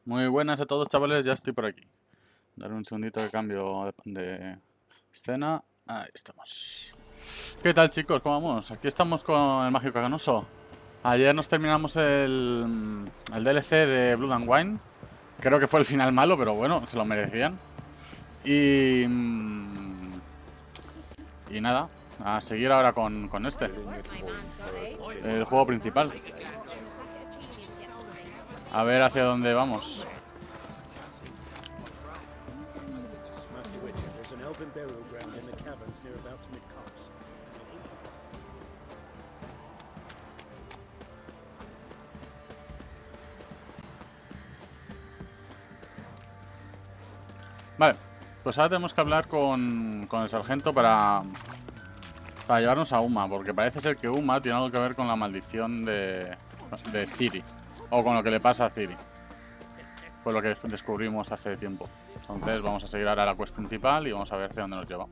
Muy buenas a todos, chavales, ya estoy por aquí. Darme un segundito de cambio de escena. Ahí estamos. ¿Qué tal, chicos? ¿Cómo vamos? Aquí estamos con el Mágico Canoso. Ayer nos terminamos el DLC de Blood and Wine. Creo que fue el final malo, pero bueno, se lo merecían. Y... y nada, a seguir ahora con este. El juego principal. A ver hacia dónde vamos. Vale, pues ahora tenemos que hablar con el sargento para llevarnos a Uma, porque parece ser que Uma tiene algo que ver con la maldición de Ciri, o con lo que le pasa a Ciri. Fue lo que descubrimos hace tiempo. Entonces vamos a seguir ahora la quest principal y vamos a ver hacia dónde nos lleva.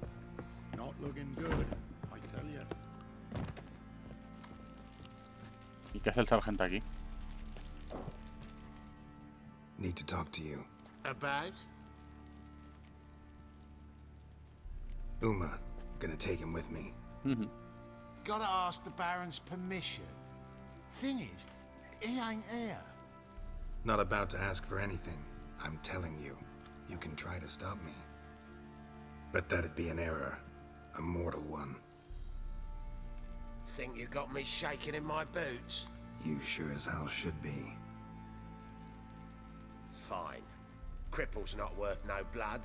¿Y qué hace el sargento aquí? Need to talk to you. About? Uma, gonna take him with me. Gotta ask the Baron's permission. Thing is, he ain't here. Not about to ask for anything. I'm telling you, you can try to stop me. But that'd be an error. A mortal one. Think you got me shaking in my boots? You sure as hell should be. Fine. Cripple's not worth no blood.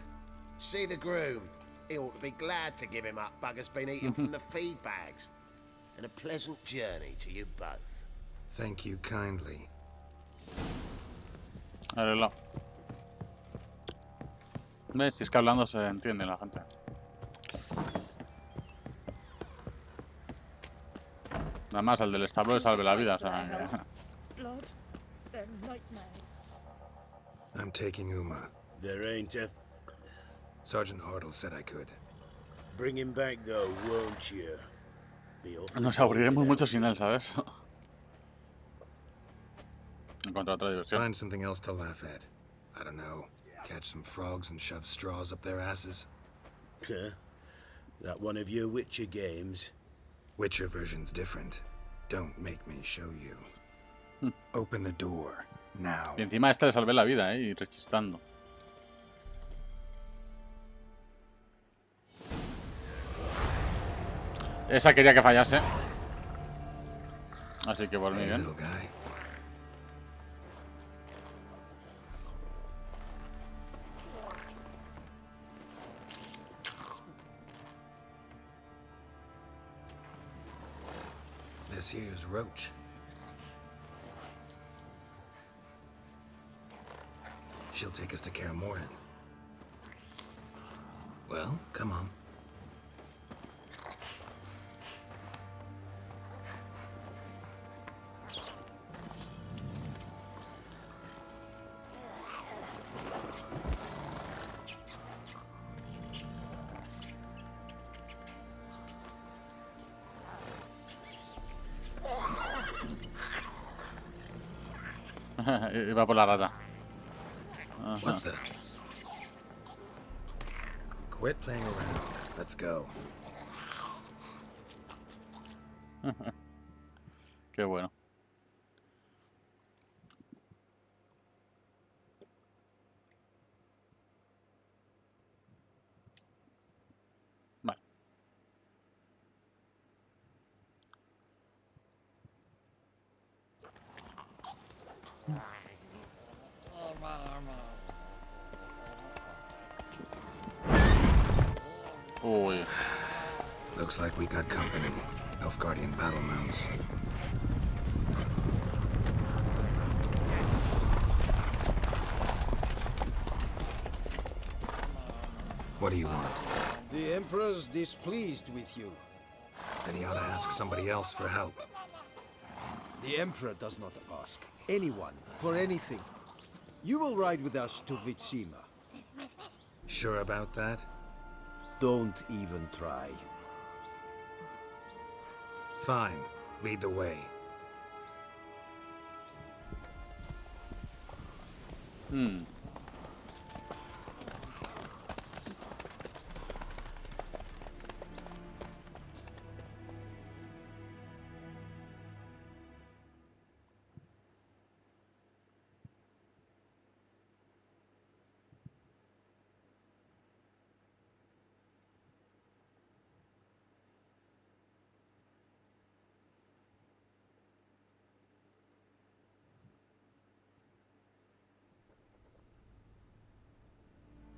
See the groom. He ought to be glad to give him up. Bugger's been eating from the feed bags. And a pleasant journey to you both. Thank you kindly. Arreglado. ¿Ves? Si es que hablando se entiende la gente. Nada más, al del establo le salve la vida, o sea... Blood, they're nightmares. I'm taking Uma. There ain't a... Sergeant Hartle said I could. Bring him back though, won't you? Nos aburriremos mucho sin él, ¿sabes? Encontrar otra diversión. Find something else to laugh at. I don't know. Catch some frogs and shove straws up their asses. Huh? That one of your Witcher games? Witcher version's different. Don't make me show you. Open the door, now. Y encima a este le salvé la vida, y rechistando. Esa quería que fallase. Así que por mí Hey, bien. little guy. This here's Roach. She'll take us to Kaer Morhen. Well, come on. Iba por la rata. What the? Quit playing around. Let's go. Qué bueno. Vale. Uy. Looks like we got company. Nilfgaardian battle mounts. What do you want? The Emperor's displeased with you. Then he ought to ask somebody else for help. The Emperor does not ask anyone for anything. You will ride with us to Vitsima. Sure about that? Don't even try. Fine. Lead the way. Hmm.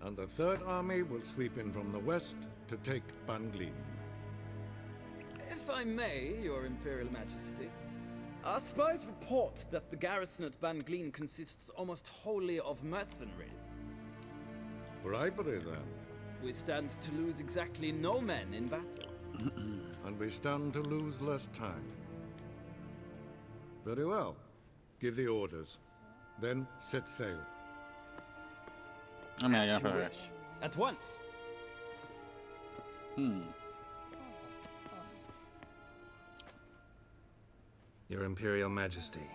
And the Third Army will sweep in from the west to take Banglin. If I may, Your Imperial Majesty, our spies report that the garrison at Banglin consists almost wholly of mercenaries. Bribery, then. We stand to lose exactly no men in battle. And we stand to lose less time. Very well. Give the orders. Then set sail. Ah, mira, As ya you me wish. At once. Your Imperial Majesty,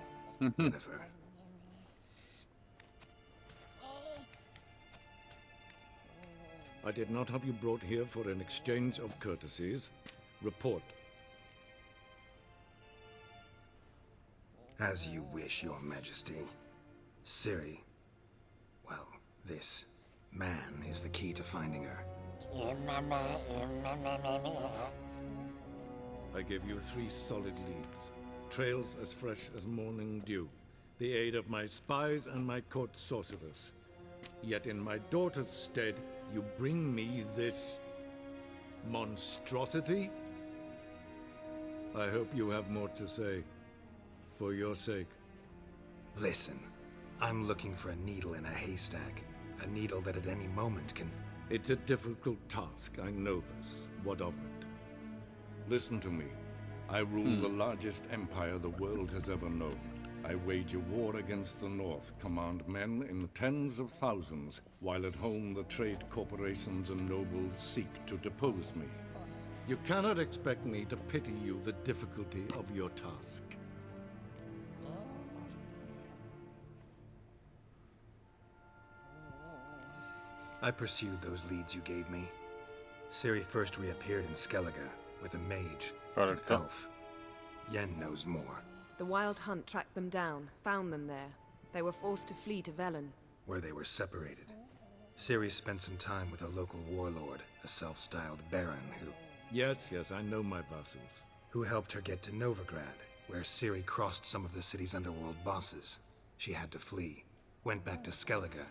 Yennefer. I did not have you brought here for an exchange of courtesies. Report. As you wish, Your Majesty. Ciri. Well, this man is the key to finding her. I give you 3 solid leads. Trails as fresh as morning dew. The aid of my spies and my court sorcerers. Yet in my daughter's stead, you bring me this monstrosity? I hope you have more to say. For your sake. Listen, I'm looking for a needle in a haystack. A needle that at any moment can... It's a difficult task, I know this. What of it? Listen to me. I rule the largest empire the world has ever known. I wage a war against the North, command men in tens of thousands, while at home the trade corporations and nobles seek to depose me. You cannot expect me to pity you the difficulty of your task. I pursued those leads you gave me. Ciri first reappeared in Skellige with a mage, an Correcto. elf. Yen knows more. The Wild Hunt tracked them down, found them there. They were forced to flee to Velen. Where they were separated. Ciri spent some time with a local warlord, a self-styled baron Yes, I know my vassals. who helped her get to Novigrad, where Ciri crossed some of the city's underworld bosses. She had to flee, went back to Skellige,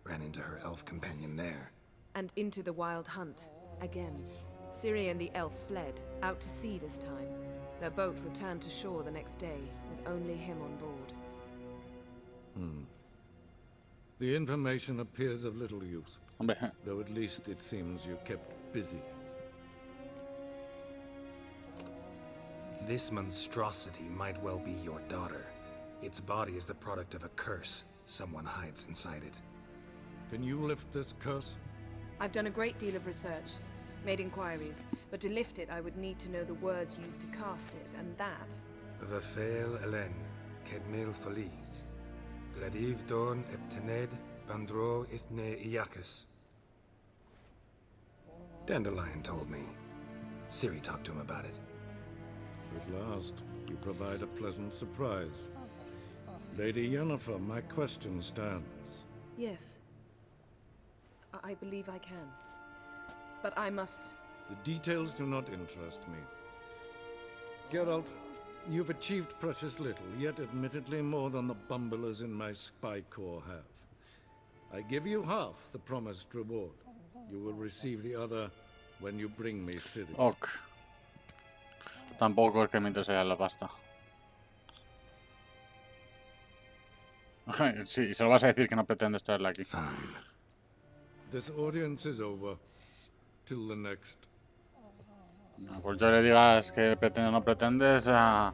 ran into her elf companion there. And into the Wild Hunt. Again. Ciri and the elf fled, out to sea this time. Their boat returned to shore the next day, with only him on board. The information appears of little use, Hombre, though at least it seems you kept busy. This monstrosity might well be your daughter. Its body is the product of a curse someone hides inside it. Can you lift this curse? I've done a great deal of research, made inquiries, but to lift it I would need to know the words used to cast it, and that... Vafel Elen, Kedmil Fali. Gladiv Dorn Eptened Bandro Ithne Iacus. Dandelion told me. Ciri talked to him about it. At last, you provide a pleasant surprise. Lady Yennefer, my question stands. Yes. I believe I can. But I must... The details do not interest me. Geralt, you've achieved precious little, yet admittedly more than the bumblers in my spy corps have. I give you half the promised reward. You will receive the other when you bring me Ciri. ok. Tampoco es que me interese la pasta. Sí, se lo vas a decir que no pretendes traerla aquí. Fine. This audience is over. Till the next. No, pues yo le digas que pretendes o no pretendes a...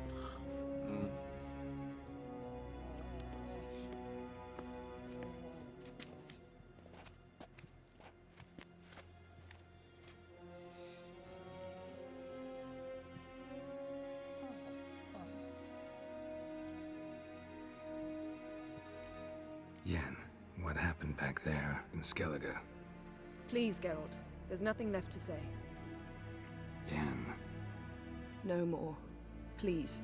Yen, What happened back there in Skellige? Please, Geralt. There's nothing left to say. Yen. No more. Please.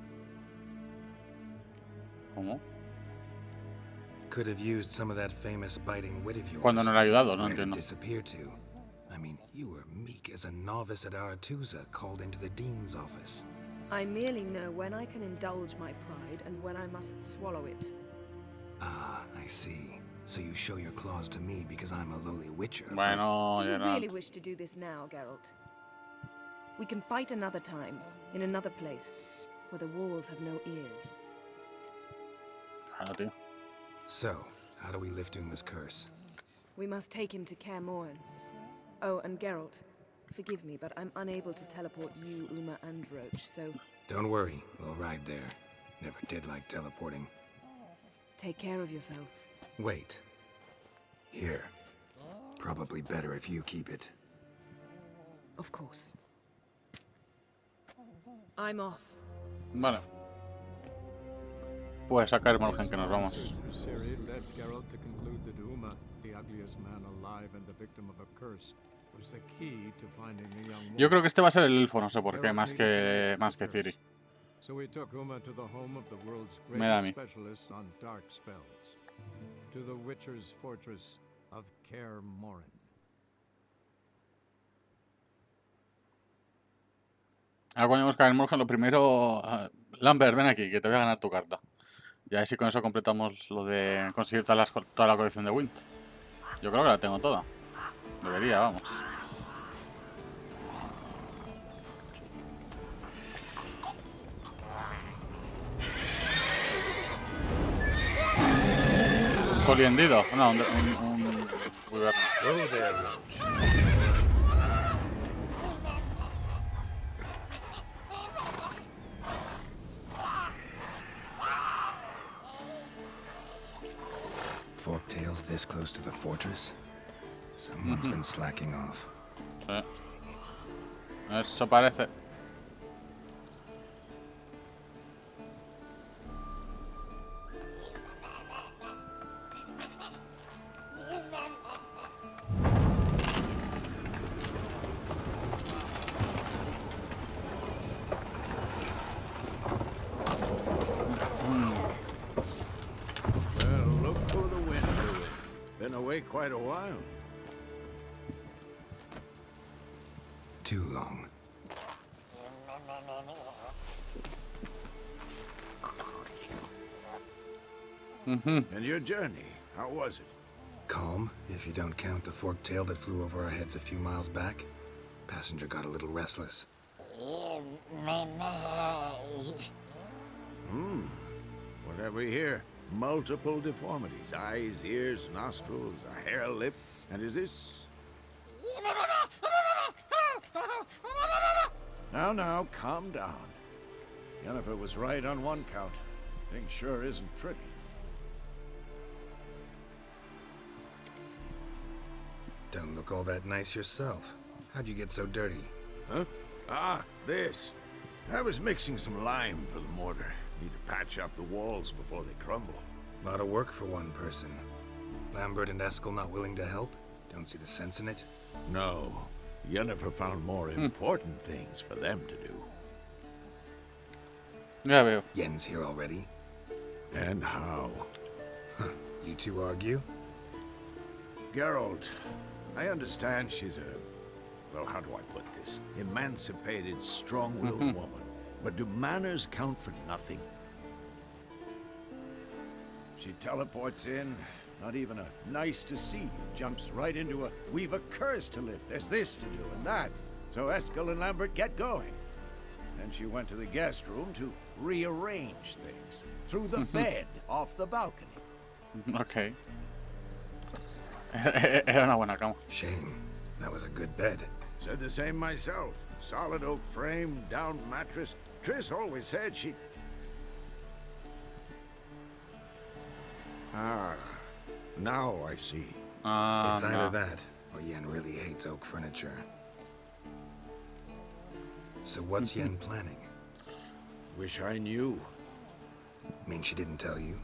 ¿Cómo? Could have used some of that famous biting wit of yours. Cuando no le ha ayudado, no Where did it entiendo. disappear to? I mean, you were meek as a novice at Aretusa, called into the dean's office. I merely know when I can indulge my pride and when I must swallow it. Ah, I see. So you show your claws to me because I'm a lowly witcher. Bueno, Do you Geralt. really wish to do this now, Geralt? We can fight another time, in another place, where the walls have no ears. Claro, tío. So, how do we lift Uma's curse? We must take him to Kaer Morhen. Oh, and Geralt, forgive me, but I'm unable to teleport you, Uma, and Roach, so Don't worry, we'll ride there. Never did like teleporting. take care of yourself. Wait. Here. Probably better if you keep it. Of course. I'm off. Vale. Pues a Kaer Morhen que nos vamos. Ciri led Geralt to conclude that Uma, the ugliest man alive and the victim of a curse, was the key to finding the young woman. Yo creo que este va a ser el elfo, no sé por qué, más que Ciri. So we took Uma to the home of the world's Me da a mí. greatest specialists on dark spells, to the Witcher's fortress of Kaer Morhen. Ahora cuando vamos a Kaer Morhen, lo primero... Lambert, ven aquí, que te voy a ganar tu carta. Y así con eso completamos lo de conseguir toda la colección de Wind. Yo creo que la tengo toda. Debería, vamos. Coliendido. No, un wyverno. Oh, there, Roach. Forktails this close to the fortress? Someone's been slacking off. Sí. Eso parece. Well, look who the wind blew in. Been away quite a while. Too long. And your journey, how was it? Calm, if you don't count the forktail that flew over our heads a few miles back. Passenger got a little restless. What have we here? Multiple deformities. Eyes, ears, nostrils, a hair lip. And is this... Now, calm down. Yennefer was right on one count. Thing sure isn't pretty. Don't look all that nice yourself. How'd you get so dirty? Huh? Ah, this. I was mixing some lime for the mortar. Need to patch up the walls before they crumble. Lot of work for one person. Lambert and Eskel not willing to help? Don't see the sense in it? No. Yennefer found more important things for them to do. Ya veo. Yen's here already? And how? You two argue? Geralt, I understand she's a... Well, how do I put this? Emancipated, strong-willed woman. But do manners count for nothing? She teleports in, not even a nice to see, jumps right into a we've a curse to lift, there's this to do and that. So Eskel and Lambert get going. And she went to the guest room to rearrange things. Threw the bed off the balcony. Ok. Era una buena cama. Shame. That was a good bed. Said the same myself. Solid oak frame, down mattress. Triss always said she... Ah, now I see. It's either No. that, or Yen really hates oak furniture. So what's Yen planning? Wish I knew. Mean she didn't tell you?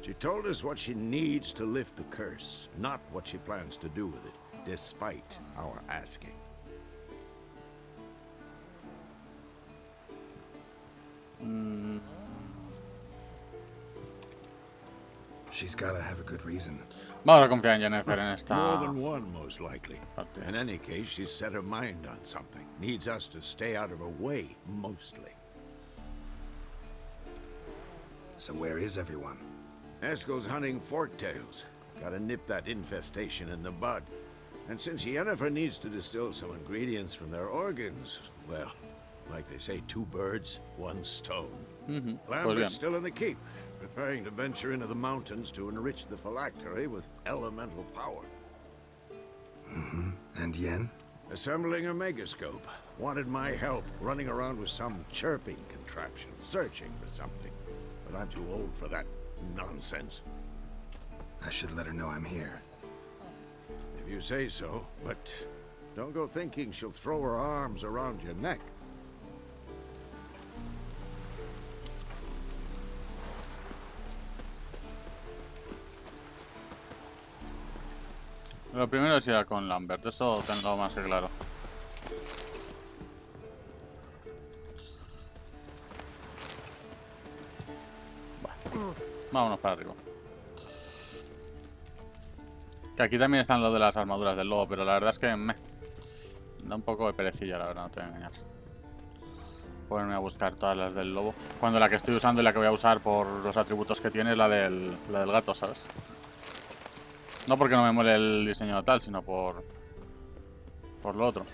She told us what she needs to lift the curse, not what she plans to do with it, despite our asking. She's gotta have a good reason. Vamos a confiar en Jennifer en esta... More than one, most likely. partida. In any case, she's set her mind on something. Needs us to stay out of her way, mostly. So where is everyone? Eskel's hunting forktails. Gotta nip that infestation in the bud. And since Yennefer needs to distill some ingredients from their organs, well, like they say, 2 birds, 1 stone. Lambert's still in the keep, preparing to venture into the mountains to enrich the phylactery with elemental power. And Yen? Assembling a megascope. Wanted my help running around with some chirping contraption, searching for something. But I'm too old for that nonsense. I should let her know I'm here. If you say so, but don't go thinking she'll throw her arms around your neck. Lo primero es ir a con Lambert, eso tengo más que claro. Bueno, vámonos para arriba. Que aquí también están lo de las armaduras del lobo, pero la verdad es que me da un poco de perecilla, la verdad, no te voy a engañar. Ponerme a buscar todas las del lobo. Cuando la que estoy usando y la que voy a usar por los atributos que tiene es la del gato, ¿sabes? No porque no me mole el diseño tal, sino por lo otro.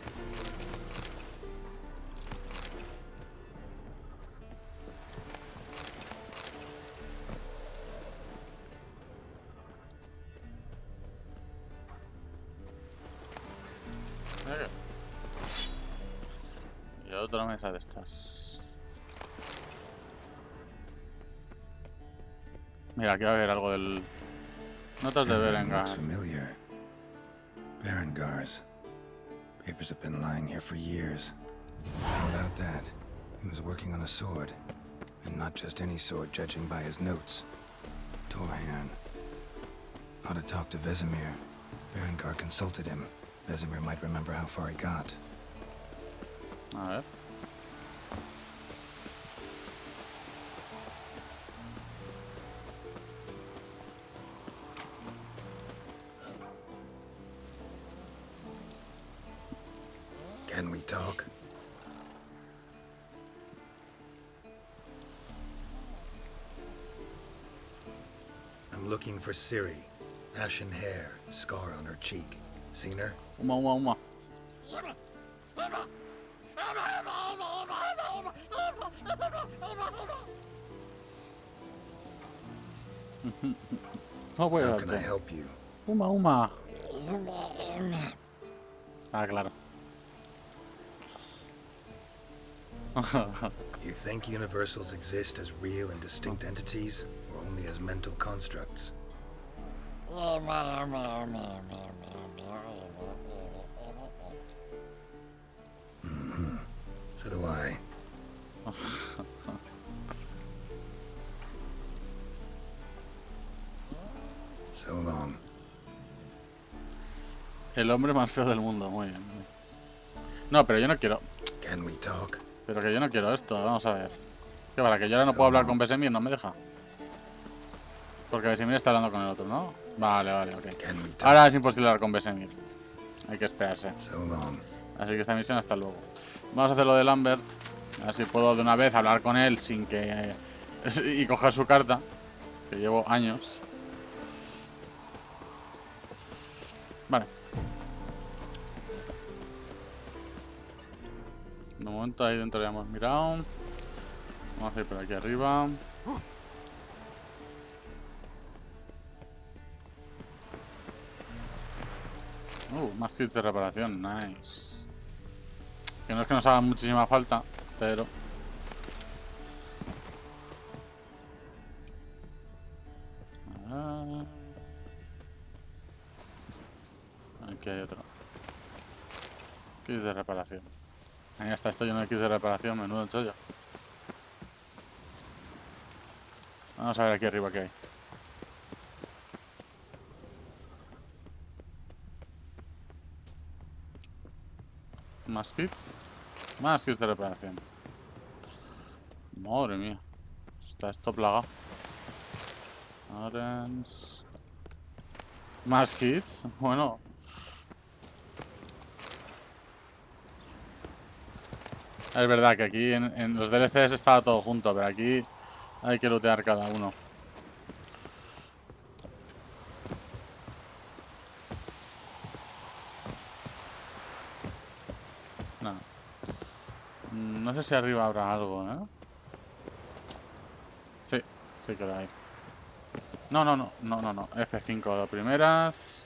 Y otra mesa de estas. Mira, aquí va a haber algo del... Notas de Berengar. Looks familiar. Berengar's. Papers have been lying here for years. How about that? He was working on a sword. And not just any sword, judging by his notes. Torhan. Ought to talk to Vesemir. Berengar consulted him. Vesemir might remember how far he got. A ver. Can we talk? I'm looking for Ciri. Ashen hair, scar on her cheek. Seen her? Uma, uma, uma. No voy a How can I darte. help you? Uma, uma. Ah, claro. You think universals exist as real and distinct entities, or only as mental constructs? So do I. So long. El hombre más feo del mundo, muy bien. No, pero yo no quiero. Can we talk? Pero que yo no quiero esto, vamos a ver. Que para que yo ahora no puedo hablar con Vesemir, no me deja. Porque Vesemir está hablando con el otro, ¿no? Vale, vale, ok. Can we talk? Ahora es imposible hablar con Vesemir. Hay que esperarse. So long. Así que esta misión hasta luego. Vamos a hacer lo de Lambert. A ver si puedo de una vez hablar con él sin que... y coger su carta. Que llevo años. Vale. De momento ahí dentro ya hemos mirado. Vamos a ir por aquí arriba. Más kits de reparación, nice. Que no es que nos haga muchísima falta, pero... Aquí hay otro. Kit de reparación. Ahí está, esto lleno de kits de reparación, menudo chollo. Vamos a ver aquí arriba qué hay. Más kits. Más kits de reparación. Madre mía. Está esto plagado. Orange. Más kits. Bueno. Es verdad que aquí en los DLCs estaba todo junto, pero aquí hay que lootear cada uno. No. No sé si arriba habrá algo, ¿eh? Sí, sí que lo hay. No. F5 de primeras.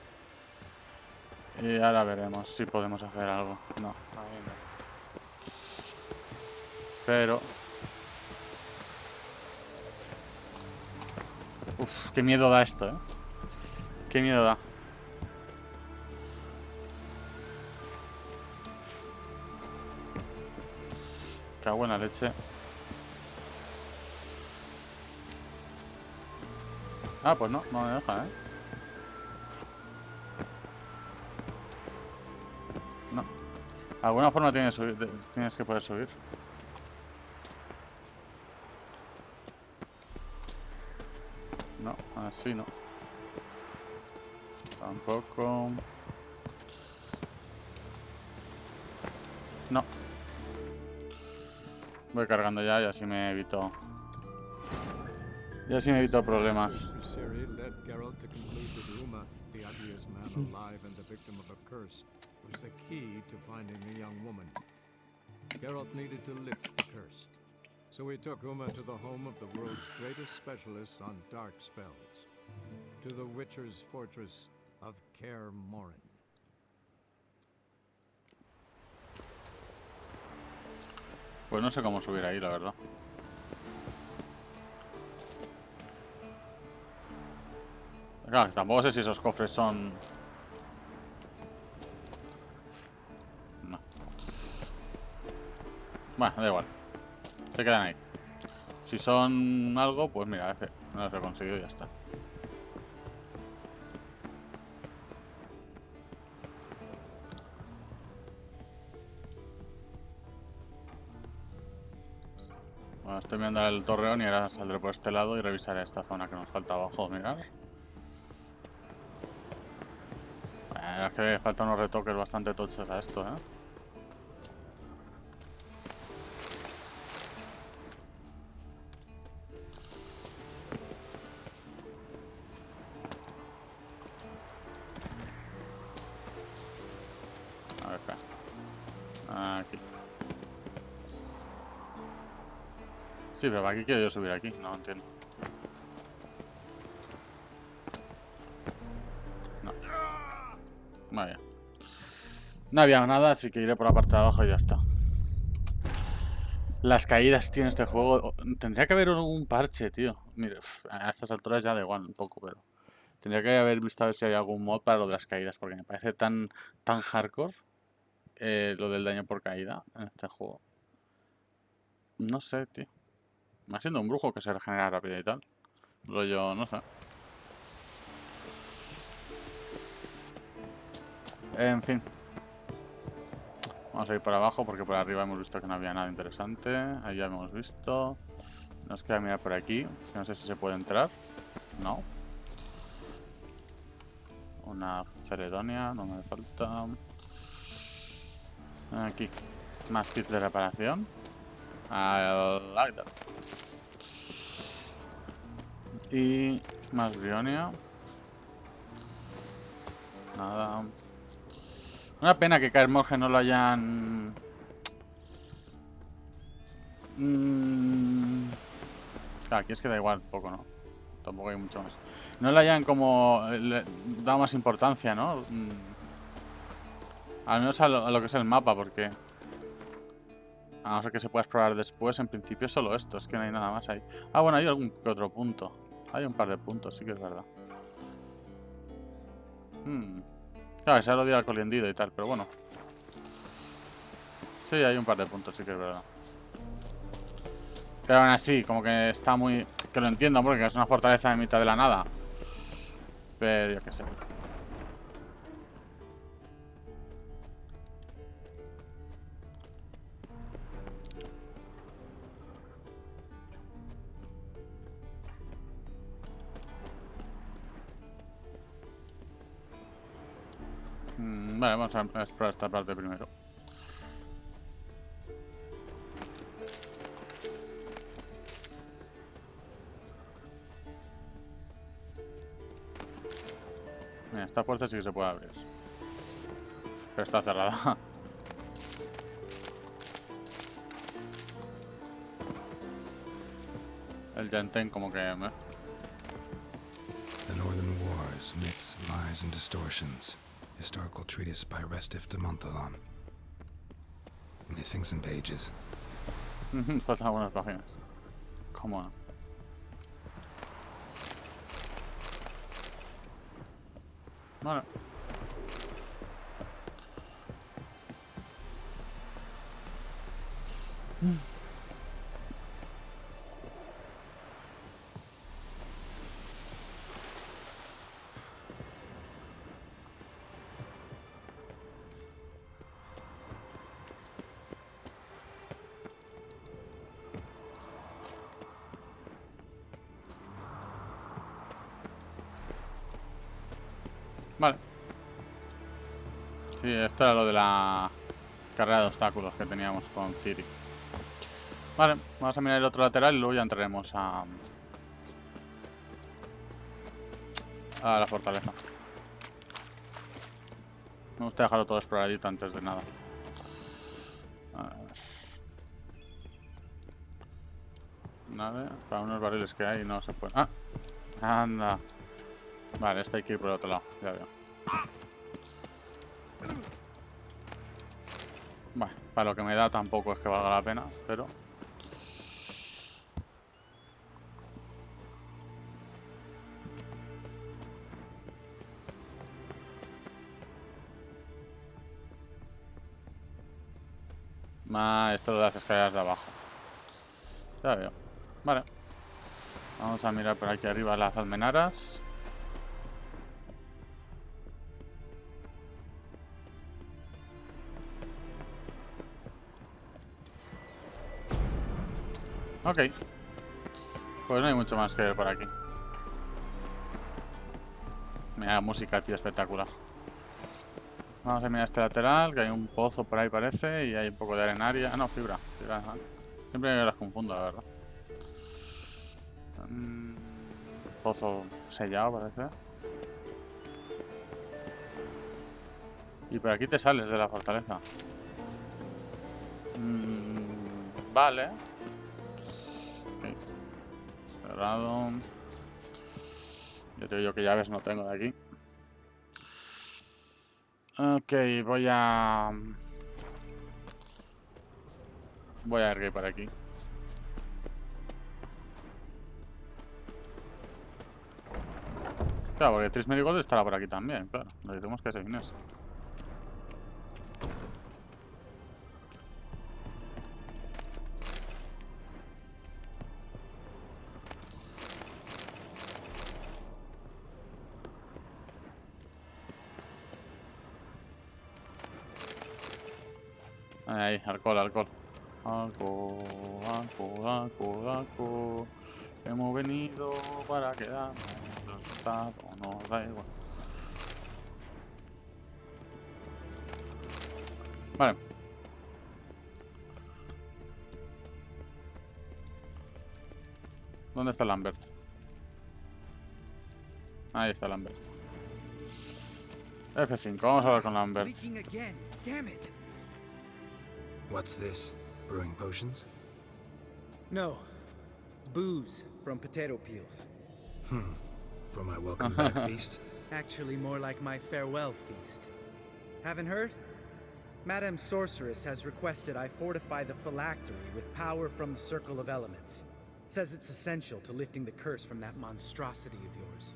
Y ahora veremos si podemos hacer algo. No, ahí no. Pero... Uf, qué miedo da esto, ¿eh? Qué miedo da. Qué buena leche. Ah, pues no me deja, ¿eh? No. De alguna forma tienes que poder subir. No, así no. Tampoco. No. Voy cargando ya y así me evito. Y así me evito problemas. Ciri led Geralt to conclude that Uma, the ugliest man alive and the victim of a curse, was the key to finding the young woman. Geralt needed to lift the curse, so he took Uma to the home of the world's greatest specialist on dark spells, to the Witcher's fortress of Kaer Morhen. Pues no sé cómo subir ahí, la verdad. Claro, tampoco sé si esos cofres son... No. Bueno, da igual. Se quedan ahí. Si son algo, pues mira, no los he conseguido y ya está. Bueno, estoy mirando el torreón y ahora saldré por este lado y revisaré esta zona que nos falta abajo, mirar. Bueno, es que faltan unos retoques bastante tochos a esto, ¿eh? A ver, espera. Aquí. Sí, pero ¿para qué quiero yo subir aquí? No entiendo. No. Vaya. No había nada, así que iré por la parte de abajo y ya está. Las caídas, tío, en este juego. Tendría que haber un parche, tío. Mire, a estas alturas ya da igual un poco, pero... Tendría que haber visto a ver si hay algún mod para lo de las caídas, porque me parece tan hardcore lo del daño por caída en este juego. No sé, tío. Me siendo un brujo que se regenera rápido y tal. Rollo, no sé. En fin. Vamos a ir por abajo porque por arriba hemos visto que no había nada interesante. Ahí ya hemos visto. Nos queda mirar por aquí. No sé si se puede entrar. No. Una Ceredonia, no me falta. Aquí. Más kits de reparación. I like that. Y más Brionia. Nada. Una pena que Kaer Morhen no lo hayan... Claro, aquí es que da igual un poco, ¿no? Tampoco hay mucho más. No le hayan como... dado más importancia, ¿no? Al menos a lo que es el mapa, porque... A no ser que se pueda explorar después, en principio solo esto, es que no hay nada más ahí. Ah, bueno, hay algún que otro punto. Hay un par de puntos, sí que es verdad. Claro, se ha lo dirá al coliendido y tal, pero bueno. Sí, hay un par de puntos, sí que es verdad. Pero aún así, como que está muy... Que lo entiendo, porque es una fortaleza en mitad de la nada. Pero yo qué sé. Vale, vamos a explorar esta parte primero. Mira, esta puerta sí que se puede abrir. Pero está cerrada. El Yenten como que... The Northern Wars, Myths, Lies, and Distortions. Historical treatise by Restif de Montalon. Missing some pages. Faltan algunas páginas. ¿Cómo no? Vale. Vale. Sí, esto era lo de la carrera de obstáculos que teníamos con Ciri. Vale, vamos a mirar el otro lateral y luego ya entraremos a la fortaleza. Me gusta dejarlo todo exploradito antes de nada. A ver. Vale, para unos barriles que hay no se puede... ¡Ah! ¡Anda! Vale, este hay que ir por el otro lado, ya veo. Bueno, para lo que me da tampoco es que valga la pena, pero... esto lo de las escaleras de abajo. Ya veo. Vale. Vamos a mirar por aquí arriba las almenaras. Ok. Pues no hay mucho más que ver por aquí. Mira la música, tío, espectacular. Vamos a mirar este lateral, que hay un pozo por ahí parece, y hay un poco de arenaria. Ah, no, fibra. Siempre las confundo, la verdad. Pozo sellado parece. Y por aquí te sales de la fortaleza. Vale. Okay. Cerrado. Ya te digo que llaves no tengo de aquí. Ok, voy a ir por aquí. Claro, porque Tris Merigold estará por aquí también, claro. Lo decimos que es Inés. Ahí, alcohol, alcohol. Alcohol, alcohol, alcohol, alcohol. Hemos venido para quedarnos. El resultado nos da igual. Vale. ¿Dónde está Lambert? Ahí está Lambert. F5, vamos a hablar con Lambert. What's this? Brewing potions? No. Booze from potato peels. For my welcome back feast? Actually, more like my farewell feast. Haven't heard? Madame Sorceress has requested I fortify the phylactery with power from the Circle of Elements. Says it's essential to lifting the curse from that monstrosity of yours.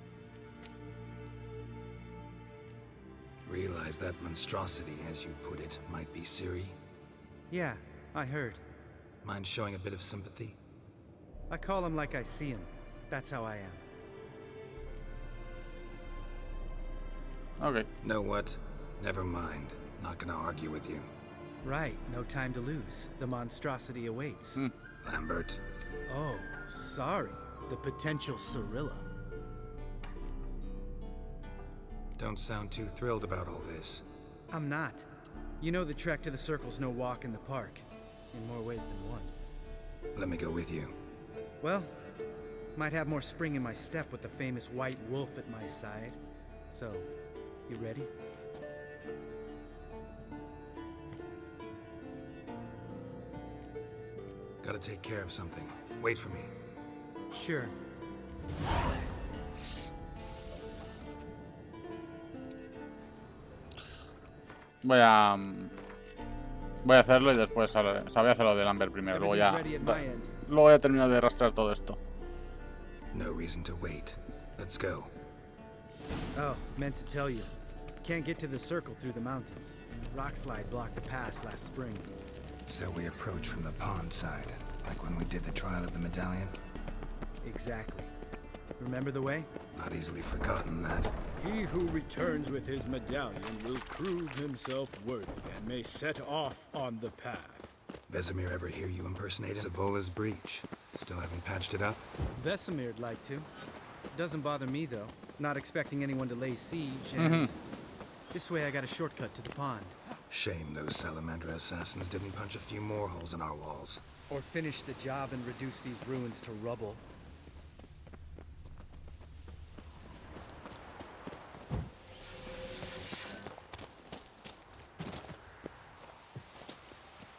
Realize that monstrosity, as you put it, might be Ciri? Yeah, I heard. Mind showing a bit of sympathy? I call him like I see him. That's how I am. Okay. Know what? Never mind. Not gonna argue with you. Right, no time to lose. The monstrosity awaits. Lambert. Oh, sorry. The potential Cirilla. Don't sound too thrilled about all this. I'm not. You know the trek to the circle's no walk in the park. In more ways than one. Let me go with you. Well, might have more spring in my step with the famous white wolf at my side. So, you ready? Gotta take care of something. Wait for me. Sure. Voy a hacerlo y después o sea, voy a hacerlo de Lambert primero. Luego ya termino de rastrear todo esto. No reason to wait. Let's go. Oh, meant to tell you. Can't get to the circle through the mountains. Rockslide blocked the pass last spring. So we approach from the pond side, like when we did the trial of the medallion? Exactly. Remember the way? Not easily forgotten, that. He who returns with his medallion will prove himself worthy and may set off on the path. Vesemir ever hear you impersonating Savola's breach? Still haven't patched it up? Vesemir'd like to. Doesn't bother me, though. Not expecting anyone to lay siege, and this way I got a shortcut to the pond. Shame those Salamandra assassins didn't punch a few more holes in our walls. Or finish the job and reduce these ruins to rubble.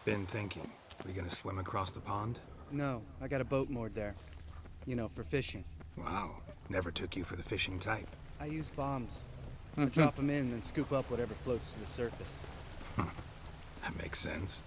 Been thinking. We gonna swim across the pond? No, I got a boat moored there. You know, for fishing. Wow. Never took you for the fishing type. I use bombs. I drop them in and scoop up whatever floats to the surface. That makes sense.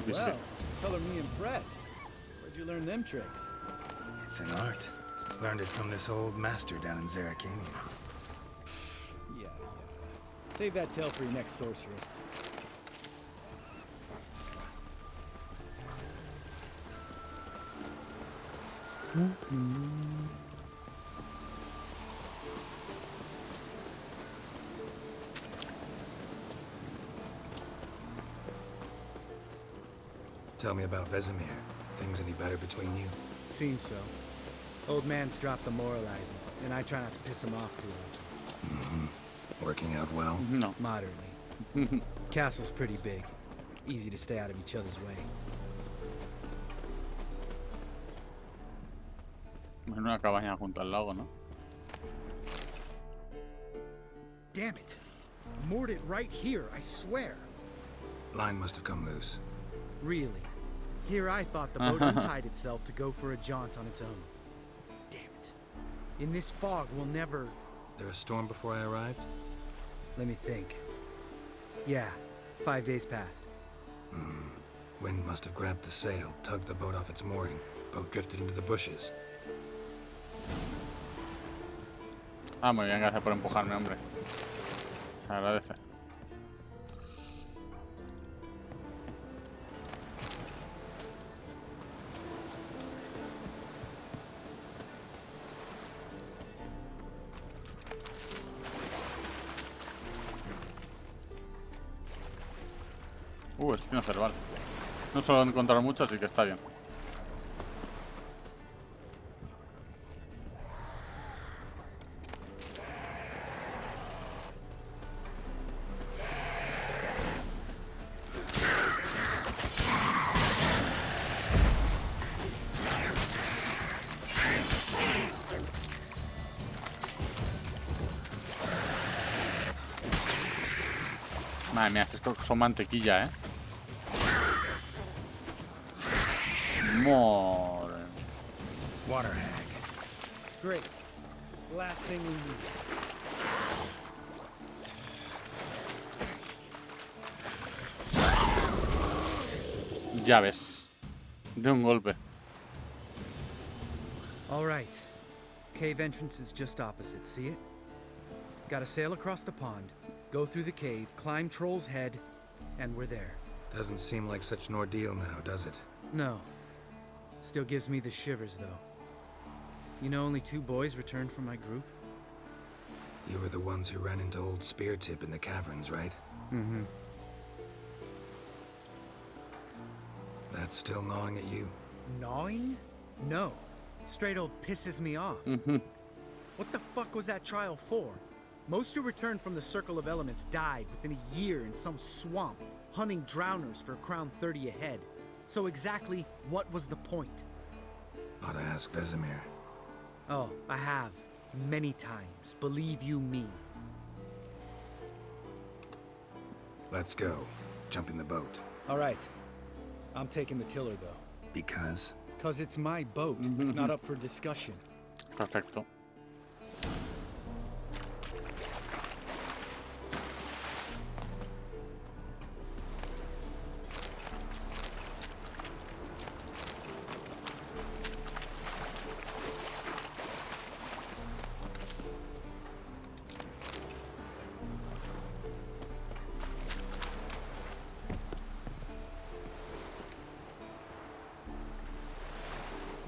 Well, color me impressed. Where'd you learn them tricks? It's an art. Learned it from this old master down in Zerrikania. Yeah. Save that tale for your next sorceress. Tell me about Vesemir. Things any better between you? Seems so. Old man's dropped the moralizing, and I try not to piss him off too often. Working out well? No. Moderately. Castle's pretty big. Easy to stay out of each other's way. En una cabaña junto al lago, ¿no? Damn it! Moored it right here, I swear. Line must have come loose. Really? Here I thought the boat untied itself to go for a jaunt on its own. Damn it. In this fog, we'll never... There a storm before I arrived? Let me think. Yeah, 5 days passed. Wind must have grabbed the sail, tugged the boat off its mooring. Boat drifted into the bushes. Ah, muy bien, gracias por empujarme, hombre. Se agradece. Espino cerval. No suelo encontrar mucho, así que está bien. Madre mía, estos son mantequilla, ¿eh? More. Water hag. Great. Last thing we need. Ya ves. De un golpe. All right. Cave entrance is just opposite, see it? Gotta sail across the pond, go through the cave, climb Troll's Head, and we're there. Doesn't seem like such an ordeal now, does it? No. Still gives me the shivers, though. You know only 2 boys returned from my group? You were the ones who ran into old Speartip in the caverns, right? Mm-hmm. That's still gnawing at you? Gnawing? No. Straight old pisses me off. Mhm. What the fuck was that trial for? Most who returned from the Circle of Elements died within a year in some swamp, hunting drowners for a crown 30 a head. So exactly what was the point? Ought to ask Vesemir. Oh, I have. Many times. Believe you me. Let's go. Jump in the boat. All right. I'm taking the tiller, though. Because? Because it's my boat, not up for discussion. Perfecto.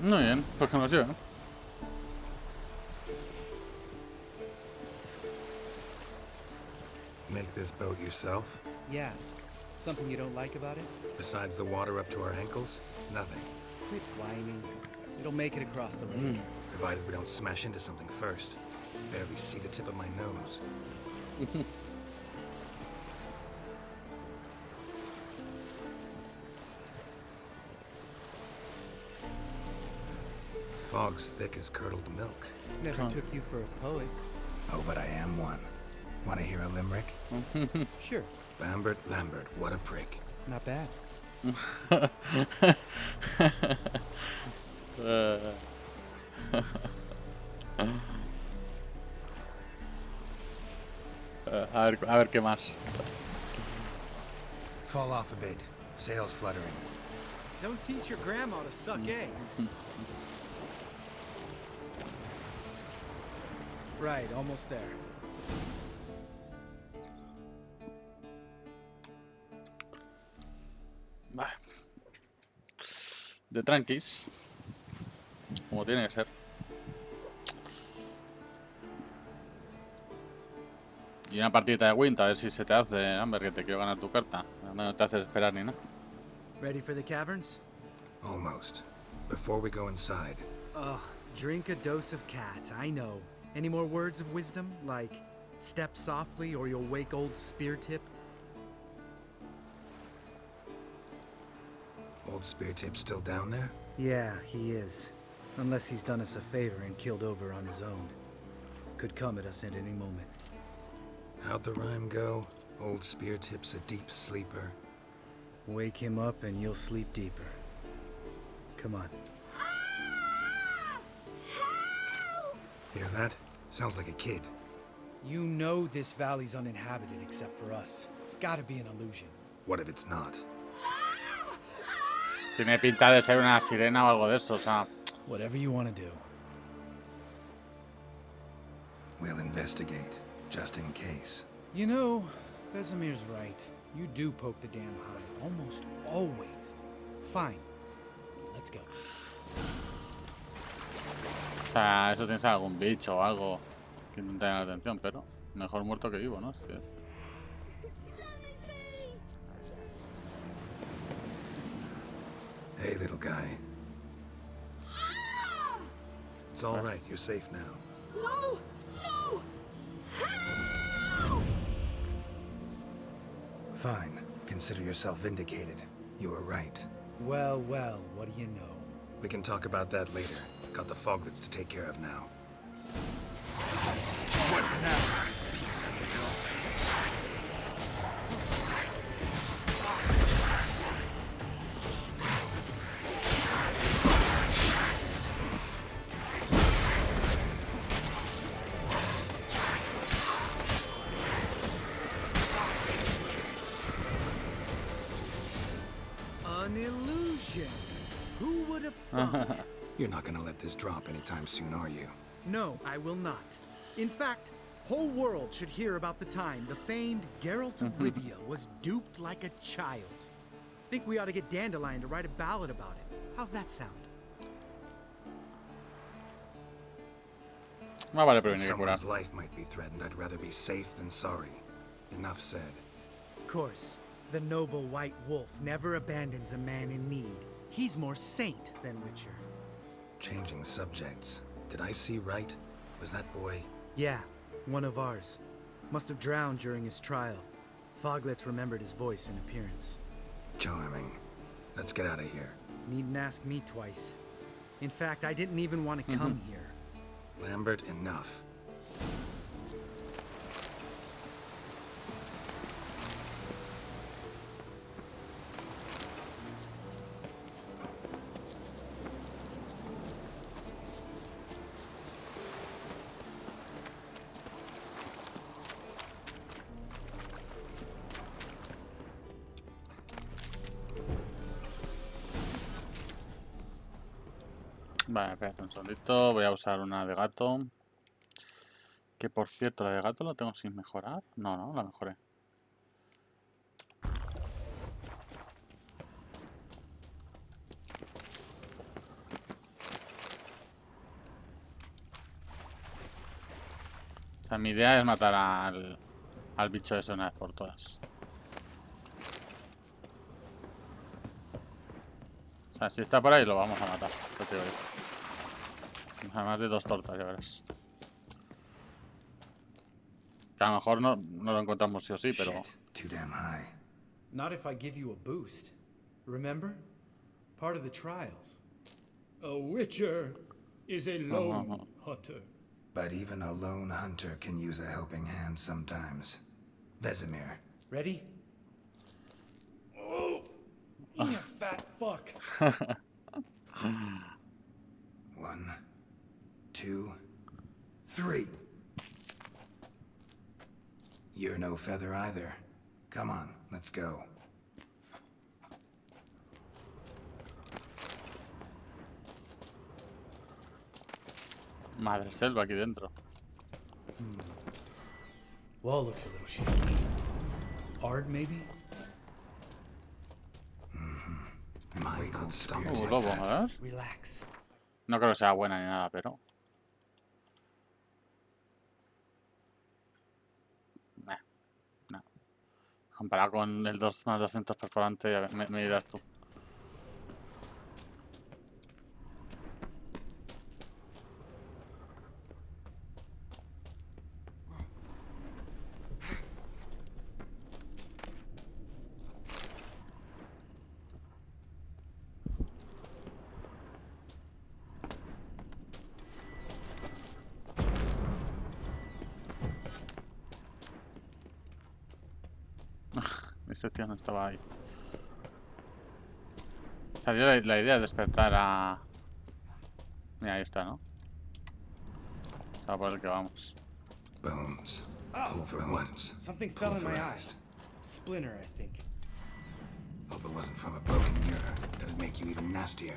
Muy bien, pues que nos lleven. Make this boat yourself? Yeah. Something you don't like about it? Besides the water up to our ankles? Nothing. Quit whining. It'll make it across the lake. Provided we don't smash into something first. Barely see the tip of my nose. Fog's thick as curdled milk. Never took you for a poet. Oh, but I am one. Want to hear a limerick? Sure. Lambert, what a prick. Not bad. A ver qué más. Fall off a bit. Sails fluttering. Don't teach your grandma to suck eggs. Right, almost there. Vale. De tranquis. Como tiene que ser. Y una partidita de Wint, a ver si se te hace, Amber, que te quiero ganar tu carta. No te haces esperar ni nada. Ready for the caverns? Almost. Before we go inside. Ugh, drink a dose of cat, I know. Any more words of wisdom, like step softly or you'll wake old Speartip? Old Speartip's still down there? Yeah, he is. Unless he's done us a favor and killed over on his own. Could come at us at any moment. How'd the rhyme go? Old Speartip's a deep sleeper. Wake him up and you'll sleep deeper. Come on. Hear that? Sounds like a kid. You know this valley's uninhabited except for us. It's gotta be an illusion. What if it's not? Tiene pinta de ser una sirena o algo de eso, o sea. Whatever you want to do. We'll investigate, just in case. You know, Vesemir's right. You do poke the damn hive, almost always. Fine. Let's go. O sea, eso tienes algún bicho o algo que intenta llamar la atención, pero mejor muerto que vivo, ¿no? Es que... Hey, little guy. It's all right. You're safe now. No! No! Fine. Consider yourself vindicated. You were right. Well, well, what do you know? We can talk about that later. Got the foglets to take care of now. What now? An illusion. Who would have thought? You're not gonna let this drop anytime soon, are you? No, I will not. In fact, whole world should hear about the time the famed Geralt of Rivia was duped like a child. Think we ought to get Dandelion to write a ballad about it. How's that sound? Ah, vale, When pero viene que curar. someone's life might be threatened, I'd rather be safe than sorry. Enough said. Of course, the noble white wolf never abandons a man in need. He's more saint than witcher. Changing subjects. Did I see right? Was that boy? Yeah, one of ours. Must have drowned during his trial. Foglets remembered his voice and appearance. Charming. Let's get out of here. Needn't ask me twice. In fact, I didn't even want to come here. Lambert, enough. Vale, espérate un segundito. Voy a usar una de gato. Que por cierto, la de gato la tengo sin mejorar. No, no, la mejoré. O sea, mi idea es matar al bicho de una vez por todas. O sea, si está por ahí lo vamos a matar. ¿Qué te digo yo? Además de 2 tortas, ya verás. Que a lo mejor no lo encontramos sí o sí, pero... Too damn high. Not if I give you a boost. Remember? Part of the trials. A witcher is a lone hunter. But even a lone hunter can use a helping hand sometimes. Vesemir. Ready? Oh, you fat fuck. 1, 2, 3. You're no feather either. Come on, let's go. Madre selva aquí dentro. Wall looks a little shaky. Ard, maybe? My God, stop. Lobo, a ver. Relax. No creo que sea buena ni nada, pero... No. Comparado con el más 200 perforante, ya me dirás tú. Este tío no estaba ahí. Salió la idea de despertar a... Mira, ahí está, ¿no? Está por el que vamos. Bones. For once. Something fell in my eye. Splinter, I think. Hope it wasn't from a broken mirror. That'd make you even nastier.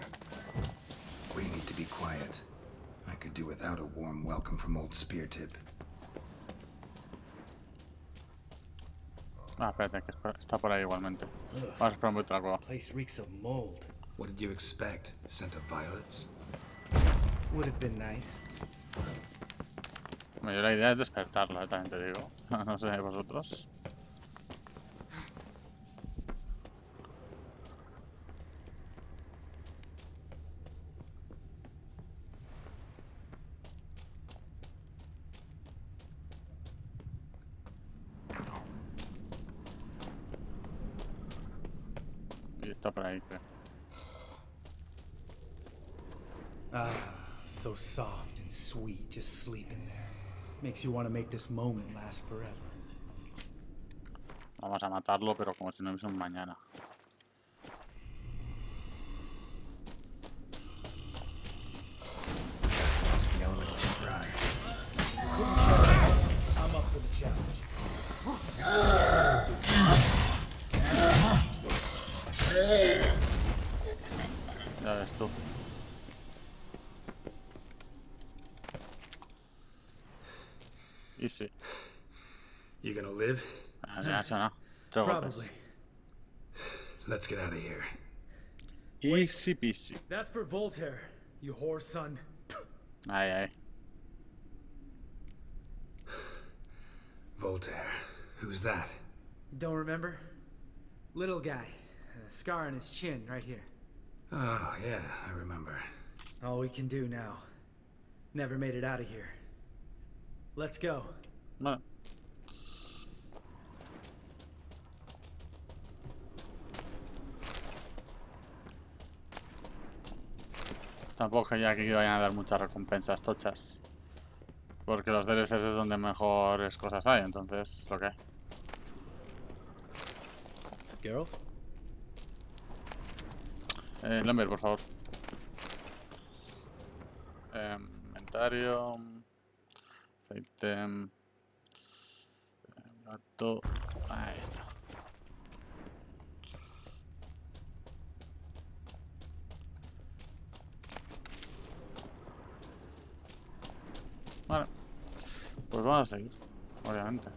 We need to be quiet. I could do without a warm welcome from old Speartip. Ah, espérate, que está por ahí igualmente. Vamos a esperar un poquito la cueva. Place reeks of mold. What did you expect? Scent of violets? Would have been nice. Bueno, yo la idea es despertarla, también te digo. No sé vosotros. Y está por ahí, creo. Ah, so soft and sweet, just sleeping there. Makes you want to make this moment last forever. Vamos a matarlo, pero como si no hubiese un mañana. I'm up for the challenge. Ya ves tú. Y sí. You gonna live? Ya suena. 3 Probably. golpes. Let's get out of here. Easy peasy. That's for Voltaire, you whore son. Ay, ay. Voltaire. Who's that? Don't remember? Little guy. A scar on his chin, right here. Oh, yeah, I remember. All we can do now. Never made it out of here. Let's go. Bueno. Tampoco ya que vayan a dar muchas recompensas tochas. Porque los DLCs es donde mejores cosas hay, entonces lo que hay. Geralt? Lambert, por favor. Inventario. Aceite. Gato. Ahí está. Vale. Pues vamos a seguir, obviamente.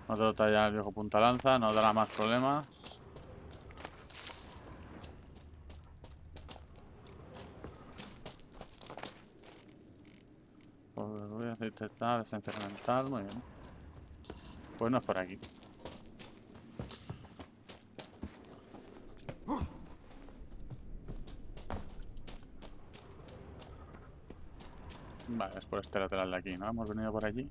No te lo talla el viejo punta lanza, no dará más problemas. Pues voy a aceite tal, esencia elemental, muy bien. Pues no es por aquí. Vale, es por este lateral de aquí, ¿no? Hemos venido por allí.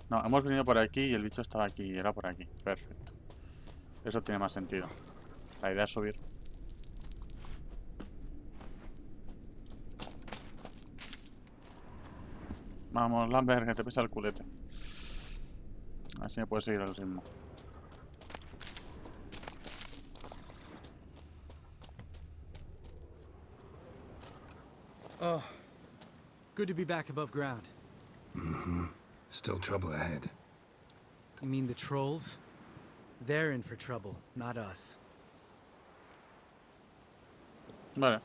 No, hemos venido por aquí y el bicho estaba aquí y era por aquí. Perfecto. Eso tiene más sentido. La idea es subir. Vamos, Lambert, que te pesa el culete. Así me puedes seguir el ritmo. Oh. Good to be back above ground. Mm-hmm. Still trouble ahead. You mean the trolls? They're in for trouble, not us. Vale.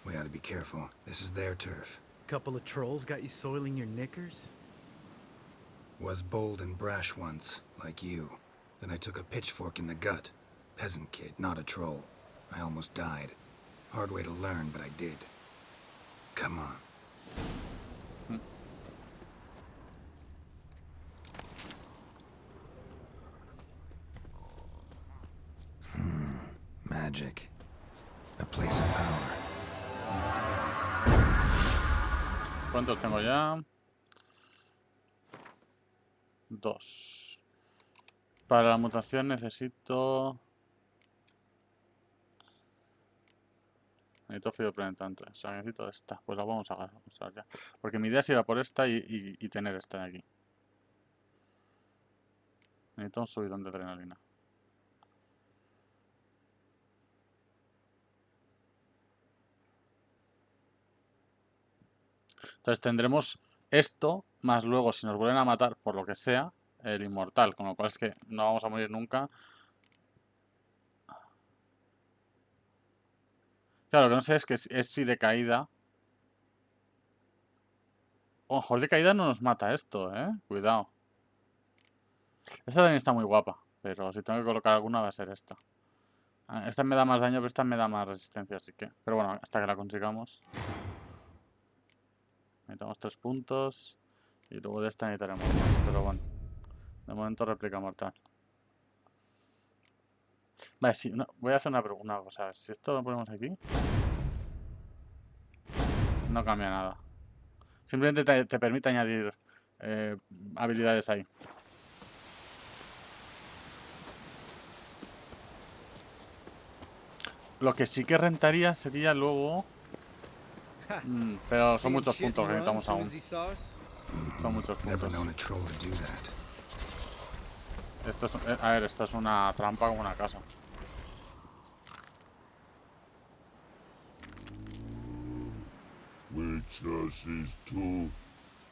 We ought to be careful. This is their turf. Couple of trolls got you soiling your knickers? Was bold and brash once, like you. Then I took a pitchfork in the gut. Peasant kid, not a troll. I almost died. Hard way to learn, but I did. Come on. Magic. A place of power. ¿Cuántos tengo ya? 2. Para la mutación necesito... Necesito fibropenetrante. O sea, necesito esta. Pues la vamos a usar ya. Porque mi idea es ir a por esta y tener esta de aquí. Necesito un subidón de adrenalina. Entonces tendremos esto, más luego si nos vuelven a matar por lo que sea, el inmortal. Con lo cual es que no vamos a morir nunca. Claro, lo que no sé es que es si de caída... Ojo, de caída no nos mata esto, Cuidado. Esta también está muy guapa, pero si tengo que colocar alguna va a ser esta. Esta me da más daño, pero esta me da más resistencia, así que... Pero bueno, hasta que la consigamos. Necesitamos 3 puntos. Y luego de esta necesitaremos más, pero bueno. De momento réplica mortal. Vale, sí, voy a hacer una cosa. Si esto lo ponemos aquí... No cambia nada. Simplemente te permite añadir habilidades ahí. Lo que sí que rentaría sería luego... pero son muchos puntos que necesitamos aún. Son muchos puntos. Esto es, a ver, esto es una trampa como una casa. Witches is to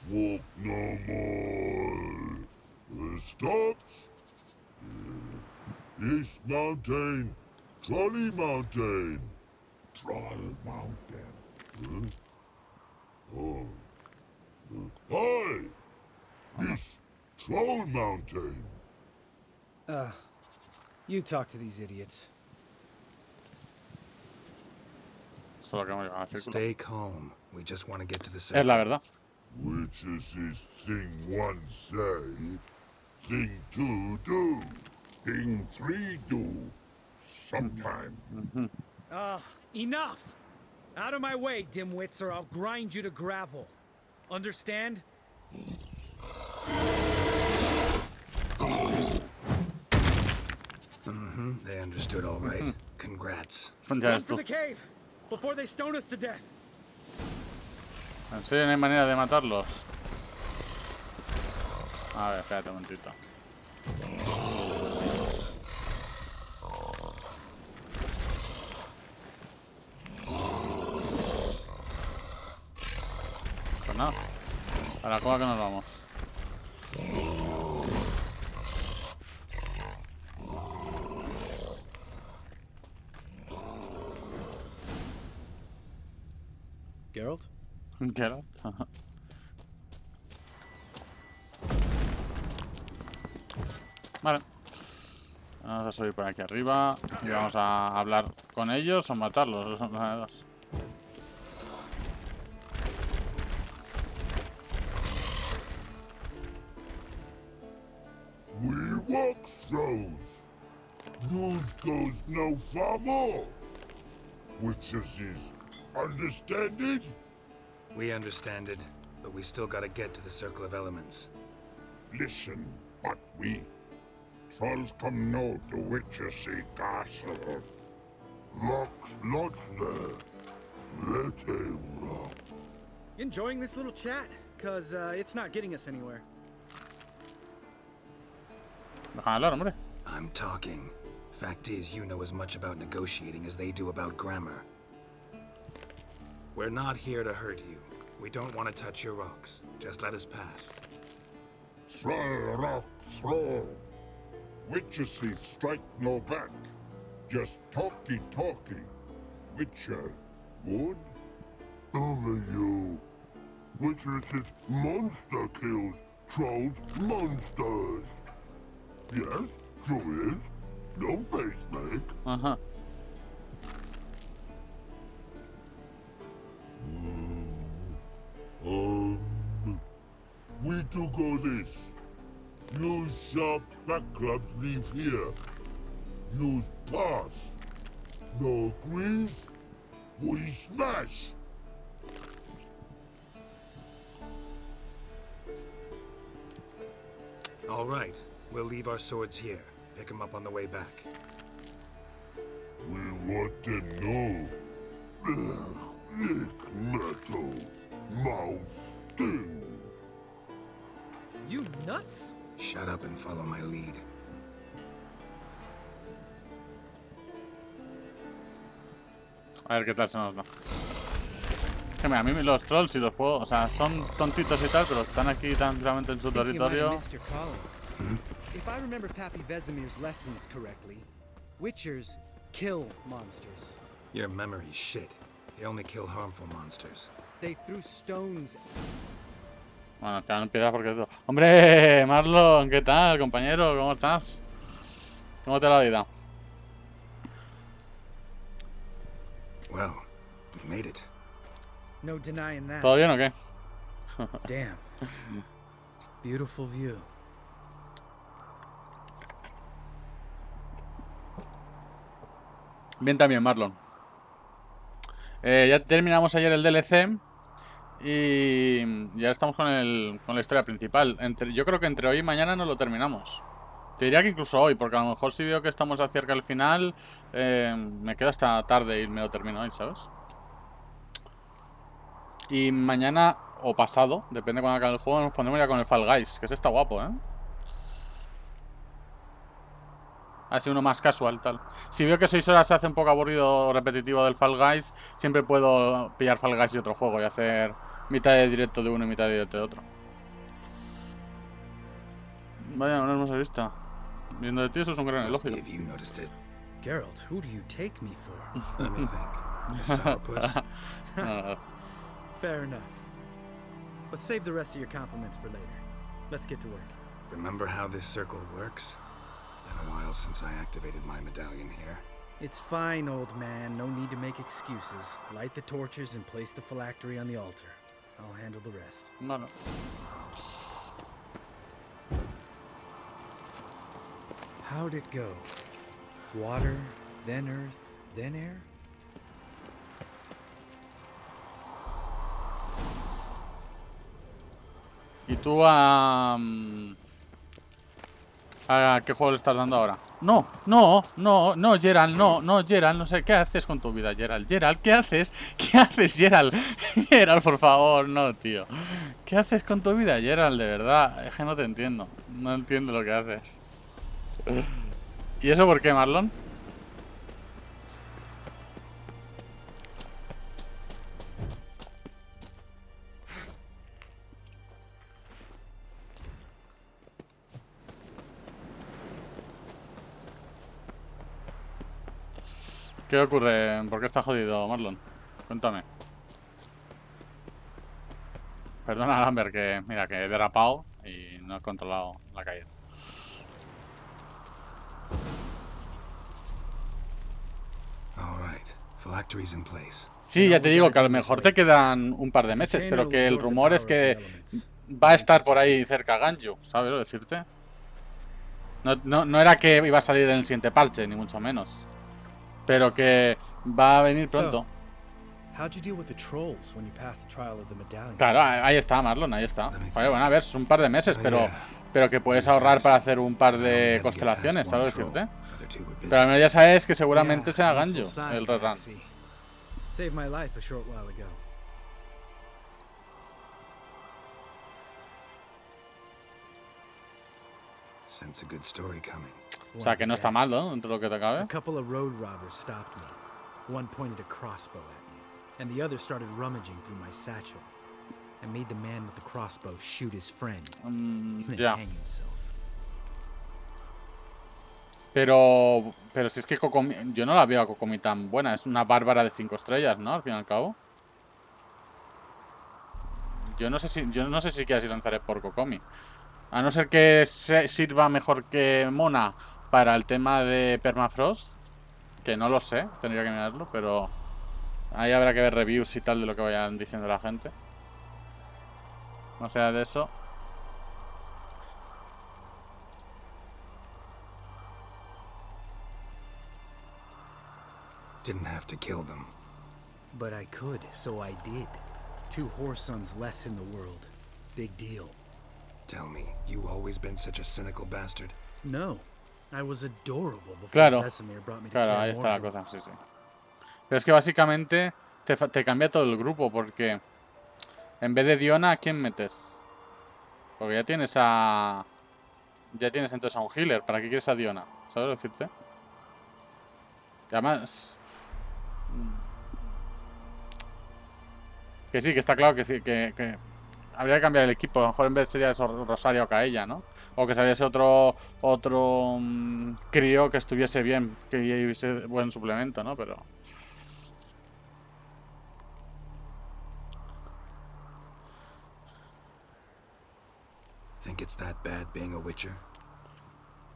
walk no more. Stops. East Mountain Trolley Mountain. Troll Mountain. Oh. Hi! Miss Troll Mountain. You talk to these idiots. Solo que hemos llegado al círculo. Stay calm. We just want to get to the Es circle. la verdad. Which is his thing one say, thing two do, thing three do, sometime. Enough! Out of my way, dimwits, or I'll grind you to gravel. Understand? They understood all right. Congrats. Ya Run ves for tú. the cave before they stone us to death. ¿En serio no hay manera de matarlos? A ver, espérate un momentito. Pues nada. A la cueva que nos vamos. Geralt? Geralt. Vale. Vamos a subir por aquí arriba y vamos a hablar con ellos o matarlos. Son una de dos. We walk throws. News goes no far more. Which is his understanding? We understand it, but we still gotta get to the Circle of Elements. Listen, but we trolls come no to Witchersea Castle. Locks lots there. Let him rock. Enjoying this little chat? Cause it's not getting us anywhere. Déjame hablar, hombre. I'm talking. Fact is, you know as much about negotiating as they do about grammar. We're not here to hurt you. We don't want to touch your rocks. Just let us pass. Troll rock throw. Witchersea strike no back. Just talky. Witcher, good? Only you. Witcher's monster kills trolls monsters. Yes, true is. No face make. Ajá. We do go this. Use sharp back clubs leave here. Use pass. No agrees? We smash. All right. We'll leave our swords here. Pick them up on the way back. We want them know. Lick metal. Mouth stings. You nuts? Shut up and follow my lead. A ver qué tal se nos da. Que mira, a mí los trolls, si los puedo, o sea, son tontitos y tal, pero están aquí tranquilamente en su territorio. If I remember Pappy Vesemir's lessons correctly, Witchers kill monsters. Your memory's shit. They only kill harmful monsters. They threw stones. Bueno, te dan piedad porque tú... ¡Hombre! Marlon, ¿qué tal, compañero? ¿Cómo estás? ¿Cómo te va la vida? Well, we made it. No denying that. ¿Todo bien o qué? Damn. Beautiful view. Bien también, Marlon. Ya terminamos ayer el DLC y ya estamos con la historia principal. Yo creo que entre hoy y mañana nos lo terminamos. Te diría que incluso hoy, porque a lo mejor si veo que estamos cerca del final, me quedo hasta tarde y me lo termino hoy, ¿sabes? Y mañana o pasado, depende cuando acabe el juego, nos ponemos ya con el Fall Guys, que ese está guapo, ¿eh? Así uno más casual, tal. Si veo que 6 horas se hace un poco aburrido o repetitivo del Fall Guys, siempre puedo pillar Fall Guys y otro juego y hacer mitad de directo de uno y mitad de directo de otro. Vaya, una hermosa vista. Viendo de ti eso es un gran elogio. Geralt, who do you take me for? Let me think. A sourpuss? Fair enough. But save the rest of your compliments for later. Let's get to work. Remember how this circle works? Been a while since I activated my medallion here. It's fine, old man. No need to make excuses. Light the torches and place the phylactery on the altar. I'll handle the rest. No. How'd it go? Water, then earth, then air? ¿Y tú a qué juego le estás dando ahora? No, Geralt, no, Geralt, no sé, ¿qué haces con tu vida, Geralt? Geralt, ¿qué haces? ¿Qué haces, Geralt? Geralt, por favor, no, tío. ¿Qué haces con tu vida, Geralt? De verdad, es que no te entiendo. No entiendo lo que haces. ¿Y eso por qué, Marlon? ¿Qué ocurre? ¿Por qué está jodido, Marlon? Cuéntame. Perdona, Lambert, que mira, que he derrapado y no he controlado la caída. Sí, ya te digo que a lo mejor te quedan un par de meses, pero que el rumor es que va a estar por ahí cerca Ganju, ¿sabes lo decirte? No era que iba a salir en el siguiente parche, ni mucho menos. Pero que va a venir pronto. Claro, ahí está, Marlon, ahí está. Vale, bueno, a ver, es un par de meses, pero que puedes ahorrar para hacer un par de constelaciones, ¿sabes lo decirte? Pero al menos ya sabes que seguramente sea Ganju el rerun. Saved my life a short while ago. Sense a good story coming. O sea, que no está mal, ¿no? Dentro de lo que te cabe. A couple of road robbers stopped me. One pointed a crossbow at me, and the other started rummaging through my satchel. I made the man with the crossbow shoot his friend, then hang himself. Pero si es que Kokomi, yo no la veo a Kokomi tan buena. Es una bárbara de 5 estrellas, ¿no? Al fin y al cabo. Yo no sé si siquiera si lanzaré por Kokomi. A no ser que sirva mejor que Mona para el tema de Permafrost. Que no lo sé, tendría que mirarlo, pero ahí habrá que ver reviews y tal de lo que vayan diciendo la gente. No sea de eso. Didn't have to kill them. But I could, so I did. 2 whoresons less in the world. Big deal. Tell me, you always been such a cynical bastard? No. I was adorable before Claro, Vesemir brought me to claro, ahí está la cosa, sí. Pero es que básicamente te cambia todo el grupo, porque en vez de Diona, ¿a quién metes? Porque ya tienes entonces a un healer. ¿Para qué quieres a Diona? ¿Sabes decirte? Y además... Que sí, que está claro que sí, que habría que cambiar el equipo. A lo mejor en vez sería eso Rosario o Kaella, ¿no? O que saliese otro crío que estuviese bien, que hubiese buen suplemento, ¿no? Pero... Think it's that bad being a witcher?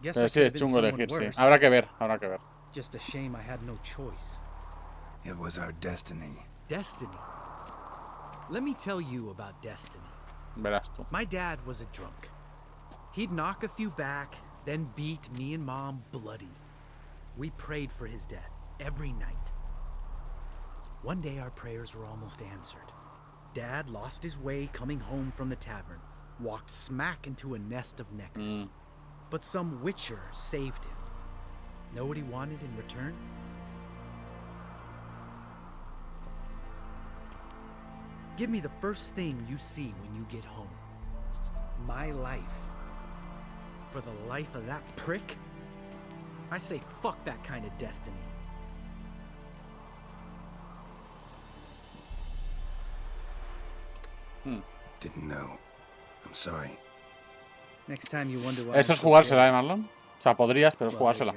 Pero sí, es chungo elegir, sí. Habrá que ver. Just a shame I had no choice. It was our destiny. Destiny? Let me tell you about destiny. Verás tú. My dad was a drunk. He'd knock a few back, then beat me and Mom bloody. We prayed for his death every night. One day our prayers were almost answered. Dad lost his way coming home from the tavern, walked smack into a nest of neckers. But some witcher saved him. Know what he wanted in return? Give me the first thing you see when you get home. My life. For the life of that prick? I say fuck that kind of destiny. Didn't know. I'm sorry. Next time you wonder why Eso es jugársela, Marlon. O sea, podrías, pero es jugársela.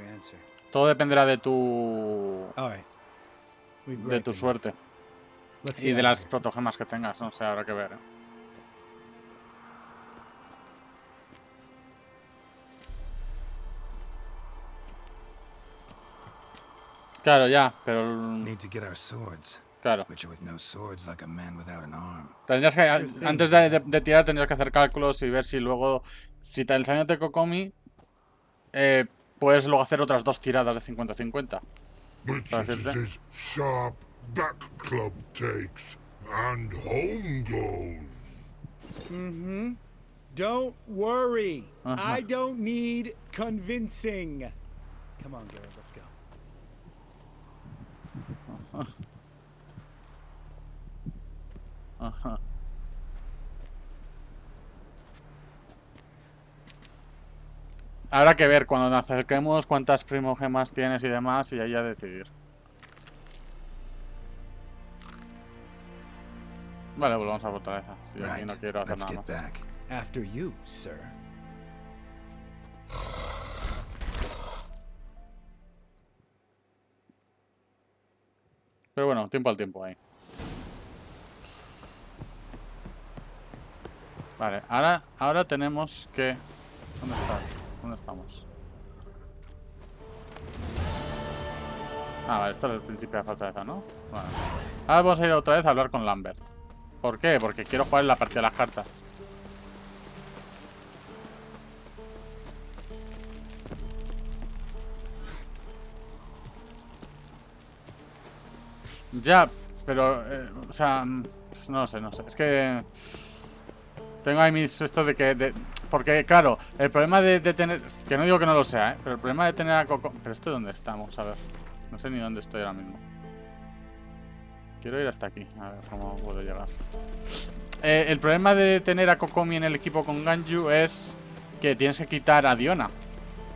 Todo dependerá de tu... de tu suerte. Y de las protogemas que tengas, no sé, habrá que ver. Claro, ya, pero... Need to get our swords. Claro. Which are with no swords like a man without an arm. Tendrías que, antes de tirar, tendrías que hacer cálculos y ver si luego... Si te enseñas de Kokomi, puedes luego hacer otras 2 tiradas de 50-50. Which is his sharp back club takes, and home goes. Mm-hmm. Don't worry. I don't need convincing. Come on, Garrett, let's go. Ajá. Habrá que ver cuando nos acerquemos cuántas primogemas tienes y demás y ahí a decidir. Vale, volvamos a la fortaleza. Si aquí no quiero hacer nada más. After you, sir. Pero bueno, tiempo al tiempo ahí. Vale, ahora tenemos que... ¿Dónde está? ¿Dónde estamos? Ah, vale, esto es el principio de la fortaleza, ¿no? Vale. Ahora vamos a ir otra vez a hablar con Lambert. ¿Por qué? Porque quiero jugar en la partida de las cartas. Ya, pero... o sea... no sé. Es que... Tengo ahí mis... Esto de que... porque, claro, el problema de tener... Que no digo que no lo sea, ¿eh? Pero el problema de tener a Coco... Pero ¿esto dónde estamos? A ver. No sé ni dónde estoy ahora mismo. Quiero ir hasta aquí. A ver cómo puedo llegar. El problema de tener a Kokomi en el equipo con Ganju es que tienes que quitar a Diona.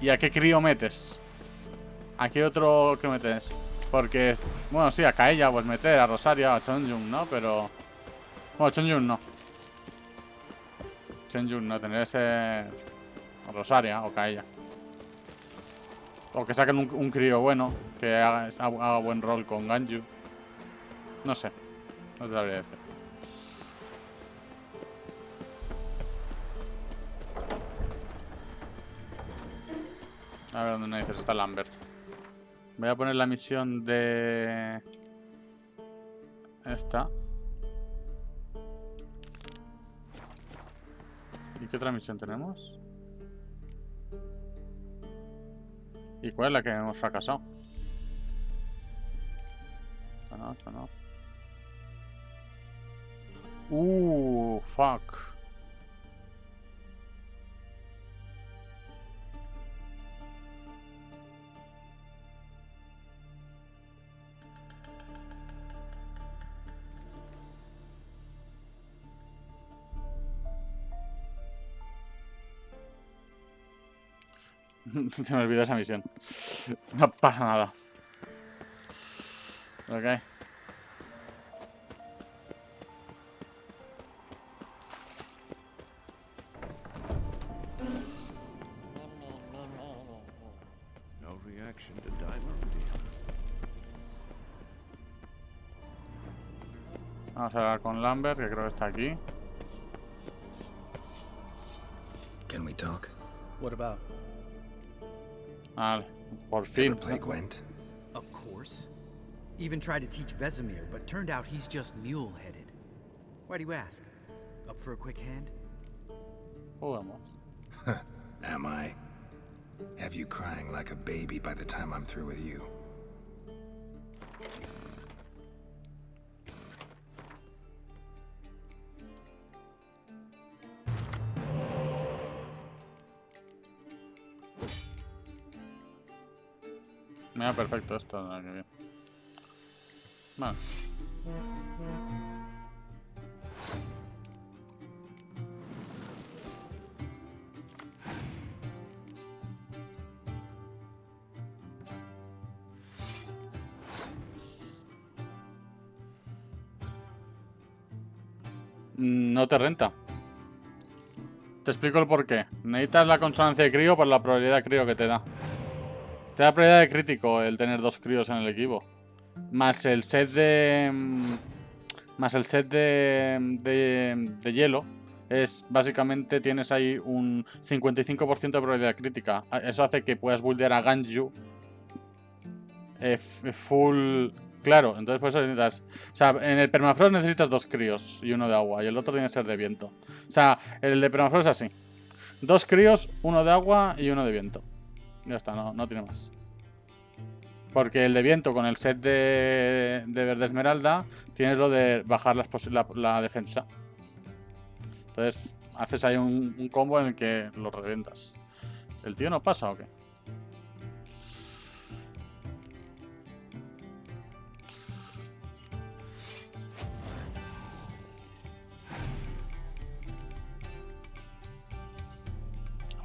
¿Y a qué crío metes? ¿A qué otro crío metes? Porque... Bueno, sí, a Kaella pues meter, a Rosaria, a Chonjun, ¿no? Pero... Bueno, Chonjun no. Chonjun no, tendría que ser... Rosaria o Kaella. O que saquen un crío bueno, que haga buen rol con Ganju. No sé. No te sabría decir. A ver dónde narices está Lambert. Voy a poner la misión de... Esta. ¿Y qué otra misión tenemos? ¿Y cuál es la que hemos fracasado? Esta no. Fuck. Se me olvidó esa misión. No pasa nada. Ok. No reaction to Diamond. Vamos a hablar con Lambert, que creo que está aquí. Can we talk? What about? Vale, por fin. Play Gwent? Of course. Even tried to teach Vesemir, but turned out he's just mule-headed. Why do you ask? Up for a quick hand? Juguemos. Am I? Have you crying like a baby by the time I'm through with you? Mira, perfecto esto. Qué bien. Vale. No te renta. Te explico el porqué. Necesitas la consonancia de crío por la probabilidad de crío que te da. Te da prioridad de crítico el tener 2 críos en el equipo. Más el set de... Más el set de hielo. Es básicamente tienes ahí un 55% de probabilidad crítica. Eso hace que puedas buildear a Ganju full... Claro, entonces por eso necesitas... O sea, en el permafrost necesitas 2 críos y uno de agua. Y el otro tiene que ser de viento. O sea, el de permafrost es así. 2 críos, uno de agua y uno de viento. Ya está, no tiene más. Porque el de viento con el set de verde esmeralda tienes lo de bajar la defensa. Entonces haces ahí un combo en el que lo revientas. ¿El tío no pasa o qué?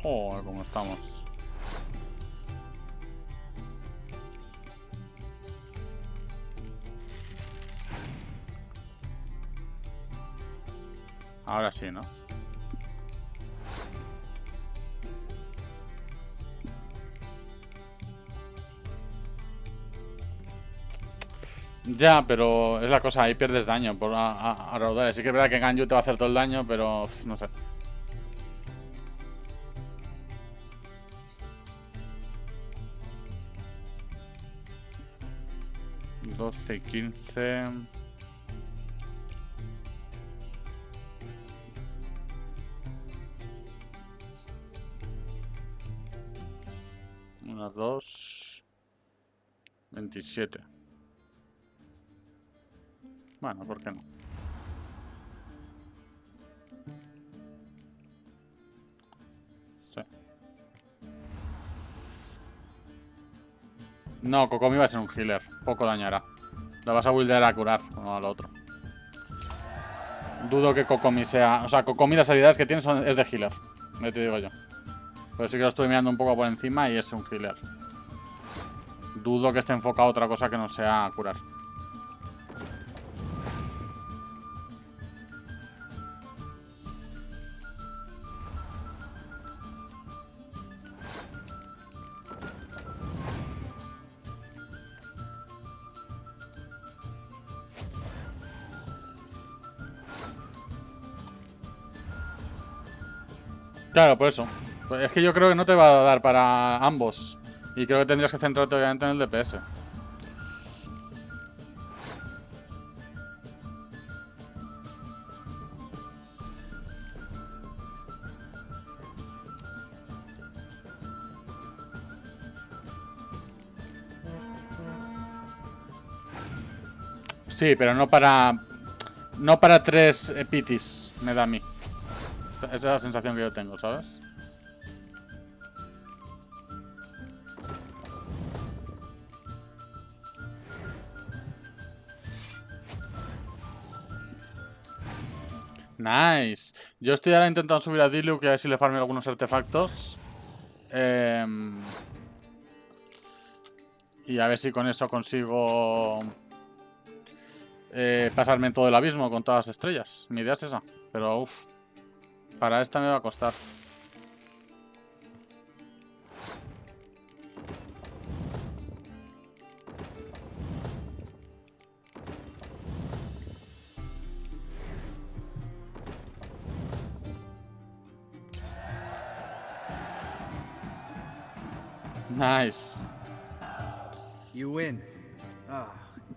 Joder, cómo estamos. Ahora sí, ¿no? Ya, pero es la cosa, ahí pierdes daño por a raudales. Sí que es verdad que Ganju te va a hacer todo el daño, pero no sé. 12, 15... Unas 2... 27. Bueno, ¿por qué no? Sí. No, Kokomi va a ser un healer. Poco dañará. Lo vas a buildear a curar, uno al otro. Dudo que Kokomi sea... O sea, Kokomi las habilidades que tiene es de healer. Ya te digo yo. Pero sí que lo estoy mirando un poco por encima y es un healer. Dudo que esté enfocado a otra cosa que no sea curar. Claro, por eso. Pues es que yo creo que no te va a dar para ambos. Y creo que tendrías que centrarte obviamente en el DPS. Sí, pero no para... No para 3 pitis, me da a mí. Esa es la sensación que yo tengo, ¿sabes? Nice. Yo estoy ahora intentando subir a Diluc y a ver si le farmeo algunos artefactos. Y a ver si con eso consigo pasarme en todo el abismo con todas las estrellas. Mi idea es esa. Pero uff, para esta me va a costar. Nice. You win.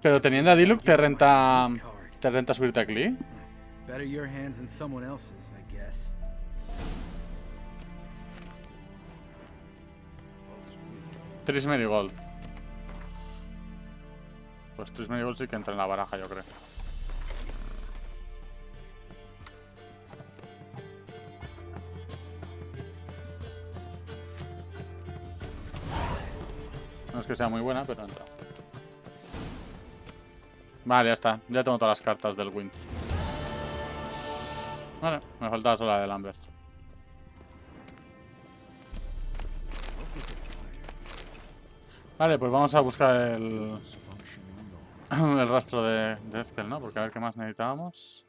Pero teniendo a Diluc te renta subirte a Klee. Better your hands than someone else's, I guess. 3 Marigold. Pues 3 Marigold sí que entra en la baraja, yo creo. No es que sea muy buena, pero entra. Vale, ya está. Ya tengo todas las cartas del Wind. Vale, me faltaba solo la de Lambert. Vale, pues vamos a buscar el rastro de Eskel, ¿no? Porque a ver qué más necesitábamos.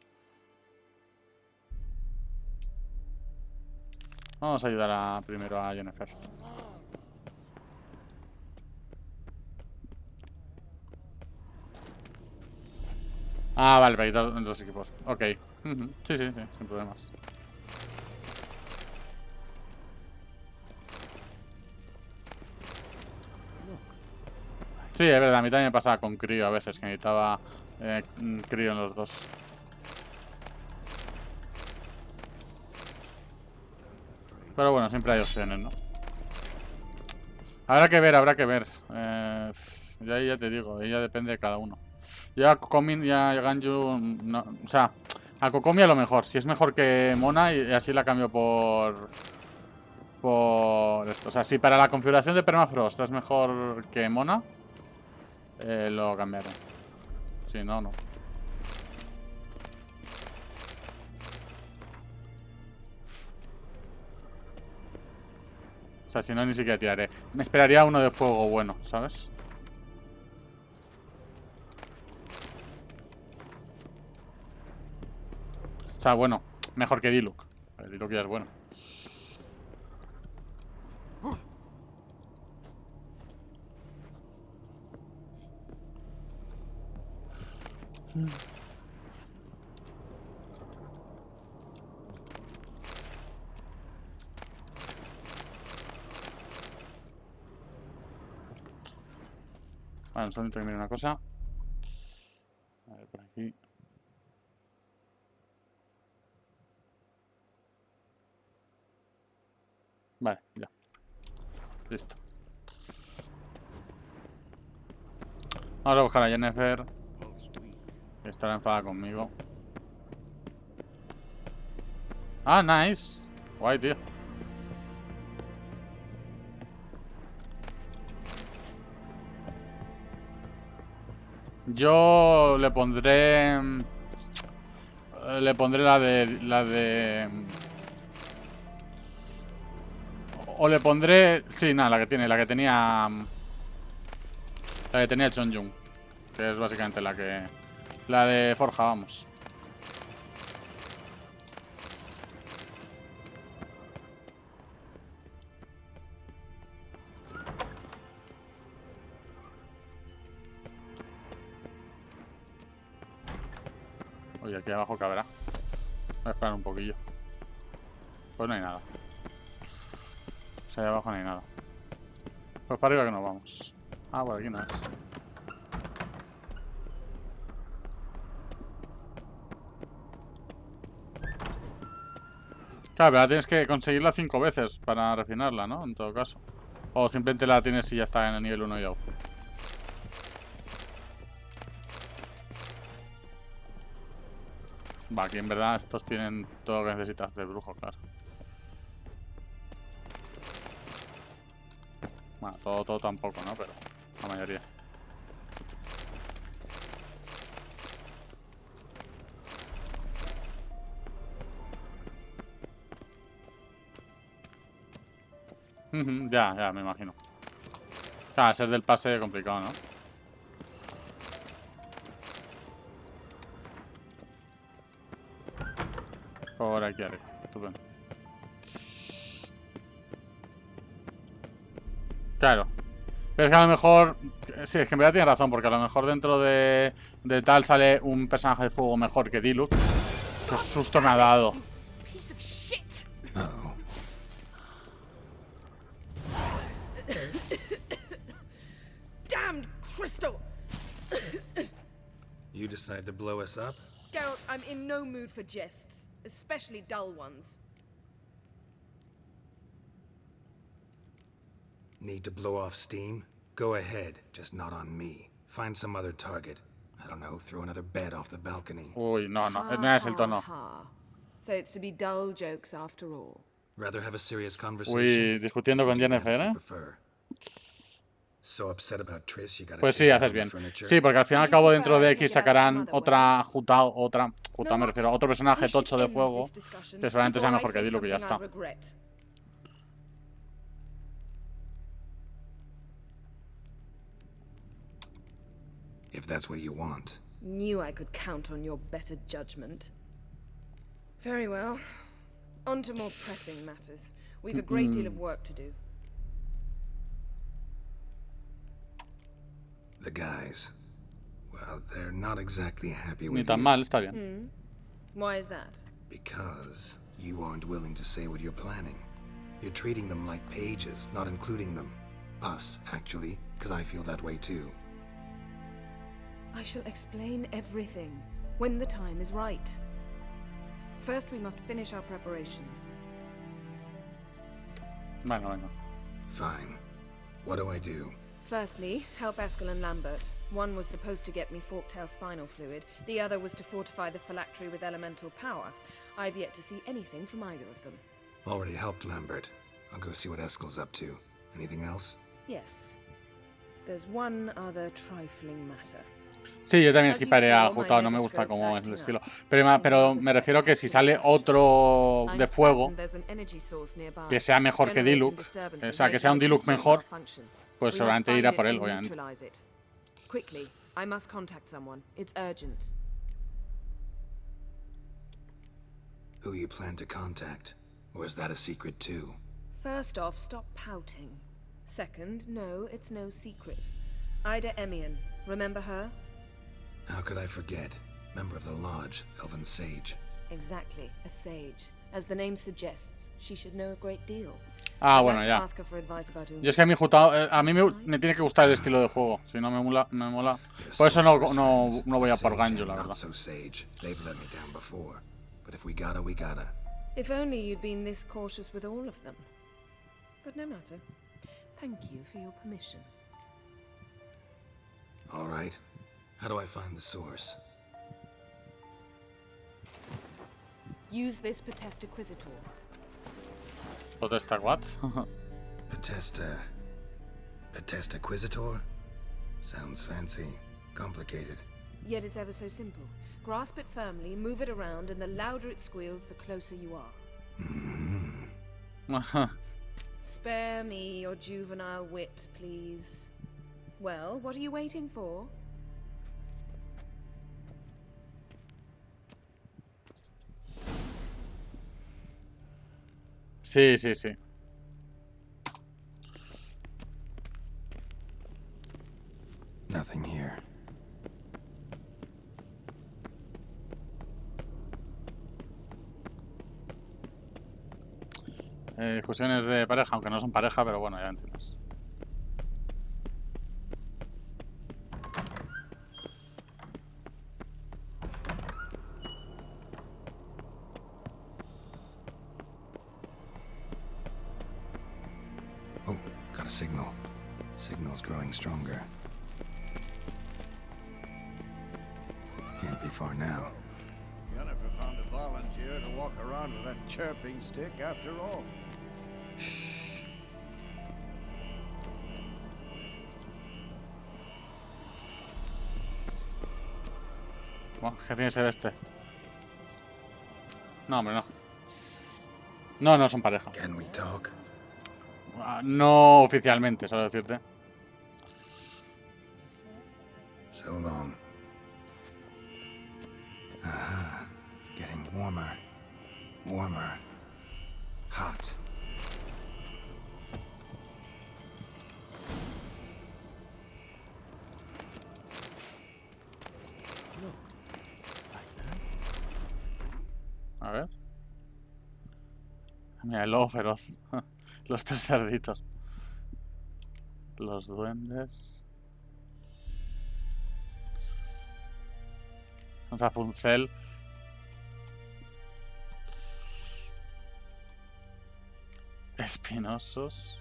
Vamos a ayudar primero a Yennefer. Ah, vale, para quitar los equipos. Ok. Sí, sí, sí, sin problemas. Sí, es verdad, a mí también me pasaba con crío a veces, que necesitaba crío en los dos. Pero bueno, siempre hay opciones, ¿no? Habrá que ver, habrá que ver. Ya te digo, ya depende de cada uno. Yo a Kokomi y a Ganju, no, o sea, a Kokomi a lo mejor. Si es mejor que Mona y así la cambio por esto. O sea, si para la configuración de Permafrost es mejor que Mona, lo cambiaré. Si no, no. O sea, si no, ni siquiera tiraré. Me esperaría uno de fuego bueno, ¿sabes? O sea, bueno, mejor que Diluc. Diluc ya es bueno. Vale, un segundo que mire una cosa. A ver, por aquí. Vale, ya. Listo. Vamos a buscar a Jennifer. Que estará enfadada conmigo. Ah, nice. Guay, tío. Yo le pondré... Le pondré la de... O le pondré... Sí, nada, la que tenía... La que tenía Chonjung. Que es básicamente la que... La de Forja, vamos. Oye, aquí abajo cabrá. Voy a esperar un poquillo. Pues no hay nada. O sea, ahí abajo no hay nada. Pues para arriba que nos vamos. Ah, por aquí no es. Claro, pero la tienes que conseguirla 5 veces para refinarla, ¿no? En todo caso. O simplemente la tienes y ya está en el nivel 1 ya. Va, aquí en verdad estos tienen todo lo que necesitas de brujo, claro. Bueno, todo tampoco, ¿no? Pero la mayoría. Ya, me imagino. Claro, ser del pase complicado, ¿no? Por aquí arriba. Estupendo. Claro. Pero es que a lo mejor... Sí, es que en verdad tiene razón, porque a lo mejor dentro de tal sale un personaje de fuego mejor que Diluc. Qué susto me ha dado. Uh-oh. Damned crystal! You decide to blow us up? Geralt, I'm in no mood for jests, especially dull ones. Need to blow off steam? Go ahead, just not on me. Find some other target. I don't know, throw another bed off the balcony. Uy, no es el tono. So it's to be dull jokes after all. Rather have a serious conversation. Uy, discutiendo con Jennifer, ¿eh? So upset about Triss, you gotta Pues sí, haces bien. Sí, porque al fin y al cabo dentro de X sacarán otra Juta me refiero a otro personaje tocho de fuego que seguramente sea mejor que Diluc y ya está. If that's what you want. Knew I could count on your better judgment. Very well. On to more pressing matters. We've a great deal of work to do. The guys. Well, they're not exactly happy Ni with tan you. mal, está bien. Why is that? Because you aren't willing to say what you're planning. You're treating them like pages, not including them. Us, actually, because I feel that way too. I shall explain everything when the time is right. First, we must finish our preparations. Venga. Fine. What do I do? Firstly, help Eskel and Lambert. One was supposed to get me forktail spinal fluid, the other was to fortify the phylactery with elemental power. I've yet to see anything from either of them. Already helped Lambert. I'll go see what Eskel's up to. Anything else? Yes. There's one other trifling matter. Sí, yo también skiparé a Jutao, no me gusta como es el estilo. Pero me refiero que si sale otro de fuego que sea mejor que Diluc, o sea, que sea un Diluc mejor, pues seguramente irá por él, obviamente. Quickly, I must contact someone. It's urgent. Who you plan to contact? Or is that a secret too? First off, stop pouting. Second, no, it's no secret. Ida Emian, remember her? How could I forget? Member of the Lodge, Elven Sage. Exactly, a sage. As the name suggests, she should know a great deal. Ah, bueno, ya. Yo es que a mí Jutao, a mí me tiene que gustar el estilo de juego. Si no me mola. Por eso no voy a por Ganju, la verdad. If only you'd been this cautious with all of them. But no matter. Thank you for your permission. All right. How do I find the source? Use this Potestaquizitor. ¿Potesta what? Potestaquizitor? Sounds fancy. Complicated. Yet it's ever so simple. Grasp it firmly, move it around, and the louder it squeals, the closer you are. Spare me your juvenile wit, please. Well, what are you waiting for? Sí. Nothing here. Discusiones de pareja, aunque no son pareja, pero bueno, ya entiendes. Oh, got a signal. Signal's growing stronger. Can't be far now. Jennifer found a volunteer to walk around with that chirping stick after all. Bueno, ¿qué tiene que ser este? No, hombre, no. No son pareja. Can we talk? No oficialmente, solo decirte. So long. Aha. Getting warmer. Warmer. Hot. A ver. Mira, el lobo feroz. Los tres cerditos. Los duendes. Rapunzel. Espinosos.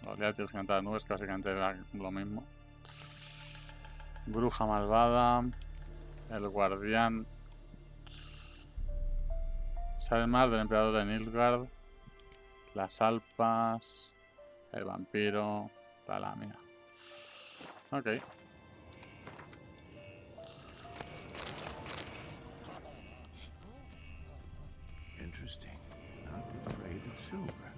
Goliath y el gigante de las nubes, que básicamente era lo mismo. Bruja malvada. El guardián. Salmar del emperador de Nilfgaard. Las alpas. El vampiro. La lamia. Ok. Interesting. Not afraid of silver.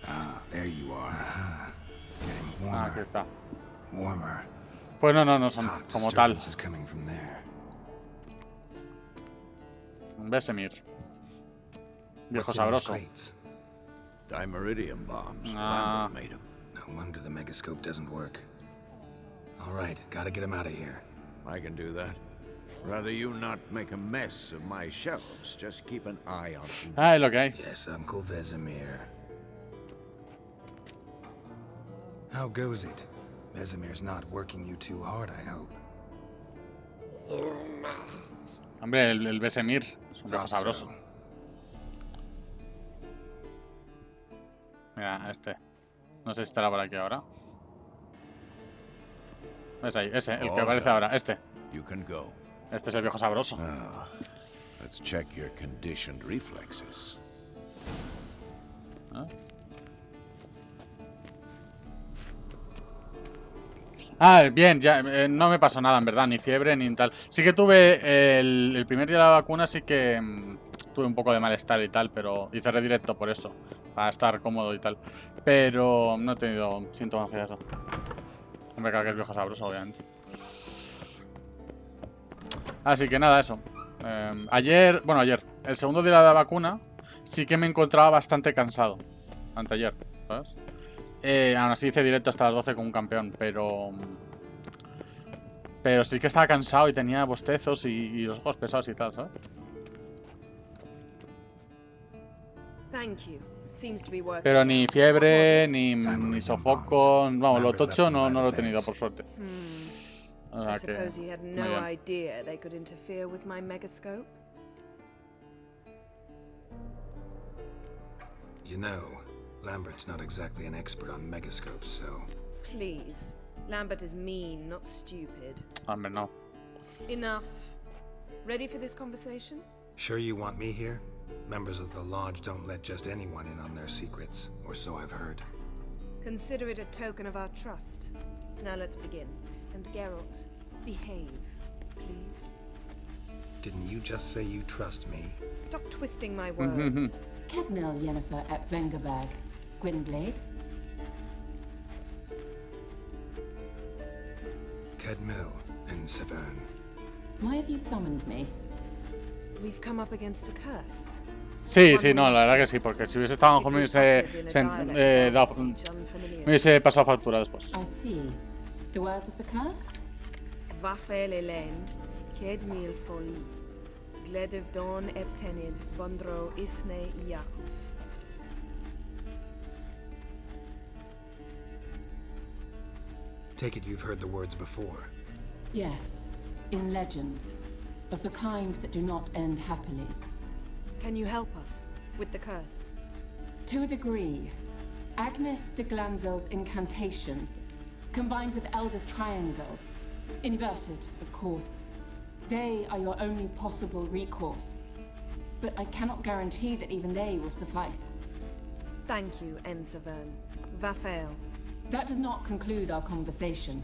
Ah, there you are. Getting warmer. Aquí está. Warmer. Pues no son Hot como tal. disturbance is coming from there. Vesemir. Viejo What's in these sabroso. crates? Dimeridium bombs. Ah. Lambert made them. No wonder the megascope doesn't work. All right, gotta get him out of here. I can do that. Rather you not make a mess of my shelves. Just keep an eye on them. Ah, es lo que hay. Yes, Uncle Vesemir. How goes it? Vesemir's not working you too hard, I hope. Hombre, el Vesemir es un viejo sabroso. Mira, este. No sé si estará por aquí ahora. ¿Ves ahí? Ese, el que aparece ahora. Este. You can go. Este es el viejo sabroso. Now, let's check your conditioned reflexes. ¿Ah? Ah, bien, ya no me pasó nada, en verdad, ni fiebre ni tal. Sí que tuve el primer día de la vacuna, sí que tuve un poco de malestar y tal, pero hice redirecto por eso, para estar cómodo y tal. Pero no he tenido síntomas de eso. Hombre, claro que es viejo sabroso, obviamente. Así que nada, eso. Ayer, el segundo día de la vacuna, sí que me encontraba bastante cansado. Anteayer, ¿sabes? Aún así hice directo hasta las 12 como un campeón, pero sí que estaba cansado y tenía bostezos y los ojos pesados y tal, ¿sabes? Pero ni fiebre, ni sofoco, vamos, lo tocho no lo he tenido, por suerte. O sea que, You know, Lambert's not exactly an expert on megascopes, so... Please. Lambert is mean, not stupid. Hombre, no. Enough. Ready for this conversation? Sure you want me here? Members of the Lodge don't let just anyone in on their secrets, or so I've heard. Consider it a token of our trust. Now let's begin. And Geralt, behave, please. Didn't you just say you trust me? Stop twisting my words. Kednil Yennefer at Vengerberg. Gwynblade? Kedmil and Severn. Why have you summoned me? We've come up against a curse. Sí, no, la verdad que sí, porque si hubiese estado mejor me hubiese pasado factura después. I see. The words of the curse? Vafel Elen, Kedmil Foli, Gledev Don Eptenid, Bondro Isne Iacus. Take it you've heard the words before. Yes, in legends, of the kind that do not end happily. Can you help us with the curse? To a degree. Agnes de Glanville's incantation, combined with Elder's triangle, inverted, of course. They are your only possible recourse. But I cannot guarantee that even they will suffice. Thank you, Ensevern. Vafael. That does not conclude our conversation.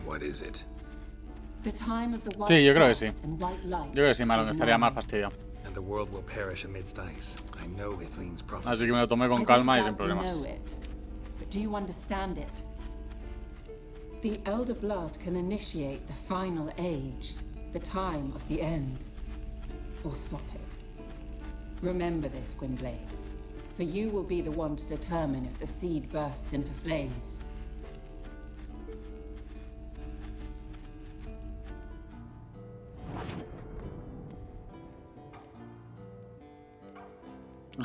What is it? The time of the white Sí, yo creo que sí. frost and white light Yo creo que sí, Malon, is estaría now. más fastidiado. And the world will perish amidst ice. I know Ithleen's prophecy. Así que me lo tomé con I calma y don't sin doubt you problemas. know it, but do you understand it? The Elder Blood can initiate the final age, the time of the end, or stop it. Remember this, Gwynblade, for you will be the one to determine if the seed bursts into flames.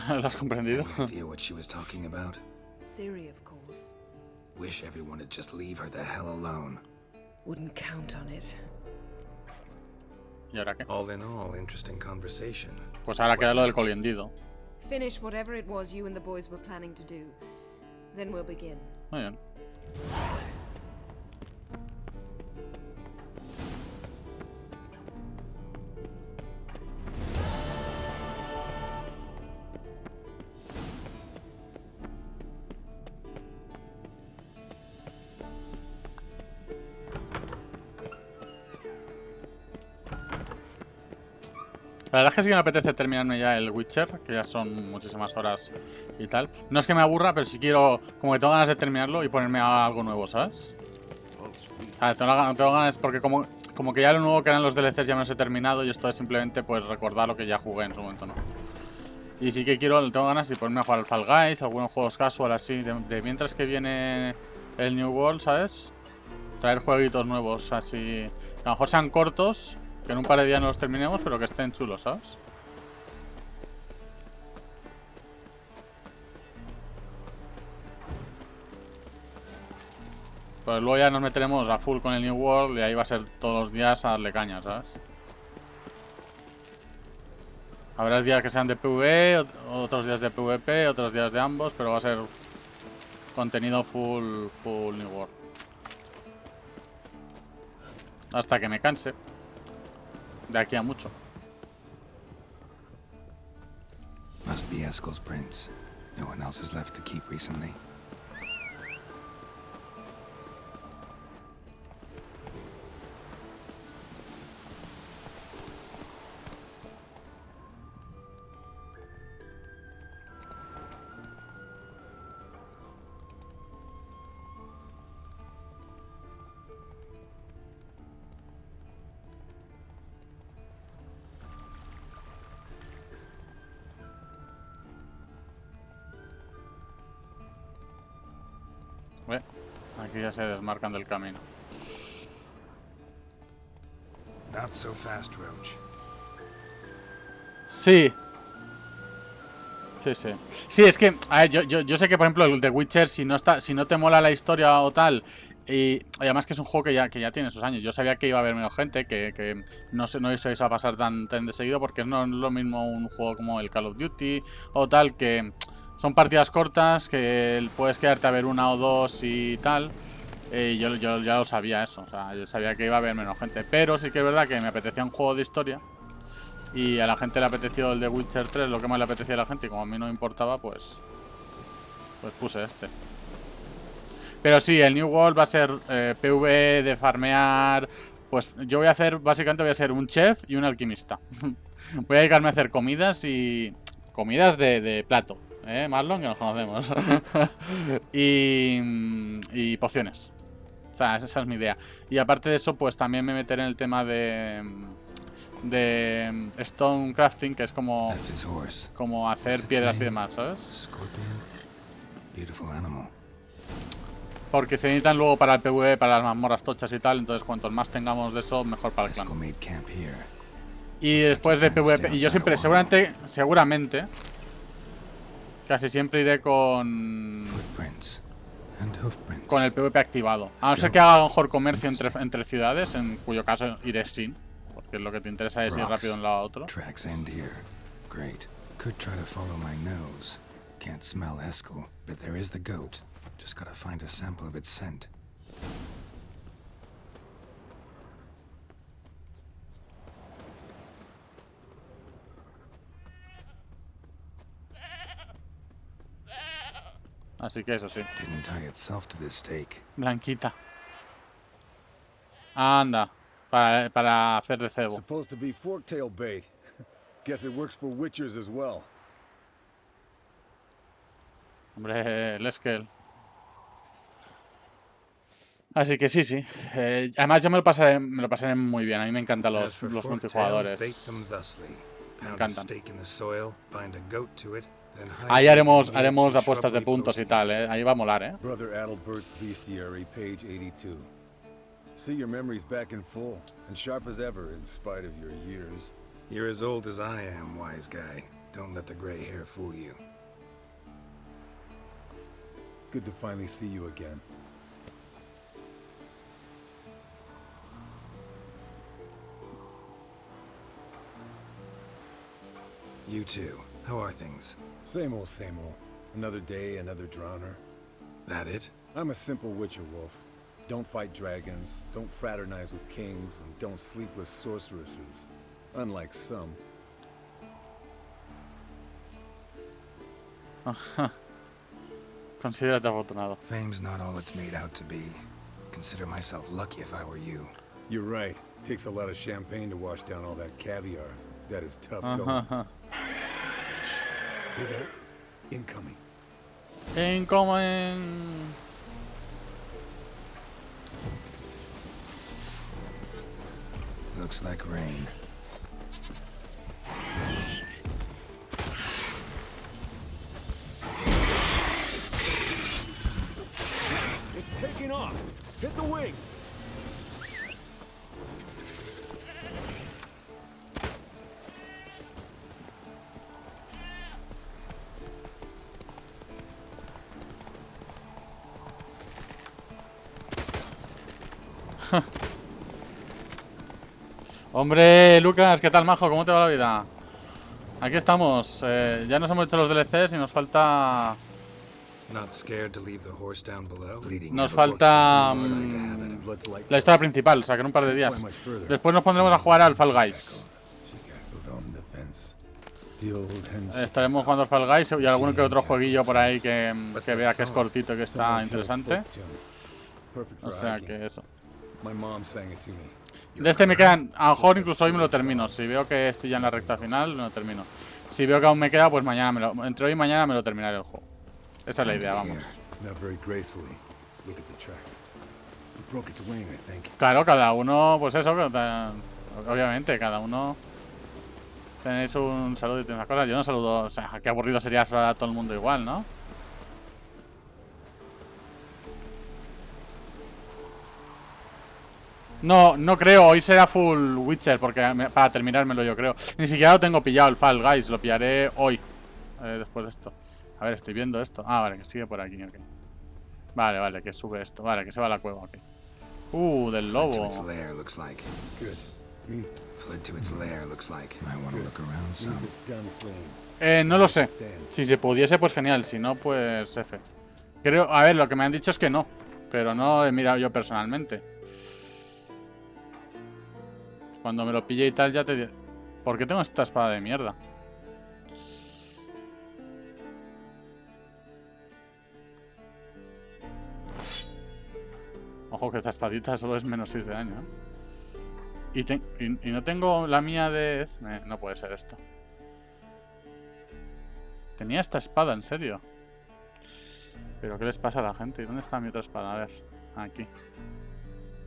¿Lo has comprendido? Any idea what she was talking about? Ciri, of course. Wish everyone would just leave her the hell alone. Wouldn't count on it. ¿Y ahora qué? All in all, interesting conversation. Pues ahora queda lo del coliendido. Finish whatever it was you and the boys were planning to do. Then we'll begin. Muy bien. La verdad es que sí que me apetece terminarme ya el Witcher, que ya son muchísimas horas y tal. No es que me aburra, pero sí quiero, como que tengo ganas de terminarlo y ponerme a algo nuevo, ¿sabes? Tengo ganas porque como que ya lo nuevo que eran los DLCs ya me los he terminado y esto es simplemente pues recordar lo que ya jugué en su momento, ¿no? Y sí que tengo ganas de ponerme a jugar al Fall Guys, algunos juegos casual así, de mientras que viene el New World, ¿sabes? Traer jueguitos nuevos así, que a lo mejor sean cortos, que en un par de días no los terminemos, pero que estén chulos, ¿sabes? Pues luego ya nos meteremos a full con el New World y ahí va a ser todos los días a darle caña, ¿sabes? Habrá días que sean de PvE, otros días de PvP, otros días de ambos, pero va a ser contenido full New World. Hasta que me canse. De aquí a mucho. Must be Eskel's prints. No one else has left the keep recently. Aquí ya se desmarcan del camino. Not so fast, Roach. Sí. Sí, es que, a ver, yo sé que, por ejemplo, el The Witcher, si no te mola la historia o tal, y además que es un juego que ya tiene sus años. Yo sabía que iba a haber menos gente, que no se iba a pasar tan de seguido, porque no es lo mismo un juego como el Call of Duty o tal, que son partidas cortas, que puedes quedarte a ver una o dos y tal. Yo ya lo sabía eso, o sea, yo sabía que iba a haber menos gente. Pero sí que es verdad que me apetecía un juego de historia. Y a la gente le apeteció el de Witcher 3, lo que más le apetecía a la gente. Y como a mí no me importaba, pues puse este. Pero sí, el New World va a ser PvE de farmear. Pues yo básicamente voy a ser un chef y un alquimista. Voy a dedicarme a hacer comidas y... Comidas de plato, Marlon, que nos conocemos. y pociones. O sea, esa es mi idea. Y aparte de eso, pues también me meteré en el tema de stone crafting, que es como hacer piedras y demás, ¿sabes? Porque se necesitan luego para el PvE, para las mazmorras tochas y tal. Entonces cuanto más tengamos de eso, mejor para el clan. Y después de PvP, y yo siempre, seguramente casi siempre iré con el PvP activado. A no ser que haga mejor comercio entre ciudades, en cuyo caso iré sin, porque lo que te interesa es ir rápido de un lado a otro. Así que eso sí. Blanquita. Anda. Para hacer de cebo. Supposed to be forktail bait. Guess it works for witchers as well. Hombre, Leskel. Así que sí. Además yo me lo pasaré muy bien. A mí me encantan los multijugadores. Me encantan. Ahí haremos apuestas de puntos y tal, Ahí va a molar, Brother Adalbert's Bestiary, page 82. See your memories back in full, and sharp as ever in spite of your years. You're as old as I am, wise guy. Don't let the gray hair fool you. Good to finally see you again. You too. How are things? Same old, same old. Another day, another drowner. That it? I'm a simple witcher wolf. Don't fight dragons, don't fraternize with kings, and don't sleep with sorceresses. Unlike some. Considérate afortunado. Fame's not all it's made out to be. Consider myself lucky if I were you. You're right. Takes a lot of champagne to wash down all that caviar. That is tough going. Shh. Hear that? Incoming. Incoming. Looks like rain. It's taking off. Hit the wings. Hombre, Lucas, ¿qué tal, majo? ¿Cómo te va la vida? Aquí estamos. Ya nos hemos hecho los DLCs y nos falta... Nos falta... la historia principal, o sea, que en un par de días. Después nos pondremos a jugar al Fall Guys. Estaremos jugando al Fall Guys y algún que otro jueguillo por ahí que vea que es cortito y que está interesante. O sea que eso. De este me quedan, a lo mejor incluso hoy me lo termino. Si veo que estoy ya en la recta final, me lo termino. Si veo que aún me queda, pues mañana entre hoy y mañana me lo terminaré el juego. Esa es la idea, vamos. Claro, cada uno, pues eso, obviamente, cada uno tenéis un saludo y tiene unas cosas. Yo no saludo, o sea, qué aburrido sería saludar a todo el mundo igual, ¿no? No, no creo, hoy será full Witcher, porque para terminármelo yo creo. Ni siquiera lo tengo pillado el Fall Guys, lo pillaré hoy, después de esto. A ver, estoy viendo esto. Ah, vale, que sigue por aquí, ok. Vale, vale, que sube esto. Vale, que se va a la cueva, ok. Del lobo. No lo sé. Si se pudiese, pues genial. Si no, pues F. Creo, a ver, lo que me han dicho es que no. Pero no he mirado yo personalmente. Cuando me lo pille y tal ya te diré. ¿Por qué tengo esta espada de mierda? Ojo que esta espadita solo es menos 6 de daño, ¿eh? Y no tengo la mía de... No puede ser esto. Tenía esta espada, en serio. ¿Pero qué les pasa a la gente? ¿Y dónde está mi otra espada? A ver, aquí.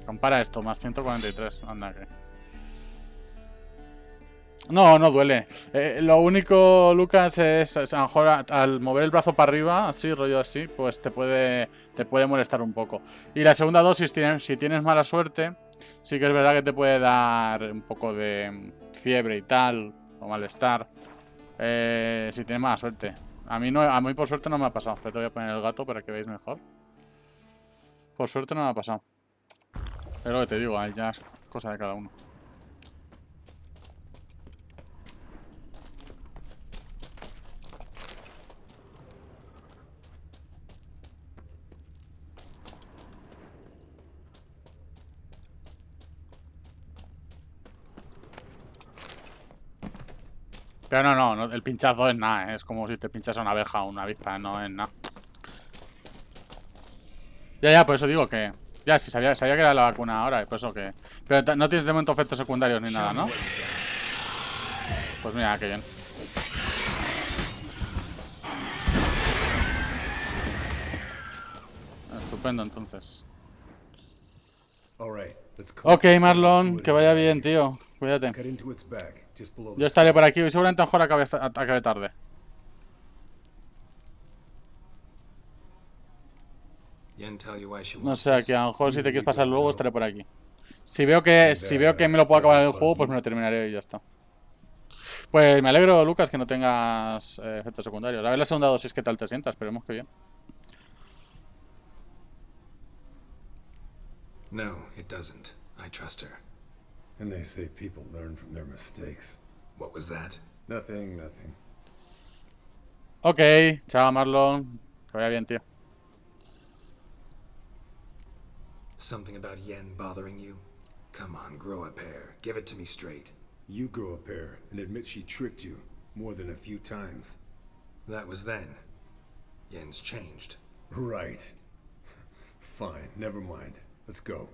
Compara esto, más 143. Anda, que... No, no duele. Lo único, Lucas, es a lo mejor al mover el brazo para arriba, así, rollo así, pues te puede molestar un poco. Y la segunda dosis, si tienes mala suerte, sí que es verdad que te puede dar un poco de fiebre y tal, o malestar. Si tienes mala suerte. A mí por suerte no me ha pasado. Pero te voy a poner el gato para que veáis mejor. Por suerte no me ha pasado. Es lo que te digo, ahí ya es cosa de cada uno. Pero no, el pinchazo es nada, es como si te pinchas a una abeja o una avispa, no es nada. Ya, por eso digo que... Ya, sí, sabía que era la vacuna ahora, por eso que... Pero no tienes de momento efectos secundarios ni nada, ¿no? Pues mira, qué bien. Estupendo, entonces. Ok, Marlon, que vaya bien, tío. Cuídate. Yo estaré por aquí y seguramente mejor acabe tarde. No sé, que a lo mejor si te quieres pasar luego estaré por aquí. Si veo que me lo puedo acabar en el juego, pues me lo terminaré y ya está. Pues me alegro, Lucas, que no tengas efectos secundarios. A ver la segunda dosis qué tal te sientas, esperemos que bien. No, it doesn't. I trust her. And they say people learn from their mistakes. What was that? Nothing. Ok, chao, Marlon. Que vaya bien, tío. Something about Yen bothering you? Come on, grow a pair. Give it to me straight. You grow a pair and admit she tricked you more than a few times. That was then. Yen's changed. Right. Fine, never mind. Let's go.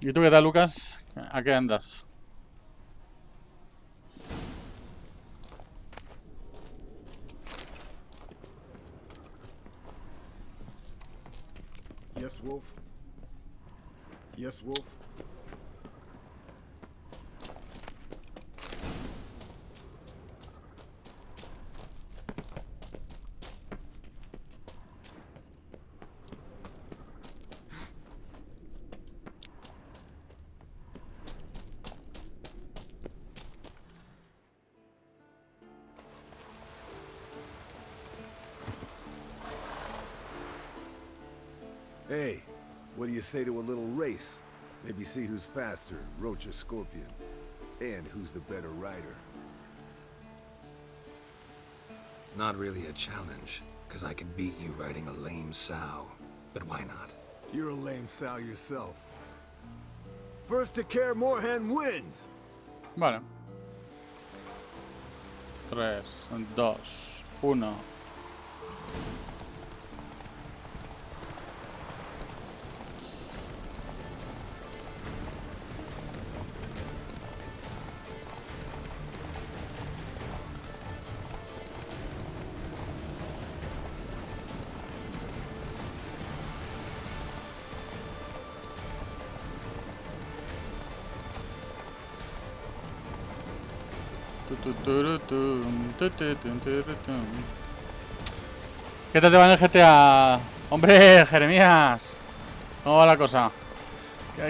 ¿Y tú qué tal, Lucas? ¿A qué andas? Yes, Wolf? Yes, Wolf? Hey, what do you say to a little race? Maybe see who's faster, Roach or Scorpion. And who's the better rider. Not really a challenge, because I can beat you riding a lame sow. But why not? You're a lame sow yourself. First to care Moorhen wins! Vale. 3, 2, 1. ¿Qué tal te va en el GTA? ¡Hombre, Jeremías! ¿Cómo va la cosa?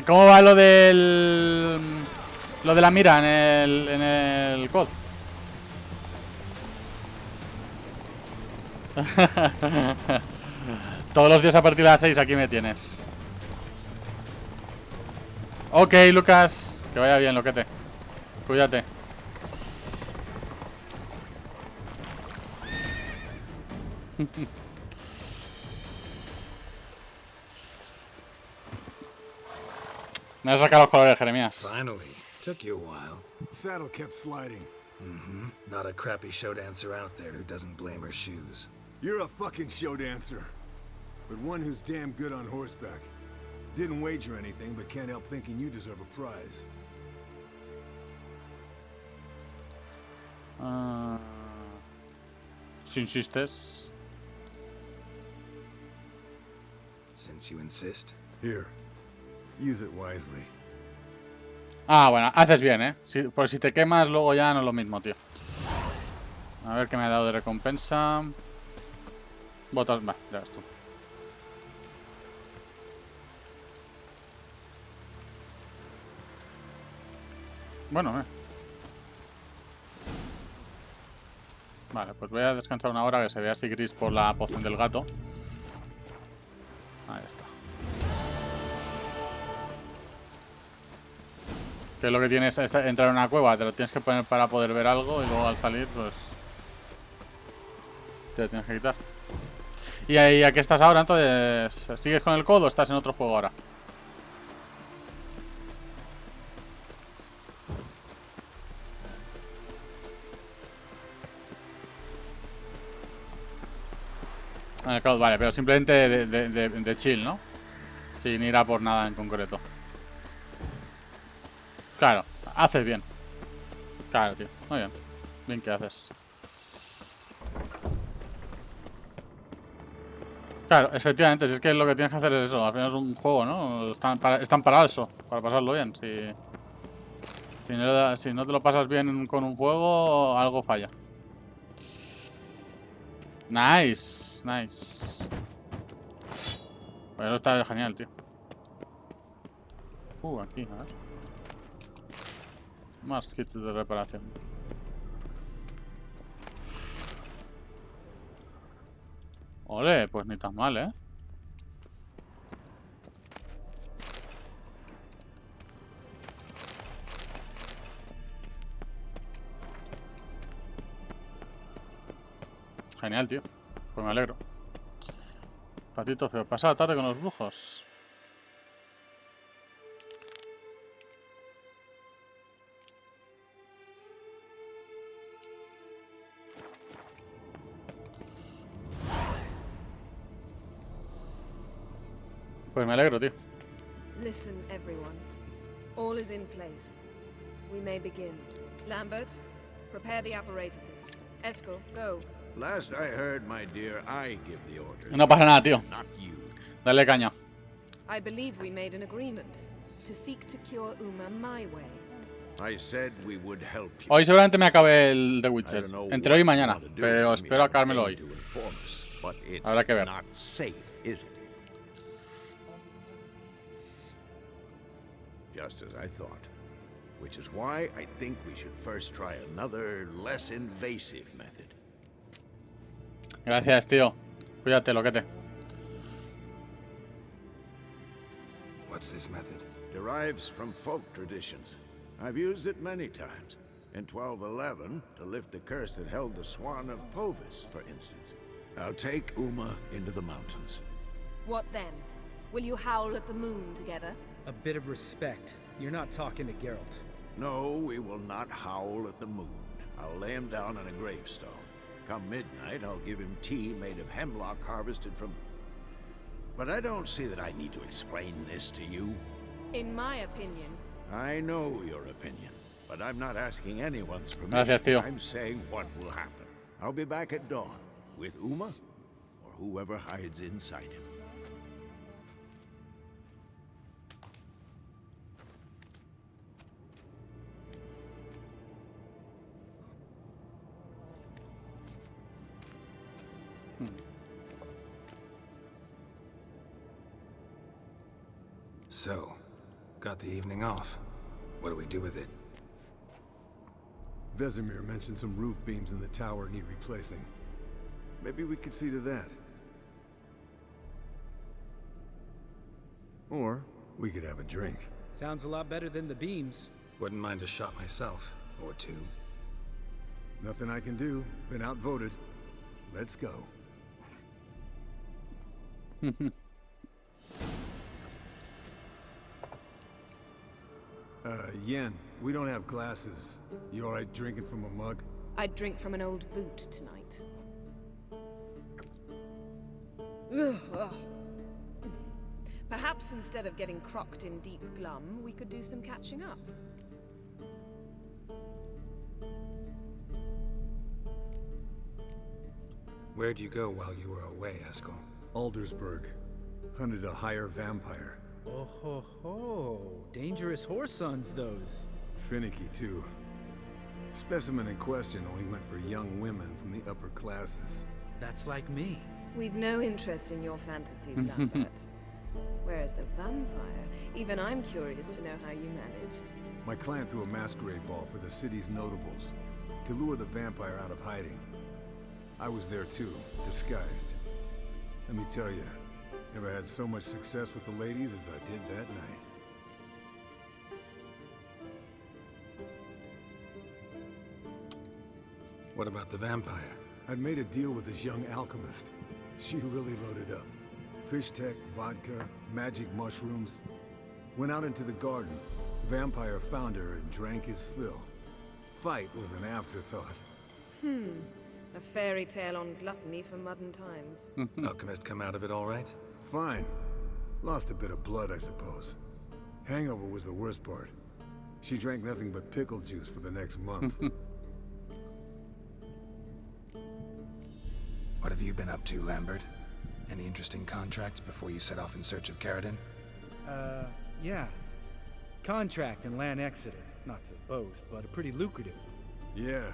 ¿Cómo va lo del... lo de la mira en el COD? Todos los días a partir de las 6 aquí me tienes. Ok, Lucas. Que vaya bien, loquete. Cuídate. Me has sacado los colores, Jeremías. Finally. Took you a while. Saddle kept sliding. Mm-hmm. Not a crappy show dancer out there who doesn't blame her shoes. You're a fucking show dancer. But one who's damn good on horseback. Didn't wager anything, but can't help thinking you deserve a prize. Si insistes. Since you insist. Here. Use it wisely. Ah, bueno, haces bien, ¿eh? Pues si te quemas luego ya no es lo mismo, tío. A ver qué me ha dado de recompensa. Botas, va, ya ves tú. Bueno, Vale, pues voy a descansar una hora que se vea así gris por la poción del gato. Ahí está. Que es lo que tienes es entrar en una cueva, te lo tienes que poner para poder ver algo y luego al salir, pues... te lo tienes que quitar. ¿Y ahí a qué estás ahora entonces? ¿Sigues con el codo o estás en otro juego ahora? En el COD, vale, pero simplemente de chill, ¿no? Sin ir a por nada en concreto. Claro, haces bien. Claro, tío, muy bien. Bien que haces. Claro, efectivamente, si es que lo que tienes que hacer es eso. Al final es un juego, ¿no? Están para eso, para pasarlo bien. Si no te lo pasas bien con un juego, algo falla. Nice, nice. Pero está genial, tío. Aquí, a ver. Más kits de reparación. Ole, pues ni tan mal, ¿eh? Genial, tío. Pues me alegro. Patito feo. Pasa la tarde con los brujos. Pues me alegro, tío. Listen, everyone. All is in place. We may begin. Lambert, prepare the apparatuses. Eskel, go. Last I heard, my dear, I give the orders. No pasa nada, tío. Not you. Dale caña. I believe we made an agreement to seek to cure Uma my way. I said we would help you. Hoy seguramente me acabe el The I Witcher. don't know Entre hoy y what you mañana. want to do. Pero Give me espero a acabármelo name hoy. to inform us, but it's Habrá que ver. not safe, is it? Just as I thought. Which is why I think we should first try another, less invasive method. Gracias, tío. Cuídate, loquete. What's this method? Derives from folk traditions. I've used it many times. In 1211, to lift the curse that held the Swan of Povis, for instance. I'll take Uma into the mountains. What then? Will you howl at the moon together? A bit of respect. You're not talking to Geralt. No, we will not howl at the moon. I'll lay him down on a gravestone. Come midnight, I'll give him tea made of hemlock harvested from... But I don't see that I need to explain this to you. In my opinion. I know your opinion, but I'm not asking anyone's permission. Gracias, tío. I'm saying what will happen. I'll be back at dawn, with Uma, or whoever hides inside him. So, got the evening off. What do we do with it? Vesemir mentioned some roof beams in the tower need replacing. Maybe we could see to that. Or we could have a drink. Sounds a lot better than the beams. Wouldn't mind a shot myself. Or two. Nothing I can do. Been outvoted. Let's go. Yen, we don't have glasses. You alright drinking from a mug? I'd drink from an old boot tonight. Perhaps instead of getting crocked in deep glum, we could do some catching up. Where'd you go while you were away, Eskel? Aldersburg. Hunted a higher vampire. Oh ho ho. Dangerous horse sons, those. Finicky, too. Specimen in question only went for young women from the upper classes. That's like me. We've no interest in your fantasies, Lambert. Whereas the vampire, even I'm curious to know how you managed. My clan threw a masquerade ball for the city's notables to lure the vampire out of hiding. I was there too, disguised. Let me tell you, never had so much success with the ladies as I did that night. What about the vampire? I'd made a deal with this young alchemist. She really loaded up. Fish tech, vodka, magic mushrooms. Went out into the garden. Vampire found her and drank his fill. Fight was an afterthought. A fairy tale on gluttony for modern times. Alchemist come out of it all right? Fine. Lost a bit of blood, I suppose. Hangover was the worst part. She drank nothing but pickle juice for the next month. What have you been up to, Lambert? Any interesting contracts before you set off in search of Caradon? Yeah. Contract in Lan Exeter. Not to boast, but a pretty lucrative one. Yeah.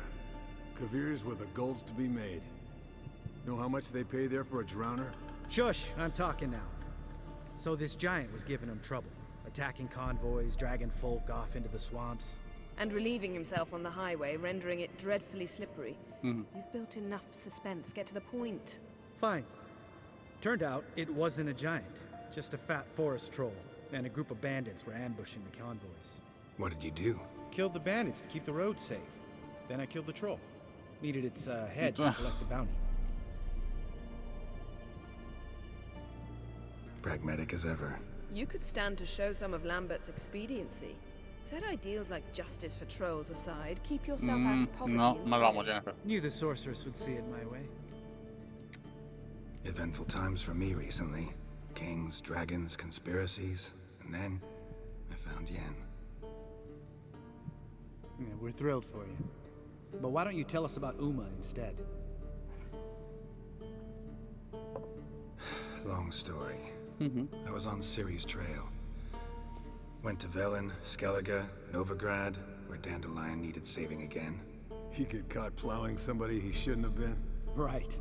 Kavir's were the gold's to be made. Know how much they pay there for a drowner? Shush, I'm talking now. So this giant was giving him trouble. Attacking convoys, dragging folk off into the swamps. And relieving himself on the highway, rendering it dreadfully slippery. You've built enough suspense. Get to the point. Fine. Turned out it wasn't a giant. Just a fat forest troll. And a group of bandits were ambushing the convoys. What did you do? Killed the bandits to keep the road safe. Then I killed the troll. Needed its head to collect the bounty. Pragmatic as ever. You could stand to show some of Lambert's expediency. Set ideals like justice for trolls aside, keep yourself out of poverty No, instead. mal vamos, Jennifer. Knew the sorceress would see it my way. Eventful times for me recently. Kings, dragons, conspiracies. And then, I found Yen. Yeah, we're thrilled for you. But why don't you tell us about Uma instead? Long story. I was on Ciri's trail. Went to Velen, Skellige, Novigrad, where Dandelion needed saving again. He get caught plowing somebody he shouldn't have been. Right.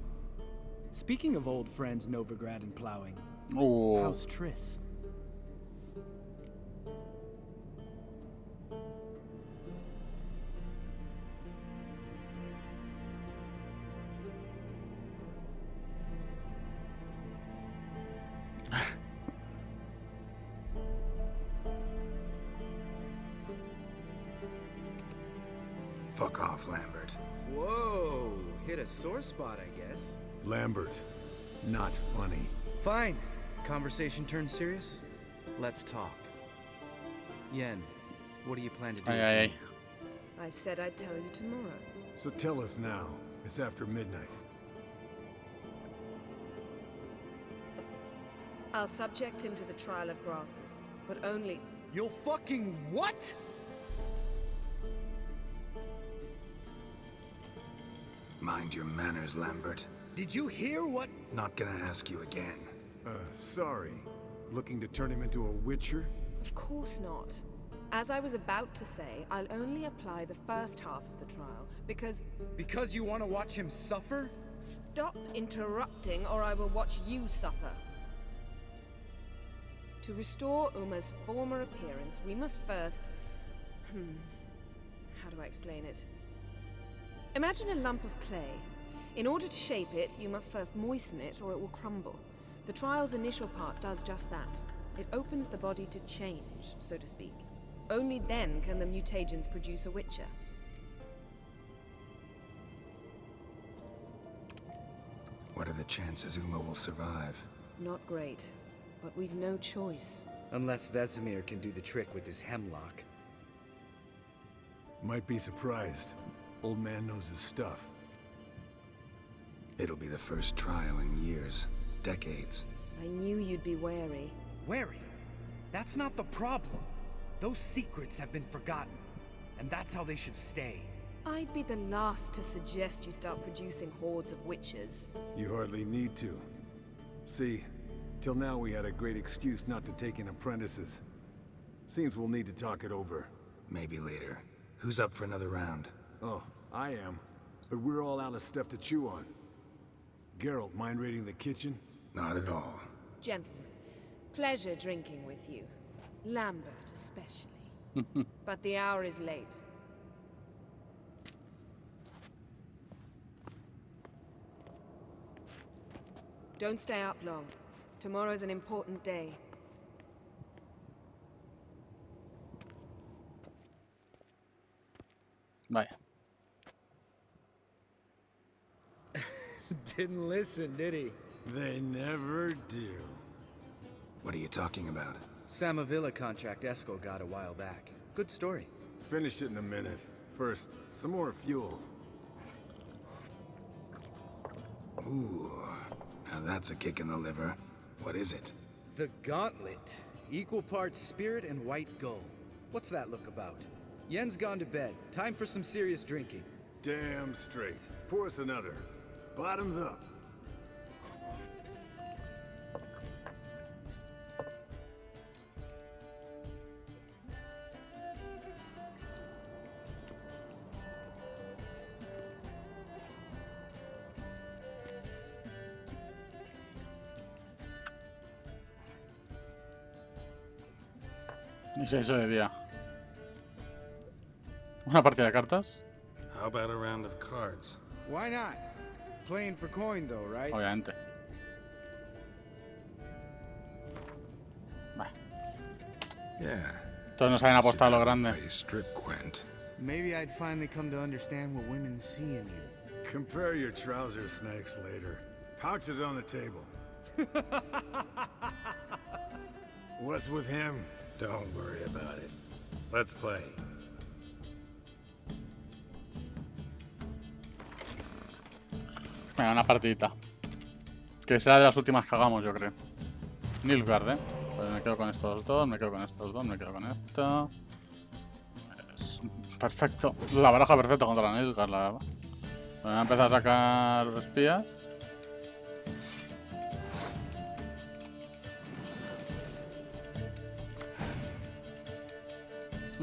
Speaking of old friends Novigrad and plowing, Oh. how's Triss? Fuck off, Lambert. Whoa, hit a sore spot, I guess. Lambert, not funny. Fine. Conversation turned serious? Let's talk. Yen, what do you plan to do? I said I'd tell you tomorrow. So tell us now. It's after midnight. I'll subject him to the trial of grasses, but only... You'll fucking what? Mind your manners, Lambert. Did you hear what? Not gonna ask you again. Sorry. Looking to turn him into a witcher? Of course not. As I was about to say, I'll only apply the first half of the trial, because... Because you want to watch him suffer? Stop interrupting, or I will watch you suffer. To restore Uma's former appearance, we must first... How do I explain it? Imagine a lump of clay. In order to shape it, you must first moisten it, or it will crumble. The trial's initial part does just that. It opens the body to change, so to speak. Only then can the mutagens produce a witcher. What are the chances Uma will survive? Not great, but we've no choice. Unless Vesemir can do the trick with his hemlock. Might be surprised. Old man knows his stuff. It'll be the first trial in years. Decades. I knew you'd be wary. Wary? That's not the problem. Those secrets have been forgotten. And that's how they should stay. I'd be the last to suggest you start producing hordes of witches. You hardly need to. See, till now we had a great excuse not to take in apprentices. Seems we'll need to talk it over. Maybe later. Who's up for another round? Oh, I am. But we're all out of stuff to chew on. Geralt, mind raiding the kitchen? Not at all. Gentlemen, pleasure drinking with you. Lambert especially. But the hour is late. Don't stay up long. Tomorrow's an important day. Vaya. Didn't listen, did he? They never do. What are you talking about? Samavilla contract Eskel got a while back. Good story. Finish it in a minute. First, some more fuel. Ooh, now that's a kick in the liver. What is it? The Gauntlet. Equal parts spirit and white gold. What's that look about? Yen's gone to bed. Time for some serious drinking. Damn straight. Pour us another. Bottoms up. ¿Y si eso de día? ¿Una partida de cartas? How about a round of cards? Why not? Playing for coin though, right? Obviamente. Vale. Yeah. Todos nos habían apostado lo grande. Maybe I'd finally come to understand what women see in you. Compare your trouser snakes later. Pouch is on the table. What's with him? Don't worry about it. Let's play. Venga, una partidita. Que será de las últimas que hagamos, yo creo. Nilfgaard, ¿eh? Pues me quedo con estos dos, me quedo con estos dos, me quedo con esto. Es perfecto. La baraja perfecta contra la Nilfgaard, la verdad. Voy a empezar a sacar espías.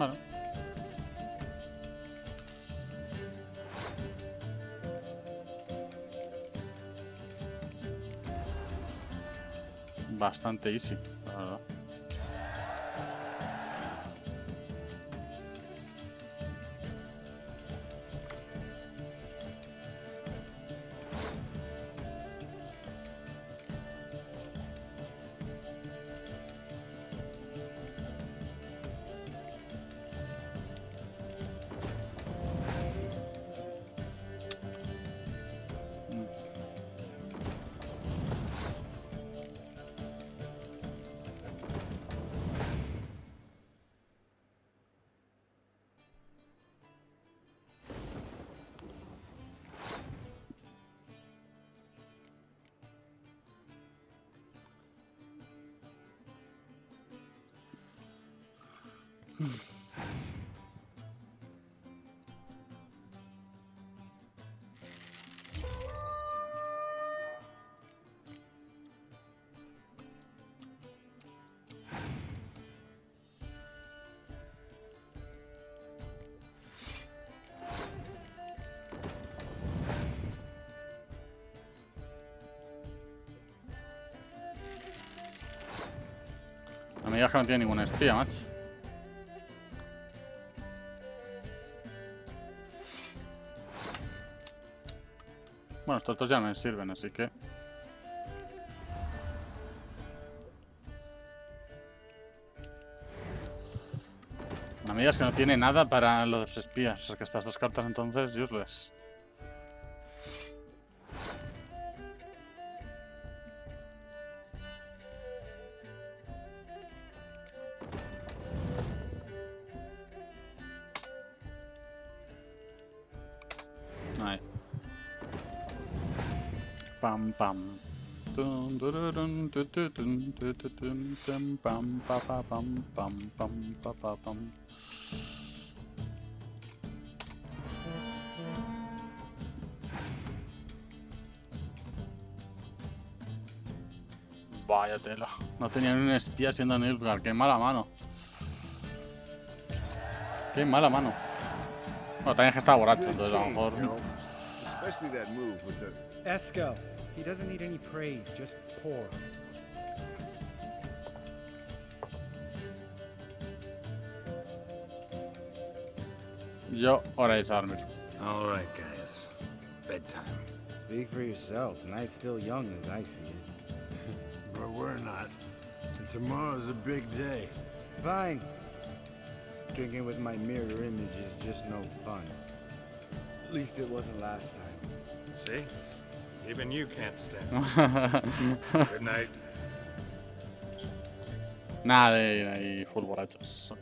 Vale. Bastante easy, la verdad. No me digas que no tiene ningún espía, macho. Bueno, estos dos ya me sirven, así que... No me digas que no tiene nada para los espías. O sea, que estas dos cartas entonces useless. Ahí. Pam pam. Tun, dururun, tu, tu, tun, tu, tu, tun, tum, pam pa pa pam pam pam pa pa pam. Vaya tela. No tenía ni un espía siendo Nilfgaard. Qué mala mano. Qué mala mano. Bueno, también es que estaba borracho, entonces a lo mejor... Esco, he doesn't need any praise, just pour. Yo, hora de dormir. All right, guys. Bedtime. Speak for yourself. Night's still young as I see it. But we're not. And tomorrow's a big day. Fine. Drinking with my mirror image is just no fun. At least it wasn't last time. See? Even you can't stand. Good night. Nada de ir ahí full borrachos.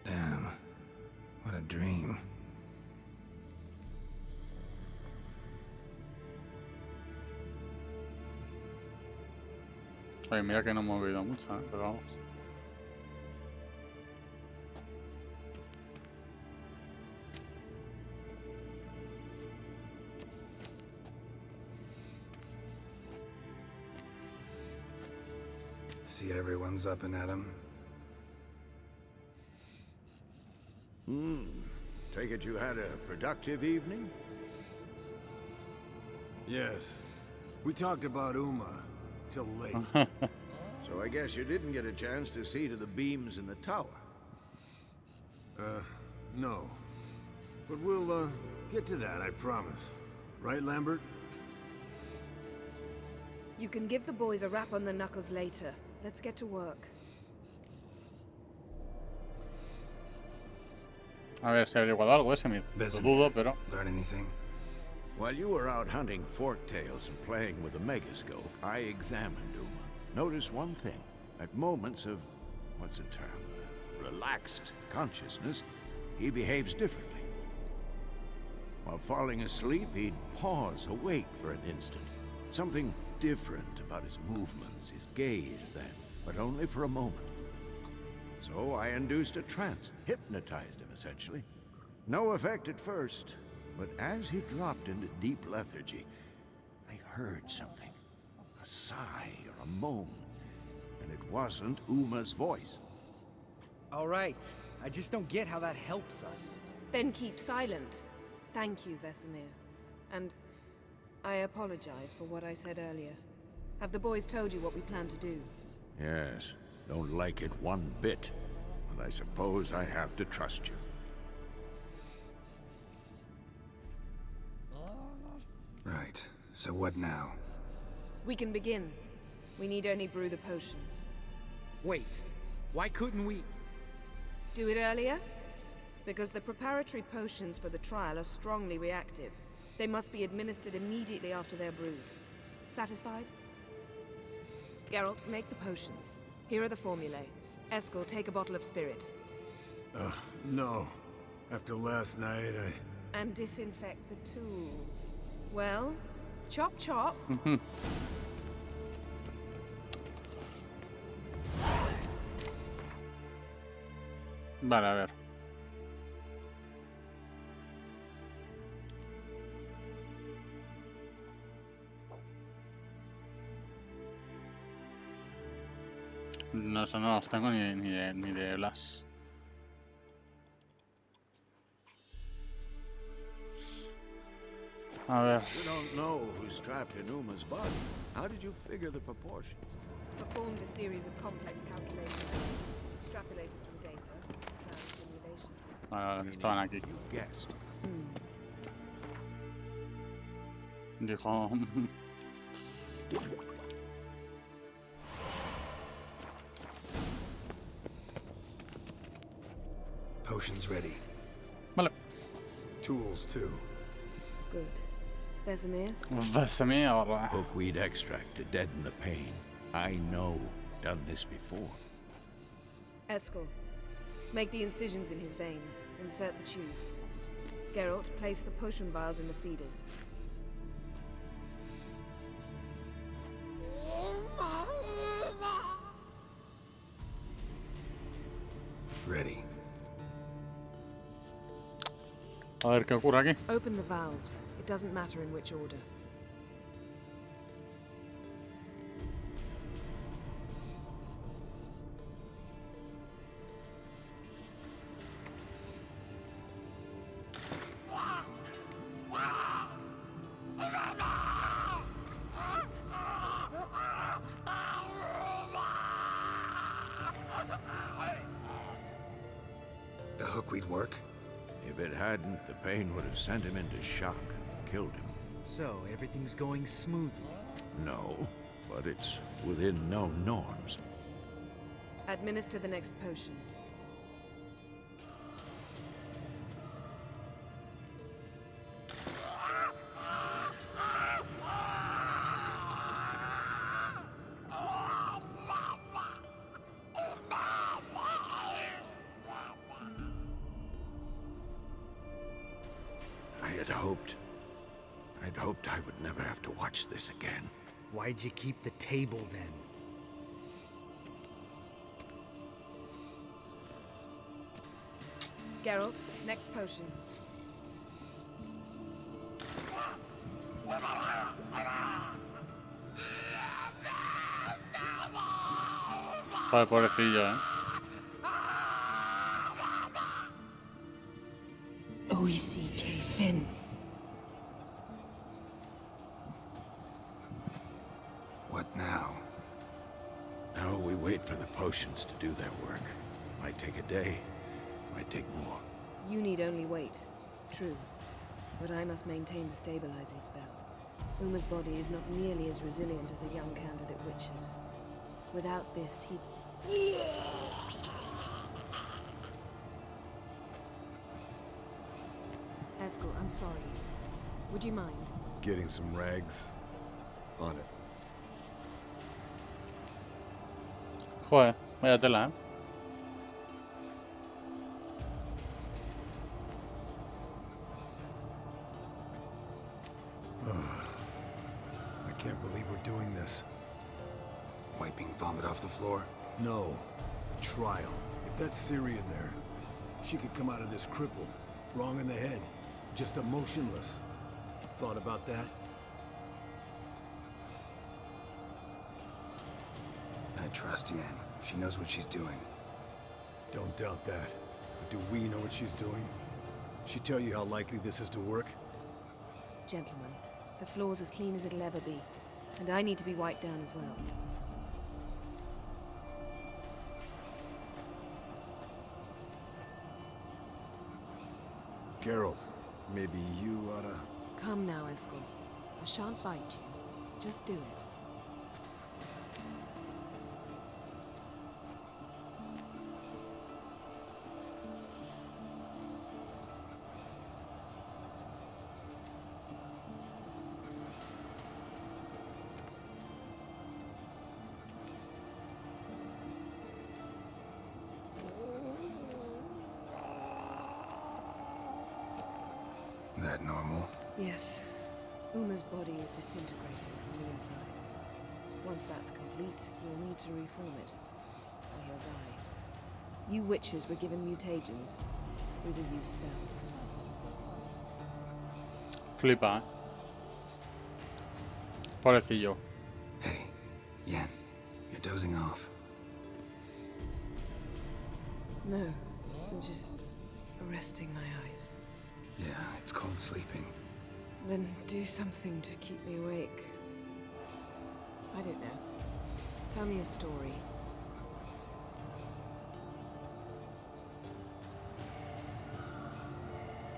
Damn. What a dream. Oye, mira que no hemos bebido mucho, pero vamos. See everyone's up and at 'em. Take it you had a productive evening? Yes. We talked about Uma till late. So I guess you didn't get a chance to see to the beams in the tower. No. But we'll, get to that, I promise. Right, Lambert? You can give the boys a rap on the knuckles later. Let's get to work. A ver si ha averiguado algo ese, mira. Lo dudo, pero... Learn anything? While you were out hunting forktails and playing with a megascope, I examined Uma. Notice one thing. At moments of, what's the term, relaxed consciousness, he behaves differently. While falling asleep, he'd pause, awake for an instant. Something different about his movements, his gaze then, but only for a moment. So I induced a trance, hypnotized him essentially. No effect at first, but as he dropped into deep lethargy, I heard something. A sigh or a moan. And it wasn't Uma's voice. All right. I just don't get how that helps us. Then keep silent. Thank you, Vesemir. And I apologize for what I said earlier. Have the boys told you what we plan to do? Yes, don't like it one bit, but I suppose I have to trust you. Right. So what now? We can begin. We need only brew the potions. Wait. Why couldn't we... Do it earlier? Because the preparatory potions for the trial are strongly reactive. They must be administered immediately after they're brewed. Satisfied? Geralt, make the potions. Here are the formulae. Eskel, take a bottle of spirit. No. After last night, And disinfect the tools. Well, chop chop. Vale, a ver. No, eso no los tengo ni de Blas. A ver. You don't know who's trapped in Uma's body. How did you figure the proportions? Performed a series of complex calculations. Extrapolated some data. Planned simulations. Vale, estaban aquí. You guessed. Dijo... Potions ready. Vale. tools too. Good. Vesemir? Vesemir. Hookweed extract to deaden the pain. I know. Done this before. Eskel, make the incisions in his veins. Insert the tubes. Geralt, place the potion vials in the feeders. Ready. A ver qué ocurre aquí. Open the valves. It doesn't matter in which order. The hookweed work? If it hadn't, the pain would have sent him into shock, killed him. So, everything's going smoothly? No, but it's within known norms. Administer the next potion. I'd hoped I would never have to watch this again. Why'd you keep the table then? Geralt, next potion. Joder, pobrecillo, O-E-C-K, Finn. What now? Now we wait for the potions to do their work. Might take a day, might take more. You need only wait. True. But I must maintain the stabilizing spell. Uma's body is not nearly as resilient as a young candidate witch's. Without this, he... Eskel, I'm sorry. Would you mind? Getting some rags? On it. Joder, vaya tela, ¿eh? I can't believe we're doing this. Wiping vomit off the floor? No. The trial. If that's Ciri in there, she could come out of this crippled. Wrong in the head. Just emotionless. Thought about that? I trust Yen. She knows what she's doing. Don't doubt that. But do we know what she's doing? She tell you how likely this is to work? Gentlemen, the floor's as clean as it'll ever be. And I need to be wiped down as well. Geralt, maybe you oughta... Come now, Eskel. I shan't bite you. Just do it. That normal? Yes. Uma's body is disintegrating from the inside. Once that's complete, we'll need to reform it, or he'll die. You witches were given mutagens. We will use spells. Flipa, eh. Pobrecillo. Hey, Yen, you're dozing off. No, I'm just arresting my eyes. Yeah, it's called sleeping. Then do something to keep me awake. I don't know. Tell me a story.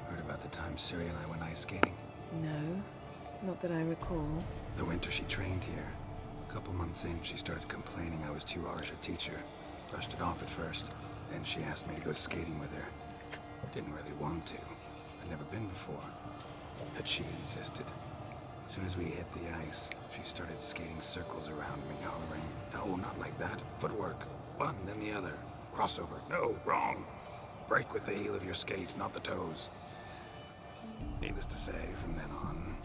Heard about the time Ciri and I went ice skating? No, not that I recall. The winter she trained here. A couple months in, she started complaining I was too harsh a teacher. Brushed it off at first. Then she asked me to go skating with her. Didn't really want to. I'd never been before. But she insisted. As soon as we hit the ice, she started skating circles around me, hollering, "No, not like that. Footwork. One, then the other. Crossover. No, wrong. Break with the heel of your skate, not the toes." Needless to say, from then on...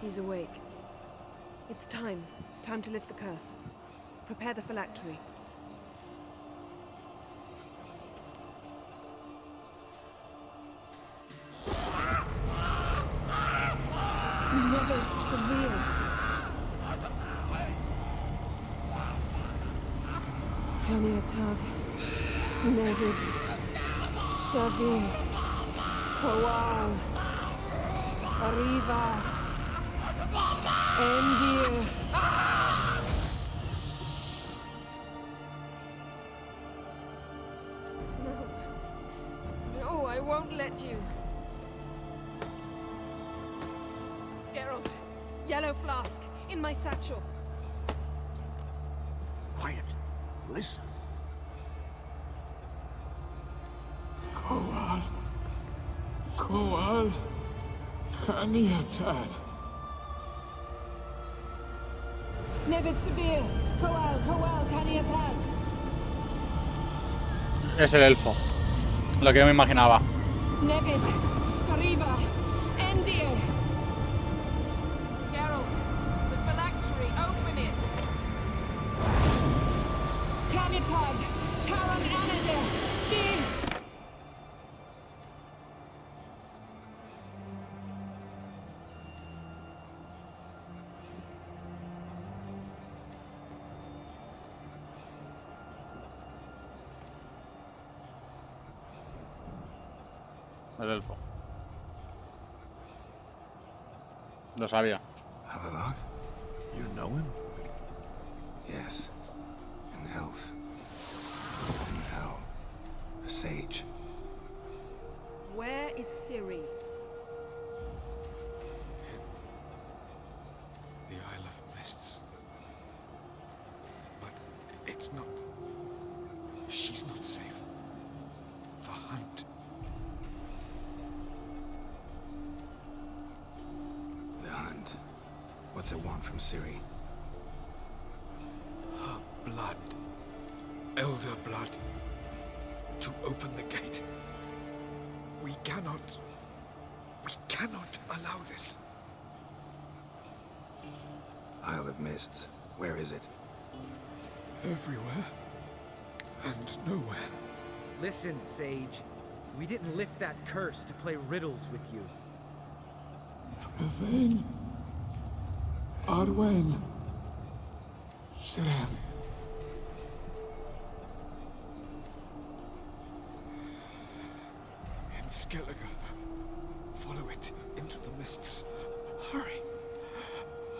He's awake. It's time. Time to lift the curse. Prepare the phylactery. Never severe. Kaniatag. Nevid. Savi. Kowal. Arriva. Endir. No. No, I won't let you. Geralt, yellow flask, in my satchel. Quiet. Listen. Kowal. Kowal. Kaniatad. Nevid Severe. Kowal, Kaniatad. Es el elfo. Lo que yo me imaginaba. Nevid. Arriva. Endir. Geralt, the phylactery, open it. Kaniatad. Taran Anadir. Dis. El elfo. Lo sabía. Have a look? You know him? Yes. An elf. An elf. A sage. Where is Ciri? The Isle of Mists. But it's not. She's not safe. The hunt. The hunt. What's it want from Ciri? Her blood. Elder blood. To open the gate. We cannot allow this. Isle of Mists. Where is it? Everywhere. And nowhere. Listen, Sage. We didn't lift that curse to play riddles with you. Yvain. Arwen. Siren. In Skellige. Follow it into the mists. Hurry.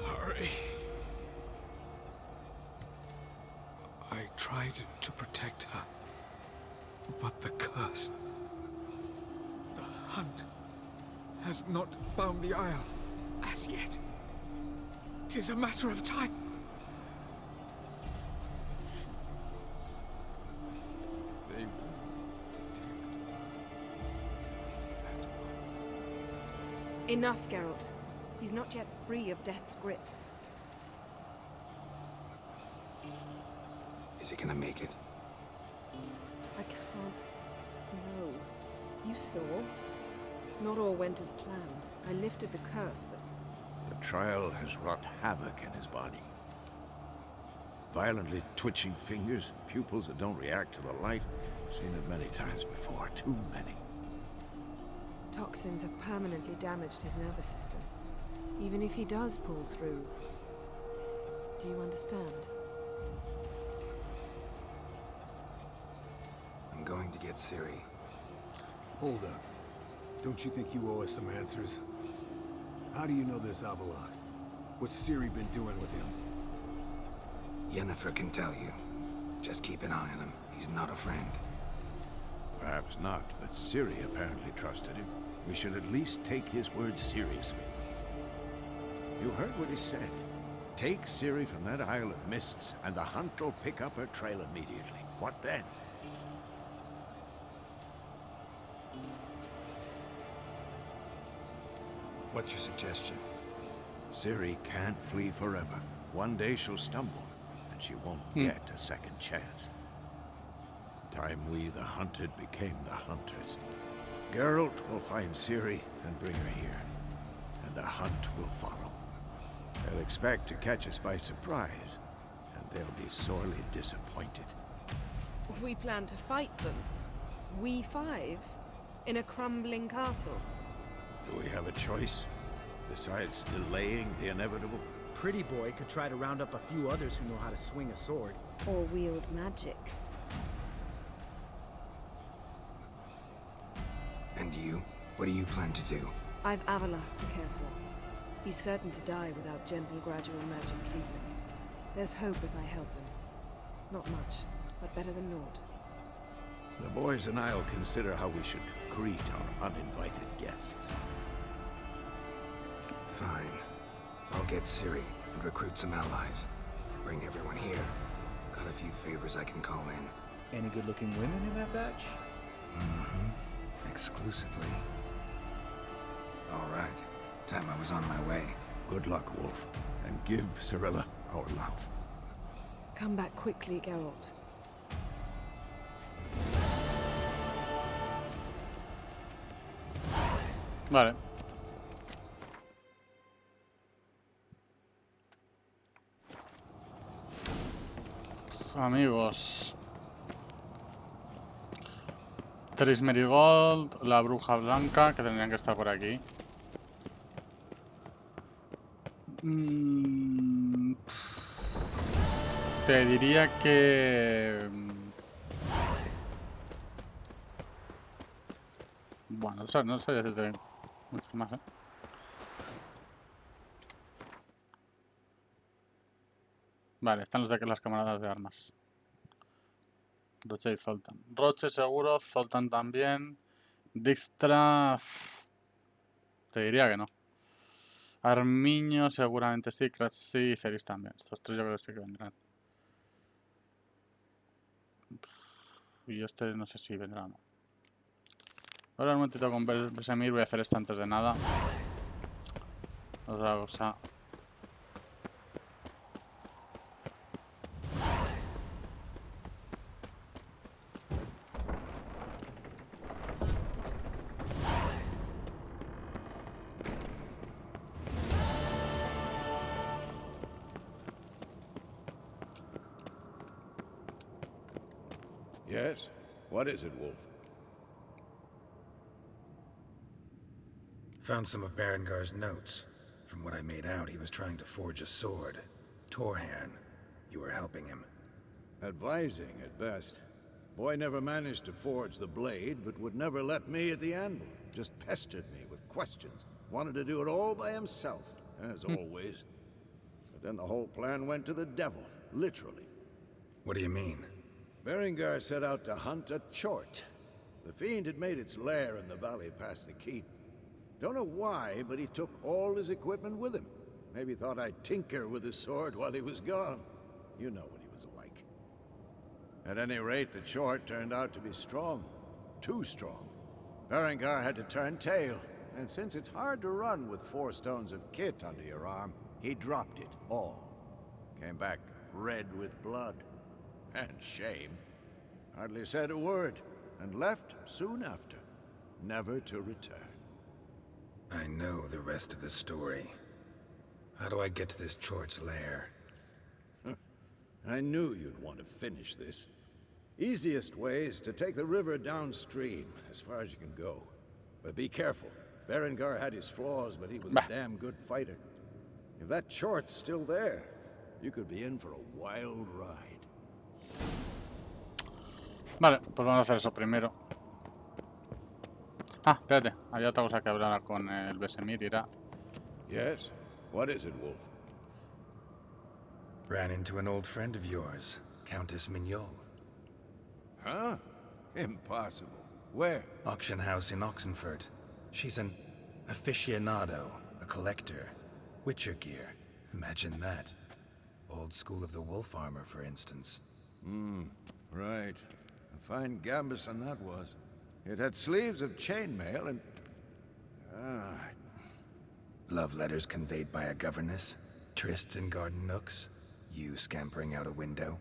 Hurry. I tried to protect her. But the curse. The hunt has not found the Isle as yet. 'Tis a matter of time. They will detect. Enough, Geralt. He's not yet free of death's grip. Is he gonna make it? I can't. No. You saw? Not all went as planned. I lifted the curse, but The trial has wrought havoc in his body. Violently twitching fingers, pupils that don't react to the light. Seen it many times before, too many. toxins have permanently damaged his nervous system. Even if he does pull through. Do you understand? I'm going to get Ciri. Hold up. Don't you think you owe us some answers? How do you know this Avalok? What's Ciri been doing with him? Yennefer can tell you. Just keep an eye on him. He's not a friend. Perhaps not, but Ciri apparently trusted him. We should at least take his word seriously. You heard what he said. Take Ciri from that Isle of Mists, and the hunt will pick up her trail immediately. What then? What's your suggestion? Ciri can't flee forever. One day she'll stumble, and she won't get a second chance. Time we, the hunted, became the hunters. Geralt will find Ciri and bring her here, and the hunt will follow. They'll expect to catch us by surprise, and they'll be sorely disappointed. We plan to fight them. We five? In a crumbling castle? Do we have a choice? Besides delaying the inevitable? Pretty Boy could try to round up a few others who know how to swing a sword. Or wield magic. And you? What do you plan to do? I've Avalok to care for. He's certain to die without gentle, gradual magic treatment. There's hope if I help him. Not much, but better than naught. The boys and I'll consider how we should greet our uninvited guests. Fine. I'll get Ciri and recruit some allies. Bring everyone here. Got a few favors I can call in. Any good-looking women in that batch? Mm-hmm. Exclusively. All right. Time I was on my way. Good luck, Wolf. And give Cirilla our love. Come back quickly, Geralt. Vale. Amigos. Tris Merigold, la bruja blanca, que tendrían que estar por aquí. Te diría que... Bueno, no sé decirte mucho más, ¿eh? Vale, están los de las camaradas de armas. Roche y Zoltan. Roche seguro, Zoltan también. Dijkstra... Te diría que no. Armiño seguramente sí, Kratz sí y Ceris también. Estos tres yo creo que sí que vendrán. Y este no sé si vendrá o no. Ahora un momentito con Vesemir, voy a hacer esto antes de nada. Otra cosa. Yes? What is it, Wolf? Found some of Berengar's notes. From what I made out, he was trying to forge a sword. Torhern, you were helping him. Advising, at best. Boy never managed to forge the blade, but would never let me at the anvil. Just pestered me with questions. Wanted to do it all by himself, as always. But then the whole plan went to the devil, literally. What do you mean? Berengar set out to hunt a chort. The fiend had made its lair in the valley past the keep. Don't know why, but he took all his equipment with him. Maybe thought I'd tinker with his sword while he was gone. You know what he was like. At any rate, the chort turned out to be strong. Too strong. Berengar had to turn tail, and since it's hard to run with 4 stones of kit under your arm, he dropped it all. Came back red with blood. And shame. Hardly said a word, and left soon after, never to return. I know the rest of the story. How do I get to this chort's lair? I knew you'd want to finish this. Easiest way is to take the river downstream, as far as you can go. But be careful. Berengar had his flaws, but he was a damn good fighter. If that chort's still there, you could be in for a wild ride. Vale, pues vamos a hacer eso primero. Ah, espérate, había otra cosa que hablar con el Besemir, irá. Yes? What is it, Wolf? Ran into an old friend of yours, Countess Mignol. Huh? Impossible. Where? Auction house in Oxenfurt. She's an aficionado, a collector. Witcher gear. Imagine that. Old school of the wolf armor, for instance. Right. A fine gambeson that was. It had sleeves of chainmail and... Love letters conveyed by a governess. Trysts in garden nooks. You scampering out a window.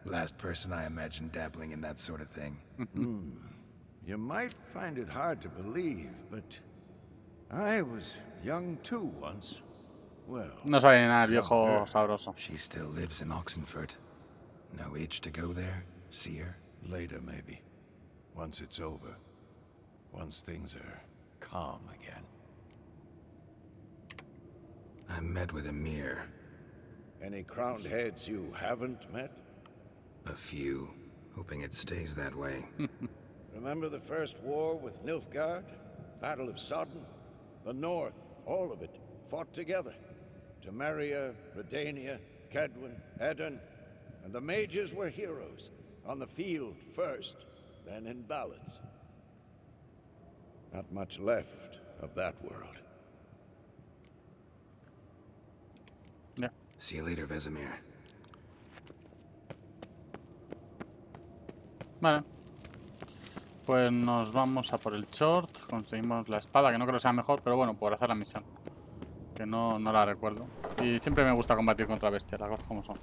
Last person I imagine dabbling in that sort of thing. You might find it hard to believe, but... I was young too once. Well... No sabe ni nada el viejo sabroso. She still lives in Oxenfurt. No age to go there? See her? Later, maybe. Once it's over. Once things are calm again. I met with Emir. Any crowned heads you haven't met? A few. Hoping it stays that way. Remember the first war with Nilfgaard? Battle of Sodden? The North, all of it, fought together. Temeria, Redania, Kedwin, Edirn. And the mages were heroes. On the field first, then in ballads. Not much left of that world. Yeah. See you later, Vesemir. Vale. Pues nos vamos a por el short. Conseguimos la espada, que no creo que sea mejor, pero bueno, por hacer la misión. Que no la recuerdo. Y siempre me gusta combatir contra bestias, las cosas como son.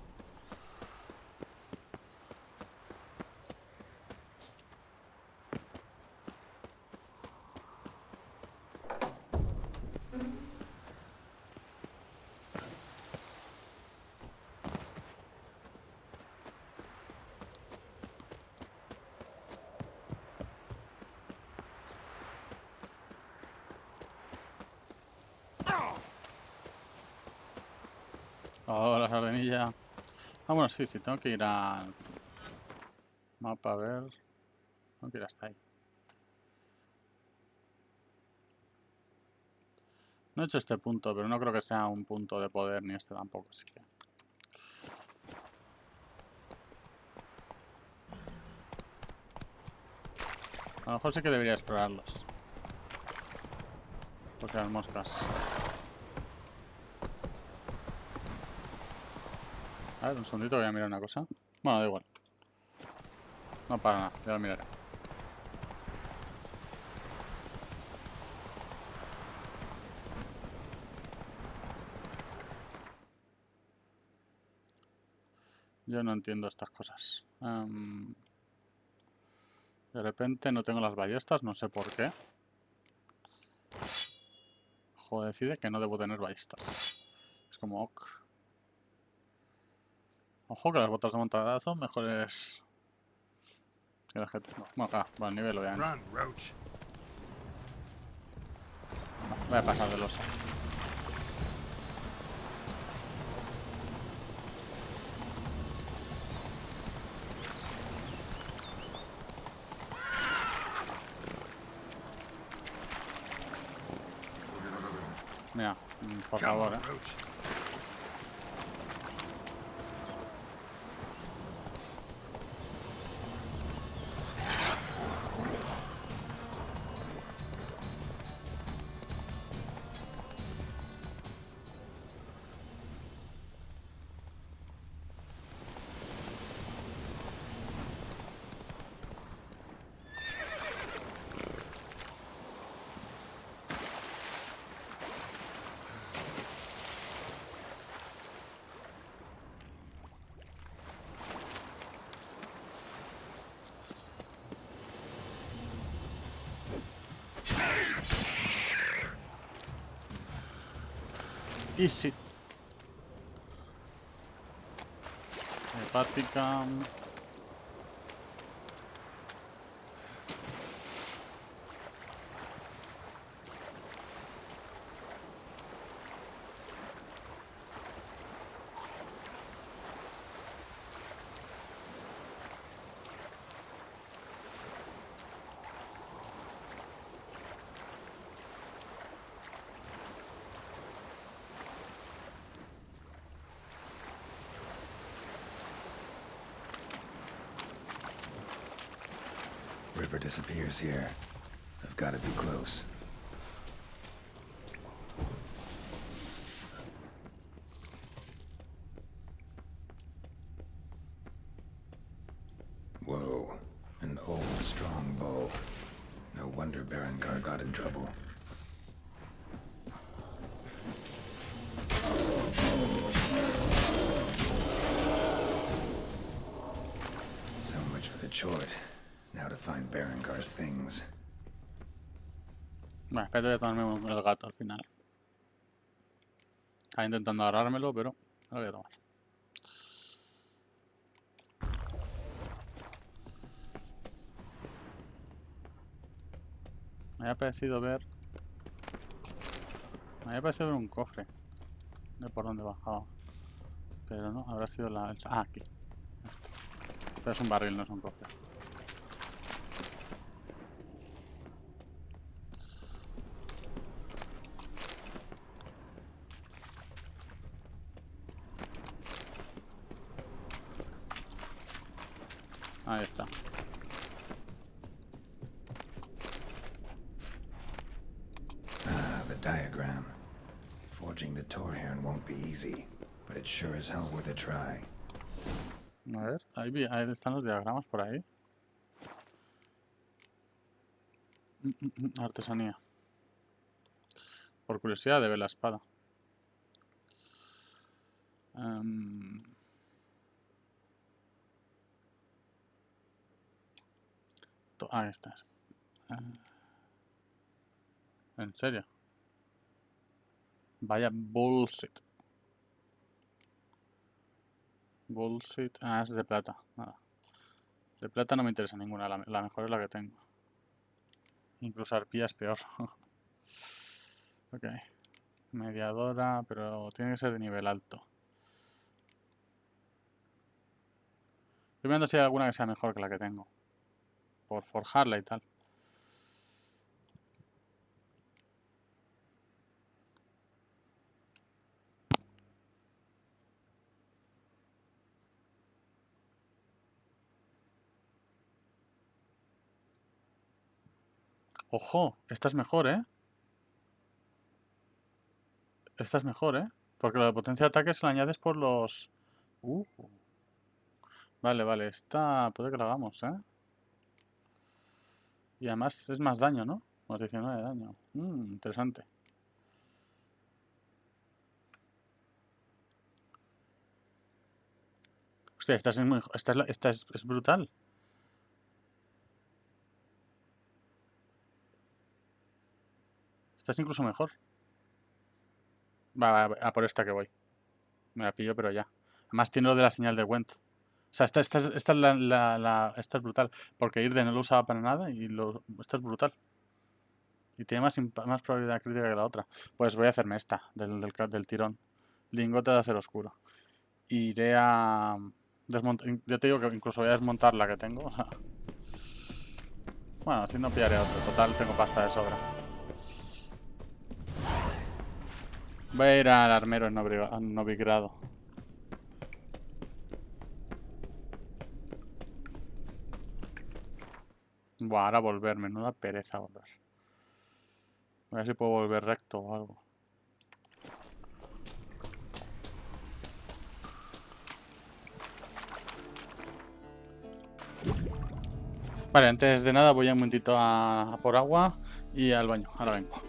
Ahora, la sardenilla. Ah, bueno, sí, tengo que ir al mapa a ver. Tengo que ir hasta ahí. No he hecho este punto, pero no creo que sea un punto de poder, ni este tampoco, así que... A lo mejor sí que debería explorarlos. Porque las moscas. A ver, un segundito, voy a mirar una cosa. Bueno, da igual. No para nada, ya lo miraré. Yo no entiendo estas cosas. De repente no tengo las ballestas, no sé por qué. Juego decide que no debo tener ballestas. Es como ok. Ojo que las botas de montaraz son mejores que las que tengo. Bueno, claro, buen nivel obviamente. Voy a pasar del oso. Mira, por favor, Easy. Hepática. River disappears here. I've got to be close. Whoa, an old, strong bow. No wonder Berengar got in trouble. So much for the chort. Now to find Berengar's things. Bueno, espero que tomarme el gato al final. Estaba intentando agarrármelo, pero lo voy a tomar. Me había parecido ver un cofre de por donde bajaba. Pero no, habrá sido la... Ah, aquí. Esto. Pero es un barril, no es un cofre. Ahí está. Ah, the diagram. Forging the Torhern won't be easy, but it's sure as hell worth a try. A ver, ahí están los diagramas por ahí. Artesanía. Por curiosidad de ver la espada. Ahí está. ¿En serio? Vaya bullshit. Bullshit. Ah, es de plata. Nada. De plata no me interesa ninguna. La mejor es la que tengo. Incluso arpía es peor. Ok. Mediadora, pero tiene que ser de nivel alto. Estoy viendo si hay alguna que sea mejor que la que tengo. Por forjarla y tal. ¡Ojo! Esta es mejor, ¿eh? Esta es mejor, ¿eh? Porque lo de potencia de ataque se lo añades por los... Vale, vale. Esta puede que la hagamos, ¿eh? Y además es más daño, ¿no? Más 19 de daño. Interesante. Hostia, esta es brutal. Esta es incluso mejor. Va, a por esta que voy. Me la pillo, pero ya. Además tiene lo de la señal de Went. O sea, esta es brutal. Porque Irde no lo usaba para nada y esta es brutal. Y tiene más probabilidad crítica que la otra. Pues voy a hacerme esta, del tirón. Lingote de acero oscuro. Iré a desmontar. Ya te digo que incluso voy a desmontar la que tengo. O sea. Bueno, así no pillaré otro. Total, tengo pasta de sobra. Voy a ir al armero en novigrado. Buah, ahora volver. Menuda pereza volver. A ver si puedo volver recto o algo. Vale, antes de nada voy un momentito a por agua y al baño. Ahora vengo.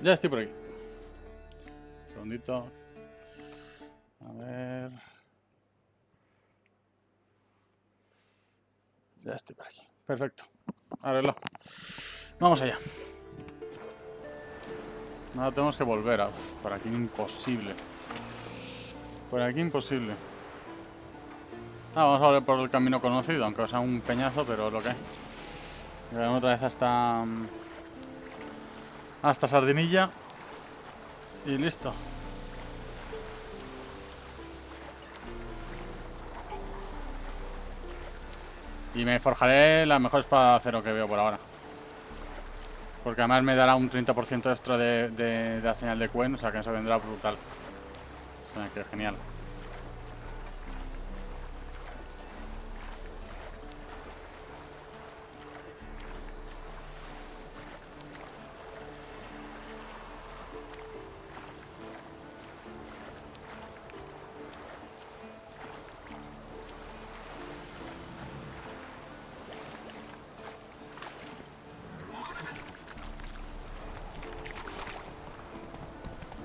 Ya estoy por aquí. Un segundito. A ver. Ya estoy por aquí. Perfecto. Arreglado. Vamos allá. Ahora tenemos que volver a... Por aquí imposible. Por aquí imposible. Vamos a volver por el camino conocido, aunque sea un peñazo, pero lo que hay. Llegaremos otra vez hasta Sardinilla. Y listo. Y me forjaré la mejor espada de acero que veo por ahora. Porque además me dará un 30% extra de la señal de Quen, o sea que eso vendrá brutal. O sea que genial.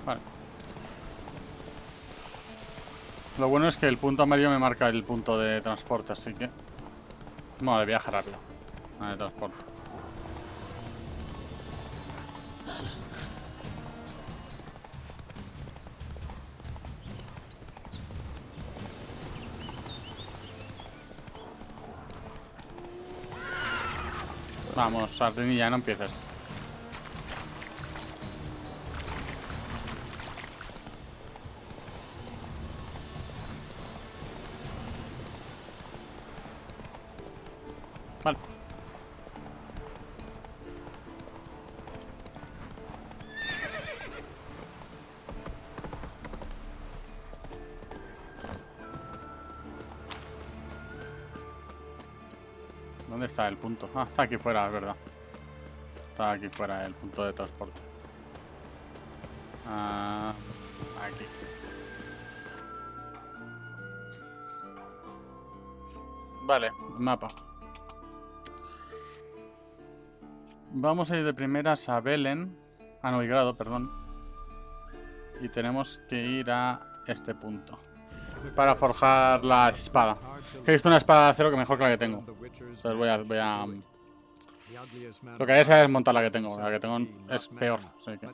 Vale. Lo bueno es que el punto amarillo me marca el punto de transporte, así que... Bueno, de viaje rápido. De transporte. Vamos, Sardinilla, no empieces. Vale. ¿Dónde está el punto? Ah, está aquí fuera, es verdad. Está aquí fuera el punto de transporte. Ah, aquí. Vale, mapa. Vamos a ir de primeras a Belén. A Novigrado, perdón. Y tenemos que ir a este punto. Para forjar la espada. He visto una espada de acero que mejor que la que tengo. Entonces voy a... Lo que hay es desmontar la que tengo. La que tengo es peor. Así que...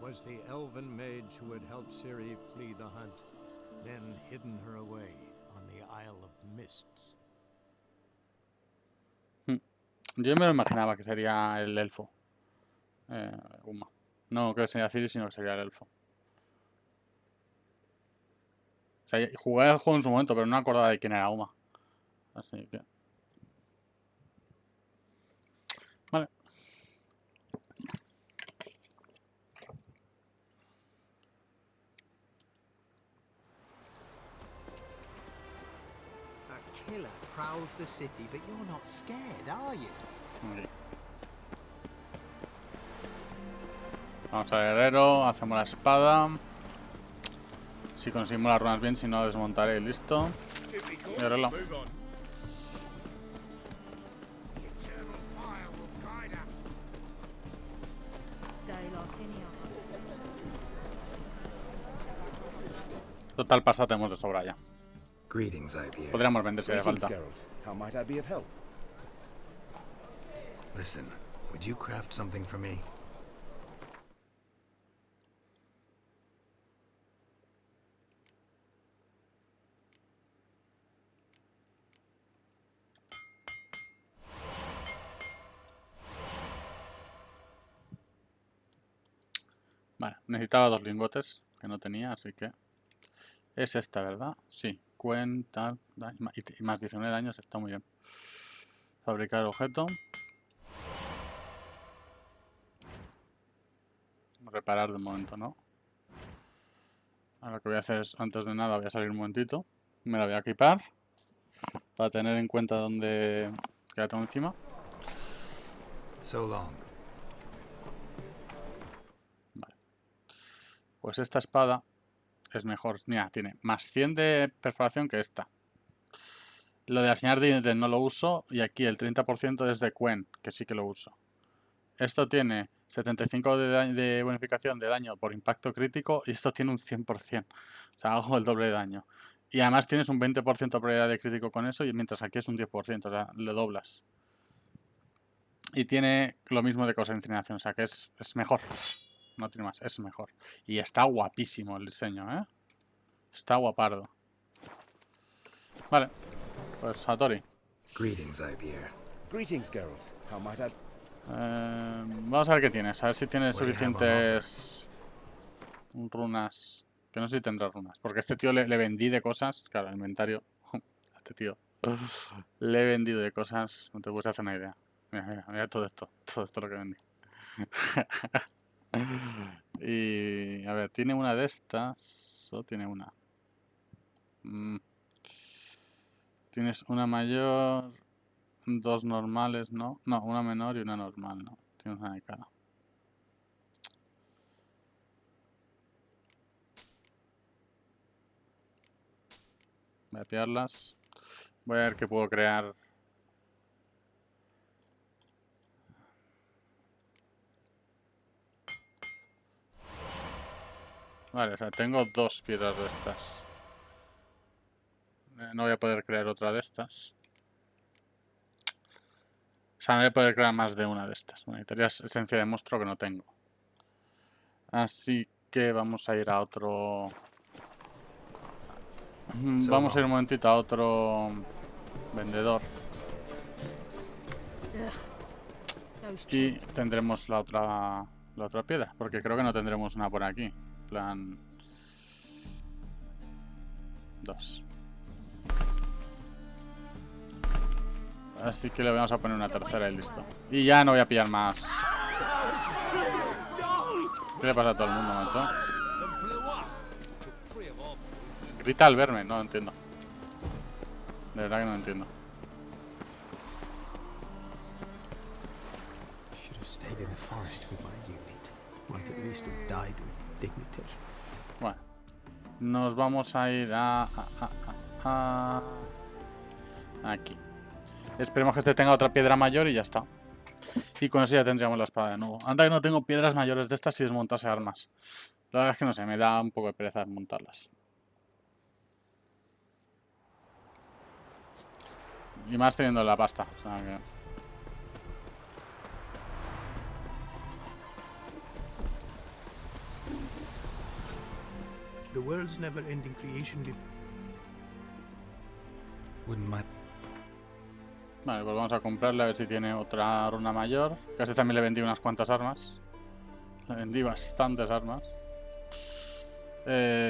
was the elven mage who had helped Ciri flee the hunt, then hidden her away on the Isle of Mists. Yo me lo imaginaba que sería el elfo. Uma. No que sería Ciri, sino que sería el elfo. O sea, jugué el juego en su momento, pero no me acordaba de quién era Uma. Así que... Vale. A killer prowls the city, but you're not scared, are you? Okay. Vamos al herrero, hacemos la espada. Si conseguimos las runas bien, si no, desmontaré y listo. Y arreglo. Total, pasa tenemos de sobra ya. Podríamos vender si hace falta. How might I be of help? Listen, would you craft something for me? Vale, necesitaba 2 lingotes, que no tenía, así que... Es esta, ¿verdad? Sí. Cuenta... Y más 19 de daños, está muy bien. Fabricar objeto. Reparar de momento, ¿no? Ahora lo que voy a hacer es, antes de nada, voy a salir un momentito. Me la voy a equipar. Para tener en cuenta dónde... que la tengo encima. So long. Vale. Pues esta espada es mejor. Mira, tiene más 100 de perforación que esta. Lo de asignar dientes no lo uso. Y aquí el 30% es de Quen, que sí que lo uso. Esto tiene 75 de bonificación de daño por impacto crítico. Y esto tiene un 100%. O sea, hago el doble de daño. Y además tienes un 20% de probabilidad de crítico con eso. Y mientras aquí es un 10%. O sea, lo doblas. Y tiene lo mismo de cosa de inclinación. O sea, que es mejor. No tiene más, es mejor. Y está guapísimo el diseño, ¿eh? Está guapardo. Vale. Pues Satori. Greetings, Ibier. Greetings, Geralt. How might I... Vamos a ver qué tienes. A ver si tienes suficientes runas. Que no sé si tendrá runas. Porque a este tío le vendí de cosas. Claro, el inventario. A este tío. Le he vendido de cosas. No te puedes hacer una idea. Mira, mira, mira todo esto. Todo esto lo que vendí. Y a ver, ¿tiene una de estas? ¿O tiene una? Tienes una mayor, 2 normales, ¿no? No, una menor y una normal, ¿no? Tienes una de cada. Voy a pillarlas. Voy a ver qué puedo crear. Vale, o sea, tengo 2 piedras de estas. No voy a poder crear otra de estas. O sea, no voy a poder crear más de una de estas. Bueno, necesitaría esencia de monstruo que no tengo. Así que vamos a ir a otro... Vamos a ir un momentito a otro vendedor. Y tendremos la otra piedra. Porque creo que no tendremos una por aquí. Plan... 2. Así que le vamos a poner una tercera y listo. Y ya no voy a pillar más. ¿Qué le pasa a todo el mundo, macho? Grita al verme, no lo entiendo. De verdad que no lo entiendo. Bueno, nos vamos a ir a aquí. Esperemos que este tenga otra piedra mayor y ya está. Y con eso ya tendríamos la espada de nuevo. Anda que no tengo piedras mayores de estas y desmontase armas. La verdad es que no sé, me da un poco de pereza desmontarlas. Y más teniendo la pasta. O sea que... world's never-ending creation did. Wouldn't mind. Vale, pues vamos a comprarle a ver si tiene otra runa mayor. Casi también le vendí unas cuantas armas. Le vendí bastantes armas.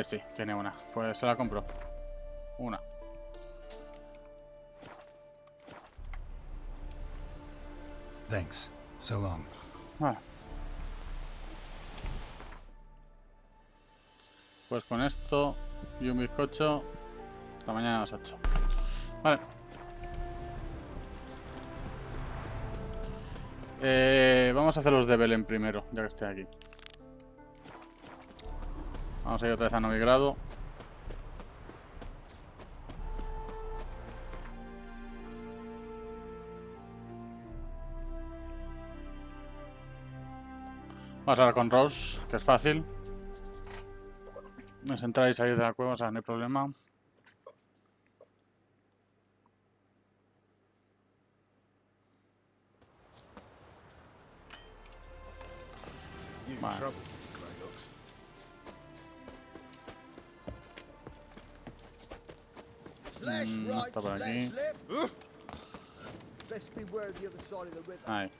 Sí, tiene una. Pues se la compro. Una. Thanks. So long. Vale. Pues con esto y un bizcocho, hasta mañana a las 8. Vale. Vamos a hacer los de Belén primero, ya que estoy aquí. Vamos a ir otra vez a Novigrado. Vamos a hablar con Rose, que es fácil. Es entrar y salir de la cueva, o sea, no hay problema. Vale. Está por aquí. Ahí.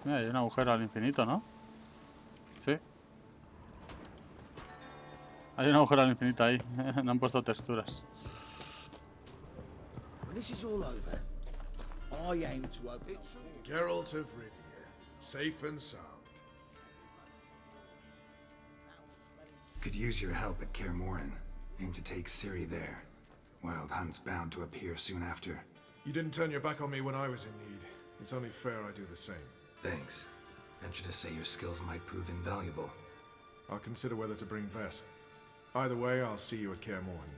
Mira, hay un agujero al infinito, ¿no? Sí. Hay un agujero al infinito ahí. No han puesto texturas. Geralt of Rivia, safe and sound. Could use your help at Kaer Morhen. Aim to take Ciri there. Wild Hunt's bound to appear soon after. You didn't turn your back on me when I was in need. It's only fair I do the same. Thanks. Venture to say your skills might prove invaluable. I'll consider whether to bring Vess. Either way, I'll see you at Kaer Morhen.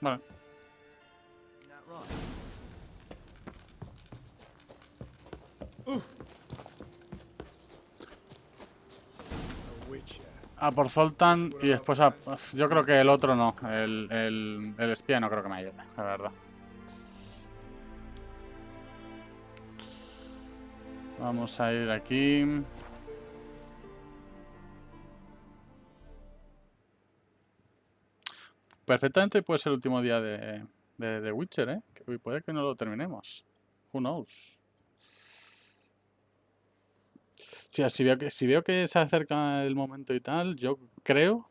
Vale. A por Zoltan y después a... Yo creo que el otro no. El espía no creo que me ayude, la verdad. Vamos a ir aquí. Perfectamente puede ser el último día de Witcher, ¿eh? Que puede que no lo terminemos. Who knows. Sí, si veo que se acerca el momento y tal, yo creo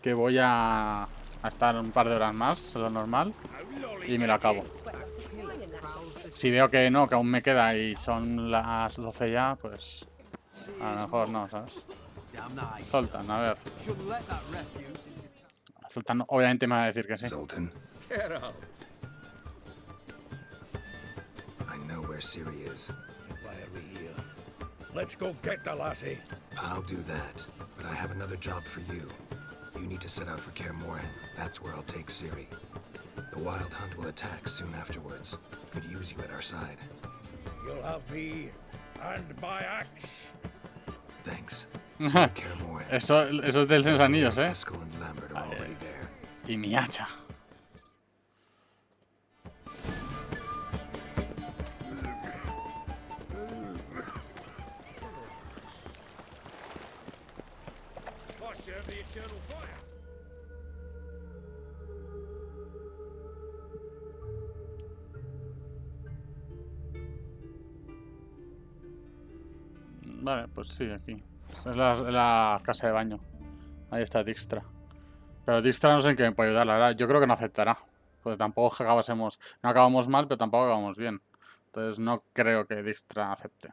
que voy a estar un par de horas más, lo normal, y me lo acabo. Si veo que no, que aún me queda y son las 12 ya, pues a lo mejor no, ¿sabes? Zoltan, a ver. Zoltan obviamente me va a decir que sí. Zoltan. I know where Ciri is. Let's go get the lassie. I'll do that, but I have another job for you. You need to set out for Kaer Morhen. That's where I'll take Ciri. The Wild Hunt will attack soon afterwards. Could use you at our side. You'll have me and my axe. Thanks. Eso es del Señor de los Anillos, ¿eh? Eskel and Lambert are already there. Y mi hacha. Vale, pues sí, aquí. Esta es la casa de baño. Ahí está Dijkstra. Pero Dijkstra no sé en qué me puede ayudar, la verdad. Yo creo que no aceptará. Porque tampoco acabásemos... No acabamos mal, pero tampoco acabamos bien. Entonces no creo que Dijkstra acepte.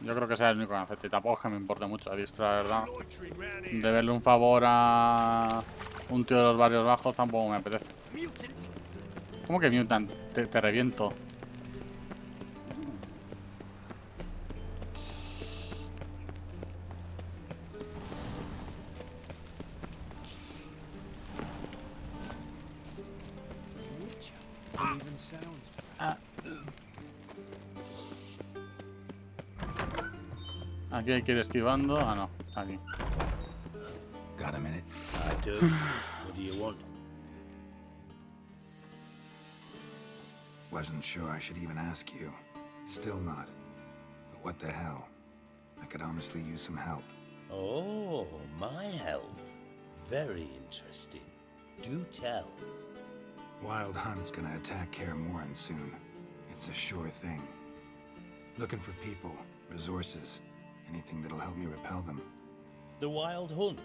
Yo creo que sea el único que acepte. Y tampoco es que me importe mucho a Dijkstra, la verdad. Deberle un favor a un tío de los barrios bajos tampoco me apetece. ¿Cómo que mutant? Te reviento. Aquí hay que ir esquivando. Ah, no. Aquí. Got a minute? I do. What do you want? Wasn't sure I should even ask you. Still not. But what the hell? I could honestly use some help. Oh, my help. Very interesting. Do tell. Wild Hunt's gonna attack Kaer Morhen soon. It's a sure thing. Looking for people, resources, anything that'll help me repel them. The Wild Hunt?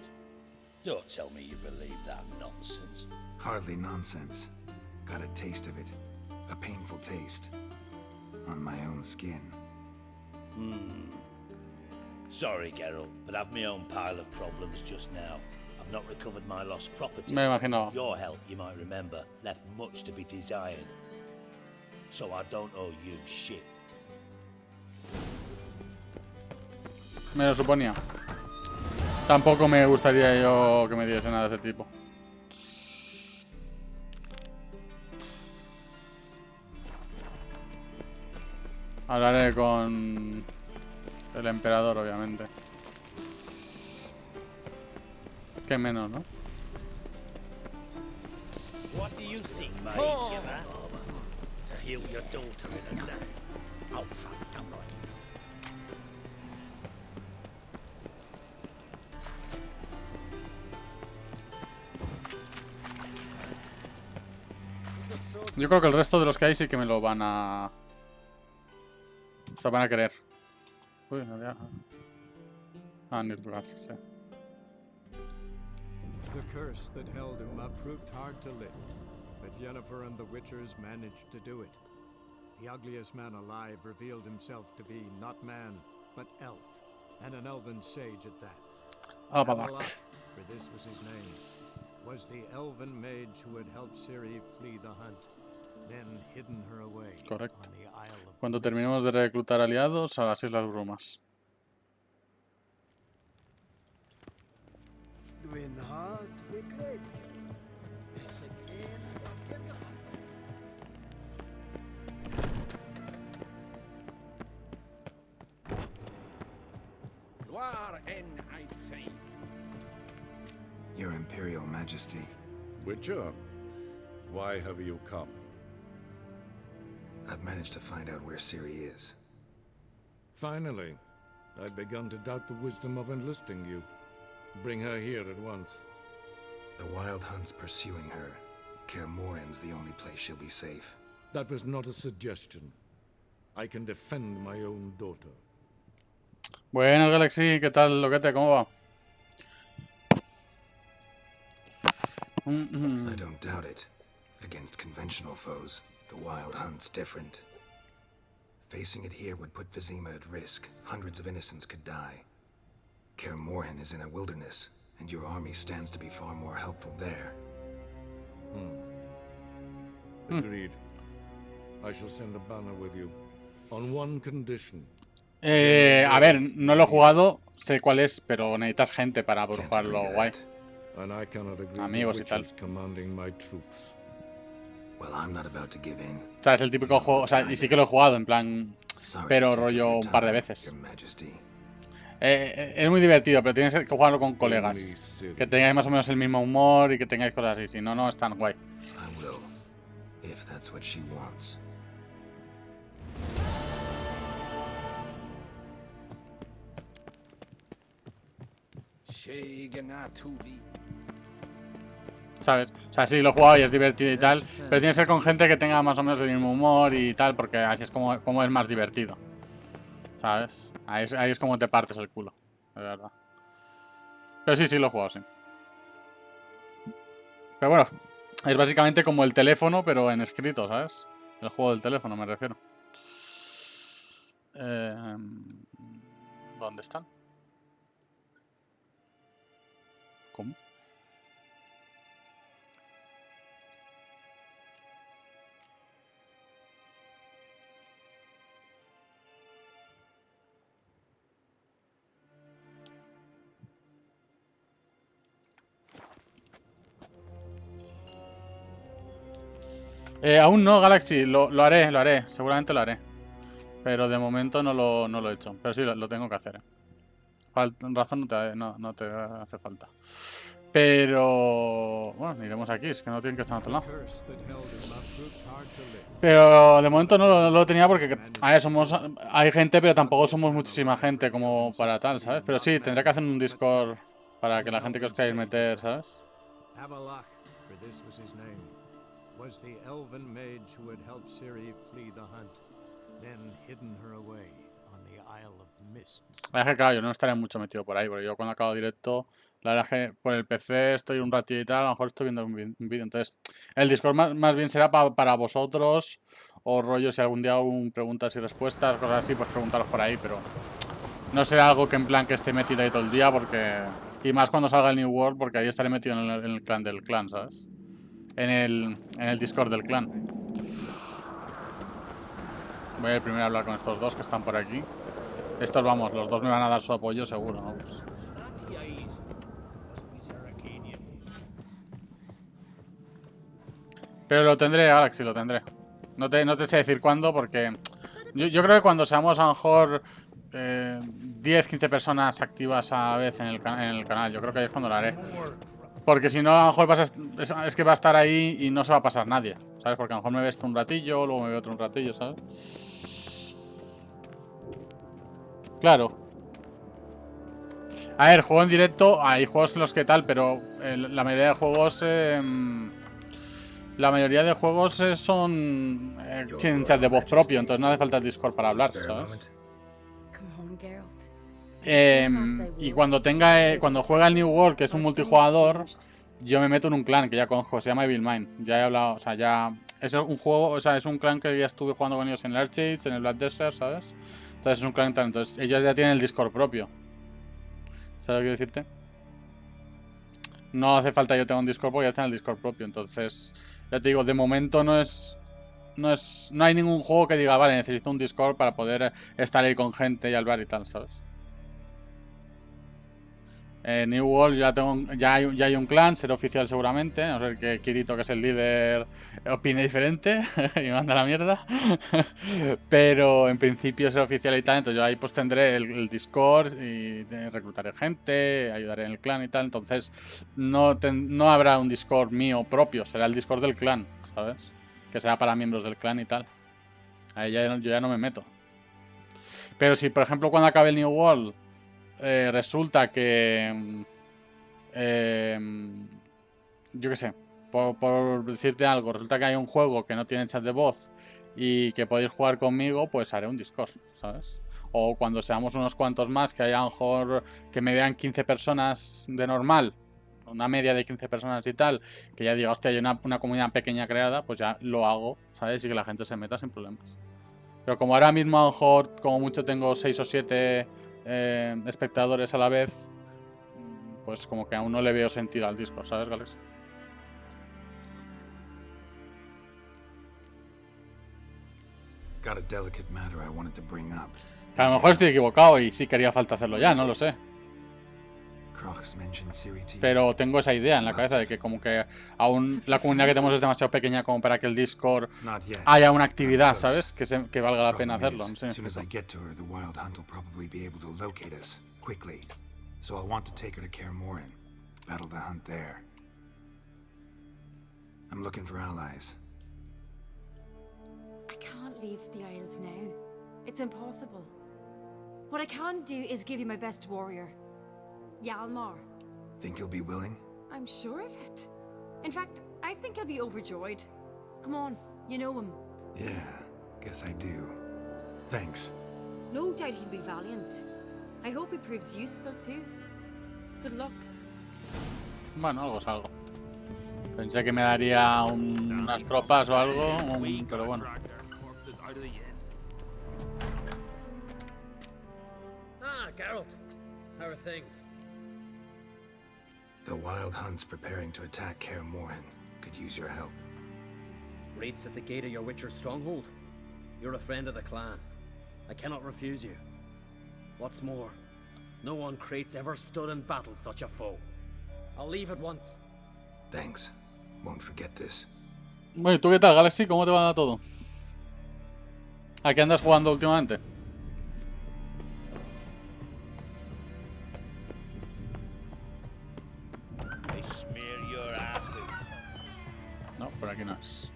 Don't tell me you believe that nonsense. Hardly nonsense. Got a taste of it. A painful taste. On my own skin. Sorry, Geralt, but I've my own pile of problems just now. I've not recovered my lost property. Me imagino. Your help, you might remember, left much to be desired. So I don't owe you shit. Me lo suponía. Tampoco me gustaría yo que me diese nada de ese tipo. Hablaré con el emperador, obviamente. Qué menos, ¿no? What do you seek, my Jimmer? To heal your daughter in a day. Oh, fuck, I'm right. Yo creo que el resto de los que hay sí que me lo van a... Se van a querer. Uy, no había... Ah, Nilfgaard, sí. The curse that held Uma proved hard to lift, but Yennefer and the Witchers managed to do it. The ugliest man alive revealed himself to be not man, but elf, and an elven sage at that. Avalok, for this was his name, was the elven mage who had helped Ciri flee the hunt, then hidden her away correcto. on the Isle of Cuando terminemos de reclutar aliados a las Islas Brumas. When heart regret you, is it end of your night? Gloire en Aidfein. Your Imperial Majesty. Witcher, why have you come? I've managed to find out where Ciri is. Finally, I'd begun to doubt the wisdom of enlisting you. Bring her here at once. The Wild Hunt's pursuing her. Kaer Morhen's the only place she'll be safe. That was not a suggestion. I can defend my own daughter. Buenas, Galaxy, ¿qué tal, loquete? ¿Cómo va? I don't doubt it. Against conventional foes, the Wild Hunt's different. Facing it here would put Vizima at risk. Hundreds of innocents could die. Kaer Morhen is in a wilderness, and your army stands to be far more helpful there. Agreed. I shall send a banner with you. On one condition. A ver, no lo he jugado, sé cuál es, pero necesitas gente para jugarlo guay. Amigos y tal. O sea, es el típico juego, o sea, y sí que lo he jugado, en plan, pero rollo un par de veces. Es muy divertido, pero tienes que jugarlo con colegas. Que tengáis más o menos el mismo humor y que tengáis cosas así, si no, no es tan guay. ¿Sabes? O sea, sí, lo he jugado y es divertido y tal, pero tiene que ser con gente que tenga más o menos el mismo humor y tal, porque así es como es más divertido. ¿Sabes? Ahí es como te partes el culo, de verdad. Pero sí, lo he jugado, sí. Pero bueno, es básicamente como el teléfono, pero en escrito, ¿sabes? El juego del teléfono, me refiero. ¿Dónde están? ¿Cómo? Aún no, Galaxy, lo haré, seguramente lo haré. Pero de momento no lo he hecho, pero sí, lo tengo que hacer. razón no te hace falta. Pero... Bueno, iremos aquí, es que no tienen que estar en otro lado. Pero de momento no lo tenía porque... A ver, hay gente, pero tampoco somos muchísima gente como para tal, ¿sabes? Pero sí, tendré que hacer un Discord para que la gente que os queráis meter, ¿sabes? Avalach, for this was his name, was the elven mage who had helped Ciri flee the hunt, then hidden her away on the Isle of Mists. La verdad es que claro, yo no estaré mucho metido por ahí, porque yo cuando acabo directo, la verdad es que por el PC estoy un ratito y tal, a lo mejor estoy viendo un vídeo. Entonces, el Discord más bien será para vosotros, o rollo si algún día hago preguntas y respuestas, cosas así, pues preguntaros por ahí, pero no será algo que en plan que esté metido ahí todo el día, porque... Y más cuando salga el New World, porque ahí estaré metido en el clan del clan, ¿sabes? En el Discord del clan. Voy a ir primero a hablar con estos dos que están por aquí. Estos, vamos, los dos me van a dar su apoyo seguro, vamos. Pero lo tendré, Alex, sí lo tendré. No te sé decir cuándo, porque... Yo creo que cuando seamos a lo mejor 10, 15 personas activas a la vez en el canal, yo creo que ahí es cuando lo haré. Porque si no, a lo mejor es que va a estar ahí y no se va a pasar nadie, ¿sabes? Porque a lo mejor me ves tú un ratillo, luego me veo otro un ratillo, ¿sabes? Claro. A ver, juego en directo, hay juegos en los que tal, pero la mayoría de juegos... son en chat de voz propio, entonces no hace falta el Discord para hablar, ¿sabes? Y cuando juega el New World, que es un multijugador, yo me meto en un clan que ya conozco, se llama Evil Mind. Ya he hablado, o sea, ya... Es un juego, o sea, es un clan que ya estuve jugando con ellos en el Archades, en el Black Desert, ¿sabes? Entonces es un clan tal, entonces ellos ya tienen el Discord propio. ¿Sabes lo que quiero decirte? No hace falta que yo tenga un Discord porque ya tengo el Discord propio, entonces... Ya te digo, de momento no hay ningún juego que diga, vale, necesito un Discord para poder estar ahí con gente y hablar y tal, ¿sabes? New World ya hay un clan, será oficial seguramente, a no ser que Kirito, que es el líder, opine diferente y me manda la mierda. Pero en principio será oficial y tal, entonces yo ahí pues tendré el Discord y reclutaré gente, ayudaré en el clan y tal, entonces no habrá un Discord mío propio, será el Discord del clan, ¿sabes? Que será para miembros del clan y tal. Ahí yo ya no me meto. Pero si, por ejemplo, cuando acabe el New World resulta que... yo qué sé, por decirte algo, resulta que hay un juego que no tiene chat de voz y que podéis jugar conmigo, pues haré un Discord, ¿sabes? O cuando seamos unos cuantos más, que haya a lo mejor que me vean 15 personas de normal, una media de 15 personas y tal, que ya diga, hostia, hay una comunidad pequeña creada, pues ya lo hago, ¿sabes? Y que la gente se meta sin problemas. Pero como ahora mismo a lo mejor, como mucho tengo 6 o 7 espectadores a la vez, pues como que aún no le veo sentido al Discord, ¿sabes, Galex? Got a delicate matter I wanted to bring up. Que a lo mejor estoy equivocado y sí quería falta hacerlo ya, no lo sé. Pero tengo esa idea en la cabeza de que como que aún la comunidad que tenemos es demasiado pequeña como para que el Discord haya una actividad, ¿sabes? Que valga la pena hacerlo. No sé. So I'll want to take her to Kaer Morhen, battle the hunt there. I'm looking for allies. I can't leave the Isles now. It's impossible. What I can do is give you my best warrior, Yalmar. Think you'll be willing? I'm sure of it. In fact, I think he'll be overjoyed. Come on, you know him. Yeah, guess I do. Thanks. No doubt he'll be valiant. I hope he proves useful too. Good luck. Bueno, algo es algo. Pensé que me daría unas tropas o algo, pero bueno. Ah, Geralt. How are things? The Wild Hunt's preparing to attack Kaer Morhen. Could use your help. Raids at the gate of your Witcher's stronghold? You're a friend of the clan. I cannot refuse you. What's more, no one Krait's ever stood in battle such a foe. I'll leave at once. Thanks. Won't forget this. Bueno, ¿y tú qué tal, Galaxy? ¿Cómo te va todo? ¿A qué andas jugando últimamente? smear your ass with. No, por aquí no es.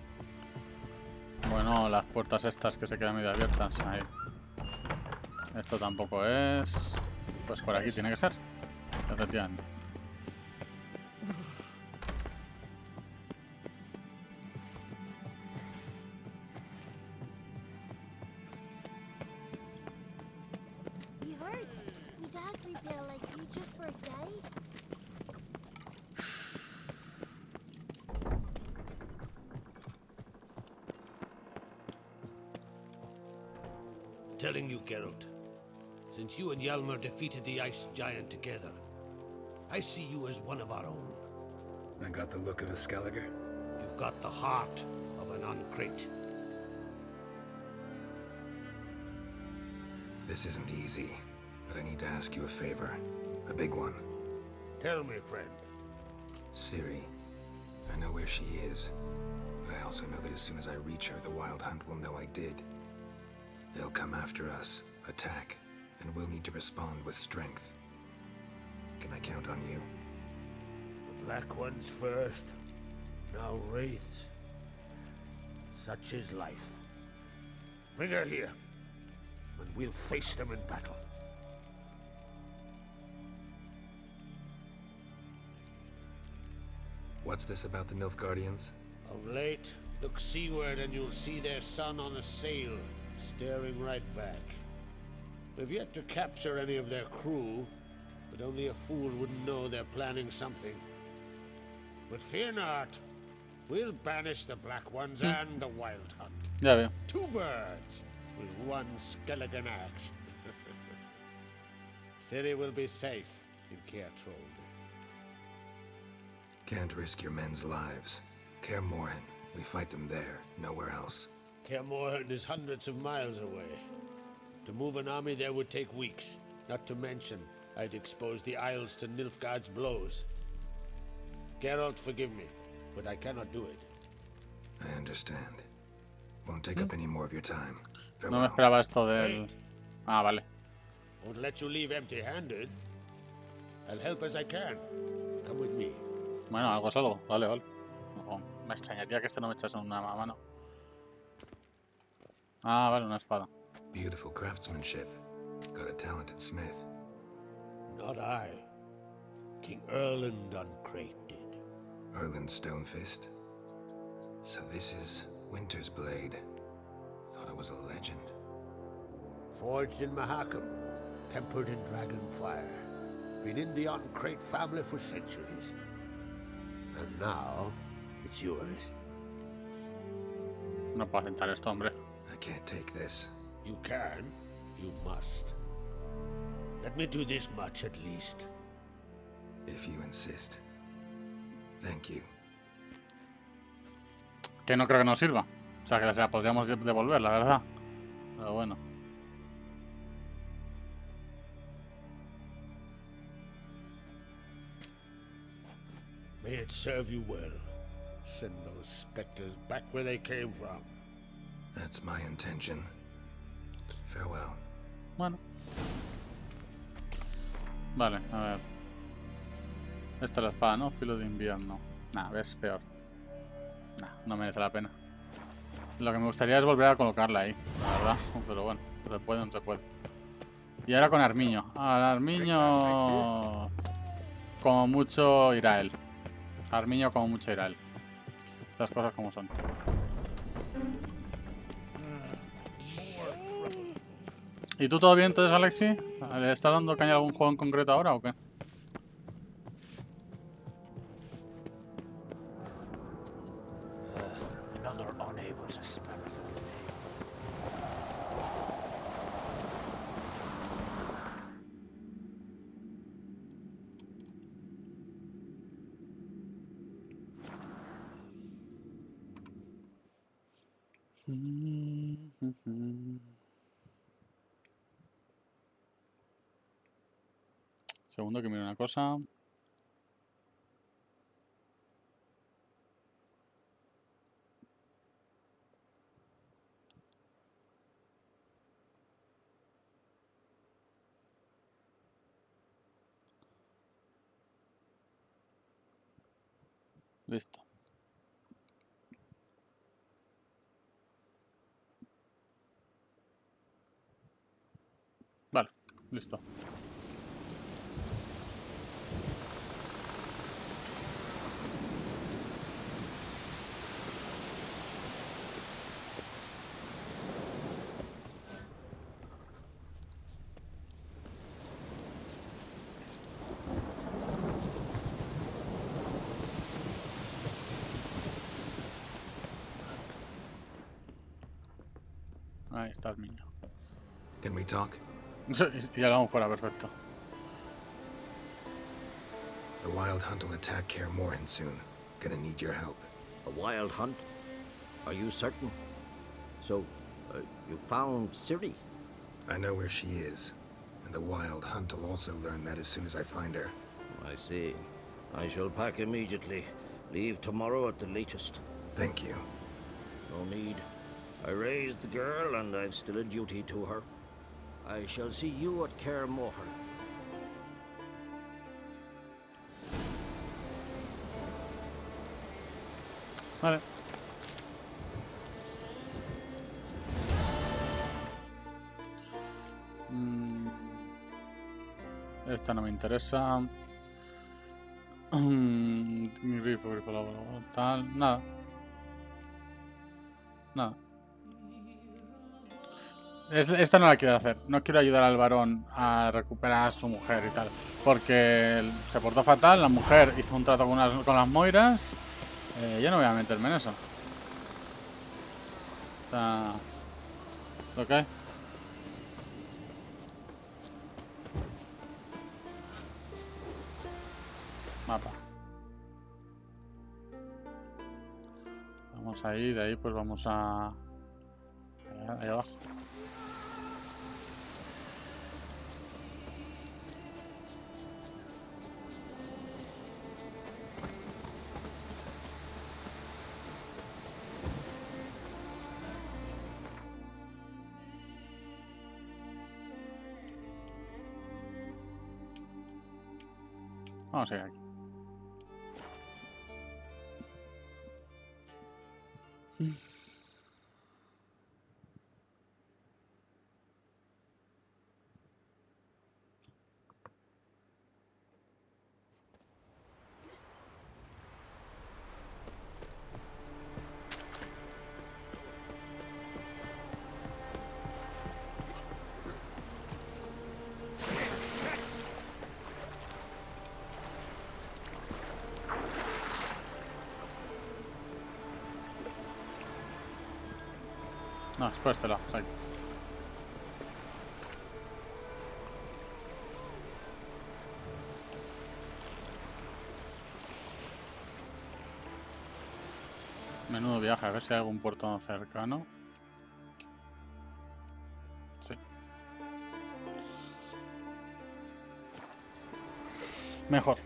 Bueno, las puertas estas que se quedan medio abiertas. Ahí. Esto tampoco es. Pues por aquí tiene que ser. Efectivamente. You heard? My dad prepare like you just for a day. Telling you, Geralt, since you and Hjalmar defeated the ice giant together, I see you as one of our own. I got the look of a Skelliger. You've got the heart of an uncrate. This isn't easy, but I need to ask you a favor. A big one. Tell me, friend. Ciri. I know where she is, but I also know that as soon as I reach her, the Wild Hunt will know I did. They'll come after us, attack, and we'll need to respond with strength. Can I count on you? The Black Ones first, now Wraiths. Such is life. Bring her here, and we'll face them in battle. What's this about the Nilfgaardians? Of late, look seaward and you'll see their sun on a sail, staring right back. We've yet to capture any of their crew, but only a fool wouldn't know they're planning something. But fear not, we'll banish the Black Ones and the Wild Hunt. Ya veo. 2 birds with 1 skeleton axe. Ciri will be safe in Kaer Trolde. Can't risk your men's lives. Kaer Morhen, we fight them there, nowhere else. Kaer Morhen is hundreds of miles away. To move an army there would take weeks. Not to mention, I'd expose the Isles to Nilfgaard's blows. Geralt, forgive me, but I cannot do it. I understand. Won't take up any more of your time. No me esperaba esto del... Ah, vale. Won't let you leave empty-handed. I'll help as I can. Come with me. Bueno, algo es algo. Vale, vale. No, me extrañaría que este no me echase una mano. Ah, vale, una espada. Beautiful craftsmanship. Got a talented smith. Not I. King Erland Uncrate did. Erland Stonefist? So this is Winter's Blade. Thought it was a legend. Forged in Mahakam, tempered in dragon fire. Been in the Uncrate family for centuries. And now, it's yours. No puedo aceptar esto, hombre. I can't take this. You can. You must. Let me do this much at least. If you insist. Thank you. Que no creo que nos sirva. O sea, que la podríamos devolver, la verdad. Pero bueno. May it serve you well. Send those specters back where they came from. That's my intention. Farewell. Bueno. Vale, a ver. Esta es la espada, ¿no? Filo de invierno. Nah, ves, peor. Nah, no merece la pena. Lo que me gustaría es volver a colocarla ahí, la verdad. Pero bueno, se puede o no se puede. Y ahora con Armiño. Ahora Armiño... Como mucho irá él. Armiño como mucho irá él. Las cosas como son. ¿Y tú todo bien entonces, Alexi? ¿Le estás dando caña a algún juego en concreto ahora o qué? Another unable to spell his own name. Segundo que mire una cosa. Listo. Vale, listo. Ahí está el niño. Can we talk? Y hablamos fuera, perfecto. The Wild Hunt will attack Kaer Morhen soon. Gonna need your help. A wild hunt? Are you certain? So, you found Ciri? I know where she is. And the Wild Hunt will also learn that as soon as I find her. I see. I shall pack immediately. Leave tomorrow at the latest. Thank you. No need. I raised the girl, and I've still a duty to her. I shall see you at Kaer Morhen. Vale. Esta no me interesa. Grifo, tal, nada. Nada. Esta no la quiero hacer. No quiero ayudar al varón a recuperar a su mujer y tal. Porque se portó fatal. La mujer hizo un trato con las moiras. Yo no voy a meterme en eso. O sea, ¿lo que? Mapa. Vamos ahí, de ahí pues vamos a... ahí abajo. Vamos a ir aquí. No, es por este lado, aquí. Menudo viaje, a ver si hay algún puerto cercano. Sí. Mejor.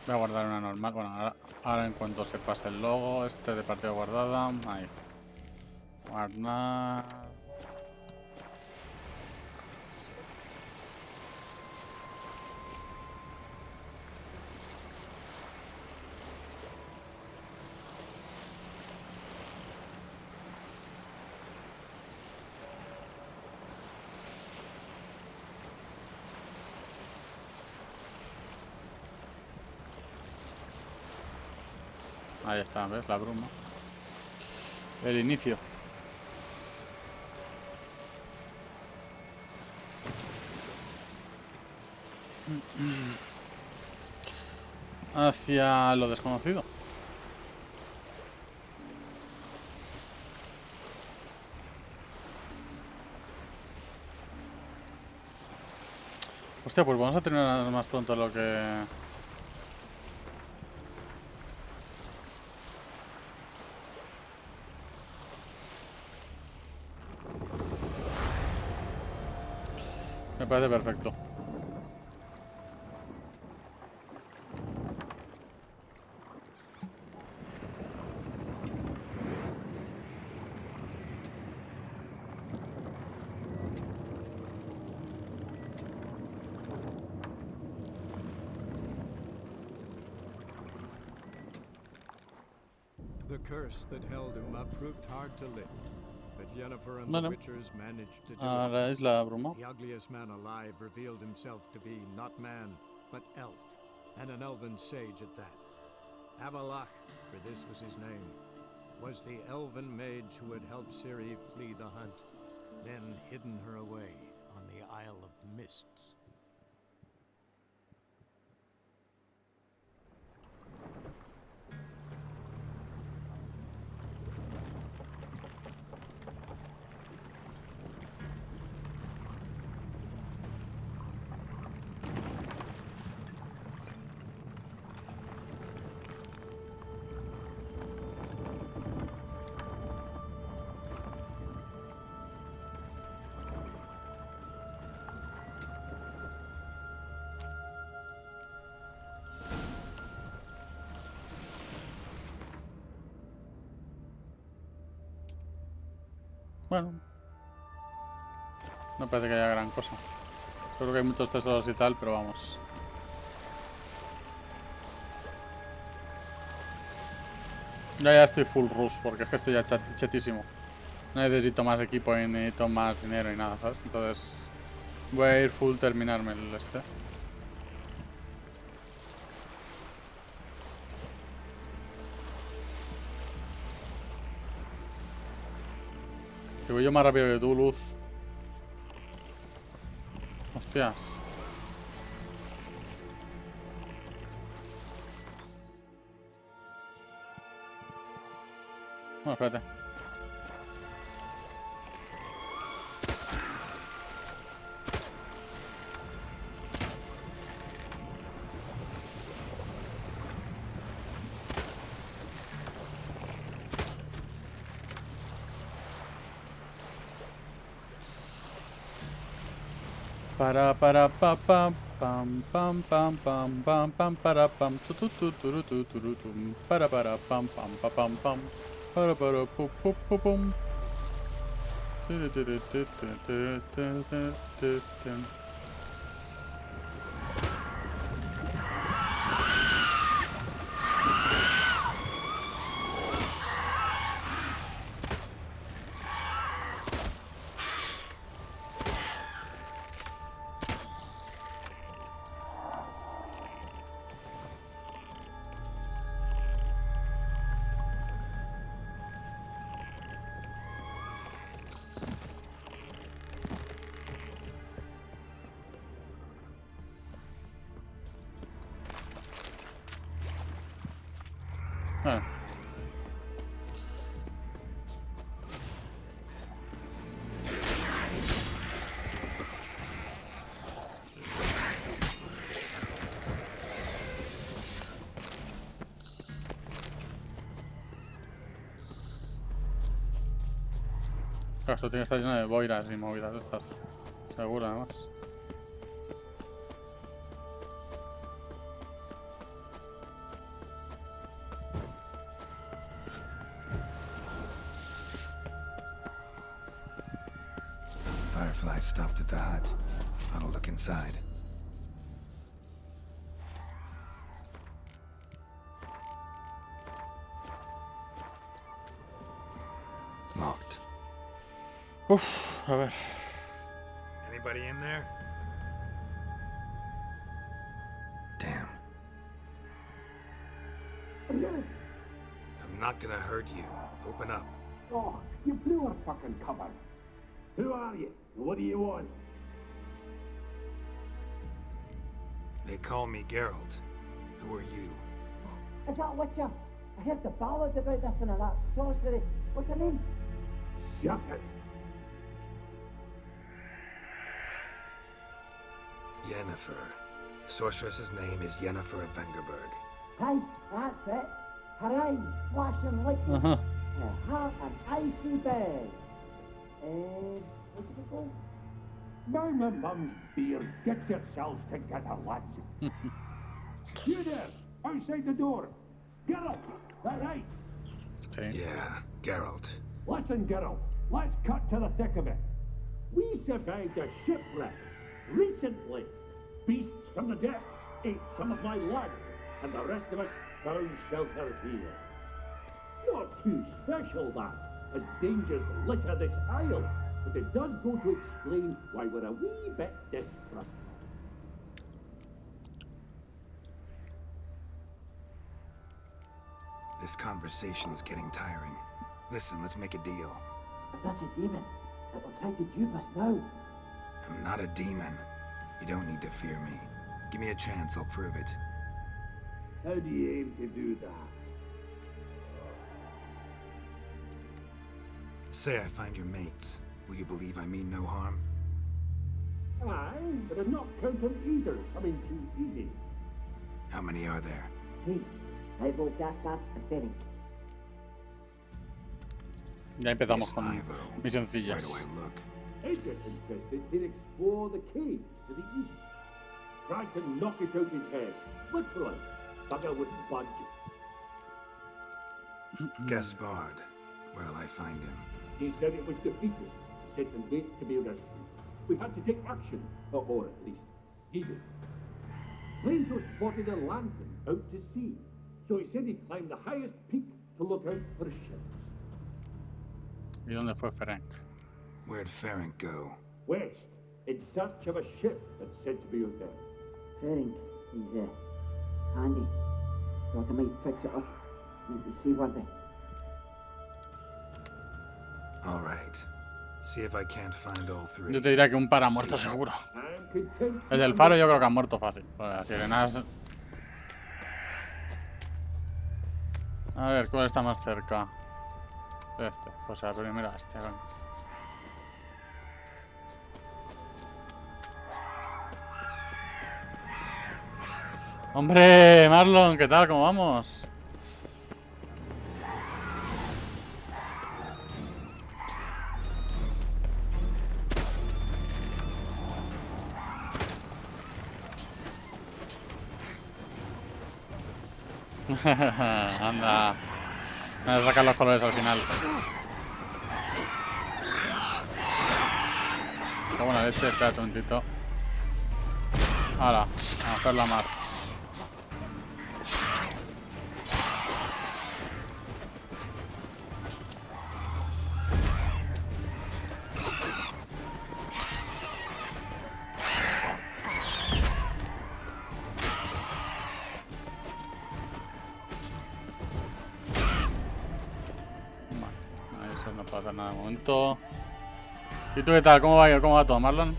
Voy a guardar una normal. Bueno, ahora en cuanto se pase el logo este de partida guardada, ahí. Guardar. Ahí está, ¿ves? La bruma. El inicio. Hacia lo desconocido. Hostia, pues vamos a terminar más pronto de lo que... Me parece perfecto. The curse that held Uma proved hard to lift, but Yennefer and the Witchers managed to do a la isla Bruma. The ugliest man alive revealed himself to be not man, but elf, and an elven sage at that. Avalach, for this was his name, was the elven mage who had helped Ciri flee the hunt, then hidden her away on the Isle of Mists. Bueno, no parece que haya gran cosa. Creo que hay muchos tesoros y tal, pero vamos. Ya estoy full rush, porque es que estoy ya chetísimo. No necesito más equipo ni necesito más dinero ni nada, ¿sabes? Entonces voy a ir full terminarme el este. Si voy yo más rápido que tú, Luz. Hostias. Bueno, espérate. Para pa pam pam pam pam pam pam pam para pam tu tu tu tu tu tu tu tu para pam pam pa pam pam para pu pu pu pum. Bueno. Claro, esto tiene que estar lleno de boiras y movidas de estas. Seguro, además. Firefly stopped at the hut. I'll look inside. Locked. Uf, a ver. Anybody in there? Damn. I'm not gonna hurt you. Open up. Oh, you blew our fucking cover. Who are you? What do you want? They call me Geralt. Who are you? Is that Witcher? I heard the ballad about this and that sorceress. What's her name? Shut it. Yennefer. Sorceress's name is Yennefer of Vengerberg. Hey, that's it. Her eyes flashing lightning. Her heart an icy bed. Where did it go? My mum's beard. Get yourselves together, lads. You there, outside the door. Geralt, that right? Yeah, Geralt. Listen, Geralt, let's cut to the thick of it. We survived a shipwreck recently. Beasts from the depths ate some of my lads, and the rest of us found shelter here. Not too special, that, as dangers litter this isle, but it does go to explain why we're a wee bit distrustful. This conversation's getting tiring. Listen, let's make a deal. If that's a demon, it will try to dupe us now. I'm not a demon. You don't need to fear me. Give me a chance, I'll prove it. How do you aim to do that? Say I find your mates. Will you believe I mean no harm? Aye, but I'm not counting either coming too easy. How many are there? 3. Ivo, Gaspar, and Ferenc. Ya empezamos con misioncillas. Agent insisted he'd explore the caves to the east. Tried to knock it out his head. Literally. Bugger wouldn't budge. Gaspard. Where'll I find him? He said it was defeatist to sit and wait to be rescued. We had to take action, or at least he did. Plato spotted a lantern out to sea, so he said he'd climb the highest peak to look out for ships. ¿Y dónde fue Ferenc? Where'd Ferenc go? West, in search of a ship that's said to be out there. Ferenc, he's handy. Thought I might fix it up. Make the seaworthy. All right. See if I can't find all three. Yo te diría que un par ha muerto seguro. El del faro yo creo que ha muerto fácil. Pues las sirenas... A ver, ¿cuál está más cerca? Este. Pues a la primera este, venga. Hombre, Marlon, ¿qué tal? ¿Cómo vamos? Anda. Me voy a sacar los colores al final. Qué buena leche, espérate un momentito. Ahora, a hacer la mar. No pasa nada de momento. ¿Y tú qué tal? ¿Cómo va todo, Marlon?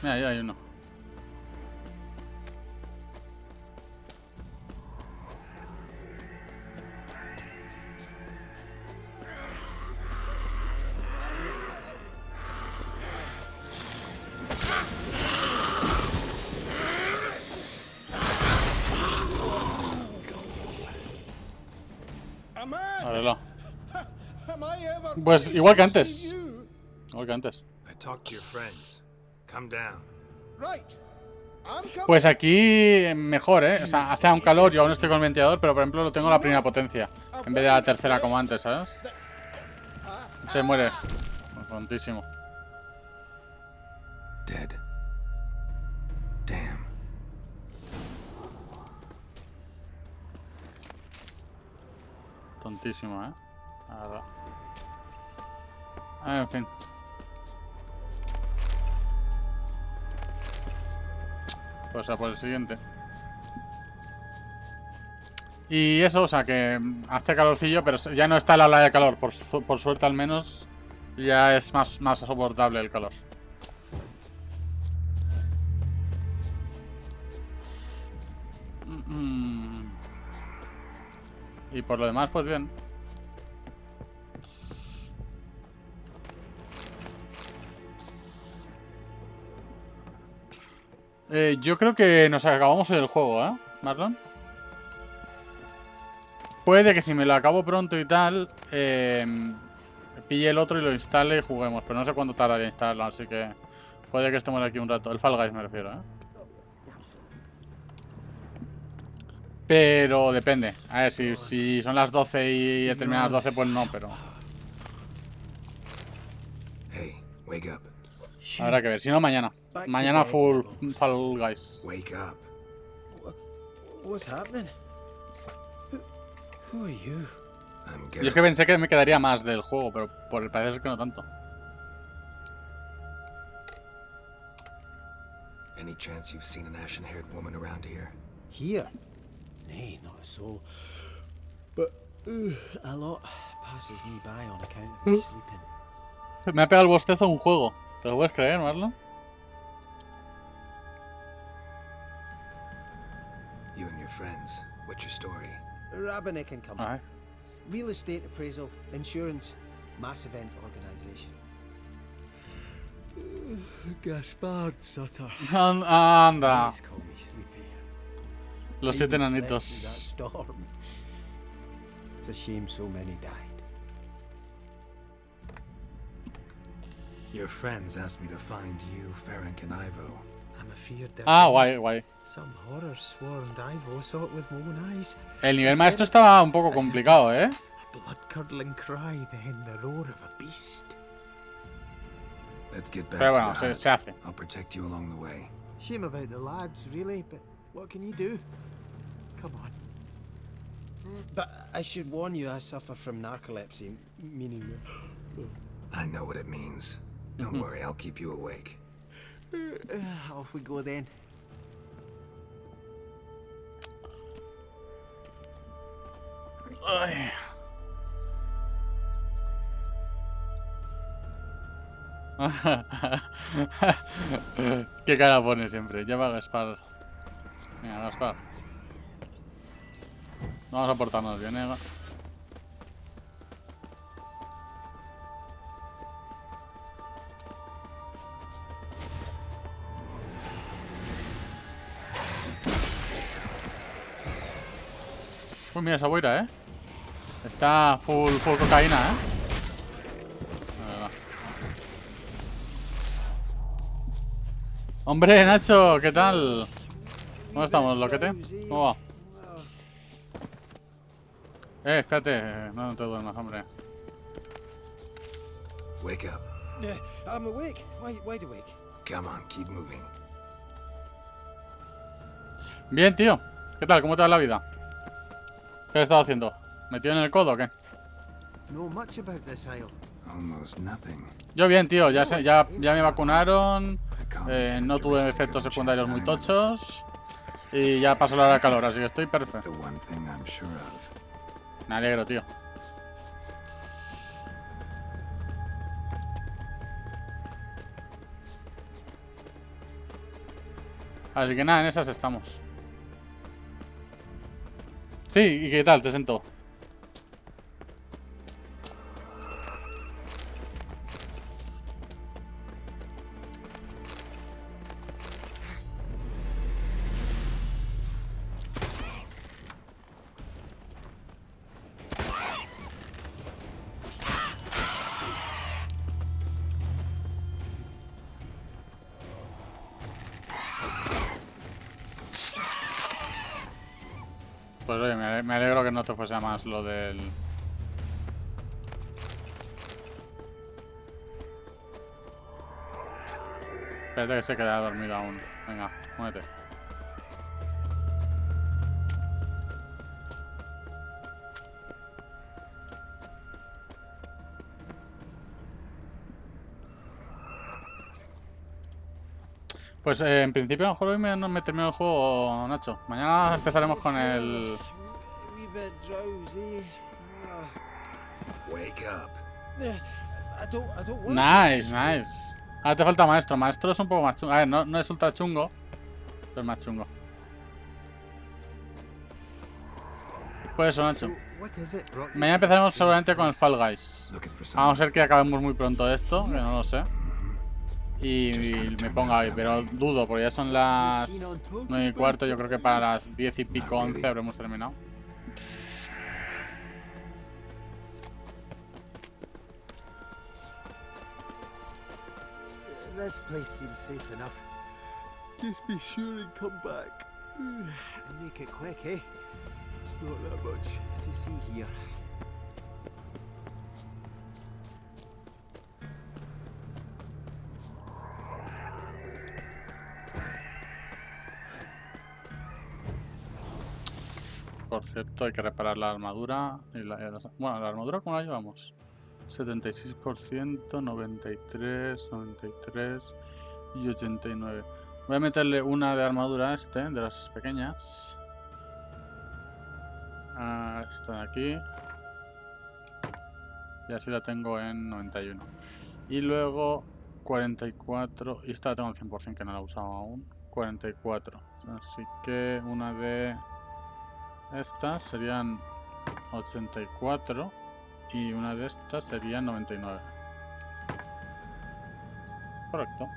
Mira, ahí hay uno. Adela. Pues igual que antes. Igual que antes. Pues aquí mejor, ¿eh? O sea, hace un calor, yo aún estoy con el ventilador, pero por ejemplo lo tengo a la primera potencia. En vez de la tercera como antes, ¿sabes? Se muere. Prontísimo. Dead. Damn. Tontísimo, ¿eh? La verdad. En fin. Pues a por el siguiente. Y eso, o sea que hace calorcillo, pero ya no está la ola de calor. Por suerte al menos Ya es más soportable el calor. Y por lo demás, pues bien. Yo creo que nos acabamos el juego, ¿eh, Marlon? Puede que si me lo acabo pronto y tal, pille el otro y lo instale y juguemos. Pero no sé cuánto tardaría en instalarlo, así que puede que estemos aquí un rato. El Fall Guys me refiero, ¿eh? Pero depende. A ver, si son las 12 y he terminado a las 12, pues no, pero... Hey, wake up. Habrá que ver. Si no, mañana. Mañana full Fall Guys. Wake up. What's happening? Who are you? Yo es que pensé que me quedaría más del juego, pero por el parecer es que no tanto. Any chance you've seen an ashen-haired woman around here? Here? Nay, not a soul. But a lot passes me by on account of me sleeping. Me ha pegado el bostezo un juego. ¿Te lo puedes creer, Marlon? You and your friends. What's your story? Rabinick and Company. Real estate appraisal, insurance, mass event organization. Gaspard Sutter. Anda. Please call me sleepy. Los 7 enanitos. Storm. It's a shame so many died. Your friends asked me to find you, Ferenc, and Ivo. I'm afeard that guay. some horror swarmed Ivo saw it with my own eyes. El nivel maestro estaba un poco complicado, ¿eh? A blood-curdling cry, then the roar of a beast. Let's get back Pero to bueno, the hut. se hace. I'll protect you along the way. Shame about the lads, really, but what can you do? Come on. But I should warn you, I suffer from narcolepsy, meaning... I know what it means. Don't worry, I'll keep you awake. Off we go then. Ay. Qué cara pone siempre. Lleva Gaspar. Venga, Gaspar. Vamos a portarnos bien, ¿eh? Pues mira esa boira, ¿eh? Está full cocaína, ¿eh? Hombre, Nacho, ¿qué tal? ¿Cómo estamos, loquete? ¿Cómo va? Espérate, no te duermas, hombre. Wake up. I'm awake. Wide awake. Come on, keep moving. Bien, tío. ¿Qué tal? ¿Cómo te va la vida? ¿Qué has estado haciendo? ¿Metido en el codo o qué? Know much about this isle. Almost nothing. Yo bien, tío. Ya me vacunaron. No tuve efectos secundarios muy tochos. Y ya pasó la hora de calor, así que estoy perfecto. Me alegro, tío. Así que nada, en esas estamos. Sí, ¿y qué tal? ¿Te sentó? Pues oye, me alegro que no te fuese más lo del... Espérate que se queda dormido aún. Venga, muévete. Pues en principio a lo mejor hoy me termino el juego, Nacho. Mañana empezaremos con el... Wee bit drowsy. Wake up. Nice, nice. Ahora te falta maestro. Maestro es un poco más chungo. A ver, no es ultra chungo, pero es más chungo. Pues eso, Nacho. Mañana empezaremos seguramente con el Fall Guys. Vamos a ver que acabemos muy pronto esto, que no lo sé. Y me ponga hoy, pero dudo, porque ya son las 9:15. Yo creo que para las 10 y pico, 11 habremos terminado. This place seems safe enough. Just be sure and come back. And make it quick, eh? Not that much to see here. Por cierto, hay que reparar la armadura. Bueno, la armadura, ¿cómo la llevamos? 76%, 93, 93 y 89. Voy a meterle una de armadura a este, de las pequeñas. Esta de aquí. Y así la tengo en 91. Y luego 44. Y esta la tengo al 100%, que no la he usado aún. 44. Así que una de estas serían 84. Y una de estas sería 99. Correcto.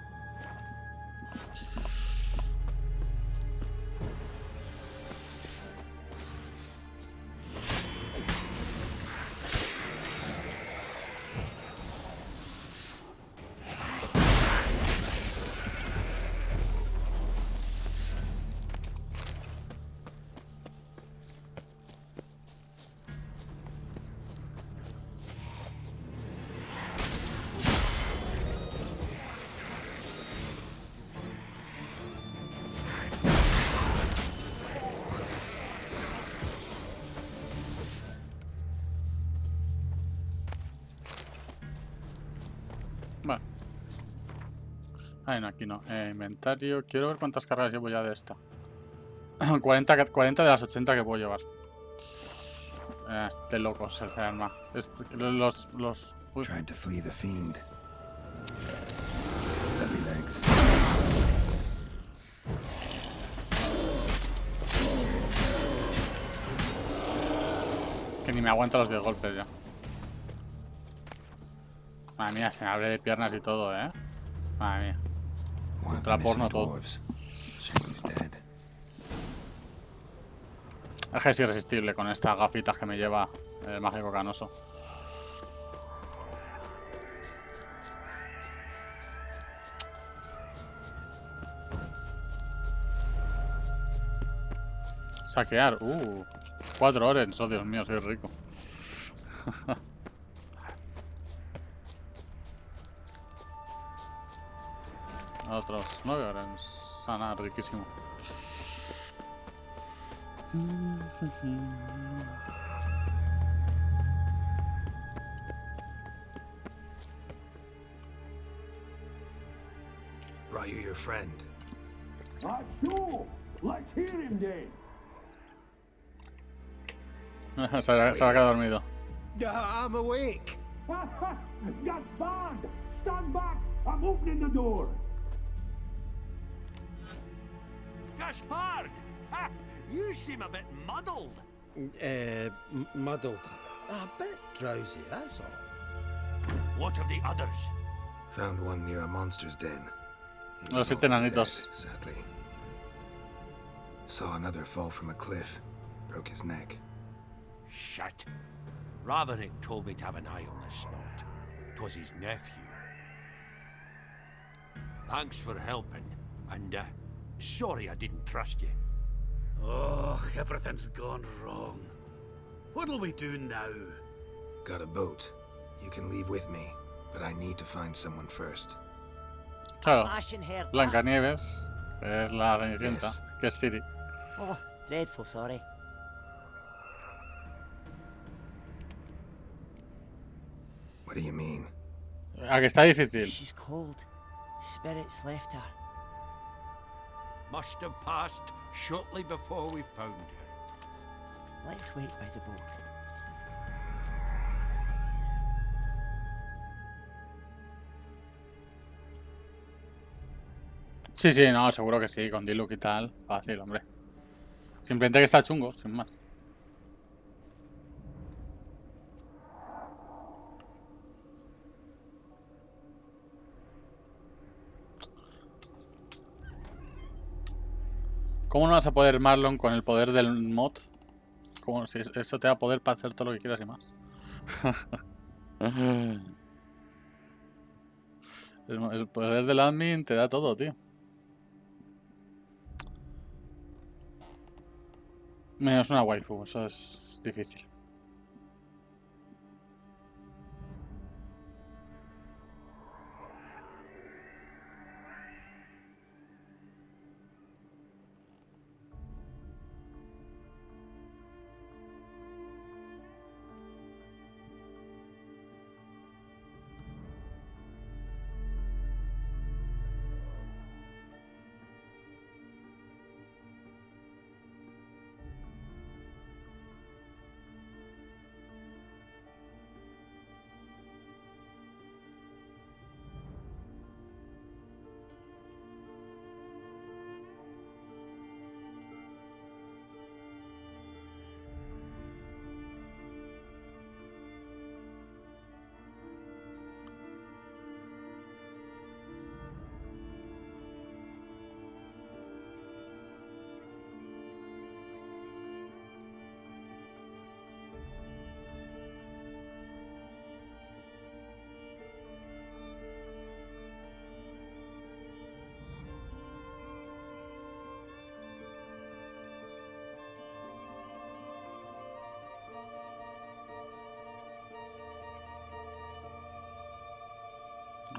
Vale. No, aquí no. Inventario. Quiero ver cuántas cargas llevo ya de esta. 40 de las 80 que puedo llevar. De locos el arma. Uy. Tried to flee the fiend. Stubby legs. Que ni me aguanta los 10 golpes ya. Madre mía, se me abre de piernas y todo, ¿eh? Madre mía. Ultra porno todo. Es que es irresistible con estas gafitas que me lleva el mágico canoso. Saquear. 4 orens. Oh, Dios mío, soy rico. Otros 9 orens. Sana, riquísimo. Brought you your friend. Sure. Let's hear him then. se va a quedar dormido. I'm awake. Gaspard! Stand back! I'm opening the door. Gaspard! Ha! You seem a bit muddled. Muddled. A bit drowsy, that's all. What of the others? Found one near a monster's den. Los 7 enanitos. Sadly. Saw another fall from a cliff. Broke his neck. Shit. Roberick told me to have an eye on the snot. 'Twas his nephew. Thanks for helping, and sorry I didn't trust you. Oh, everything's gone wrong. What'll we do now? Got a boat. You can leave with me, but I need to find someone first. Claro. Blancanieves, que es la Cenicienta, que es Ciri. Oh, dreadful sorry. What do you mean? A que está difícil. She's cold. Spirits left her. Must have passed shortly before we found her. Let's wait by the boat. Sí, sí, no, seguro que sí, con Diluc y tal. Fácil, hombre. Simplemente que está chungo, sin más. ¿Cómo no vas a poder Marlon con el poder del mod? Como si eso te da poder para hacer todo lo que quieras y más. El poder del admin te da todo, tío. Menos una waifu, eso es difícil.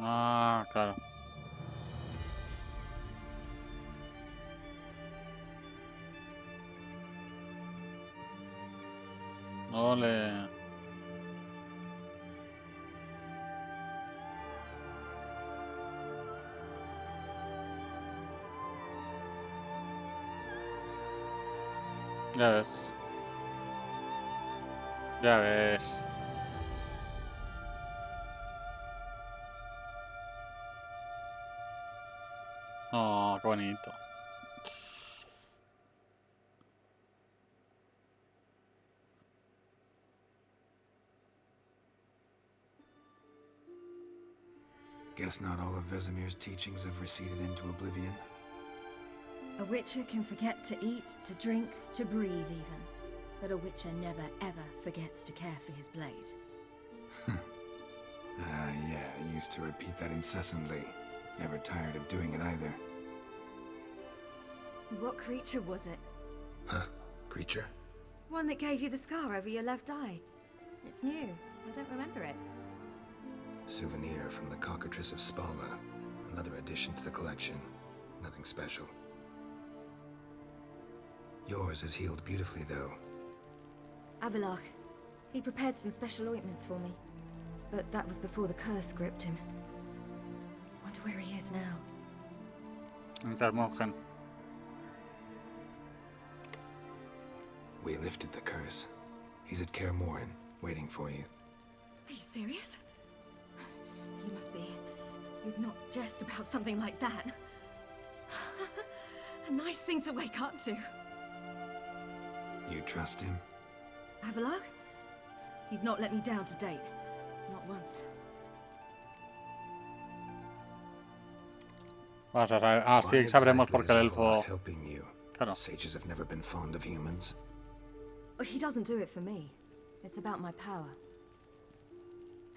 Ah, claro. Ole. Ya ves. Ya ves. Oh, qué bonito. Guess not all of Vesemir's teachings have receded into oblivion. A witcher can forget to eat, to drink, to breathe even. But a witcher never ever forgets to care for his blade. Yeah, I used to repeat that incessantly. Never tired of doing it either. What creature was it? Huh? Creature? One that gave you the scar over your left eye. It's new. I don't remember it. Souvenir from the Cockatrice of Spala. Another addition to the collection. Nothing special. Yours has healed beautifully, though. Avalok. He prepared some special ointments for me. But that was before the curse gripped him. Wonder where he is now. Enfermo, We lifted the curse. He's at Kaer Morhen, waiting for you. Are you serious? You must be. You'd not jest about something like that. A nice thing to wake up to. You trust him? Avalok? He's not let me down to date. Not once. Vas a saber. Ah, sí, sabremos por qué el elfo. Helping you. Claro. Sages have never been fond of humans. He doesn't do it for me. It's about my power.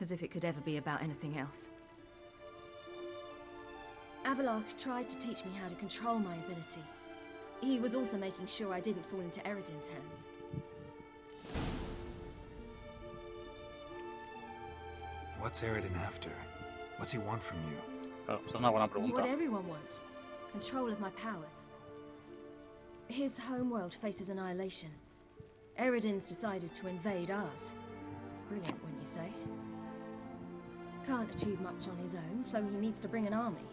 As if it could ever be about anything else. Avalok tried to teach me how to control my ability. He was also making sure I didn't fall into Eredin's hands. What's Eredin after? What's he want from you? Claro, esa es una buena pregunta. What everyone wants. Control of my powers. His homeworld faces annihilation. Eredin's decided to invade ours. Brilliant, wouldn't you say? Can't achieve much on his own, so he needs to bring an army.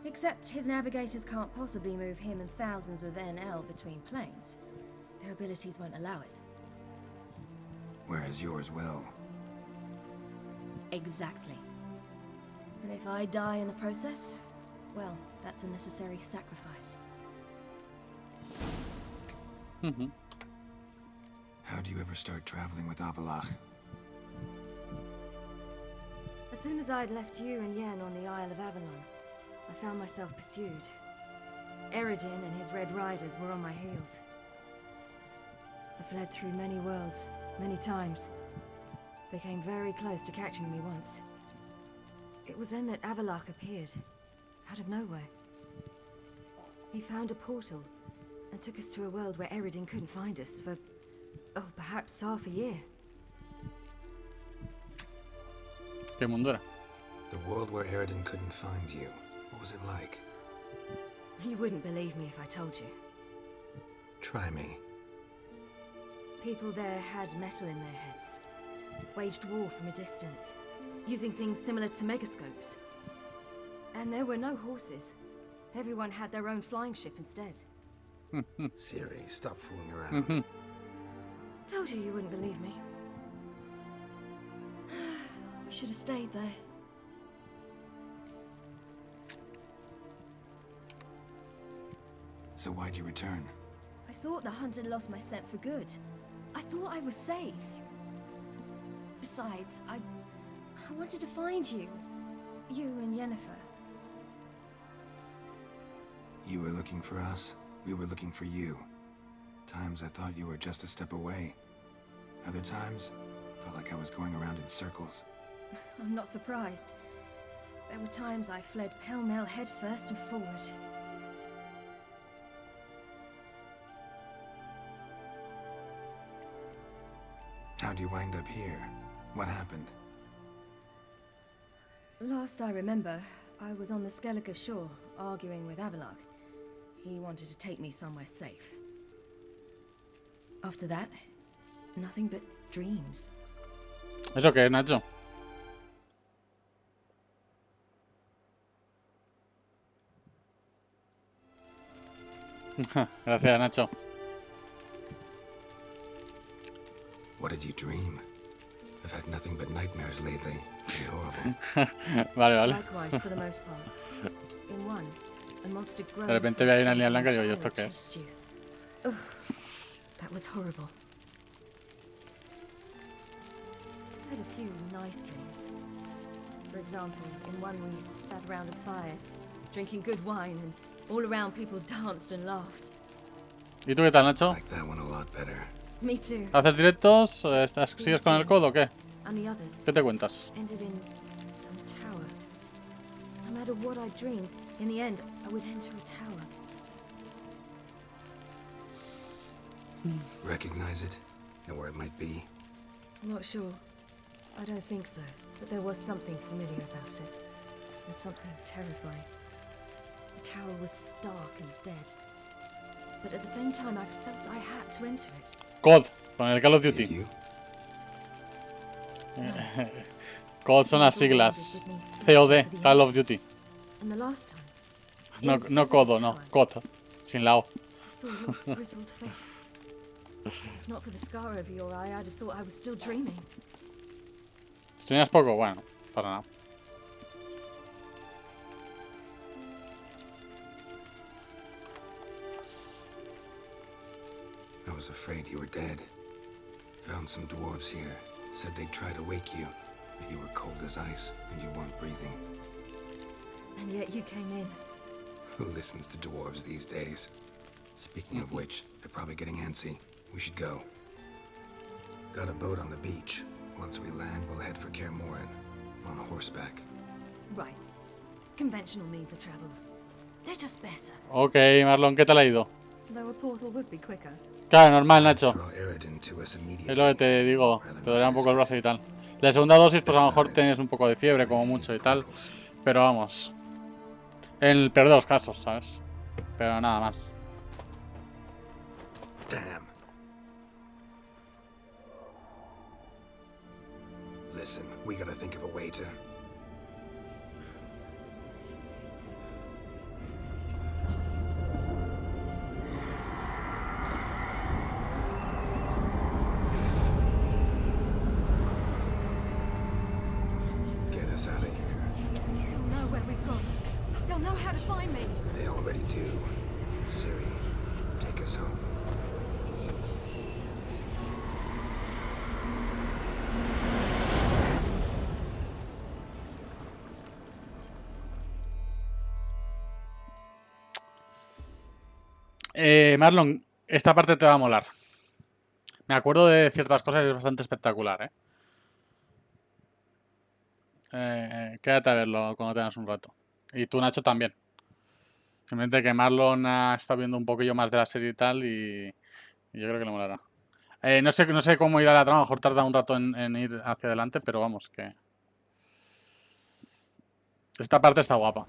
Except his navigators can't possibly move him and thousands of NL between planes. Their abilities won't allow it. Whereas yours will. Exactly. And if I die in the process, well, that's a necessary sacrifice. How do you ever start traveling with Avalach? As soon as I'd left you and Yen on the Isle of Avalon, I found myself pursued. Eredin and his Red Riders were on my heels. I fled through many worlds, many times. They came very close to catching me once. It was then that Avalach appeared, out of nowhere. He found a portal and took us to a world where Eredin couldn't find us for, oh, perhaps half a year. ¿Qué mundo era? The world where Eredin couldn't find you. What was it like? You wouldn't believe me if I told you. Try me. People there had metal in their heads, waged war from a distance, using things similar to megascopes. And there were no horses. Everyone had their own flying ship instead. Siri, stop fooling around. Told you wouldn't believe me. We should have stayed there. So why'd you return? I thought the hunt had lost my scent for good. I thought I was safe. Besides, I wanted to find you. You and Yennefer. You were looking for us. We were looking for you. Times I thought you were just a step away. Other times, felt like I was going around in circles. I'm not surprised. There were times I fled pell-mell headfirst and forward. How'd you wind up here? What happened? Last I remember, I was on the Skellige shore, arguing with Avalach. He wanted to take me somewhere safe. After that, nothing but dreams. ¿Eso qué es, Nacho? Gracias, Nacho. What did you dream? I've had nothing but nightmares lately. Pretty horrible. Vale. Likewise, for the most part. In one, a monster groaned. De repente ve ahí una línea blanca y digo, ¿y esto qué es? That was horrible. I had a few nice dreams. For example, in one we sat around a fire, drinking good wine, and all around people danced and laughed. ¿Y tú qué tal, Nacho? Like that one a lot better. Me too. ¿Haces directos? ¿Sigues con el codo o qué? And the others ¿Qué te cuentas? ended in some tower. No matter what I dreamed, in the end, I would enter a tower. Recognize it? Know where it might be? Not sure. I don't think so. But there was something familiar about it. And something terrifying. The tower was stark and dead. But at the same time, I felt I had to enter it. COD, con el Call of Duty. COD son las siglas. COD, Call of Duty. And the last time, No CODO, no. COD. Sin la O. I saw your grizzled face. If not for the scar over your eye, I'd have thought I was still dreaming. ¿Tenías poco? Bueno, para nada. I was afraid you were dead. Found some dwarves here. Said they'd try to wake you, but you were cold as ice and you weren't breathing. And yet you came in. Who listens to dwarves these days? Speaking of which, they're probably getting antsy. We should go. Got a boat on the beach. Once we land, we'll head for Kaer Morhen on horseback. Right. Conventional means of travel. They're just better. Ok, Marlon, ¿qué tal ha ido? Though a portal would be quicker. Claro, normal, Nacho. Es lo que te digo, te dolía un poco el brazo y tal. La segunda dosis, pues a lo mejor tienes un poco de fiebre, como mucho y tal. Pero vamos. En el peor de los casos, ¿sabes? Pero nada más. Damn. Listen, we gotta think of a way to... Get us out of here. They'll know where we've gone. They'll know how to find me. They already do. Siri, take us home. Marlon, esta parte te va a molar. Me acuerdo de ciertas cosas y es bastante espectacular, ¿eh? Quédate a verlo cuando tengas un rato. Y tú, Nacho, también. Simplemente que Marlon ha estado viendo un poquillo más de la serie y tal y yo creo que le molará. No sé cómo irá la trama, a lo mejor tarda un rato en ir hacia adelante, pero vamos, que... Esta parte está guapa.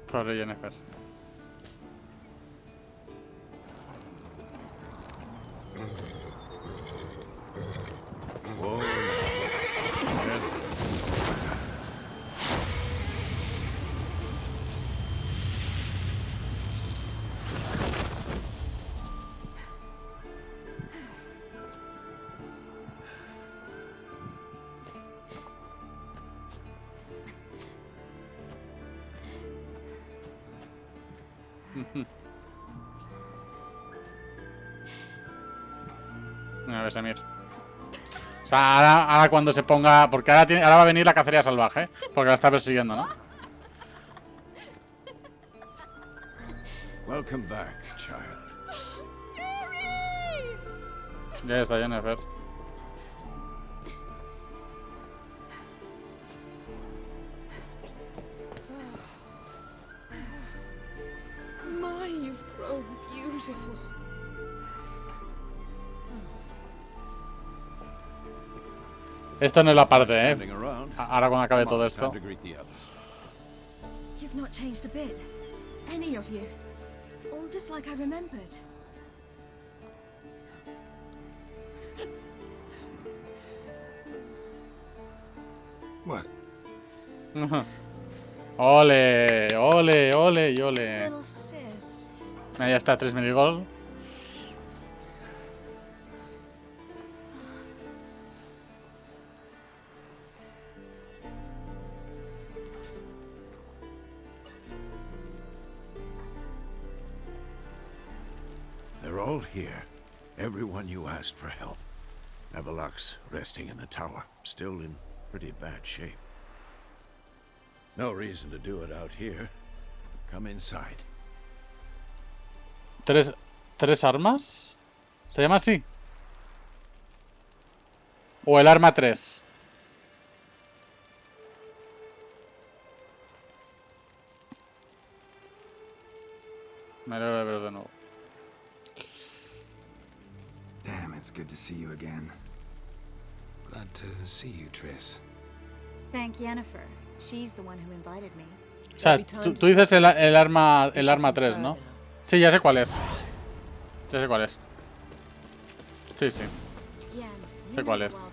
Pobre Jennifer. A ver, Samir. O sea, ahora cuando se ponga... Porque ahora va a venir la cacería salvaje, ¿eh? Porque la está persiguiendo, ¿no? Welcome back, child. Ya está, Jennifer. My, you've grown beautiful. Esto no es la parte, ¿eh? Ahora cuando acabe todo esto. You've not changed a bit. Any of you. All just like I remembered. What? Ole, ole, ole y ole. Little sis. Mira, ya está, 3 minigol. They're all here. Everyone you asked for help. Everlock's resting in the tower, still in pretty bad shape. No reason to do it out here. Come inside. ¿Tres armas? ¿Se llama así? ¿O el arma 3? Me lo voy a ver de nuevo. Damn, it's good to see you again. Glad to see you, Triss. Thank Yennefer. She's the one who invited me. O sea, tú dices el arma 3, ¿no? Sí, ya sé cuál es. Ya sé cuál es. Sí, sí. Sé cuál es.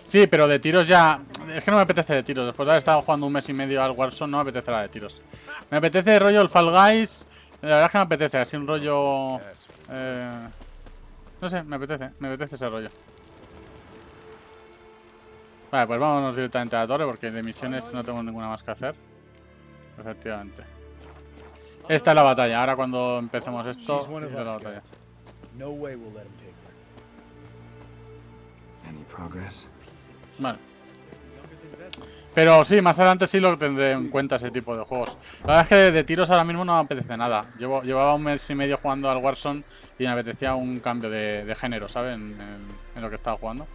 Sí, pero de tiros ya... Es que no me apetece de tiros. Después de haber estado jugando un mes y medio al Warzone, no me apetece la de tiros. Me apetece el rollo el Fall Guys. La verdad es que me apetece, así un rollo... no sé, me apetece ese rollo. Vale, pues vámonos directamente a la torre porque de misiones no tengo ninguna más que hacer. Efectivamente. Esta es la batalla. Ahora cuando empecemos esto, esta es la batalla. Any progress? Vale. Pero sí, más adelante sí lo tendré en cuenta ese tipo de juegos. La verdad es que de tiros ahora mismo no me apetece nada. Llevaba un mes y medio jugando al Warzone y me apetecía un cambio de género, ¿sabes? En lo que estaba jugando.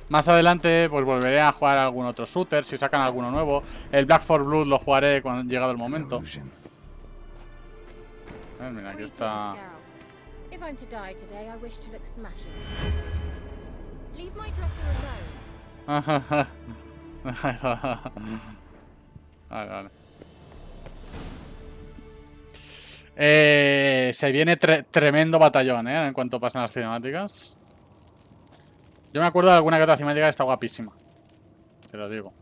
Más adelante pues volveré a jugar a algún otro shooter, si sacan alguno nuevo. El Black 4 Blood lo jugaré cuando llegado el momento. Mira, aquí está... If I'm to die today, I wish to look smashing. Leave my dresser alone. Vale. Se viene tremendo batallón, en cuanto pasen las cinemáticas. Yo me acuerdo de alguna que otra cinemática que está guapísima. Te lo digo.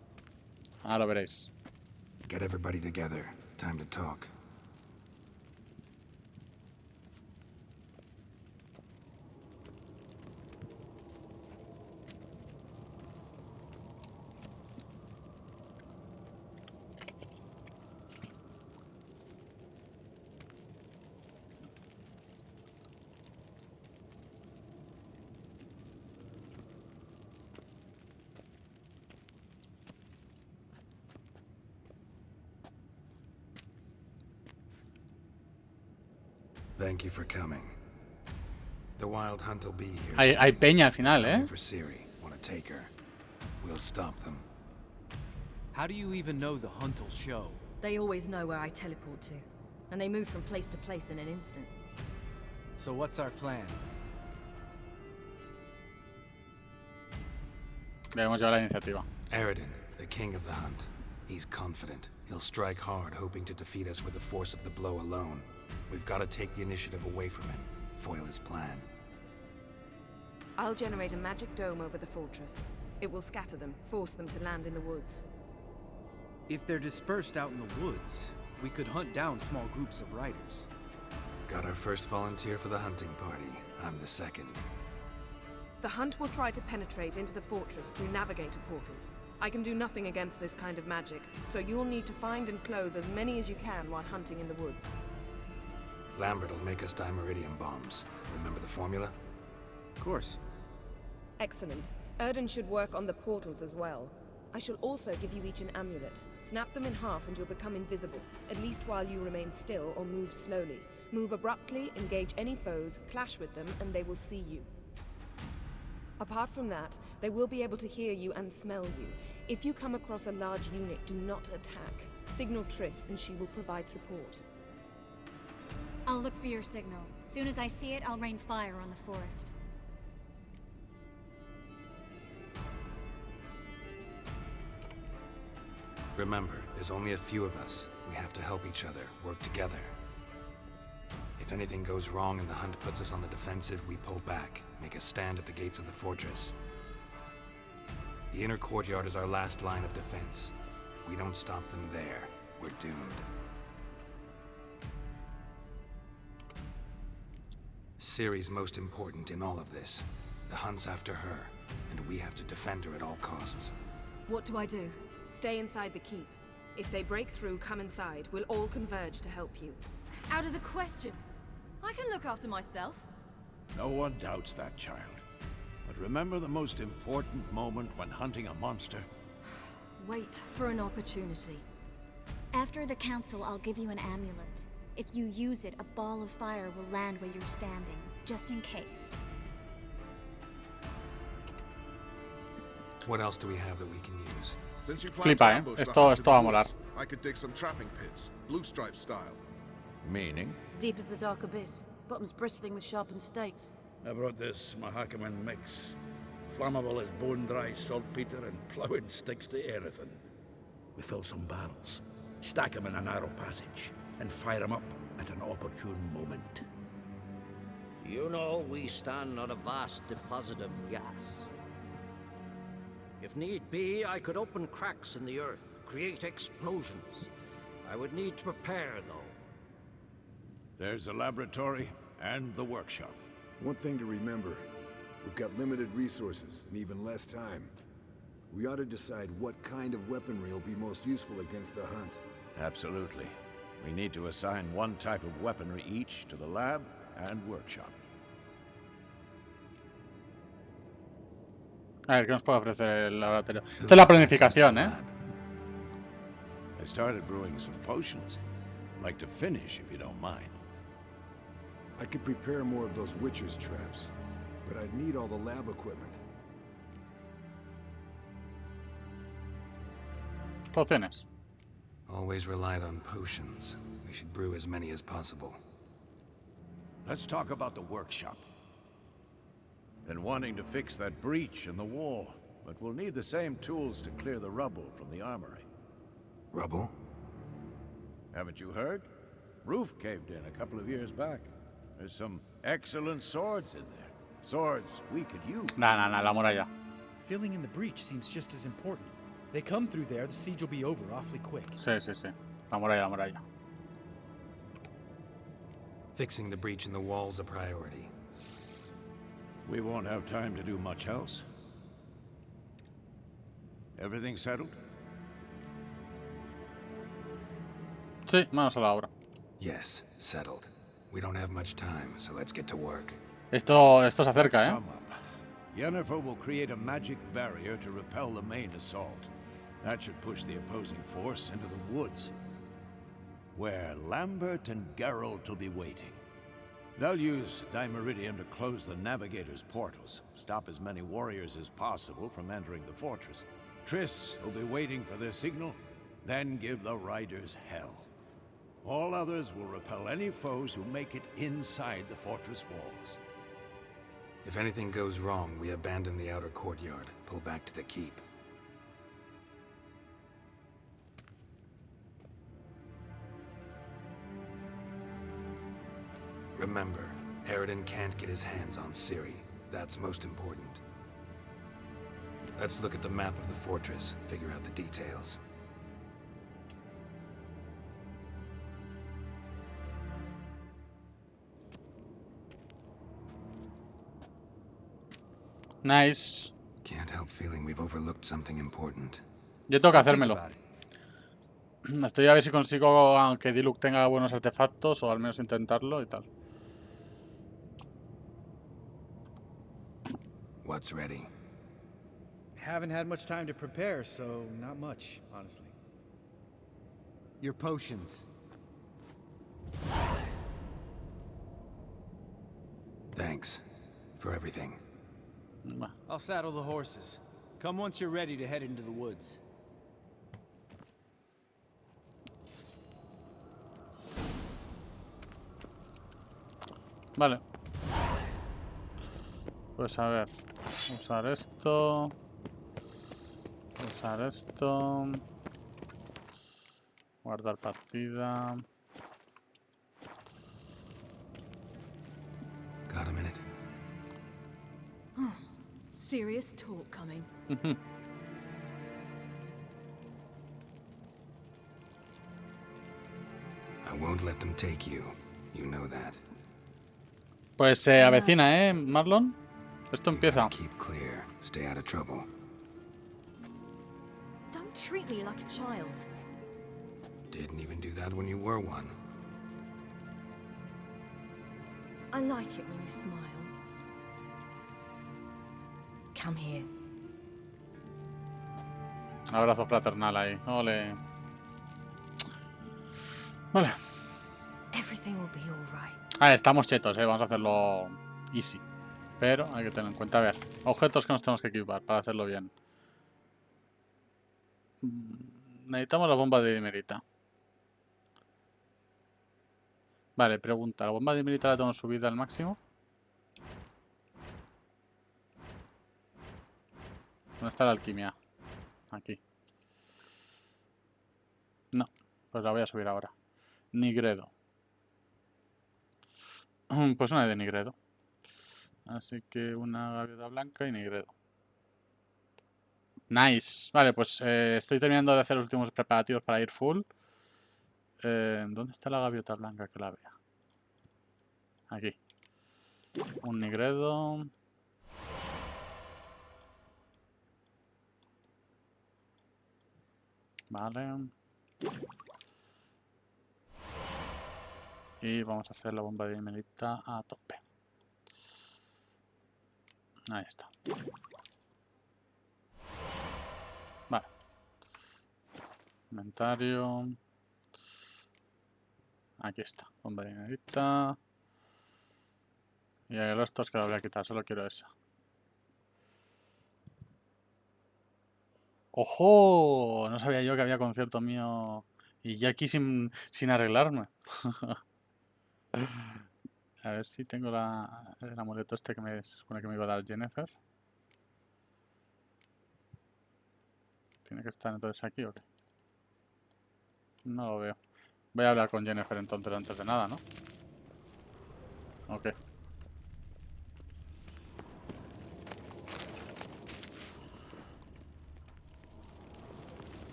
Ahora lo veréis. Get everybody together. Time to talk. Thank you for coming. The wild hunt will be here. Hay peña al final, Coming for Ciri. Want to take her? We'll stop them. How do you even know the hunt will show? They always know where I teleport to, and they move from place to place in an instant. So what's our plan? Debemos llevar la iniciativa. Aridin, the king of the hunt. He's confident. He'll strike hard, hoping to defeat us with the force of the blow alone. We've got to take the initiative away from him, foil his plan. I'll generate a magic dome over the fortress. It will scatter them, force them to land in the woods. If they're dispersed out in the woods, we could hunt down small groups of riders. Got our first volunteer for the hunting party. I'm the second. The hunt will try to penetrate into the fortress through navigator portals. I can do nothing against this kind of magic, so you'll need to find and close as many as you can while hunting in the woods. Lambert will make us dimeridium bombs. Remember the formula? Of course. Excellent. Erden should work on the portals as well. I shall also give you each an amulet. Snap them in half and you'll become invisible, at least while you remain still or move slowly. Move abruptly, engage any foes, clash with them, and they will see you. Apart from that, they will be able to hear you and smell you. If you come across a large unit, do not attack. Signal Triss and she will provide support. I'll look for your signal. Soon as I see it, I'll rain fire on the forest. Remember, there's only a few of us. We have to help each other, work together. If anything goes wrong and the hunt puts us on the defensive, we pull back, make a stand at the gates of the fortress. The inner courtyard is our last line of defense. If we don't stop them there, we're doomed. Ciri's most important in all of this. The hunt's after her, and we have to defend her at all costs. What do I do? Stay inside the keep. If they break through, come inside. We'll all converge to help you. Out of the question. I can look after myself. No one doubts that, child. But remember the most important moment when hunting a monster? Wait for an opportunity. After the council, I'll give you an amulet. If you use it, a ball of fire will land where you're standing, just in case. What else do we have that we can use? Since you plan to Flipa, ambush the Esto hunt in the va a molar. woods, I could dig some trapping pits, blue stripe style. Meaning? Deep as the dark abyss, bottoms bristling with sharpened stakes. I brought this Mahakaman mix. Flammable as bone-dry saltpeter and ploughing sticks to everything. We fill some barrels, stack them in a narrow passage, and fire them up at an opportune moment. You know, we stand on a vast deposit of gas. If need be, I could open cracks in the earth, create explosions. I would need to prepare, though. There's a laboratory and the workshop. One thing to remember, we've got limited resources and even less time. We ought to decide what kind of weaponry will be most useful against the hunt. Absolutely. We need to assign one type of weaponry each to the lab and workshop. A ver, ¿qué nos puede ofrecer el laboratorio? Esto es la planificación, ¿eh? I started brewing some potions. Like to finish, if you don't mind. I could prepare more of those Witcher's traps, but I'd need all the lab equipment. Pociones. Always relied on potions. We should brew as many as possible. Let's talk about the workshop. Been wanting to fix that breach in the wall, but we'll need the same tools to clear the rubble from the armory. Rubble? Haven't you heard? Roof caved in a couple of years back. There's some excellent swords in there. Swords we could use. Nah, la muralla. Filling in the breach seems just as important. They come through there, the siege will be over awfully quick. Sí. La muralla. Fixing the breach in the wall's a priority. We won't have time to do much else. Everything settled? Sí, manos a la obra. Yes, settled. We don't have much time, so let's get to work. Esto se acerca, Let's sum up. Yennefer will create a magic barrier to repel the main assault. That should push the opposing force into the woods, where Lambert and Geralt will be waiting. They'll use Dimeridium to close the Navigator's portals, stop as many warriors as possible from entering the fortress. Triss will be waiting for their signal, then give the riders hell. All others will repel any foes who make it inside the fortress walls. If anything goes wrong, we abandon the outer courtyard, pull back to the keep. Remember, Aridin can't get his hands on Ciri. That's most important. Let's look at the map of the fortress, figure out the details. Nice. Can't help feeling we've overlooked something important. Yo tengo que hacérmelo. Estoy a ver si consigo, aunque Diluc tenga buenos artefactos, o al menos intentarlo y tal. What's ready? Haven't had much time to prepare, so not much, honestly. Your potions. Thanks for everything. I'll saddle the horses. Come once you're ready to head into the woods. Vale. Pues a ver. Usar esto. Usar esto. Guardar partida. Got a minute? Serious talk coming. I won't let them take you. You know that. Pues se avecina, Marlon. Esto empieza. Keep clear. Stay out of trouble. Don't treat me like a child. Didn't even do that when you were one. I like it when you smile. Come here. Abrazo fraternal ahí. Ole. Vale. Everything will be all right. Estamos chetos, vamos a hacerlo easy. Pero hay que tener en cuenta, a ver, objetos que nos tenemos que equipar para hacerlo bien. Necesitamos la bomba de dimerita. Vale, pregunta, ¿la bomba de dimerita la tengo subida al máximo? ¿Dónde está la alquimia? Aquí. No, pues la voy a subir ahora. Nigredo. Pues una de Nigredo. Así que una gaviota blanca y Nigredo. Nice. Vale, pues estoy terminando de hacer los últimos preparativos para ir full. ¿Dónde está la gaviota blanca que la vea? Aquí. Un Nigredo. Vale. Y vamos a hacer la bomba de dimerita a tope. Ahí está. Vale. Inventario. Aquí está. Bomba de dimerita. Y el resto es que lo voy a quitar. Solo quiero esa. ¡Ojo! No sabía yo que había concierto mío. Y ya aquí sin arreglarme. A ver si tengo el amuleto este que se supone que me iba a dar Yennefer. ¿Tiene que estar entonces aquí o qué? No lo veo. Voy a hablar con Yennefer entonces antes de nada, ¿no? Ok.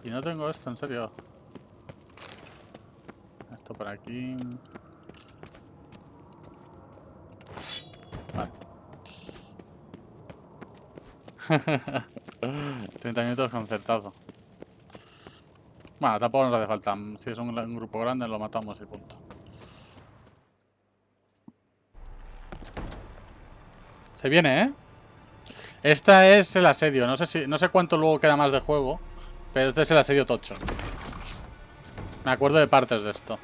Y no tengo esto, en serio. Esto por aquí. Vale. 30 minutos concertado. Bueno, tampoco nos hace falta. Si es un grupo grande, lo matamos y punto. Se viene, ¿eh? Esta es el asedio. No sé cuánto luego queda más de juego, pero este es el asedio tocho. Me acuerdo de partes de esto.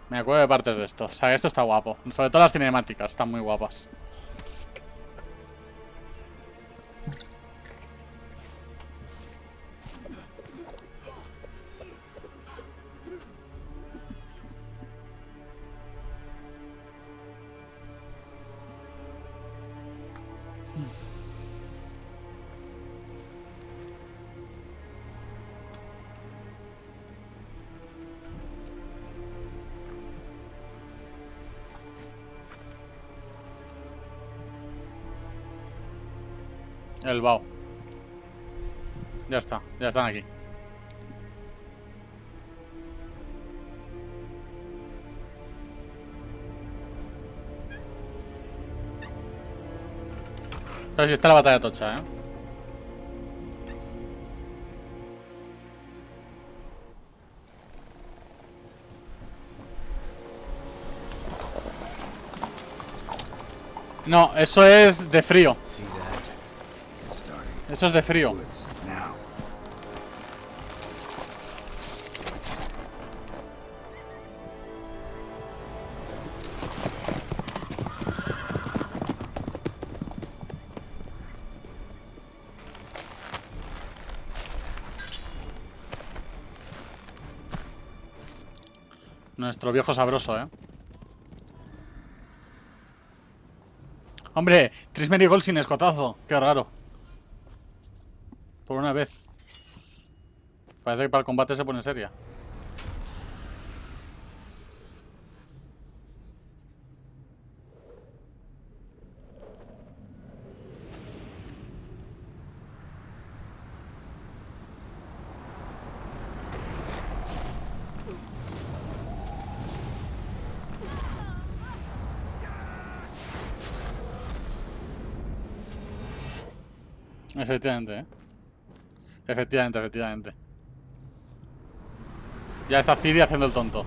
Me acuerdo de partes de esto. O sea, esto está guapo. Sobre todo las cinemáticas, están muy guapas. El Bao. Ya está, ya están aquí. Entonces está la batalla tocha, ¿eh? No, eso es de frío. Eso es de frío. Nuestro viejo sabroso, ¿eh? Hombre, 3 marigolds sin escotazo. Qué raro. Por una vez. Parece que para el combate se pone seria. Efectivamente, ¿eh? Efectivamente. Ya está Ciri haciendo el tonto.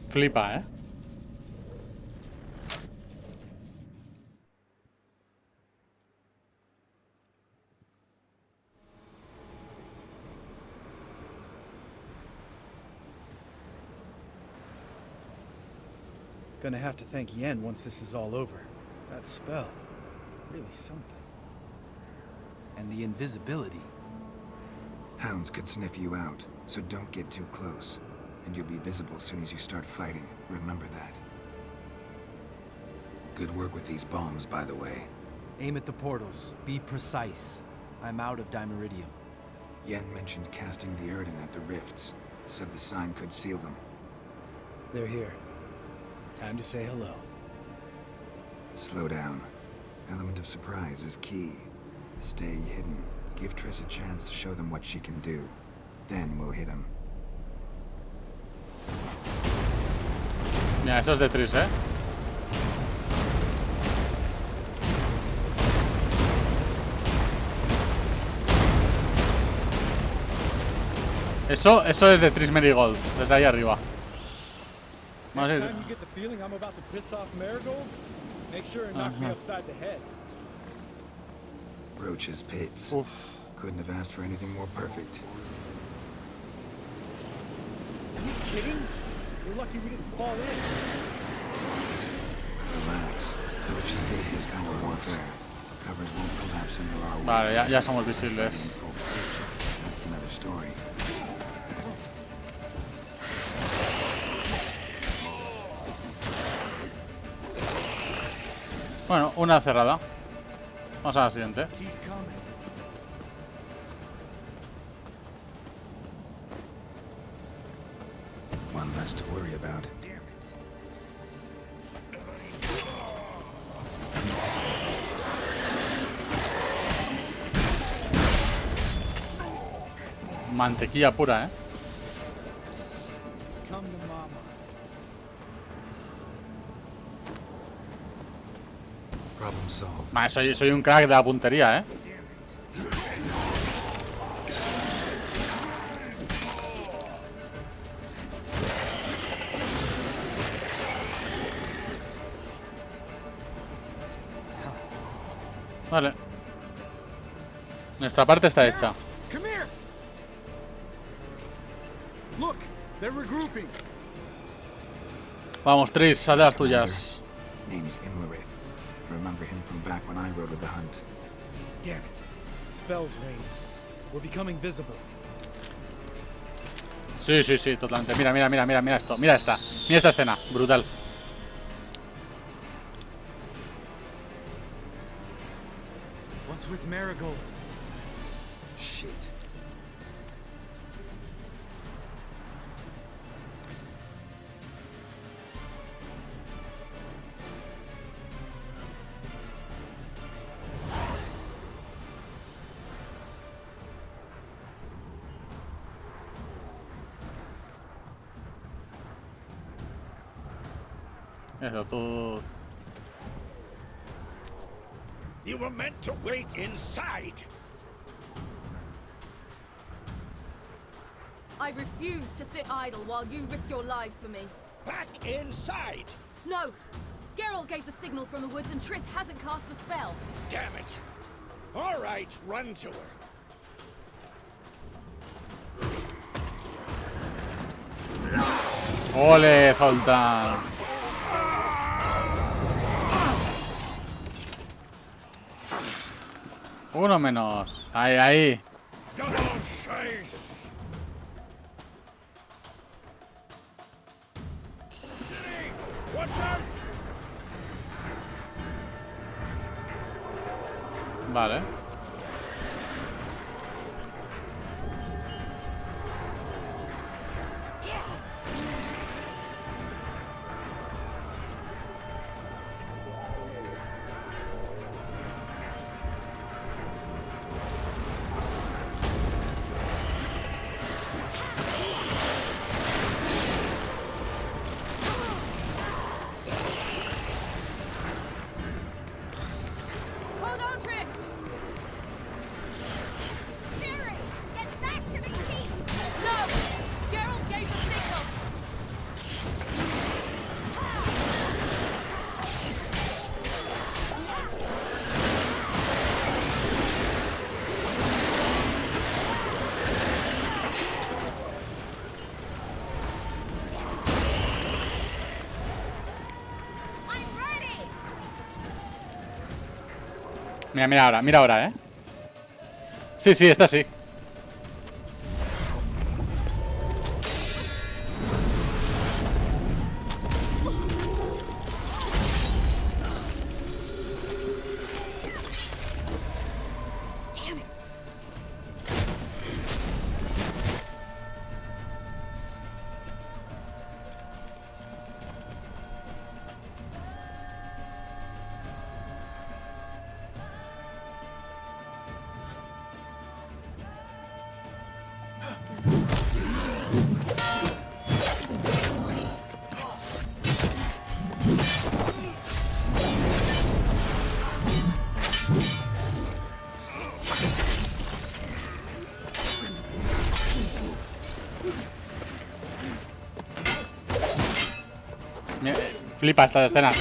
Flipa, ¿eh? Gonna have to thank Yen once this is all over. That spell, really something. And the invisibility. Hounds could sniff you out, so don't get too close. And you'll be visible as soon as you start fighting. Remember that. Good work with these bombs, by the way. Aim at the portals. Be precise. I'm out of Dimeridium. Yen mentioned casting the Erden at the rifts. Said the sign could seal them. They're here. Time to say hello. Slow down. Element of surprise is key. Stay hidden. Give Triss a chance to show them what she can do. Then we'll hit him. Mira, eso es de Triss, ¿eh? Eso es de Triss Merigold, desde ahí arriba. Vamos a ir. Roach's pits. Uf. Couldn't have asked for anything more perfect. Are you kidding? You're lucky we didn't fall in. Relax. Roach is good at his kind of warfare. covers won't collapse under our weight. Vale, ya somos visibles. That's another story. Bueno, una cerrada. Vamos a la siguiente. One less to worry about. Mantequilla pura, Come to mama. Problem solved. Vale, soy un crack de la puntería, Vale. Nuestra parte está hecha. Come here. Look, they're regrouping. Vamos, Tris, sal de las tuyas. Name's Imlerith. I remember him from back when I rode with the hunt. Damn it. Spells rain. We're becoming visible. Sí, totalmente. Mira esto. Mira esta escena. Brutal. What's with Marigold? Shit. Eso, tú... You were meant to wait inside. I refuse to sit idle while you risk your lives for me. Back inside! No! Geralt gave the signal from the woods and Triss hasn't cast the spell. Damn it! All right, run to her. ¡Ole, Zoltán! Uno menos. Ahí. Vale. Hold on, Triss! Siri, get back to the key! No! Geralt gave the signal! Mira ahora, Sí, esta sí. Damn it! Flipa estas escenas,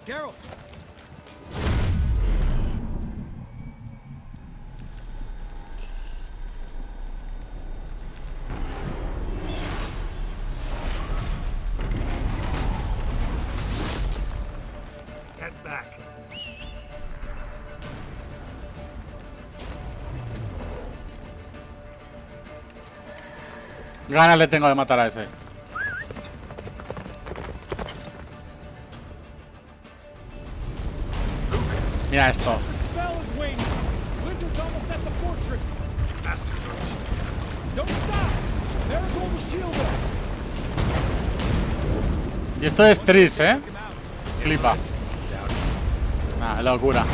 Geralt! Get back. Ganas le tengo de matar a ese. Mira esto. The spell is waning. Blizzard's almost at the fortress. Faster, George. Don't stop. Marigold will shield us. Y esto es Tris, ¿eh? Flipa. Nah, locura.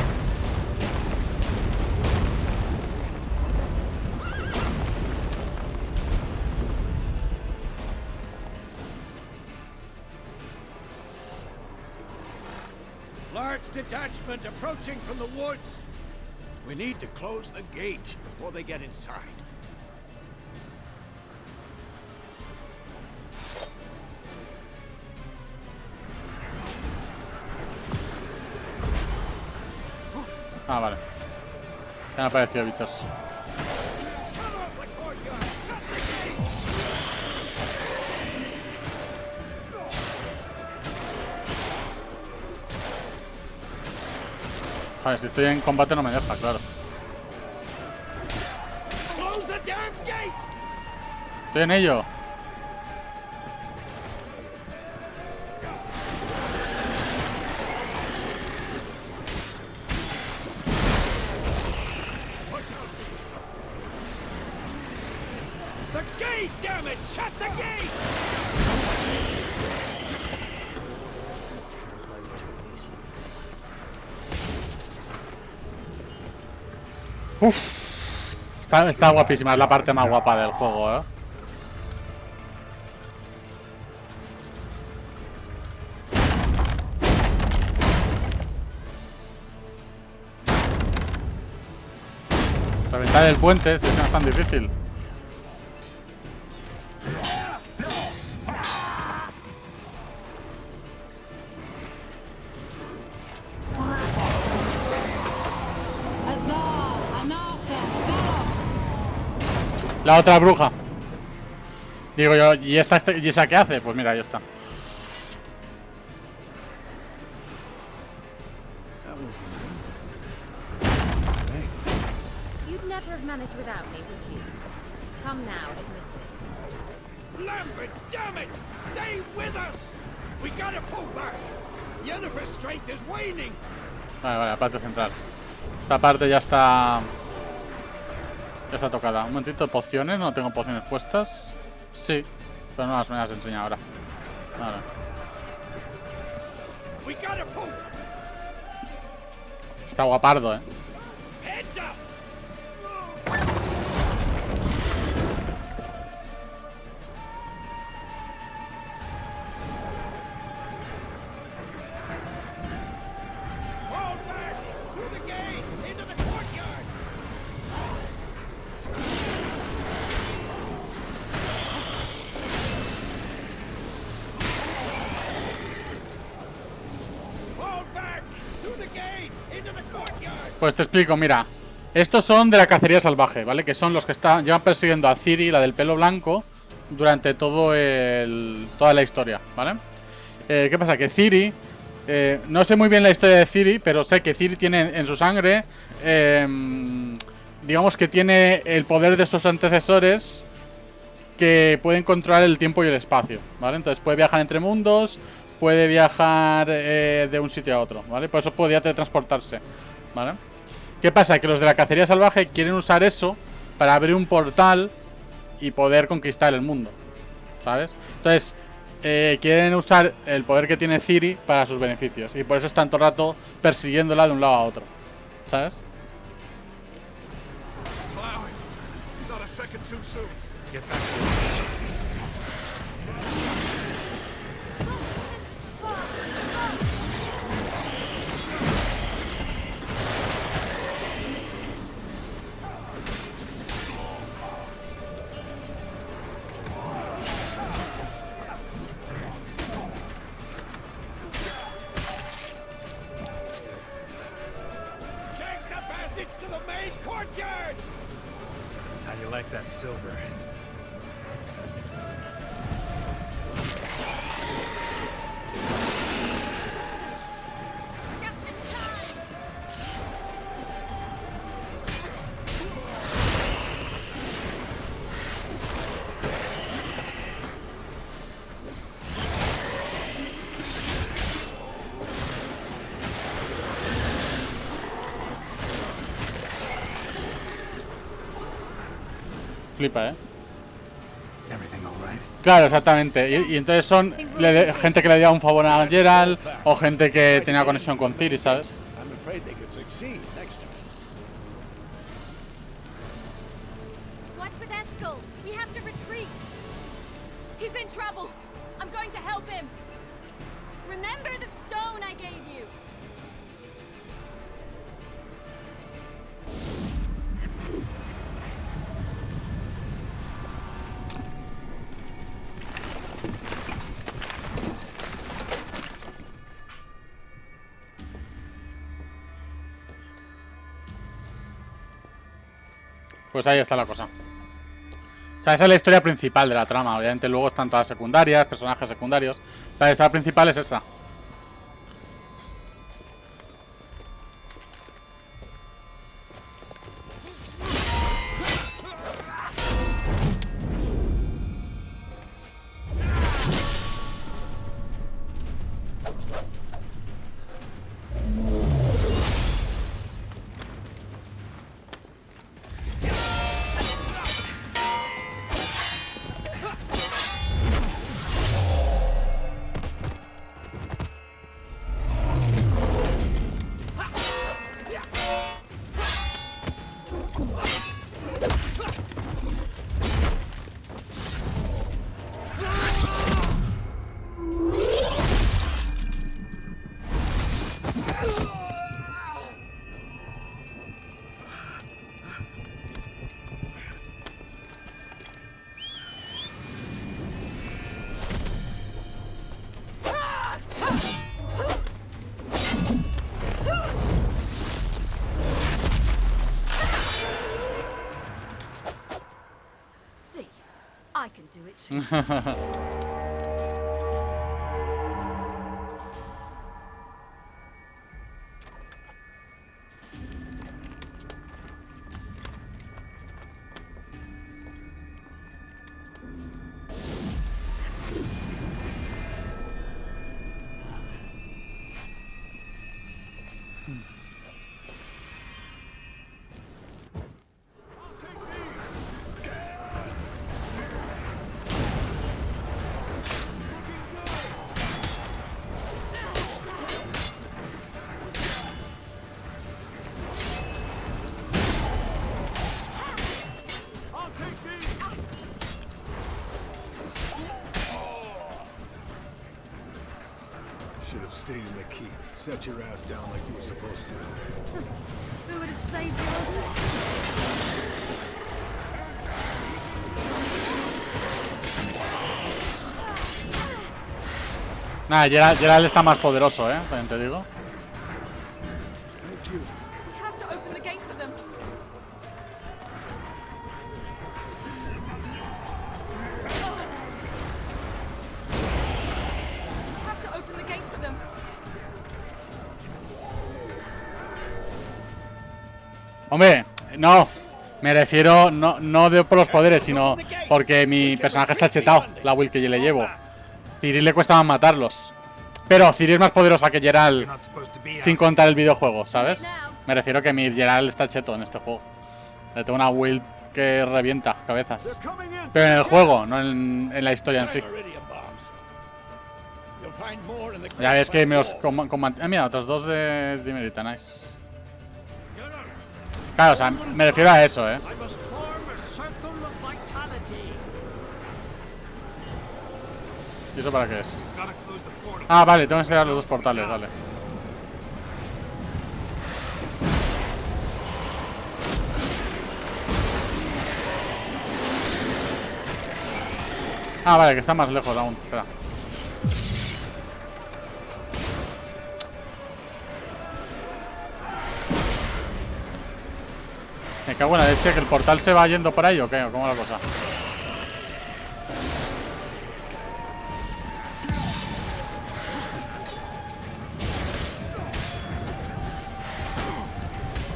Large detachment approaching from the woods. We need to close the gate before they get inside. Ah, vale. Ya me han aparecido bichos. Joder, si estoy en combate no me deja, claro. Estoy en ello. The gate, damn it! Shut the gate! Uf. Está guapísima, es la parte más guapa del juego, ¿eh? Reventar el puente, si no es tan difícil. La otra bruja. Digo yo, ¿y esa qué hace? Pues mira, ya está. You'd never have managed without me, would you? Come now, admit it. Lambert, damn it! Stay with us! We gotta pull back! Yennefer's strength is waning! Vale, vale, la parte central. Esta parte ya está... Ya está tocada. Un momentito, pociones. No tengo pociones puestas. Sí, pero no me las enseño ahora. Vale. Está guapardo, Pues te explico, mira. Estos son de la cacería salvaje, ¿vale? Que son los que llevan persiguiendo a Ciri, la del pelo blanco, durante toda la historia, ¿vale? ¿Qué pasa? Que Ciri... no sé muy bien la historia de Ciri, pero sé que Ciri tiene en su sangre... digamos que tiene el poder de sus antecesores que pueden controlar el tiempo y el espacio, ¿vale? Entonces puede viajar entre mundos, puede viajar de un sitio a otro, ¿vale? Por eso podía teletransportarse, ¿vale? ¿Qué pasa? Que los de la cacería salvaje quieren usar eso para abrir un portal y poder conquistar el mundo, ¿sabes? Entonces, quieren usar el poder que tiene Ciri para sus beneficios. Y por eso están todo el rato persiguiéndola de un lado a otro, ¿sabes? How do you like that silver? flipa, ¿eh? Claro, exactamente. Y entonces son gente que le dio un favor a Geralt o gente que tenía conexión con Ciri, ¿sabes? I'm afraid they could succeed next time. What's with Eskel? We have to retreat. He's in trouble. I'm going to help him. Remember the stone I gave you. Pues ahí está la cosa. O sea, esa es la historia principal de la trama. Obviamente luego están todas secundarias, personajes secundarios. La historia principal es esa. See, I can do it. Should have stayed in the keep. Set your ass down like you were supposed to. Who would have saved yours? Nada, Geralt está más poderoso, también te digo. We have to open the gate for them. We have to open the gate for them. Hombre, no. Me refiero no por los poderes, sino porque mi personaje está chetado, la build que yo le llevo. Ciri le cuesta más matarlos. Pero Ciri es más poderosa que Geralt sin contar el videojuego, ¿sabes? Me refiero que mi Geralt está cheto en este juego. Le tengo una build que revienta cabezas. Pero en el juego, no en la historia en sí. Ya ves que me los mira, otros dos de dimerita, nice. Claro, o sea, me refiero a eso, ¿Y eso para qué es? Ah, vale, tengo que cerrar los dos portales, vale. Ah, vale, que está más lejos aún, espera. Me cago en la leche, que el portal se va yendo por ahí o qué, o cómo es la cosa.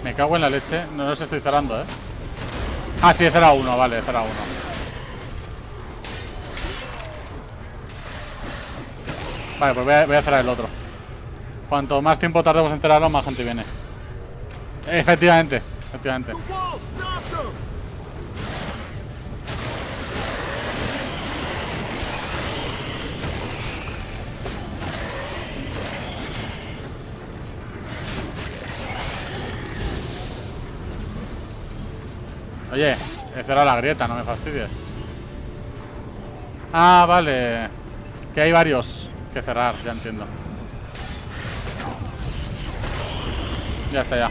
Me cago en la leche, no los estoy cerrando, Ah, sí, he cerrado uno, vale, he cerrado uno. Vale, pues voy a cerrar el otro. Cuanto más tiempo tardemos en cerrarlo, más gente viene. Efectivamente, efectivamente. Oye, he cerrado la grieta, no me fastidies. Ah, vale. Que hay varios que cerrar, ya entiendo. Ya está, ya.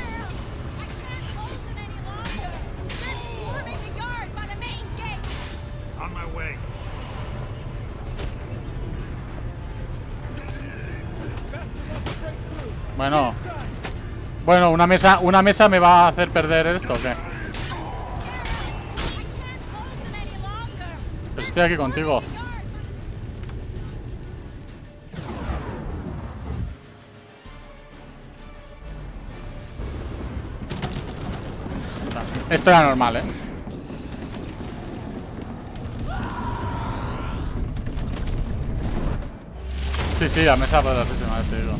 On my way. Bueno, una mesa me va a hacer perder esto, ¿o qué? Pues estoy aquí contigo. Esto era normal, ¿eh? Sí, la mesa poderosísima, te digo.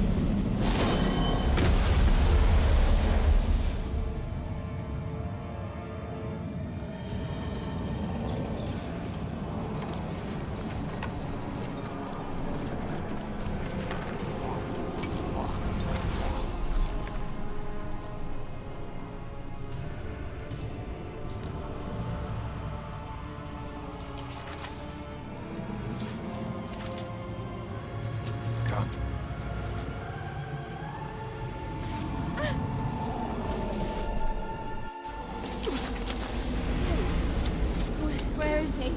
Where is he?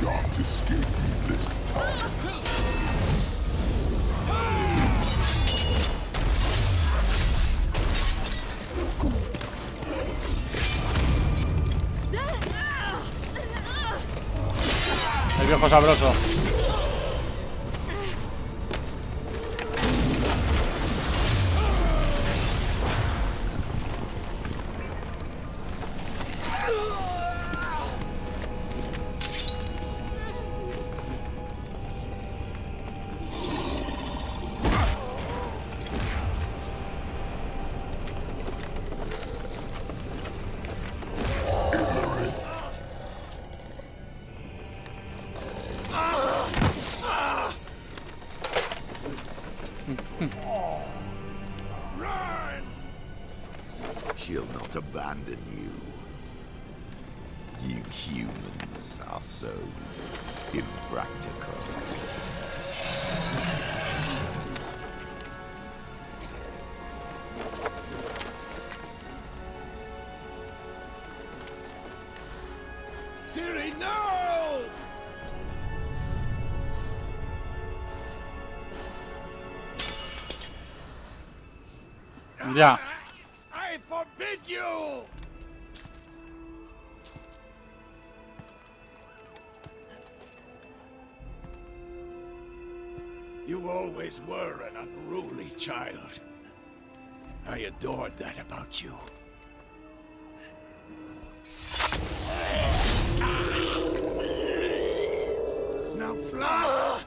Shan't escape this time. El viejo sabroso. She'll not abandon you. You humans are so impractical. Siri, no! Ya. I forbid you! You always were an unruly child. I adored that about you. Now fly!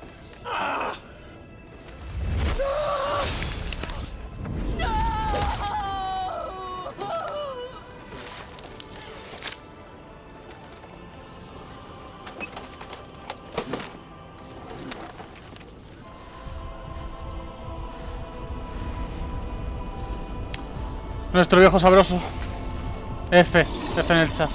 Nuestro viejo sabroso. F en el chat.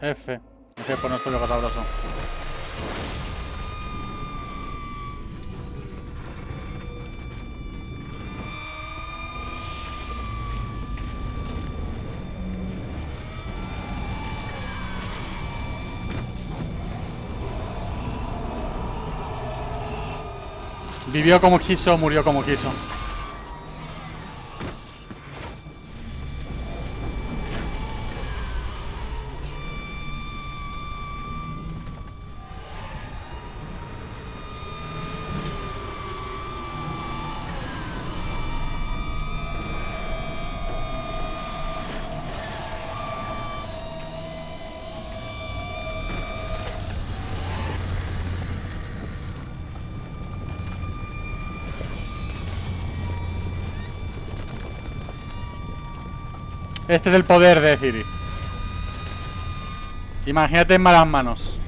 F por nuestro viejo sabroso. Vivió como quiso, murió como quiso. Este es el poder de Ciri. Imagínate en malas manos.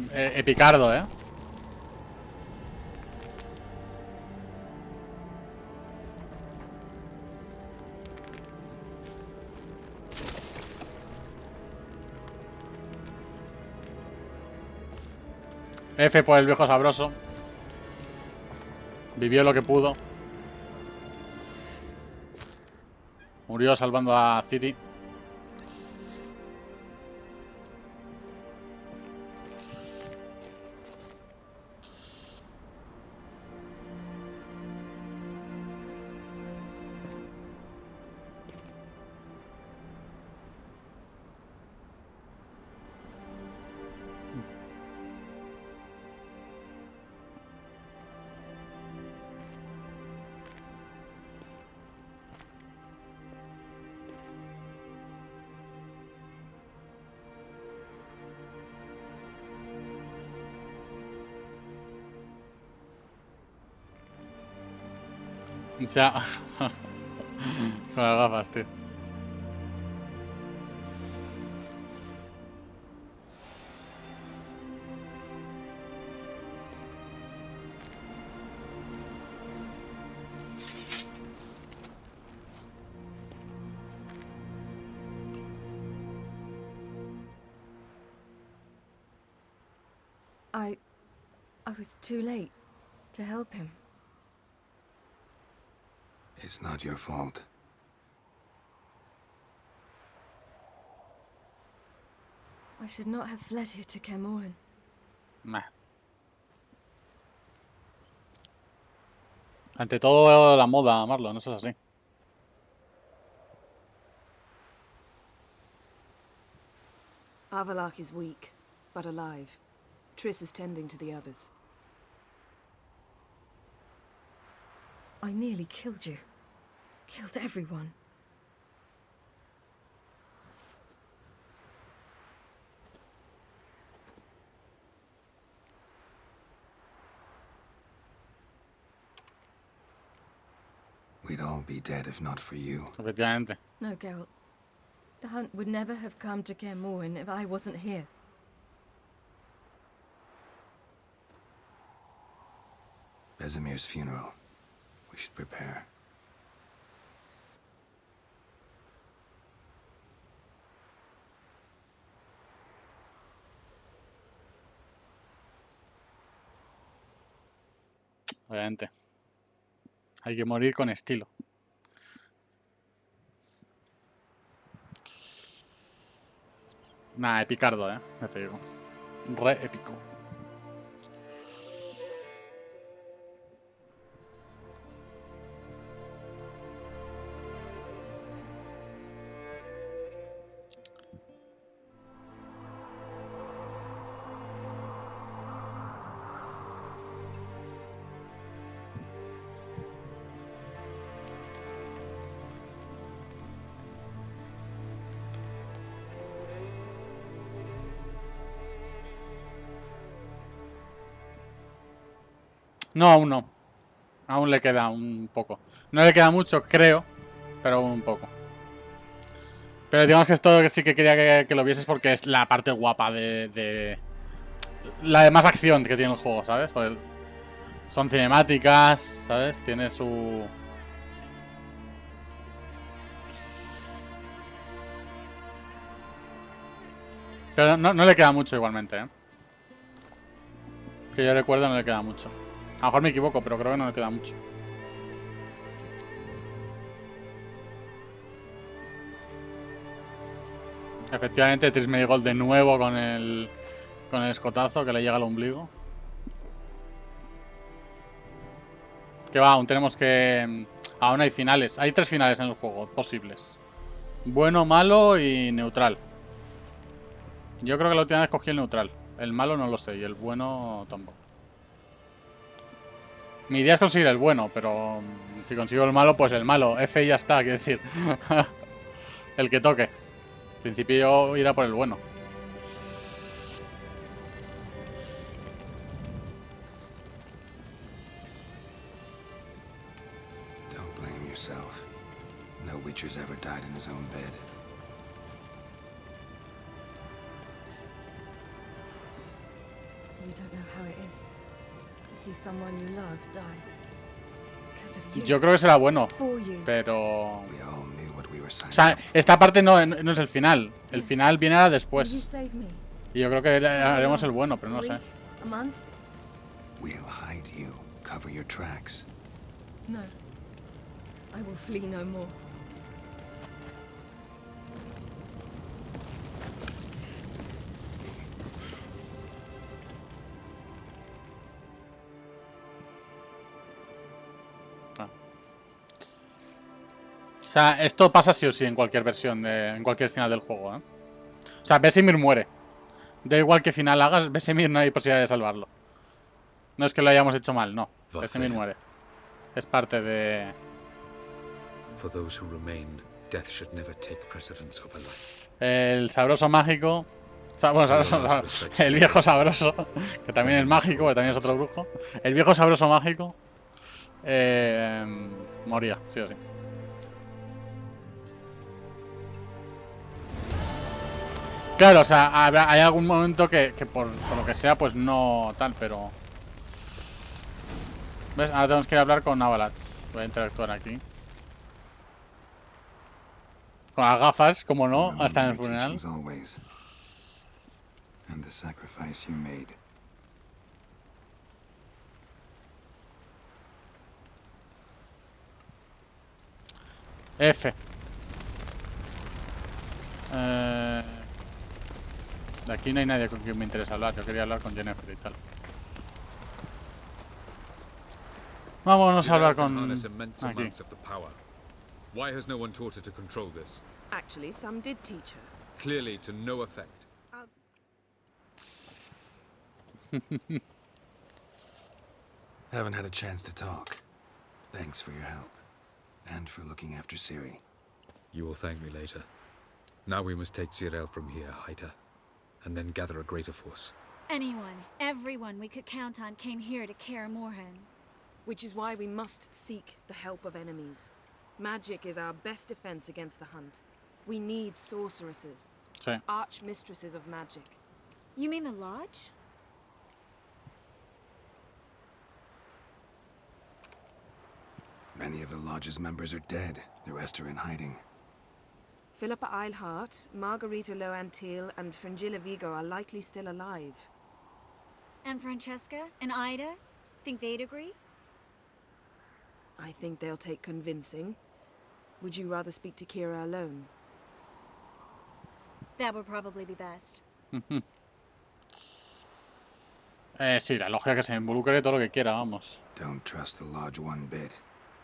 Epicardo, ¿eh? F por el viejo sabroso. Vivió lo que pudo. Murió salvando a Ciri. O sea, con las gafas, tío. I was too late to help him. It's not your fault. I should not have fled here to Camoin. Nah. Ante todo la moda, Marlon, eso es así. Avalok is weak, but alive. Triss is tending to the others. I nearly killed you. Killed everyone. We'd all be dead if not for you. Efectivamente. No, Geralt. The hunt would never have come to Kaer Morhen if I wasn't here. Besemir's funeral. We should prepare. Obviamente. Hay que morir con estilo. Nah, epicardo, ya te digo. Re épico. No, aún no. Aún le queda un poco. No le queda mucho, creo, pero un poco. Pero digamos que esto sí que quería que lo vieses porque es la parte guapa de la de más acción que tiene el juego, ¿sabes? Pues son cinemáticas, ¿sabes? Tiene su... Pero no le queda mucho igualmente, ¿eh? Que yo recuerdo no le queda mucho. A lo mejor me equivoco, pero creo que no le queda mucho. Efectivamente, Tris Merigold de nuevo con el escotazo que le llega al ombligo. Que va, aún tenemos que... Aún hay finales. Hay 3 finales en el juego posibles. Bueno, malo y neutral. Yo creo que la última vez cogí el neutral. El malo no lo sé y el bueno tampoco. Mi idea es conseguir el bueno, pero si consigo el malo, pues el malo. F y ya está, quiero decir. El que toque. En principio yo irá por el bueno. Don't blame yourself. No Witcher's ever died in his own bed. You don't know how it is to see someone you love die because of you. Yo creo que será bueno, For you. pero... We all knew what we were O signing sea, up for. esta parte no es el final. El final viene ahora Will you después. save me? Y yo creo que haremos el bueno, pero no sé. A month? We'll hide you. Cover your tracks. No. I will flee no more. O sea, esto pasa sí o sí en cualquier versión, en cualquier final del juego, ¿eh? O sea, Vesemir muere. Da igual qué final hagas, Vesemir no hay posibilidad de salvarlo. No es que lo hayamos hecho mal, no. Vesemir muere. Es parte de... For those who remain, death should never take precedence over life. El sabroso mágico. Bueno, sabroso, el viejo sabroso, que también es mágico, que también es otro brujo. El viejo sabroso mágico moría, sí o sí. Claro, o sea, hay algún momento que por lo que sea, pues no tal, pero... ¿Ves? Ahora tenemos que ir a hablar con Avalanche. Voy a interactuar aquí. Con las gafas, como no, hasta en el funeral. And the sacrifice you made. F. De aquí no hay nadie con quien me interesa hablar. Yo quería hablar con Jennifer y tal. Vámonos a hablar con... Aquí. Why has no one taught her to control this? Actually, some did teach her. Clearly to no effect. Haven't had a chance to talk. Thanks for your help. And for looking after Ciri. You will thank me later. Now we must take Cyril from here, hide her, and then gather a greater force. Anyone, everyone we could count on came here to Kaer Morhen. Which is why we must seek the help of enemies. Magic is our best defense against the hunt. We need sorceresses. Sí. Archmistresses of magic. You mean the Lodge? Many of the Lodge's members are dead. The rest are in hiding. Philippa Eilhart, Margarita Loantil, and Fringilla Vigo are likely still alive. And Francesca and Ida? Think they'd agree? I think they'll take convincing. Would you rather speak to Kira alone? That would probably be best. Sí, la lógica que se involucre todo lo que quiera, vamos. Don't trust the Lodge one bit.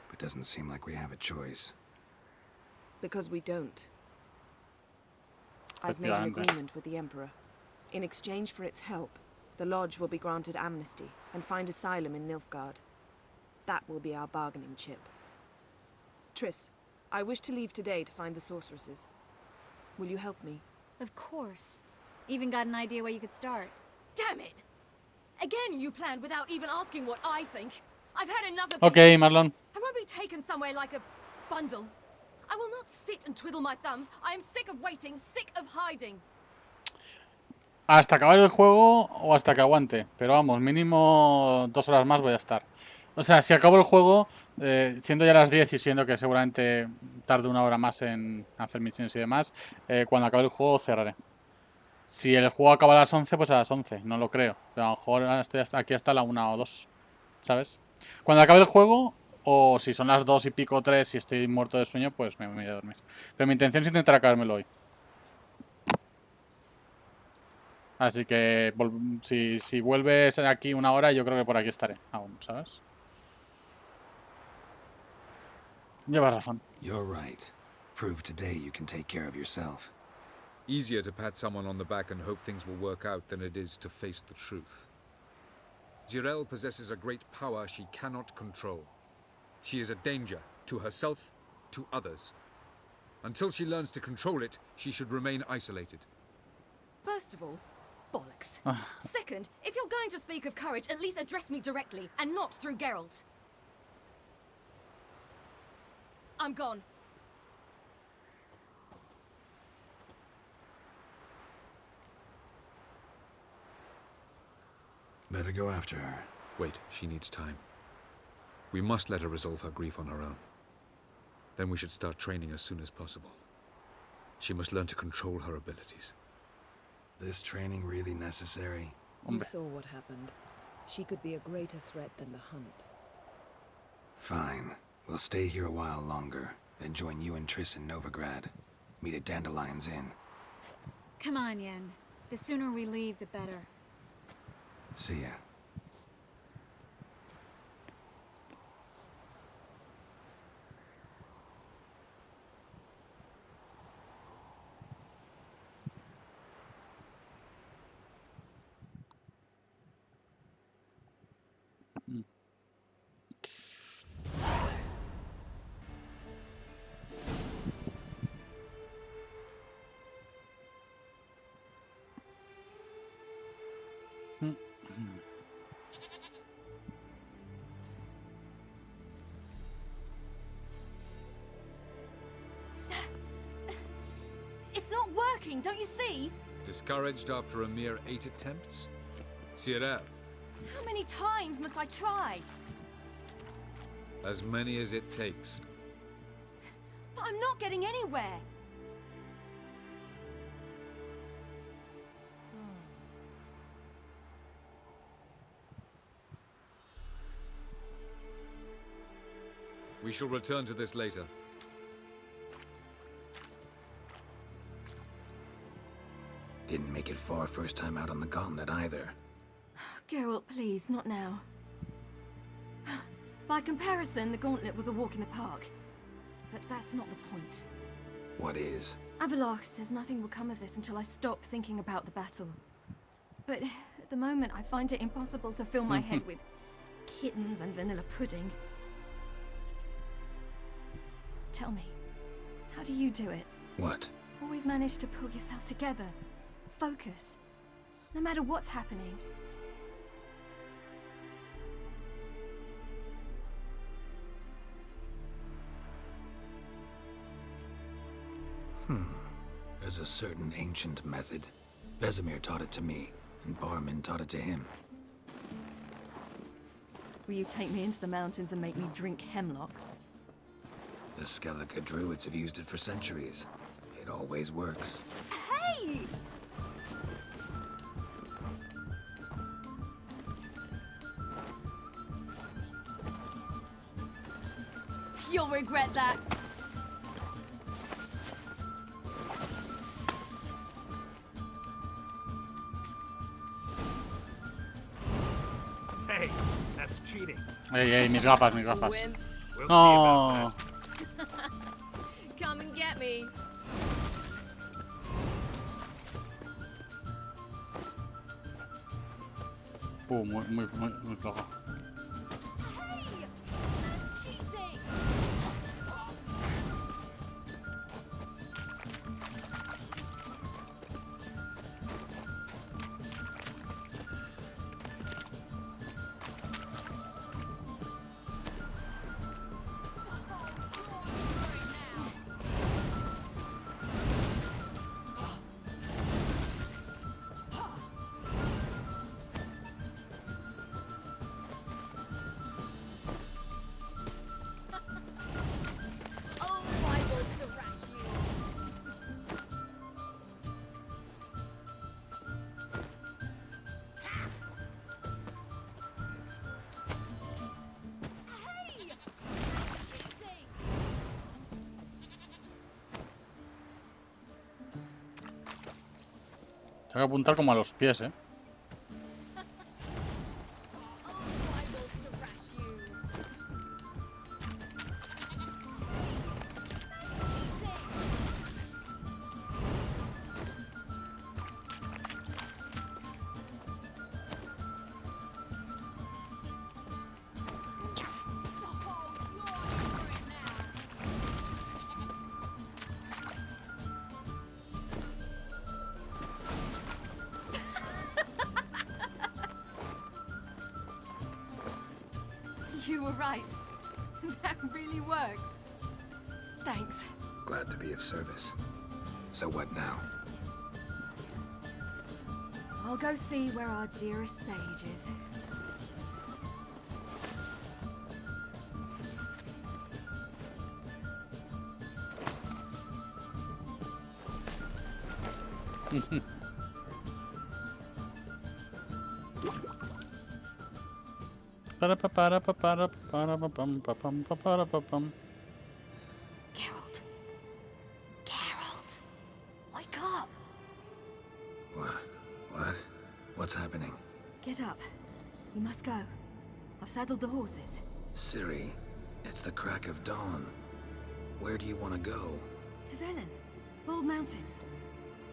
But doesn't seem like we have a choice. Because we don't. I've made an agreement with the Emperor. In exchange for its help, the Lodge will be granted amnesty and find asylum in Nilfgaard. That will be our bargaining chip. Triss, I wish to leave today to find the sorceresses. Will you help me? Of course. Even got an idea where you could start. Damn it! Again you planned without even asking what I think. I've had enough of Okay, Marlon. I won't be taken somewhere like a bundle. I will not sit and twiddle my thumbs. I am sick of waiting, sick of hiding. Hasta acabar el juego o hasta que aguante. Pero vamos, mínimo 2 horas más voy a estar. O sea, si acabo el juego, siendo ya las 10 y siendo que seguramente tarde 1 hora más en hacer misiones y demás, cuando acabe el juego cerraré. Si el juego acaba a las 11, pues a las 11. No lo creo. Pero a lo mejor estoy aquí hasta la 1 o 2. ¿sabes? Cuando acabe el juego, o si son las 2 y pico, 3 y estoy muerto de sueño, pues me iré a dormir. Pero mi intención es intentar acabármelo hoy. Así que si vuelves aquí una hora, yo creo que por aquí estaré aún, ¿sabes? Llevas razón. You're right. Prove today you can take care of yourself. Easier to pat someone on the back and hope things will work out than it is to face the truth. Jirel possesses a great power she cannot control. She is a danger to herself, to others. Until she learns to control it, she should remain isolated. First of all, bollocks. Second, if you're going to speak of courage, at least address me directly, and not through Geralt. I'm gone. Better go after her. Wait, she needs time. We must let her resolve her grief on her own. Then we should start training as soon as possible. She must learn to control her abilities. This training really necessary? You saw what happened. She could be a greater threat than the hunt. Fine. We'll stay here a while longer, then join you and Triss in Novigrad. Meet at Dandelion's Inn. Come on, Yen. The sooner we leave, the better. See ya. It's not working, don't you see? Discouraged after a mere 8 attempts? Cyril, How many times must I try? as many as it takes. But I'm not getting anywhere. We shall return to this later. Didn't make it far first time out on the gauntlet either. Geralt, please, not now. By comparison, the gauntlet was a walk in the park. But that's not the point. What is? Avalok says nothing will come of this until I stop thinking about the battle. But at the moment, I find it impossible to fill my head with kittens and vanilla pudding. Tell me, how do you do it? What? Always manage to pull yourself together. Focus. No matter what's happening. There's a certain ancient method. Vesemir taught it to me, and Barman taught it to him. Will you take me into the mountains and make me drink hemlock? The Skellige druids have used it for centuries. It always works. Hey! You'll regret that. Hey, that's cheating. Ey, mis gafas, mis gafas. Win. We'll see about No. Come and get me. Muy flojo. Hey! That's cheating! Tengo que apuntar como a los pies, ¿eh? You were right. That really works. Thanks. Glad to be of service. So what now? I'll go see where our dearest sage is. Geralt! Wake up! What? What's happening? Get up. We must go. I've saddled the horses. Ciri, it's the crack of dawn. Where do you want to go? To Velen. Bald Mountain.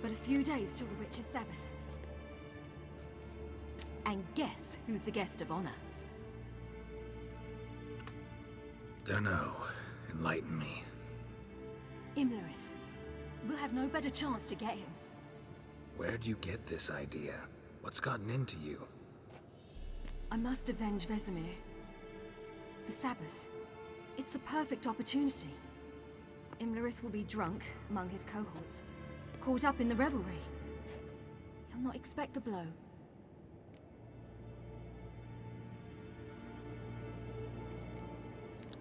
But a few days till the Witch's Sabbath. And guess who's the guest of honor? Dunno. Enlighten me. Imlerith. We'll have no better chance to get him. Where'd you get this idea? What's gotten into you? I must avenge Vesemir. The Sabbath. It's the perfect opportunity. Imlerith will be drunk among his cohorts, caught up in the revelry. He'll not expect the blow.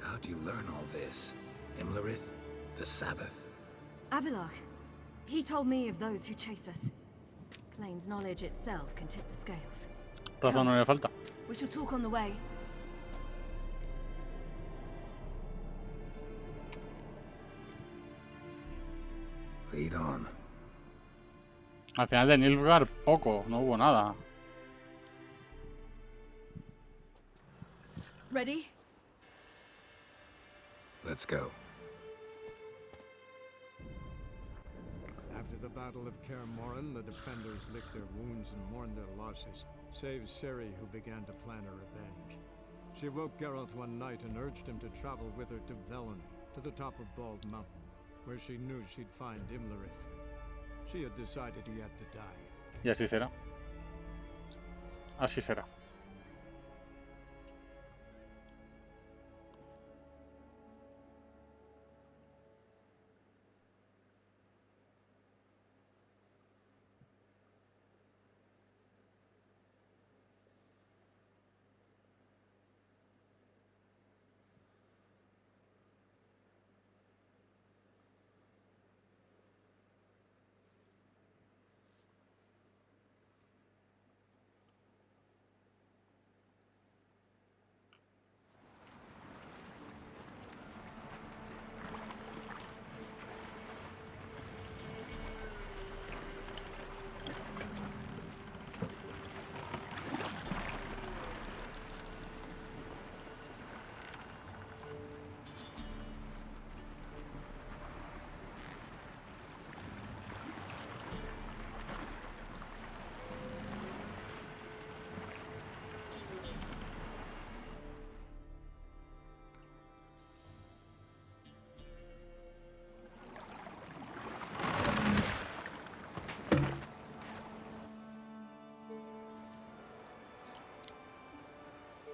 How'd you learn all this? Imlerith? The Sabbath? Avilark. He told me of those who chase us. Claims knowledge itself can tip the scales. Razón no le falta. We shall talk on the way. Lead on. Al final de Nilfgaard poco, no hubo nada. Ready? Let's go. After the Battle of Kaer Morhen, the defenders licked their wounds and mourned their losses, save Ciri, who began to plan a revenge. She woke Geralt one night and urged him to travel with her to Velen, to the top of Bald Mountain, where she knew she'd find Imlerith. She had decided he had to die. Y así será. Así será.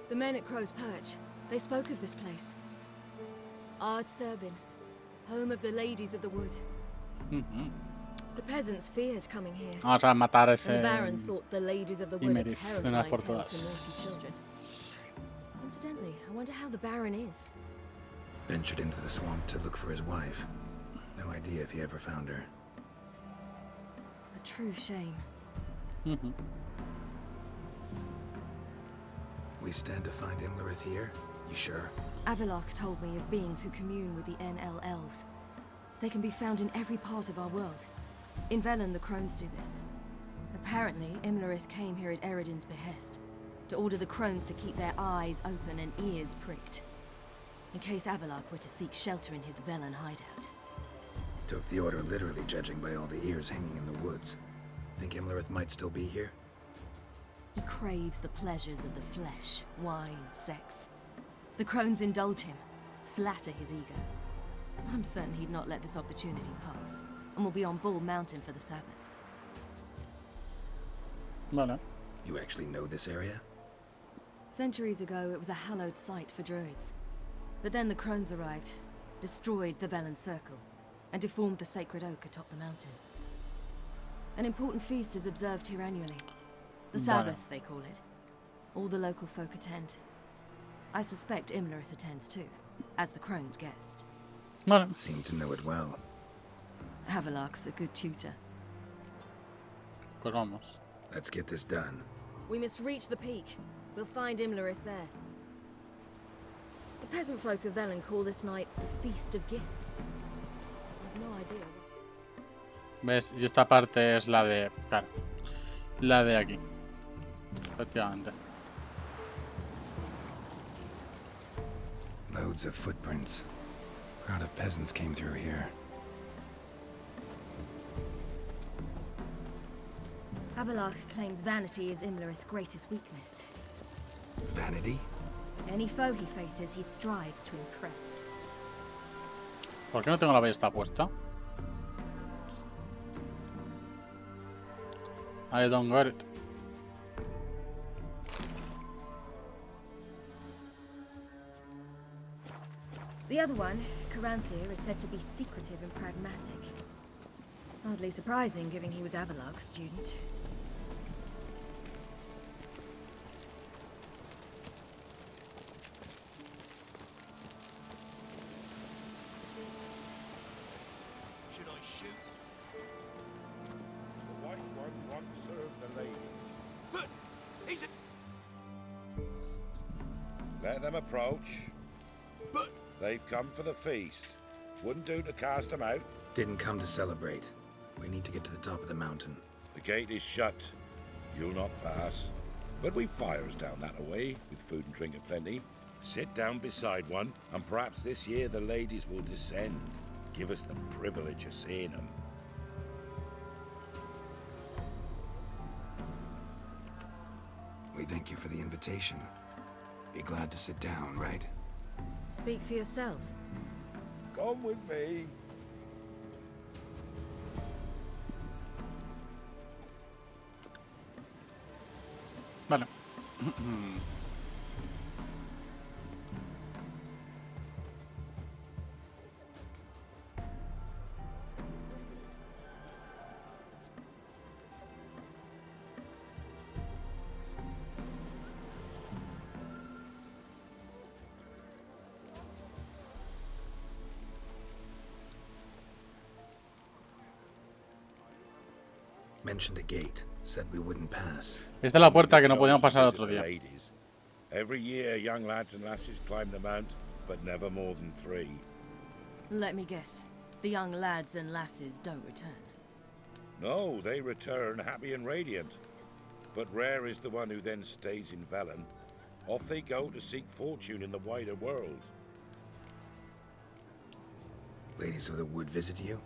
The men at Crow's Perch, they spoke of this place. Ard Serbin, home of the Ladies of the Wood. The peasants feared coming here. Vamos a matar ese And the Baron thought the Ladies of the Wood a Imerith de terrifying una tale por for naughty todas. children. Incidentally, I wonder how the Baron is. Ventured into the swamp to look for his wife. No idea if he ever found her. A true shame. We stand to find Imlerith here? You sure? Avilark told me of beings who commune with the NL elves. They can be found in every part of our world. In Velen, the crones do this. A Apparently, Imlerith came here at Eredin's behest, to order the crones to keep their eyes open and ears pricked, in case Avalok were to seek shelter in his Velen hideout. Took the order literally, judging by all the ears hanging in the woods. Think Imlerith might still be here? He craves the pleasures of the flesh, wine, sex. The crones indulge him, flatter his ego. I'm certain he'd not let this opportunity pass, and will be on Bull Mountain for the Sabbath. Vale. You actually know this area? Centuries ago, it was a hallowed site for druids. But then the crones arrived, destroyed the Velen Circle, and deformed the sacred oak atop the mountain. An important feast is observed here annually. The Sabbath, they call it. All the local folk attend. I suspect Imlerith attends too, as the crone's guest. Vale. Seem to know it well. Avalok's a good tutor. Pues vamos. Let's get this done. We must reach the peak. We'll find Imlerith there. The peasant folk of Velen call this night the Feast of Gifts. I've no idea. ¿Ves? Y esta parte es la de... Claro. La de aquí. Efectivamente. Loads of footprints. Crowd of peasants came through here. Avalok claims vanity is Imlerith's greatest weakness. Vanity? Any foe he faces, he strives to impress. ¿Por qué no tengo la ballesta puesta? I don't got it. The other one, Caranthir, is said to be secretive and pragmatic. Hardly surprising, given he was Avalok's student. Should I shoot? The White One once served the ladies. But he's a... Let them approach. But... They've come for the feast. Wouldn't do to cast them out. Didn't come to celebrate. We need to get to the top of the mountain. The gate is shut. You'll not pass. But we've fires down that away, with food and drink aplenty. Sit down beside one, and perhaps this year the ladies will descend. Give us the privilege of seeing them. We thank you for the invitation. Be glad to sit down, right? Speak for yourself. Come with me. Vale. Mentioned a gate. Said we wouldn't pass. Esta es la puerta que no podíamos pasar el otro día. Every year, young lads and lasses climb the mount, but never more than 3. Let me guess. The young lads and lasses don't return. No, they return happy and radiant. But rare is the one who then stays in Velen. Off they go to seek fortune in the wider world. Ladies of the Wood visit you?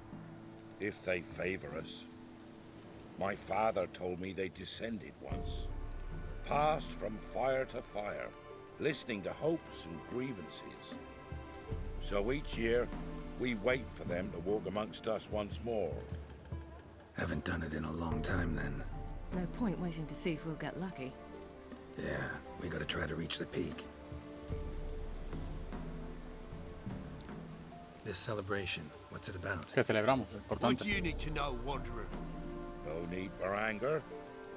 If they favor us. My father told me they descended once. Passed from fire to fire, listening to hopes and grievances. So each year, we wait for them to walk amongst us once more. Haven't done it in a long time, then. No point waiting to see if we'll get lucky. Yeah, we gotta try to reach the peak. This celebration, what's it about? Que celebramos, importante. What do you need to know, Wanderer? No need for anger.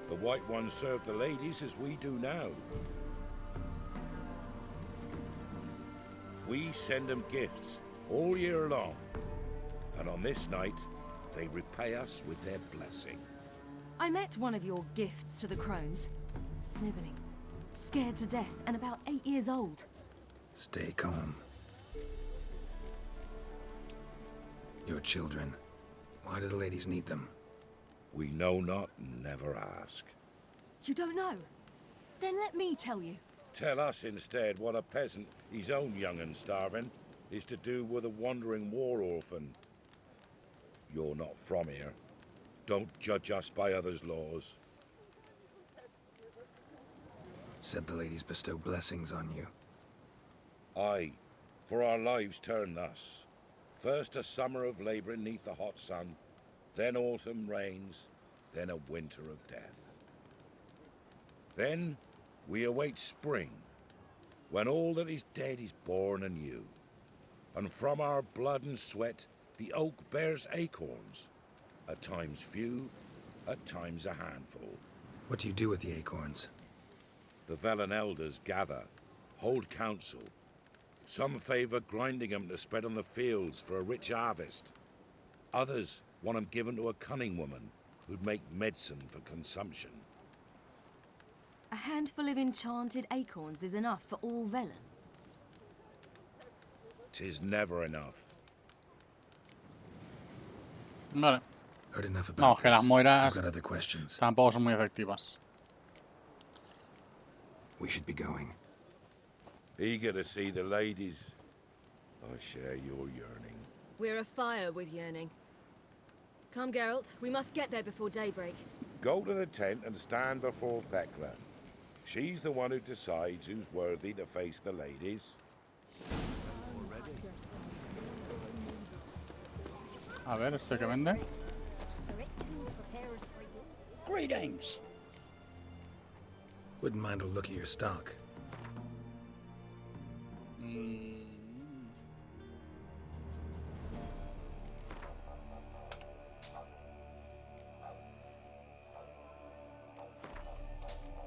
The White Ones serve the ladies as we do now. We send them gifts all year long. And on this night, they repay us with their blessing. I met one of your gifts to the crones. Sniveling, scared to death, and about 8 years old. Stay calm. Your children. Why do the ladies need them? We know not and never ask. You don't know? Then let me tell you. Tell us instead what a peasant, his own young and starving, is to do with a wandering war orphan. You're not from here. Don't judge us by others' laws. Said the ladies bestow blessings on you. Aye, for our lives turn thus. First a summer of labouring neath the hot sun, then autumn rains, then a winter of death. Then we await spring, when all that is dead is born anew. And from our blood and sweat the oak bears acorns, at times few, at times a handful. What do you do with the acorns? The Velen elders gather, hold council. Some favour grinding them to spread on the fields for a rich harvest. Others want them given to a cunning woman who'd make medicine for consumption. A handful of enchanted acorns is enough for all Velen. 'Tis never enough. Vale. Heard enough No, about que las this. moiras I've got other questions. tampoco son muy efectivas. We should be going. Eager to see the ladies. I share your yearning. We're afire with yearning. Come, Geralt. We must get there before daybreak. Go to the tent and stand before Thekla. She's the one who decides who's worthy to face the ladies. A ver, ¿este que vende? Greetings. Wouldn't mind a look at your stock.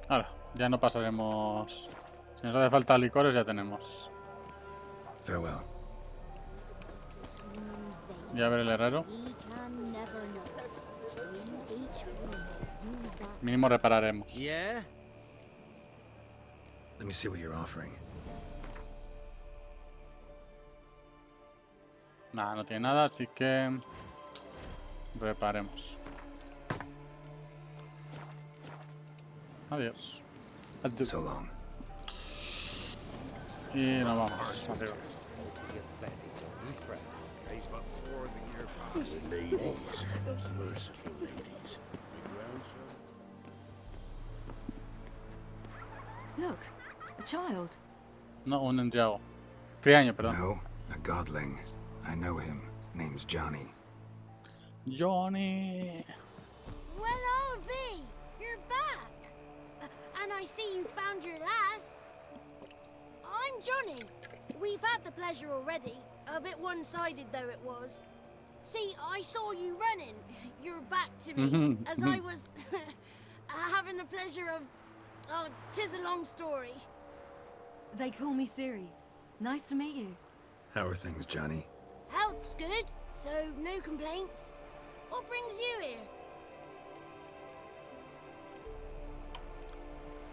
Ahora, ya no pasaremos. Si nos hace falta licores, ya tenemos. Farewell. Y a ver el herrero. Mínimo repararemos. Yeah. Let me see what you're offering. Nada, no tiene nada, así que reparemos. Adiós. Adiós. So long. Y nos vamos arriba. Ladies, merciful ladies. Look, a child. No, un entriago. Criaño, perdón. No, a godling. I know him. Name's Johnny. Johnny. Well, old B, you're back. And I see you found your lass. I'm Johnny. We've had the pleasure already. A bit one-sided though it was. See, I saw you running. Your back to me as I was having the pleasure of... Oh, 'tis a long story. They call me Ciri. Nice to meet you. How are things, Johnny? Health's good, so no complaints. What brings you here?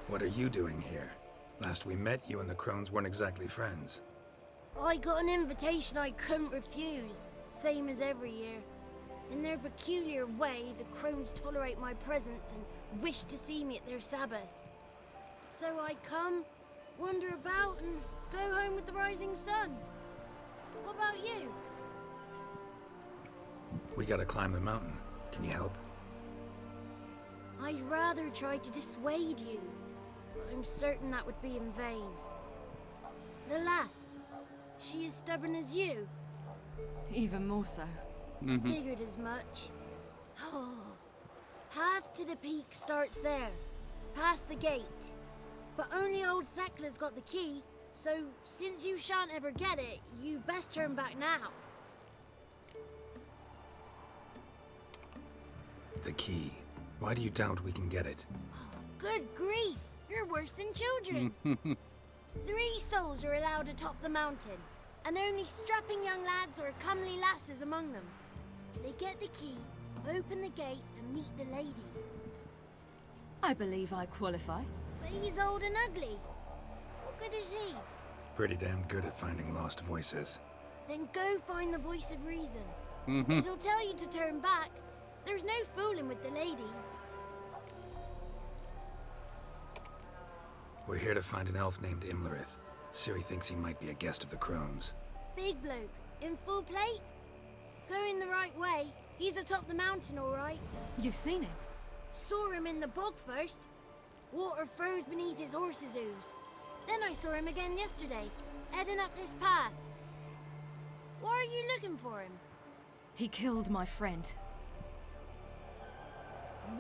What are you doing here? Last we met, you and the Crones weren't exactly friends. I got an invitation I couldn't refuse, same as every year. In their peculiar way, the Crones tolerate my presence and wish to see me at their Sabbath. So I come, wander about, and go home with the rising sun. What about you? We gotta climb the mountain. Can you help? I'd rather try to dissuade you. I'm certain that would be in vain. The lass, she as stubborn as you? Even more so. Figured as much. Oh, path to the peak starts there, past the gate. But only old Thekla's got the key, so since you shan't ever get it, you best turn back now. The key. Why do you doubt we can get it? Good grief, you're worse than children. 3 souls are allowed atop the mountain, and only strapping young lads or comely lasses among them. They get the key, open the gate, and meet the ladies. I believe I qualify. But he's old and ugly. What good is he? Pretty damn good at finding lost voices. Then go find the voice of reason. It'll tell you to turn back, There's no fooling with the ladies. We're here to find an elf named Imlerith. Ciri thinks he might be a guest of the Crones. Big bloke, in full plate? Going the right way. He's atop the mountain, all right. You've seen him? Saw him in the bog first. Water froze beneath his horse's hooves. Then I saw him again yesterday, heading up this path. Why are you looking for him? He killed my friend.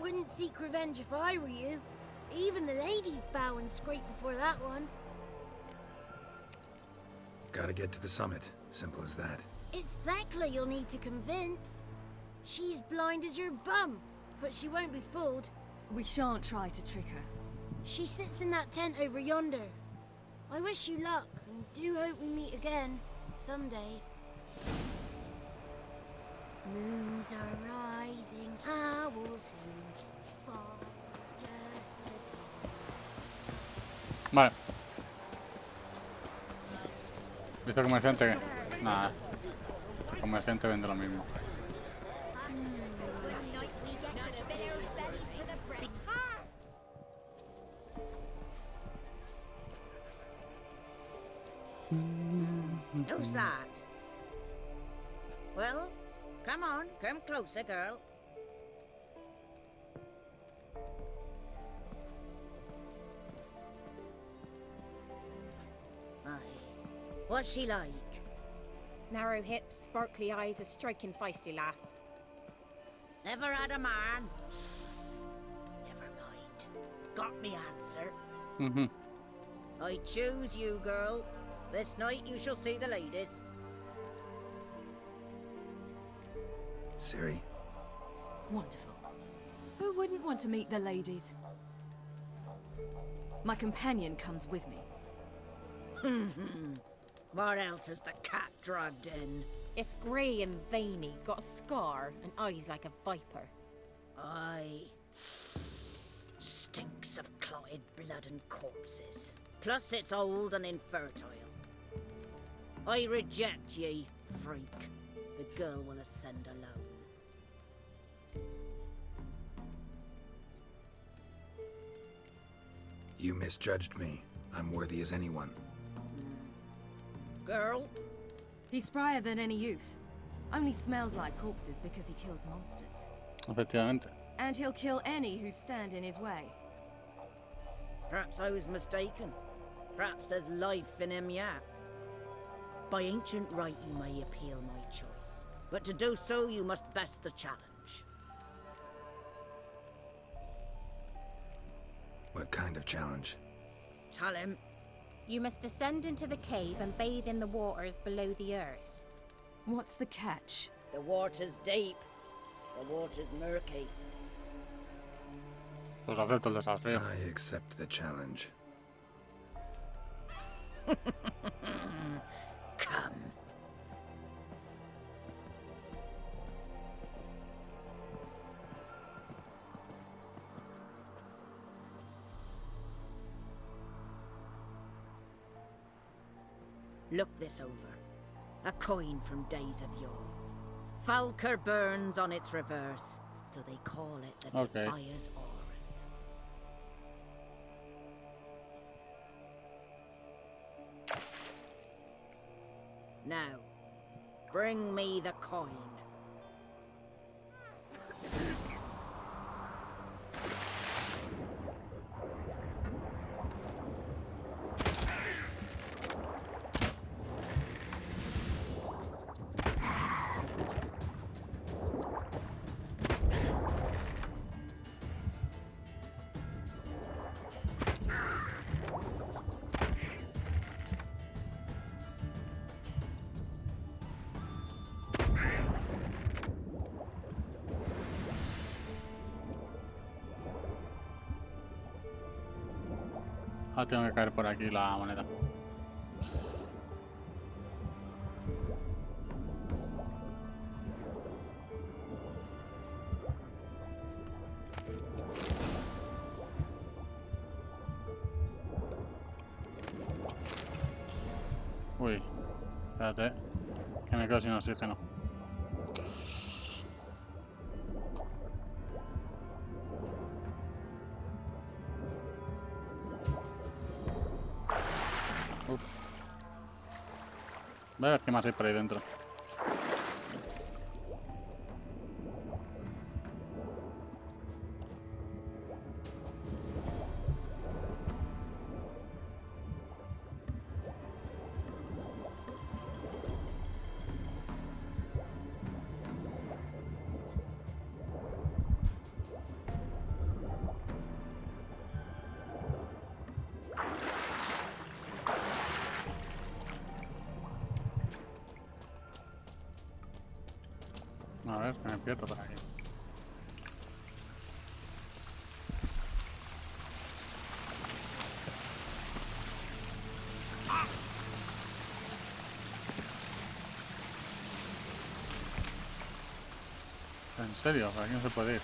Wouldn't seek revenge if I were you. Even the ladies bow and scrape before that one. Gotta get to the summit. Simple as that. It's Thekla you'll need to convince. She's blind as your bum, but she won't be fooled. We shan't try to trick her. She sits in that tent over yonder. I wish you luck, and do hope we meet again, someday. Moons are rising, owls who fall just Vale. ¿Visto comerciante que? Nada. Comerciante vende lo mismo. Who's that? Well, come on, come closer, girl. Aye. What's she like? Narrow hips, sparkly eyes, a striking feisty lass. Never had a man. Never mind. Got me answer. Mm-hmm. I choose you, girl. This night you shall see the ladies. Ciri? Wonderful. Who wouldn't want to meet the ladies? My companion comes with me. What else has the cat dragged in? It's grey and veiny, got a scar, and eyes like a viper. Aye. Stinks of clotted blood and corpses. Plus it's old and infertile. I reject ye, freak. The girl will ascend alone. You misjudged me. I'm worthy as anyone. Girl? He's sprier than any youth. Only smells like corpses because he kills monsters. Efectivamente. And he'll kill any who stand in his way. Perhaps I was mistaken. Perhaps there's life in him yet. By ancient right you may appeal my choice. But to do so you must best the challenge. What kind of challenge? Tell him. You must descend into the cave and bathe in the waters below the earth. What's the catch? The water's deep. The water's murky. Pues acepto el desafío. I accept the challenge. Come. Look this over. A coin from days of yore. Falker burns on its reverse, so they call it the Defier's Aura. Now, bring me the coin. Ah, tengo que caer por aquí la moneda. Uy, espérate, que me quedo sin oxígeno. Voy a ver qué más hay por ahí dentro. A ver, que me pierdo por aquí. ¿En serio? ¿Por aquí no se puede ir?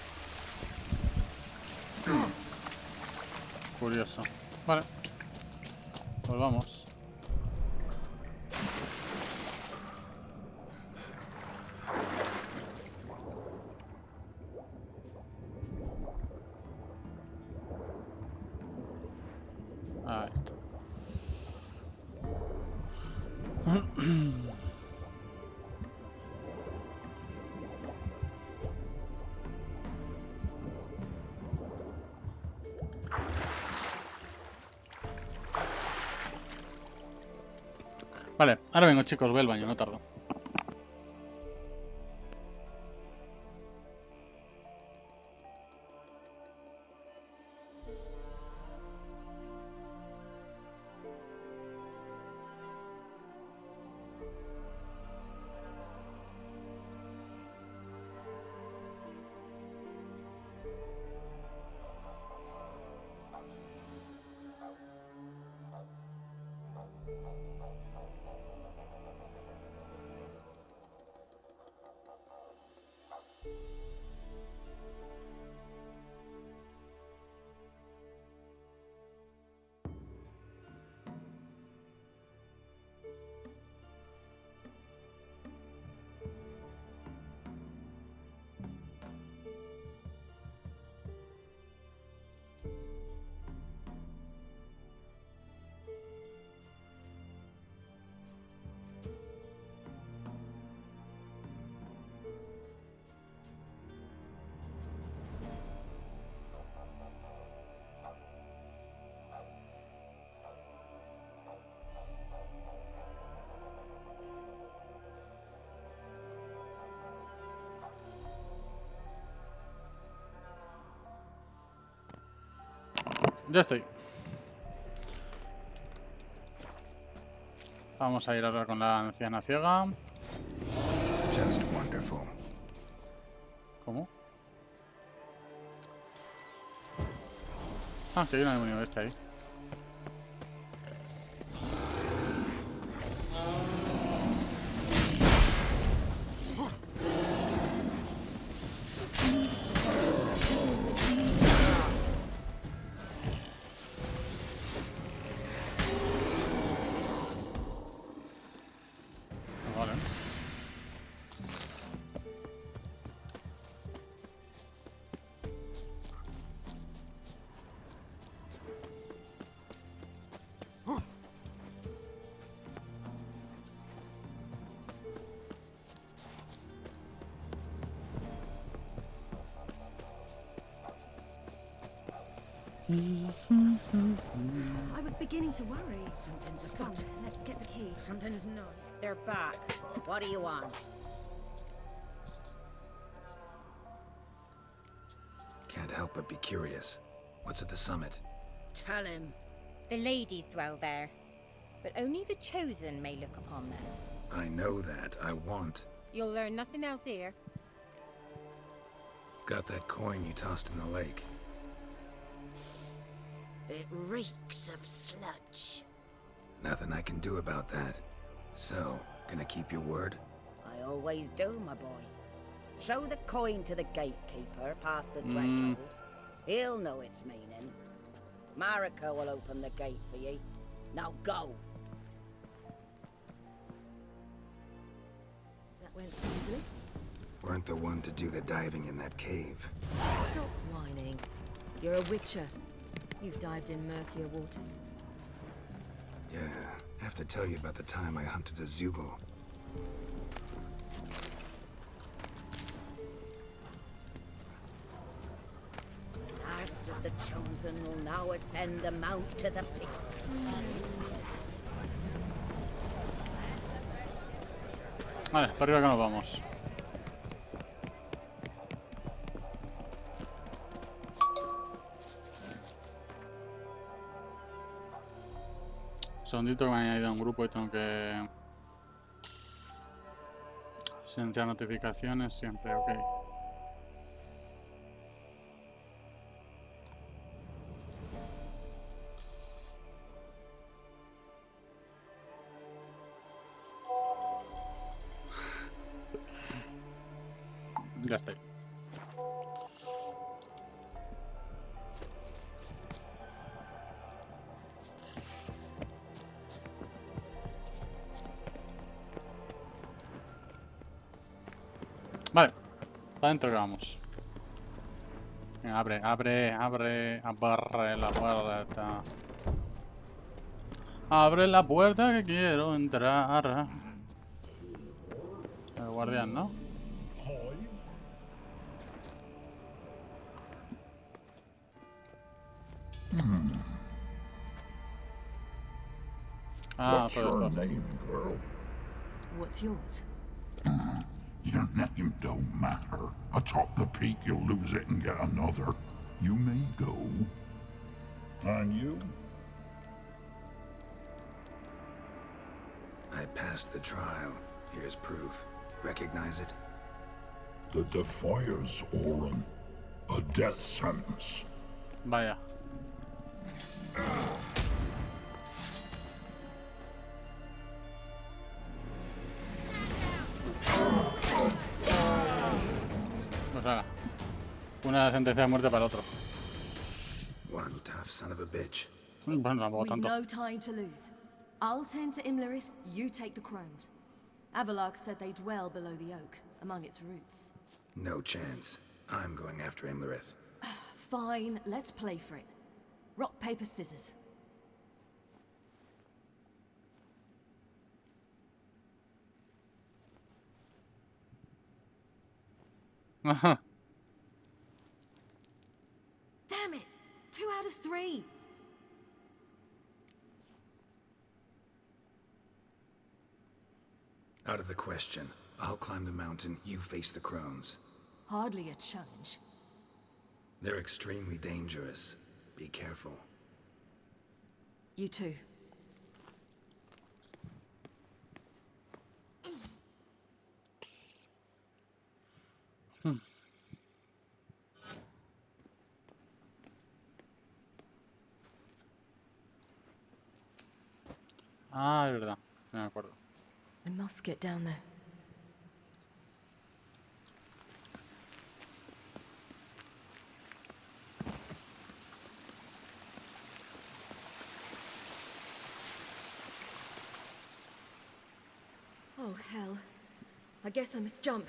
Curioso. Vale. Pues vamos. Ahí está. Vale, ahora vengo chicos, voy al baño, no tardo. Ya estoy. Vamos a ir ahora con la anciana ciega. Just wonderful. ¿Cómo? Ah, que hay una demonio bestia ahí. Vale. I was beginning to worry. Something's Come, afoot. let's get the key. Something's not. They're back. What do you want? Can't help but be curious. What's at the summit? Tell him. The ladies dwell there, but only the chosen may look upon them. I know that. I want. You'll learn nothing else here. Got that coin you tossed in the lake. It reeks of sludge. Nothing I can do about that. So, gonna keep your word? I always do, my boy. Show the coin to the gatekeeper past the threshold. He'll know its meaning. Marika will open the gate for ye. Now go. That went smoothly. Weren't the one to do the diving in that cave. Stop whining. You're a witcher. You've dived in murkier waters. Yeah, have to tell you about the time I hunted a Zubul. Last of the chosen will now ascend the mount to the peak. Vale, para arriba que nos vamos. Segundito que me han añadido a un grupo y tengo que silenciar notificaciones siempre, ok. Ya está. Vale, para adentro que vamos. Venga, abre la puerta. Abre la puerta que quiero entrar. El guardián, ¿no? Ah, What's por your esto. name, girl? What's yours? Your name don't matter. Atop the peak, you'll lose it and get another. You may go. And you? I passed the trial. Here's proof. Recognize it? The Defier's Orin. A death sentence. Vaya. Pues ahora, una sentencia de muerte para el otro. One tough son of a bitch. Bueno, tampoco We've tanto. no time to lose. I'll tend to Imlerith, you take the crones. Avalark said they dwell below the oak, among its roots. No chance. I'm going after Imlerith. Fine, let's play for it. Rock, paper, scissors. Ajá. Damn it! 2 out of 3! Out of the question. I'll climb the mountain, you face the crones. Hardly a challenge. They're extremely dangerous. Be careful. You too. Ah, es verdad. No me acuerdo. I must get down there. Oh, hell. I guess I must jump.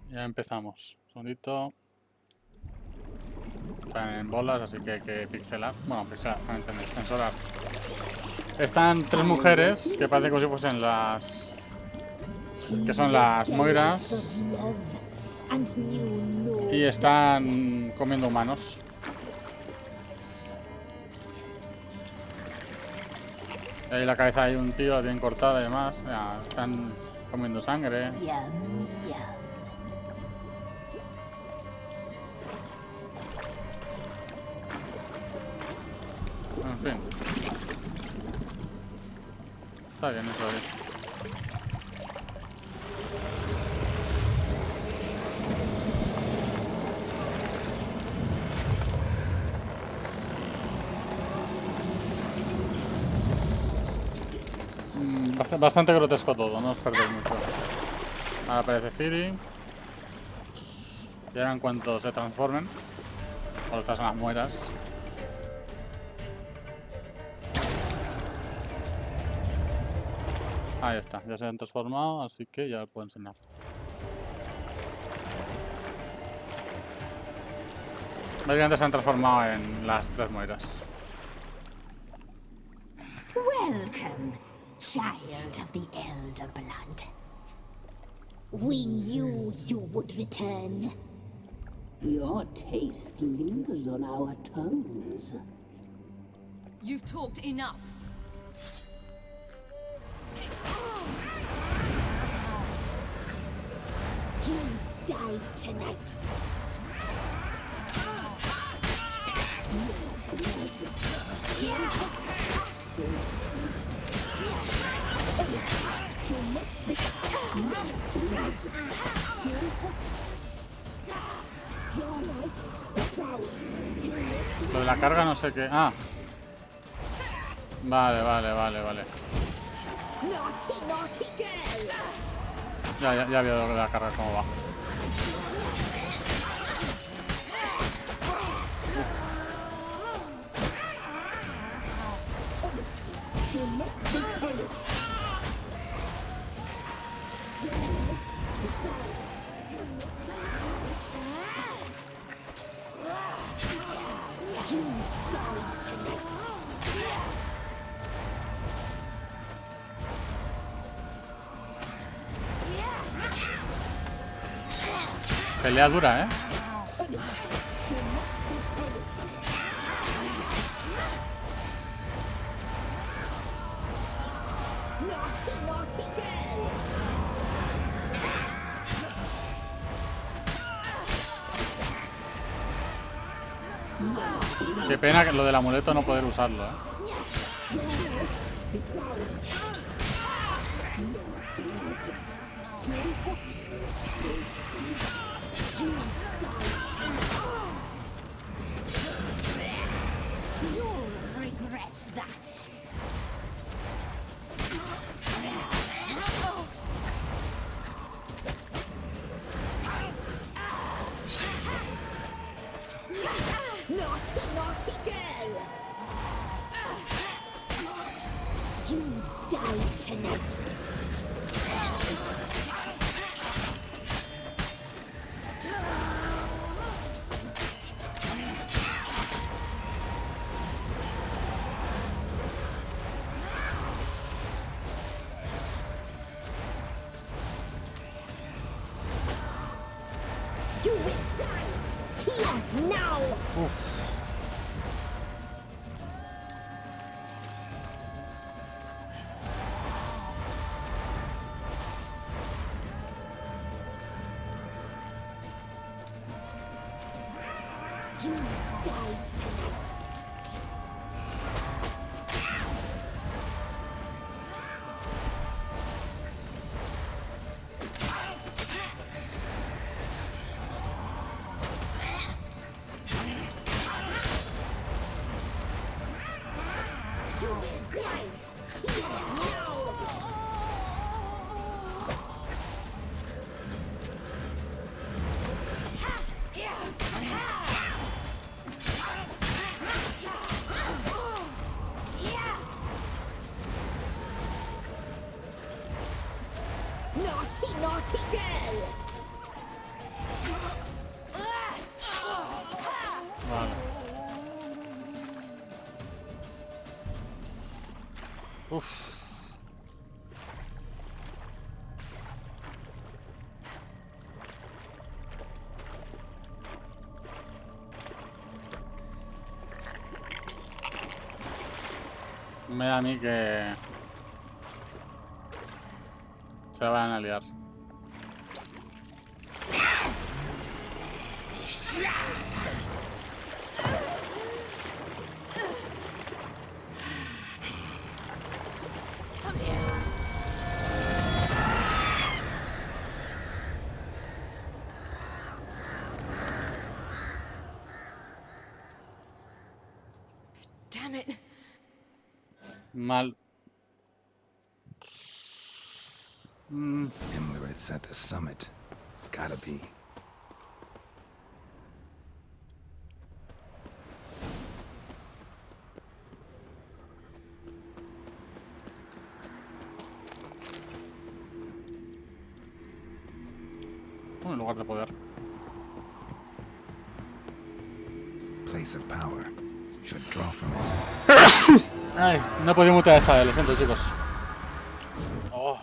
Ya empezamos. Sonito. Están en bolas, así que hay que pixelar. Bueno, pixelar, no entendéis, censurar. Están 3 mujeres que parecen como si fuesen las... que son las Moiras. Y están comiendo humanos. Y ahí la cabeza hay un tío, la tienen cortada y demás. Ya, están comiendo sangre. En fin. Está bien eso ahí. Bastante grotesco todo, no os perdéis mucho. Ahora aparece Ciri. Y ahora en cuanto se transformen, o estas son las mueras. Ahí está, ya se han transformado, así que ya puedo enseñar. Veis que antes se han transformado en las 3 mueras. Welcome, child of the elder blood. We knew you would return. Your taste lingers on our tongues. You've talked enough. You die tonight. Lo de la carga no sé qué... Ah. Vale. Ya veo lo de la carga cómo va. Pelea dura, ¿eh? Qué pena que lo del amuleto no poder usarlo, ¿eh? You'll regret that. Naughty girl! You die tonight. You will die here now. You die tonight. You will die here now. Naughty girl! Vale. Uf. Me da a mí que se van a liar. Damn it. Mal. Imlerith's at the summit. Gotta be. Un lugar de poder. Place of power. Should draw from it. Ay, no he podido mutear esta vez, lo siento, chicos. Oh.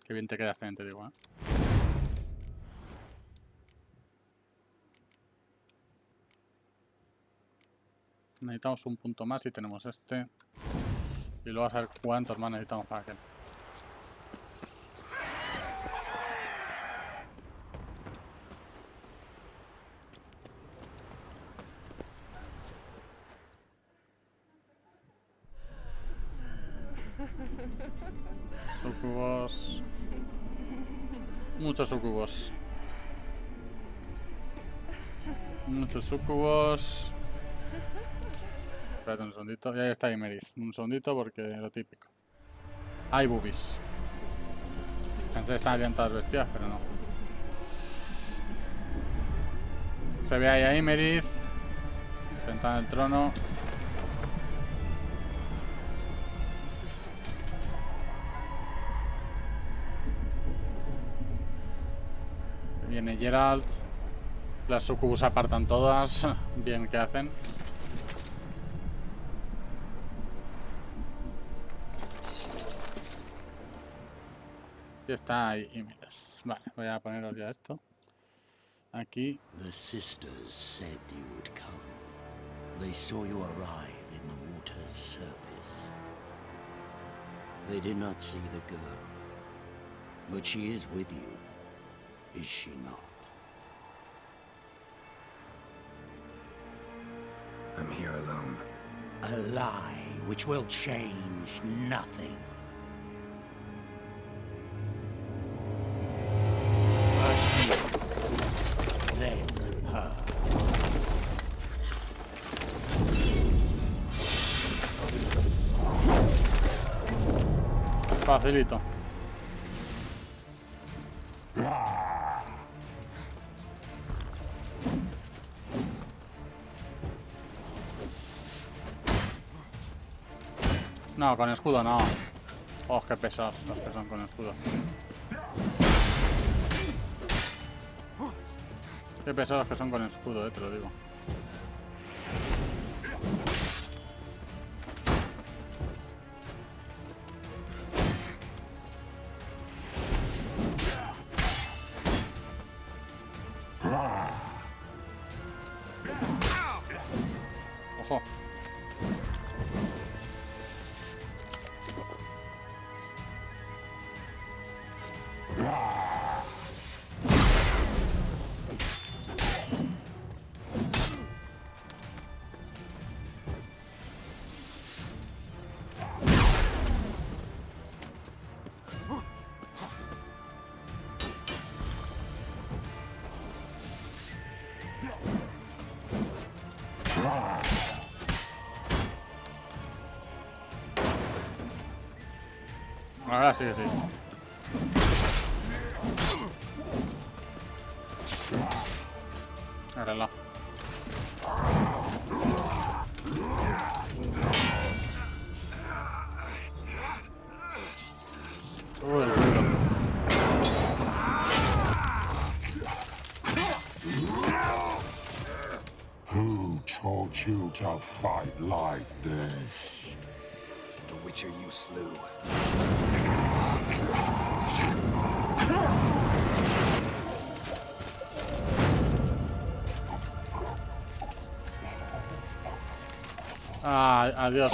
Qué bien te quedas también, te digo, Necesitamos un punto más y tenemos este. Y luego a saber cuántos más necesitamos para aquel. Sucubos. Muchos sucubos. Muchos sucubos. Espérate un segundito. Ya está Imeriz. Un segundito porque lo típico. Hay boobies. Pensé que estaban todas vestidas, pero no. Se ve ahí a Imeriz. Sentada en el trono. Viene Geralt. Las sucubus apartan todas. Bien que hacen. Y está ahí. Vale, voy a poneros ya esto. Aquí. The sisters said you would come. They saw you arrive in the water's surface. They did not see the girl. But she is with you, is she not? I'm here alone. A lie which will change nothing. First you, then her. Facilito. No, con escudo no. Oh, qué pesados los que son con escudo. Qué pesados que son con escudo, te lo digo. Ojo. Ahora sí que sí. Agárrala. El ruido. Who taught you to fight like this? The Witcher you slew. Ah, adiós.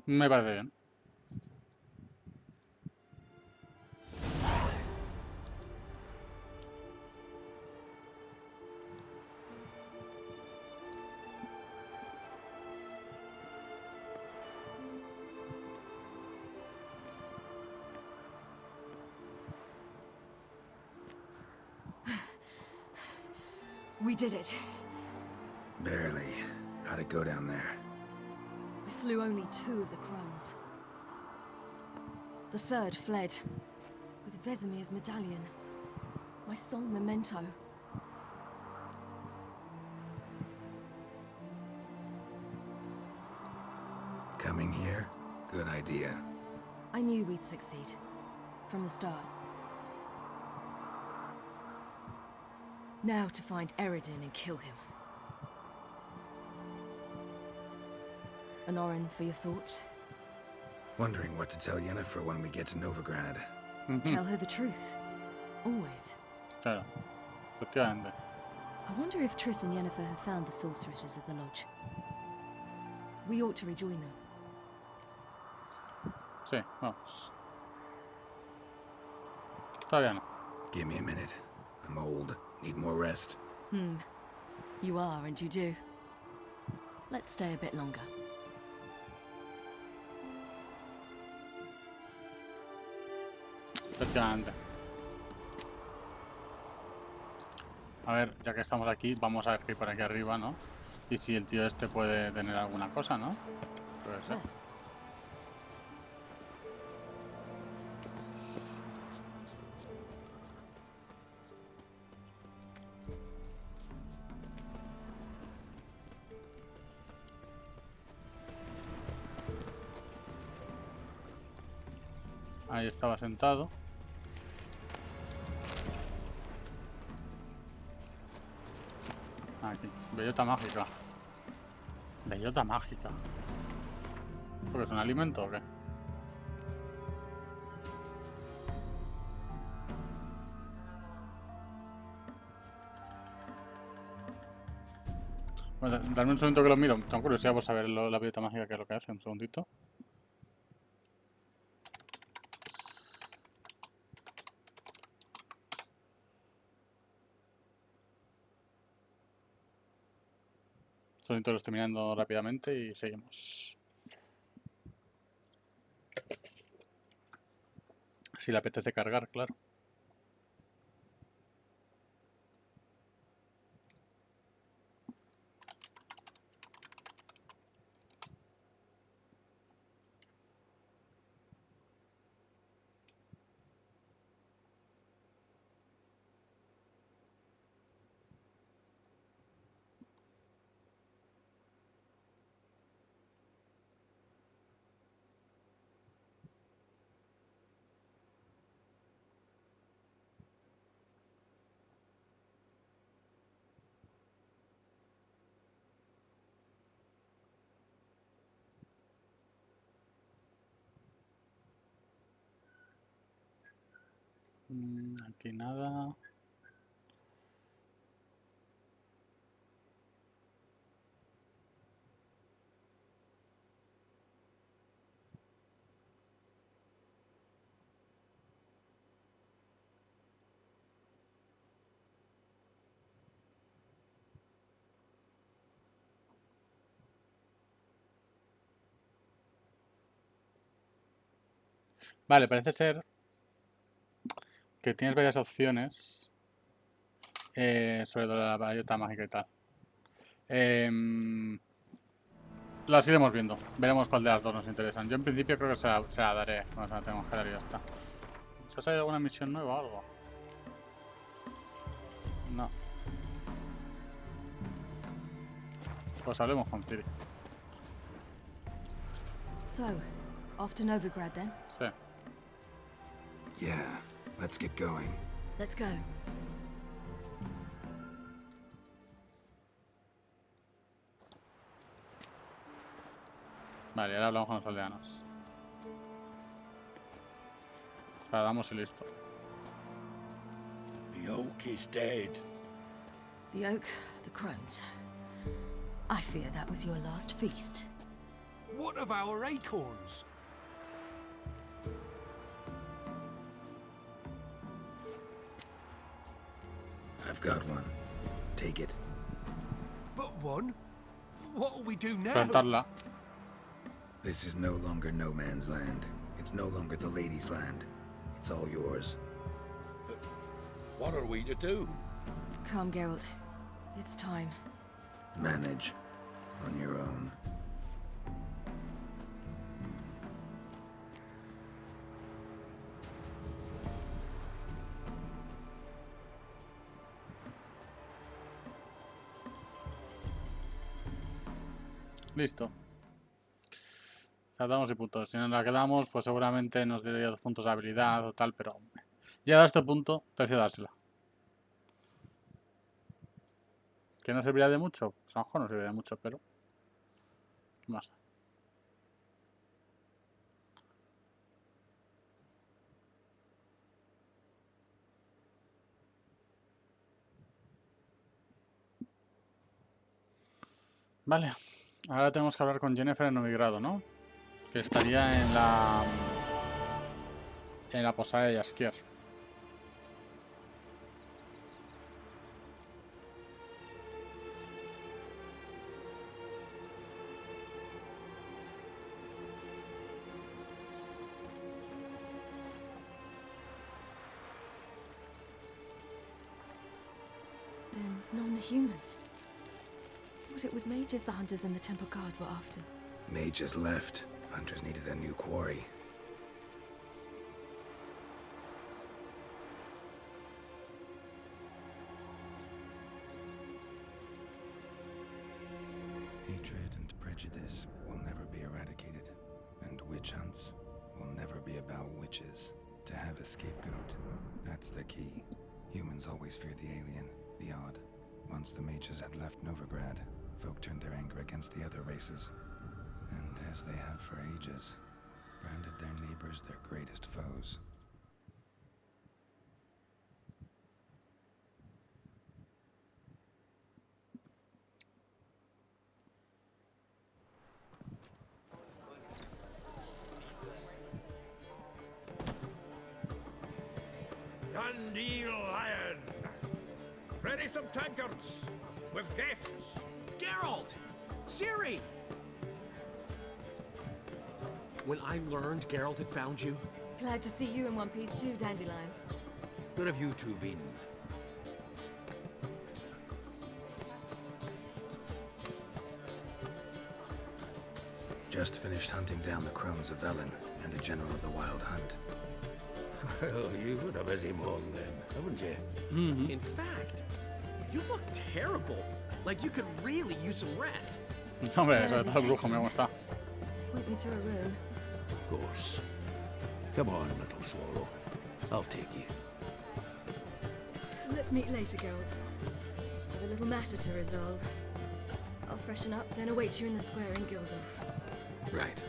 Me parece bien. We did it. Barely. How'd it go down there? I slew only 2 of the crones. The 3rd fled, with Vesemir's medallion. My sole memento. Coming here? Good idea. I knew we'd succeed. From the start. Now to find Eredin and kill him. Honorin, for your thoughts? Wondering what to tell Yennefer when we get to Novigrad. Tell her the truth. Always. Claro. Efectivamente. I wonder if Triss and Yennefer have found the sorceresses of the Lodge. We ought to rejoin them. Sí, vamos. Todavía no. Give me a minute. I'm old. Need more rest. You are, and you do. Let's stay a bit longer. Efectivamente. A ver, ya que estamos aquí, vamos a ver qué hay por aquí arriba, ¿no? Y si el tío este puede tener alguna cosa, ¿no? Puede ser. Ahí estaba sentado. Aquí, bellota mágica. Bellota mágica. ¿Porque es un alimento o qué? Bueno, dame un segundito que lo miro. Tengo curiosidad por saber la bellota mágica que es lo que hace. Un segundito. Solito lo estoy mirando rápidamente y seguimos. Si le apetece cargar, claro. Aquí nada. Vale, parece ser que tienes varias opciones sobre la bellota mágica y tal. Las iremos viendo. Veremos cuál de las dos nos interesan. Yo en principio creo que se la daré. Bueno, se la tengo que dar y ya está. ¿Se ha salido alguna misión nueva o algo? No. Pues hablemos con Ciri. So, off to Novigrad then? Sí. Yeah, let's get going. Let's go. Vale, ahora hablamos con los aldeanos. Se la damos y listo. The oak is dead. The oak, the crones. I fear that was your last feast. What of our acorns? I've got one. Take it. But one? What'll we do now? Plantarla. This is no longer no man's land. It's no longer the lady's land. It's all yours. What are we to do? Come, Geralt. It's time. Manage on your own. Listo. Saltamos y puntos. Si nos la quedamos, pues seguramente nos daría 2 puntos de habilidad o tal, pero llegado a este punto, prefiero dársela. ¿Que no serviría de mucho? Pues a lo mejor no serviría de mucho, pero... ¿qué más? Vale. Ahora tenemos que hablar con Jennifer en Novigrado, ¿no? Que estaría en la... posada de Jaskier. Then non-humans. But it was mages the hunters and the temple guard were after. Mages left. Hunters needed a new quarry. Hatred and prejudice will never be eradicated, and witch hunts will never be about witches. To have a scapegoat, that's the key. Humans always fear the alien, the odd. Once the mages had left Novigrad, folk turned their anger against the other races. And as they have for ages, branded their neighbors their greatest foes. Dundee Lion! Ready some tankards! With guests! Geralt! Ciri! When I learned Geralt had found you... Glad to see you in one piece too, Dandelion. Where have you two been? Just finished hunting down the crones of Velen and a general of the Wild Hunt. Well, you've had a busy morning then, haven't you? In fact, you look terrible. Like you could really use some rest. Hombre, eso está el brujo, me gusta. Point me to a room. Of course. Come on, little swallow. I'll take you. Let's meet later, Geralt. I have a little matter to resolve. I'll freshen up, then await you in the square in Gildorf. Right.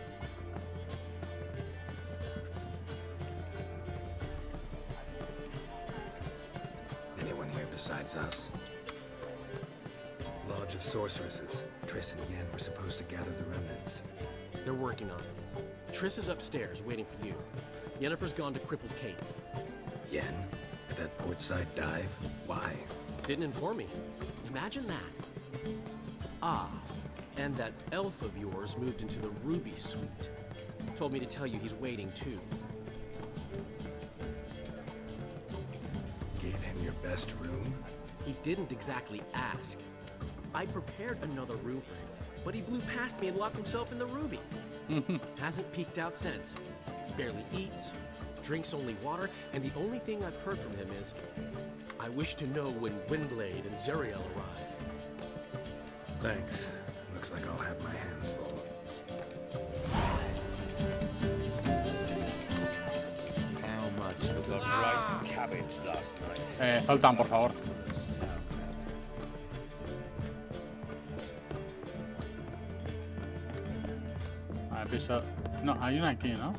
Anyone here besides us? Lodge of Sorceresses. Triss and Yen were supposed to gather the remnants. They're working on it. Triss is upstairs, waiting for you. Yennefer's gone to Crippled Kate's. Yen? At that portside dive? Why? Didn't inform me. Imagine that. Ah, and that elf of yours moved into the Ruby Suite. Told me to tell you he's waiting too. Gave him your best room? He didn't exactly ask. I prepared another room for him, but he blew past me and locked himself in the Ruby. Hasn't peeked out since. Barely eats, drinks only water, and the only thing I've heard from him is, I wish to know when Windblade and Zeriel arrive. Thanks. Looks like I'll have my hands full. How much for the ripe cabbage last night? Saltan, por favor. A ver, piso... No, hay una aquí, ¿no?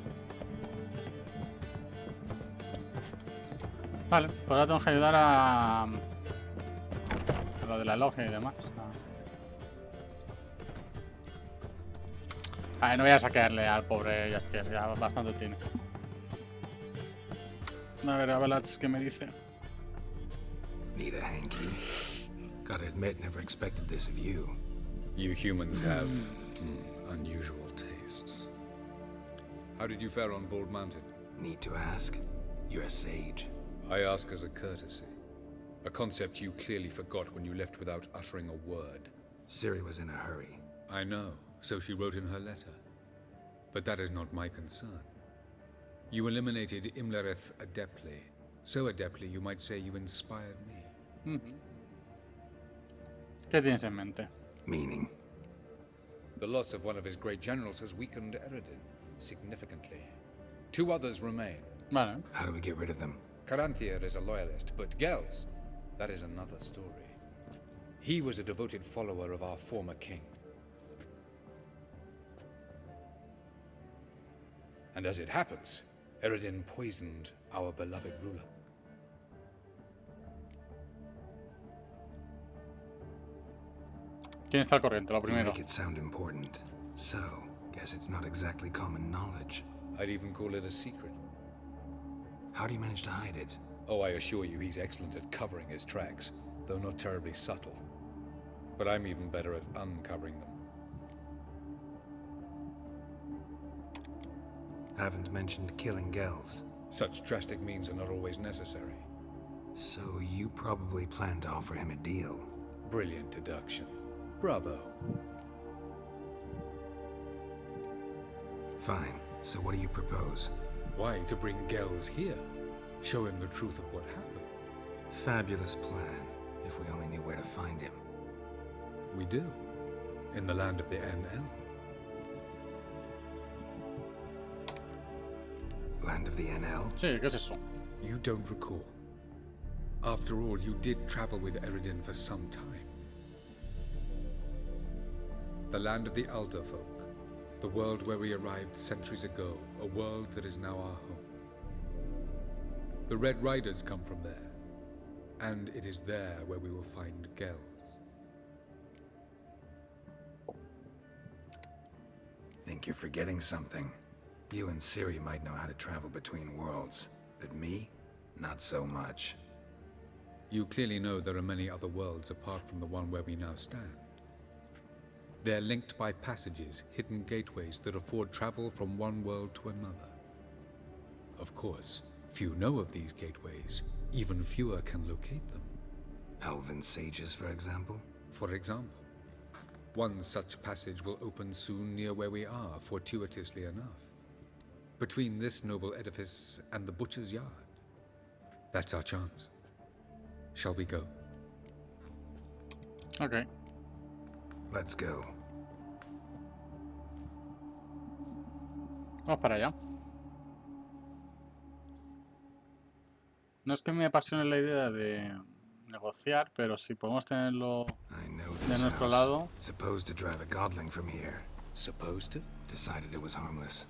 Vale, pues ahora tengo que ayudar a lo de la logia y demás. A ver, no voy a saquearle al pobre Jaskier, ya bastante tiene. A ver, Avalats, ¿qué me dice? Need a hanky? Gotta admit, never expected this of you. You humans have unusual tastes. How did you fare on Bald Mountain? Need to ask? You're a sage. I ask as a courtesy. A concept you clearly forgot when you left without uttering a word. Ciri was in a hurry. I know, so she wrote in her letter. But that is not my concern. You eliminated Imlerith adeptly. So adeptly, you might say you inspired me. ¿Qué tienes en mente? Meaning? The loss of one of his great generals has weakened Eredin significantly. 2 others remain. Vale. How do we get rid of them? Caranthier is a loyalist, but Gels, that is another story. He was a devoted follower of our former king. And as it happens, Eredin poisoned our beloved ruler. ¿Quién está al corriente? Lo You primero. make it sound important. So, guess it's not exactly common knowledge. I'd even call it a secret. How do you manage to hide it? Oh, I assure you he's excellent at covering his tracks, though not terribly subtle. But I'm even better at uncovering them. Haven't mentioned killing Gels. Such drastic means are not always necessary. So you probably plan to offer him a deal. Brilliant deduction. Bravo. Fine. So what do you propose? Why, to bring Gels here. Show him the truth of what happened. Fabulous plan, if we only knew where to find him. We do. In the land of the NL. Land of the NL? Sí, ¿qué es eso? You don't recall. After all, you did travel with Eredin for some time. The land of the Alderfolk. The world where we arrived centuries ago. A world that is now our home. The Red Riders come from there. And it is there where we will find Gels. Think you're forgetting something. You and Ciri might know how to travel between worlds, but me? Not so much. You clearly know there are many other worlds apart from the one where we now stand. They're linked by passages, hidden gateways that afford travel from one world to another. Of course, few know of these gateways. Even fewer can locate them. Elven sages, for example? For example. One such passage will open soon near where we are, fortuitously enough. Between this noble edifice and the butcher's yard. That's our chance. Shall we go? Okay. Let's go. Vamos para allá. No es que me apasione la idea de negociar, pero si podemos tenerlo de nuestro lado. Supposed to drive a godling from here. Supposed to? Decided it was harmless.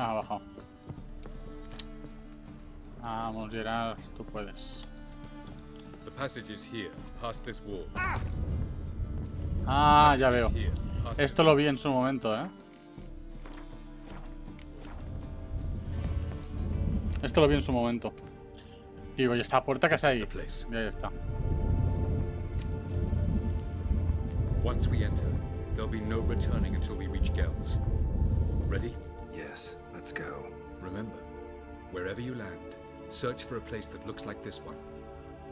Ah, abajo. Vamos, Gerard, tú puedes. The passage is here, past this wall. Ah, ya veo. Esto lo vi en su momento, ¿eh? Esto lo vi en su momento. Digo, ¿y esta puerta que está ahí? Ya está. Once we enter, there'll be no returning until we reach Gels. Ready? Yes, let's go. Remember, wherever you land, search for a place that looks like this one.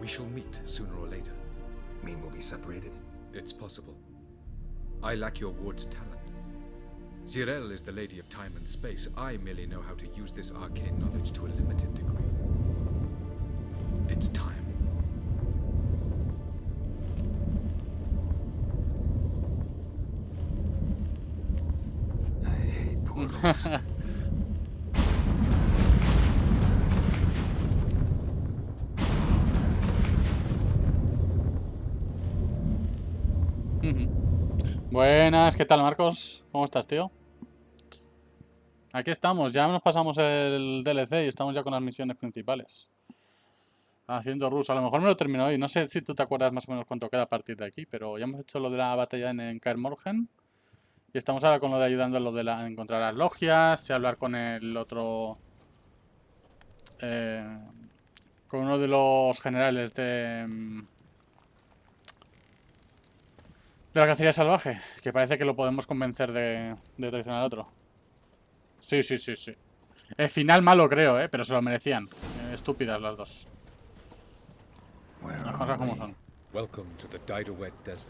We shall meet sooner or later. Mean we'll be separated? It's possible. I lack your ward's talent. Zirel is the lady of time and space. I merely know how to use this arcane knowledge to a limited degree. It's time. I hate portals. Buenas, ¿qué tal, Marcos? ¿Cómo estás, tío? Aquí estamos, ya nos pasamos el DLC y estamos ya con las misiones principales. Haciendo ruso, a lo mejor me lo termino hoy. No sé si tú te acuerdas más o menos cuánto queda a partir de aquí, pero ya hemos hecho lo de la batalla en Kaer Morhen. Y estamos ahora con lo de ayudando en lo de encontrar las logias y hablar con el otro... con uno de los generales de la cacería salvaje, que parece que lo podemos convencer de traicionar al otro. Sí, sí, sí, sí. El final malo creo, pero se lo merecían. Estúpidas las dos. Las cosas como son. Welcome to the Wet Desert.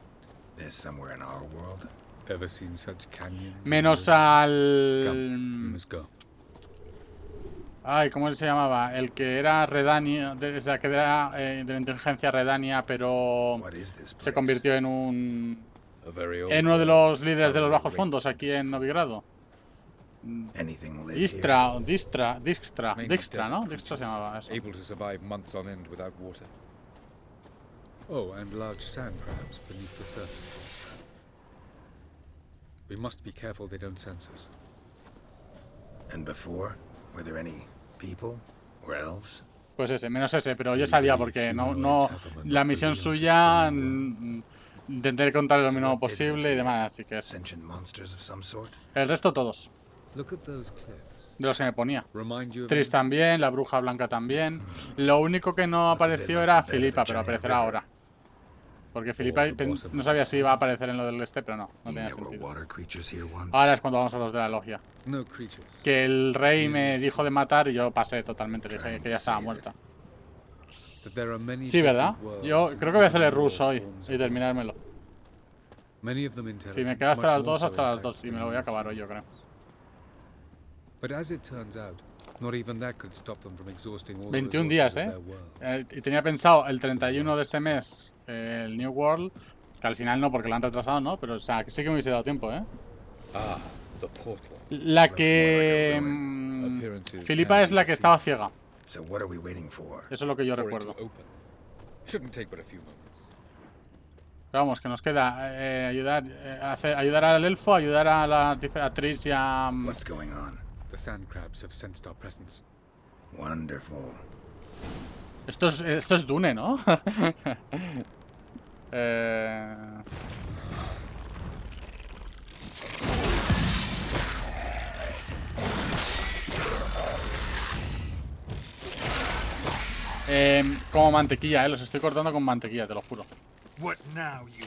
There's somewhere in our world. Ever seen such canyons? Menos al... Ay, ¿cómo se llamaba? El que era Redania, o sea, que era de la inteligencia Redania, pero se convirtió en uno de los líderes de los bajos fondos aquí en Novigrado. Dijkstra, ¿no? Dijkstra se llamaba eso. Able to survive months on end without water. Oh, and large sand crabs beneath the surface. We must be careful they don't sense us. And before, were there any people or elves? Pues ese, menos ese, pero yo sabía porque no la misión suya intenté contar lo mínimo posible y demás, así que el resto todos. De los que me ponía. Tris también, la bruja blanca también. Lo único que no apareció era Filipa, pero aparecerá ahora. Porque Filipa no sabía si iba a aparecer en lo del este, pero no tenía sentido. Ahora es cuando vamos a los de la logia. Que el rey me dijo de matar y yo pasé totalmente, le dije que ya estaba muerta. Sí, ¿verdad? Yo creo que voy a hacerle rush hoy y terminármelo. Si me quedo hasta las 2, hasta las 2. Y me lo voy a acabar hoy, yo creo. 21 días, y tenía pensado el 31 de este mes el New World, que al final no, porque lo han retrasado, ¿no? Pero, o sea, que sí que me hubiese dado tiempo, La que... Filipa es la que estaba ciega. Eso es lo que yo recuerdo. Pero vamos, que nos queda ayudar al elfo, ayudar a la Tris y a... The sand crabs have sensed our presence. Wonderful. Esto es Dune, ¿no? Como mantequilla, los estoy cortando con mantequilla, te lo juro. What now, you?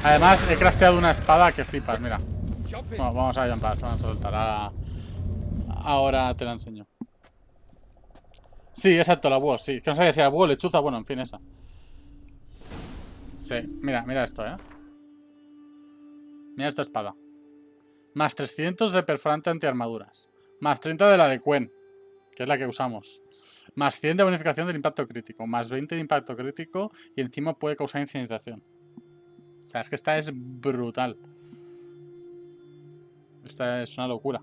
Además, he crafteado una espada que flipas, mira. Bueno, vamos a jumpar, vamos a soltar. Ahora te la enseño. Sí, exacto, la búho, sí. Que no sabía si era búho, lechuza, bueno, en fin, esa. Sí, mira esto, Mira esta espada. Más 300 de perforante antiarmaduras. Más 30 de la de Quen, que es la que usamos. Más 100 de bonificación del impacto crítico. Más 20 de impacto crítico y encima puede causar incineración. O sea, es que esta es brutal. Esta es una locura.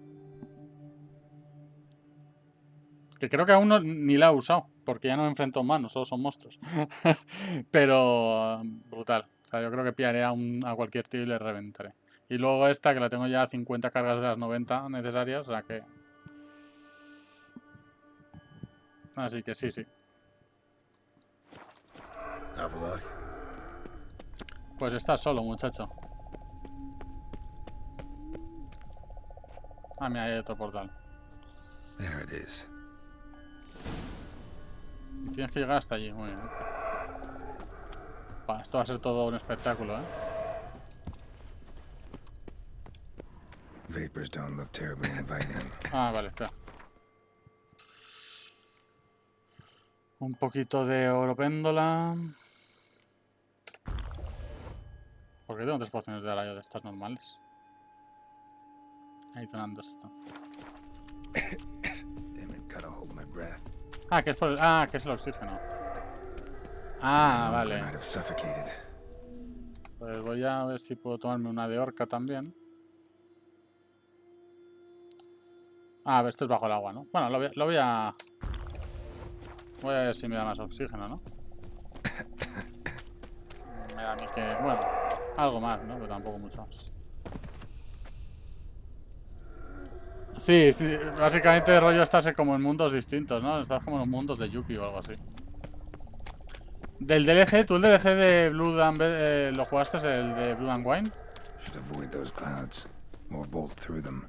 Que creo que aún ni la he usado, porque ya no me enfrento a humanos, solo son monstruos. Pero brutal. O sea, yo creo que pillaré a cualquier tío y le reventaré. Y luego esta, que la tengo ya a 50 cargas de las 90 necesarias, o sea que... Así que sí. Pues estás solo, muchacho. Ah, mira, ahí hay otro portal. There it is. Y tienes que llegar hasta allí, muy bien. Esto va a ser todo un espectáculo, Vapors don't look terribly inviting. Ah, vale, espera. Un poquito de oro péndola. ¿Por qué tengo 3 pociones de arayo de estas normales? Ahí tonando esto. Ah, que es por el... Ah, que es el oxígeno. Ah, vale. Pues voy a ver si puedo tomarme una de orca también. Ah, a ver, esto es bajo el agua, ¿no? Bueno, lo voy a... Voy a ver si me da más oxígeno, ¿no? Me da a mí que... Bueno, algo más, ¿no? Pero tampoco mucho más. Sí, básicamente el rollo estás como en mundos distintos, ¿no? Estás como en los mundos de Yuki o algo así. Del DLC, ¿tú el DLC de Blood and lo jugaste, el de Blood and Wine? Should avoid those clouds or bolt through them.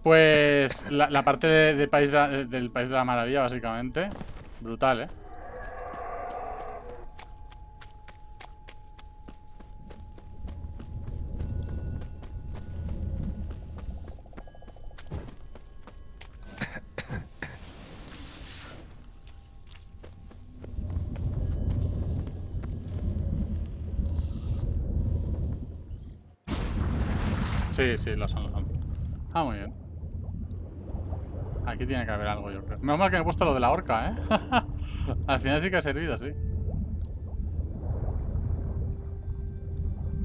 Pues la parte del País de la Maravilla, básicamente. Brutal, ¿eh? Sí, sí, lo son, lo son. Ah, muy bien. Aquí tiene que haber algo, yo creo. Menos mal que me he puesto lo de la horca, ¿eh? Al final sí que ha servido, sí.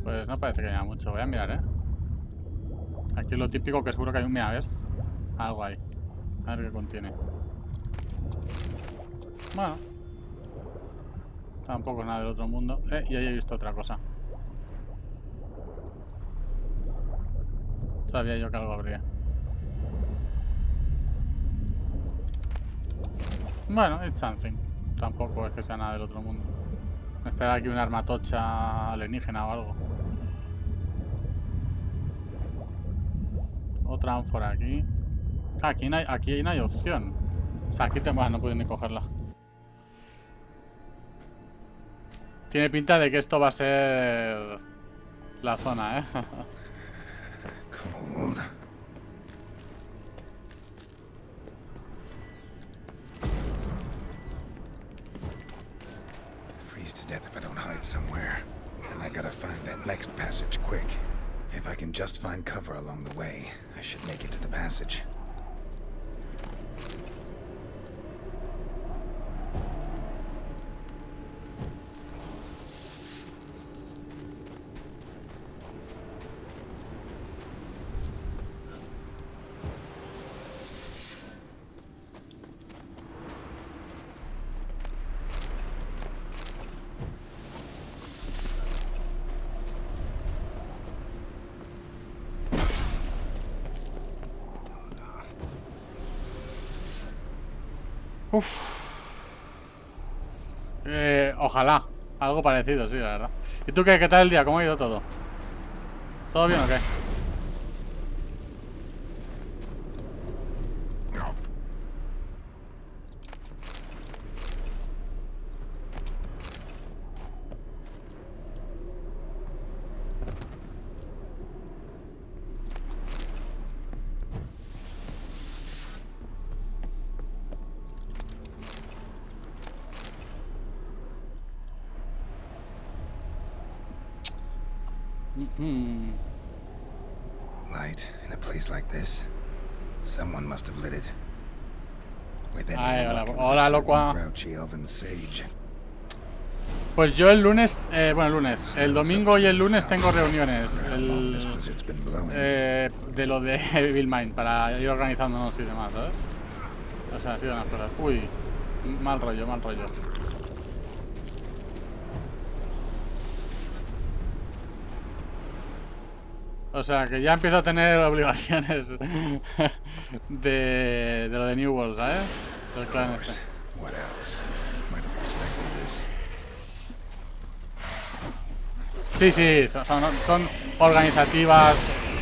Pues no parece que haya mucho. Voy a mirar, ¿eh? Aquí lo típico que seguro que hay un... Mira, ¿ves? Algo ahí. A ver qué contiene. Bueno. Tampoco es nada del otro mundo. Y ahí he visto otra cosa. Sabía yo que algo habría. Bueno, it's something. Tampoco es que sea nada del otro mundo. Me espera aquí una armatocha alienígena o algo. Otra ánfora aquí. Ah, aquí no hay opción. O sea, aquí bueno, no puedo ni cogerla. Tiene pinta de que esto va a ser la zona, ¿eh? Cold. Freeze to death if I don't hide somewhere. And I gotta find that next passage quick. If I can just find cover along the way, I should make it to the passage. Ojalá. Algo parecido, sí, la verdad. ¿Y tú qué tal el día? ¿Cómo ha ido todo? ¿Todo bien o qué? Light in a place like this. Someone must have lit it. With any Ay, luck, it was hola, a certain loca. grouchy elven sage. Pues yo el lunes, bueno, el lunes, el domingo y el lunes tengo reuniones de lo de Evil Mind para ir organizándonos y demás, ¿sabes? O sea, ha sido unas cosas. Uy, mal rollo, mal rollo. O sea, que ya empiezo a tener obligaciones de lo de New World, ¿sabes? Del clan este. What else? Might have expected this. Sí, sí, son organizativas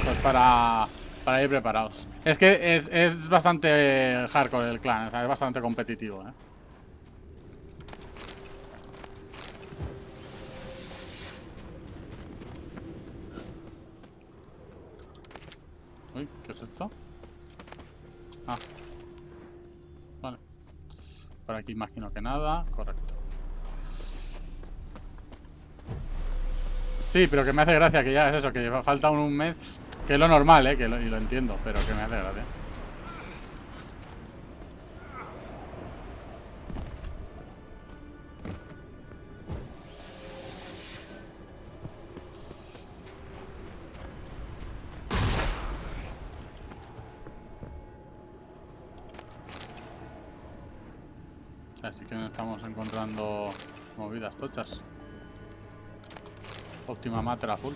pues para ir preparados. Es que es bastante hardcore el clan, o sea, es bastante competitivo, ¿eh? Uy, ¿qué es esto? Ah. Vale. Por aquí imagino que nada, correcto. Sí, pero que me hace gracia que ya es eso, que falta un mes, que es lo normal, y lo entiendo, pero que me hace gracia. Así que nos estamos encontrando movidas tochas. Óptima Mater a full.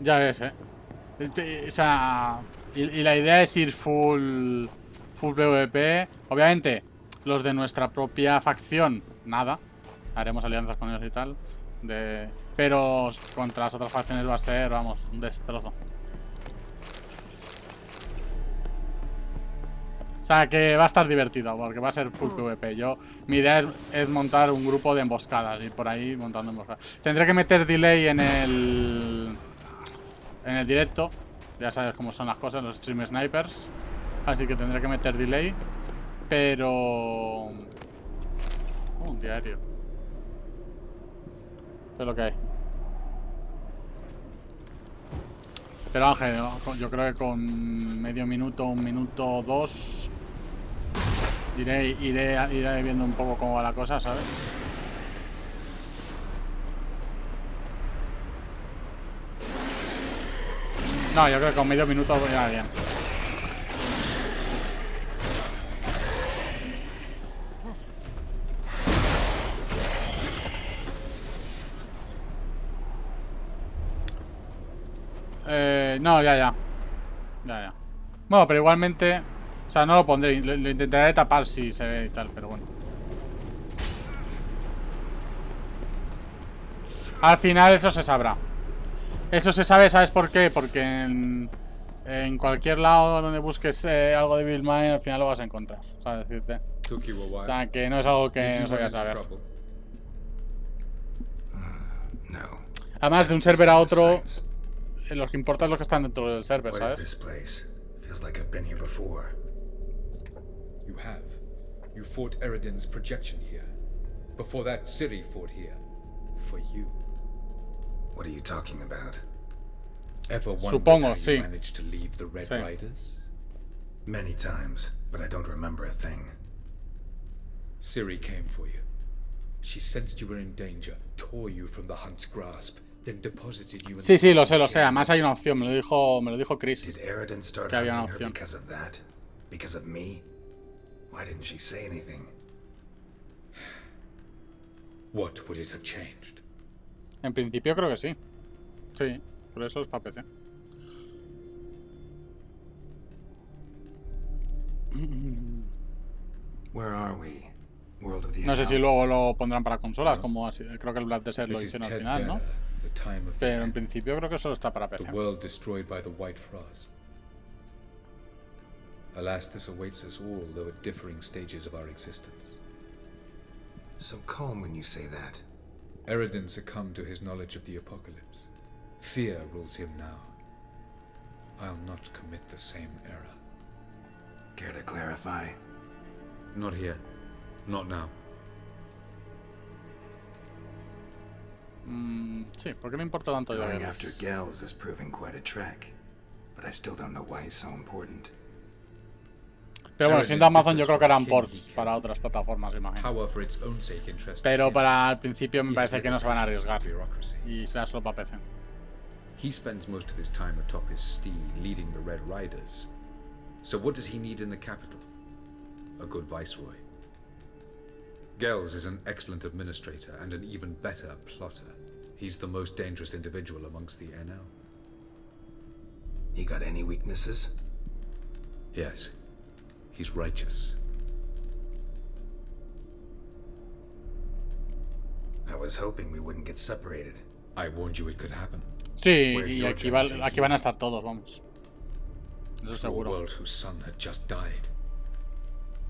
Ya ves, O sea, y la idea es ir full PvP. Obviamente, los de nuestra propia facción, nada. Haremos alianzas con ellos y tal. Pero contra las otras facciones va a ser, vamos, un destrozo. O sea, que va a estar divertido, porque va a ser full PvP. Mi idea es montar un grupo de emboscadas, y por ahí montando emboscadas. Tendré que meter delay en el directo. Ya sabes cómo son las cosas, los stream snipers. Así que tendré que meter delay. Pero... un diario. Esto es lo que hay. Pero Ángel, yo creo que con medio minuto, 1 minuto, 2... Iré viendo un poco cómo va la cosa, ¿sabes? No, yo creo que con medio minuto ya bien. No, ya. Bueno, pero igualmente... O sea, no lo pondré. Lo intentaré tapar si se ve y tal, pero bueno. Al final eso se sabrá. Eso se sabe, ¿sabes por qué? Porque en cualquier lado donde busques algo de Bill Mine, al final lo vas a encontrar, ¿sabes? Decirte. O sea, que no es algo que no se vaya a saber. Además, de un server a otro, los que importan es los que están dentro del server, ¿sabes? You have. You fought Eredin's projection here. Before that, Ciri fought here. For you. What are you talking about? Ever wondered how sí. you managed to leave the Red Riders? Many times, but I don't remember a thing. Ciri came for you. She sensed you were in danger, tore you from the Hunt's grasp, then deposited you in Sí, lo sé. Además hay una opción, me lo dijo Chris. Did Eredin start que había una hunting her opción. because of that? Because of me? Why didn't she say anything? What would it have changed? En principio creo que sí. Sí, por eso es para PC. Where are we? World of the No sé si luego lo pondrán para consolas, como así. Creo que el Black Desert lo hicieron al final, ¿no? Pero en principio creo que solo está para PC. The world destroyed by the White Frost. Alas, this awaits us all, though at differing stages of our existence. So calm when you say that. Eredin succumbed to his knowledge of the apocalypse. Fear rules him now. I'll not commit the same error. Care to clarify? Not here. Not now. Sí, ¿por qué me importa tanto de Going after Gels is proving quite a trek, but I still don't know why he's so important. Pero bueno, siendo Amazon yo creo que eran ports para otras plataformas, imagino. Pero para el principio me parece que no se van a arriesgar. Y será solo para PC. He spends most of his time atop his steed leading the Red Riders. So what does he need in the capital? A good viceroy. Gels is an excellent administrator and an even better plotter. He's the most dangerous individual amongst the NL. He got any weaknesses? Yes. He's righteous. I was hoping we wouldn't get separated. I warned you it could happen. Sí, y aquí van a estar todos, vamos. Eso seguro. A world whose son had just died.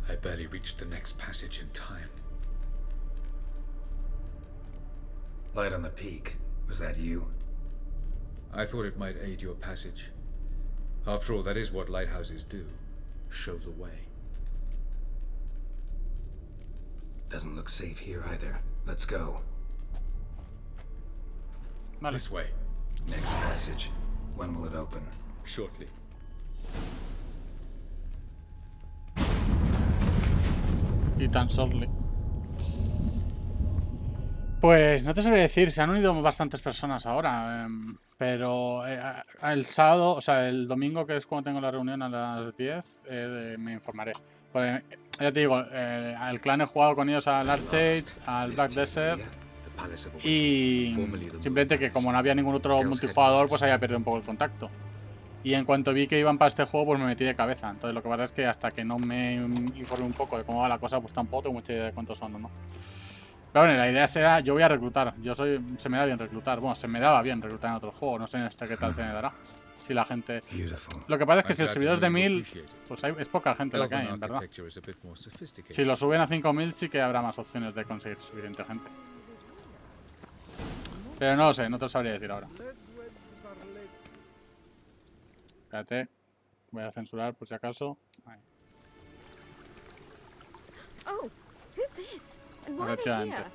I barely reached the next passage in time. Light on the peak. Was that you? I thought it might aid your passage. After all, that is what lighthouses do. Show the way. Doesn't look safe here either. Let's go. This way. Next passage. When will it open? Shortly. Y tan shortly. Pues no te sabría decir, se han unido bastantes personas ahora, pero el sábado, o sea, el domingo, que es cuando tengo la reunión a las 10, me informaré. Pues, ya te digo, al clan he jugado con ellos al Archage, al Black Desert Palace of Y formerly the simplemente que como no había ningún otro multijugador, pues había perdido un poco el contacto. Y en cuanto vi que iban para este juego, pues me metí de cabeza. Entonces lo que pasa es que hasta que no me informe un poco de cómo va la cosa, pues tampoco tengo mucha idea de cuántos son o no. Pero bueno, la idea será, yo voy a reclutar. Se me da bien reclutar. Bueno, se me daba bien reclutar en otros juegos. No sé en este qué tal se me dará. Si la gente... Lo que pasa es que si el servidor es de 1000, pues es poca gente la que hay, en verdad. Si lo suben a 5000 sí que habrá más opciones de conseguir suficiente gente. Pero no lo sé, no te lo sabría decir ahora. Espérate. Voy a censurar por si acaso. Ahí. Oh, who's this? And why are they Efectivamente. here?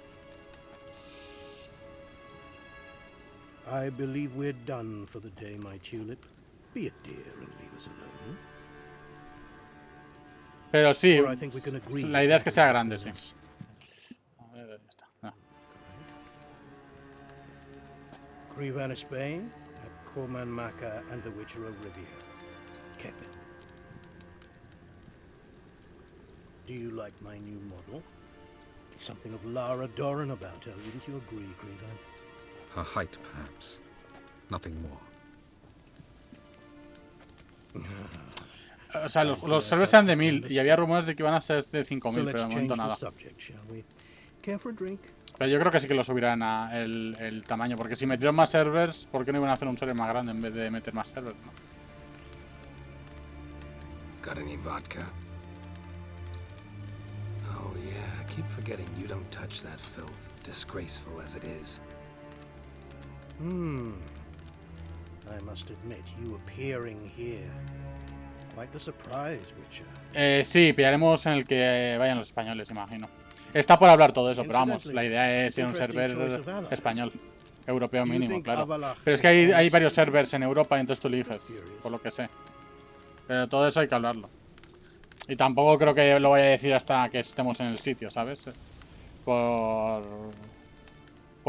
I believe we're done for the day, my tulip. Be a dear and leave us alone. Pero sí, For I think we can agree la this idea es que sea matters grande, between sí. us. A ver, ahí está. Ah. Crevanish Bane at Corman Maca and the Witcher of Rivia. Kepin. Do you like my new model? Something of Lara Doran about her, wouldn't you agree, Crevan? Her height, perhaps. Nothing more. O sea, los servers eran de 1000 y había rumores de que iban a ser de 5000, pero de momento nada. Pero yo creo que sí que lo subirán a el tamaño, porque si metieron más servers, ¿por qué no iban a hacer un server más grande en vez de meter más servers, no? Got any vodka? Oh yeah, I keep forgetting you don't touch that filth, disgraceful as it is. I must admit, you appearing here. Quite the surprise, Witcher. Sí, pillaremos en el que vayan los españoles, imagino. Está por hablar todo eso, pero vamos, la idea es ir a un server español. Europeo mínimo, claro. Pero es que hay varios servers en Europa y entonces tú eliges, por lo que sé. Pero todo eso hay que hablarlo. Y tampoco creo que lo vaya a decir hasta que estemos en el sitio, ¿sabes? Por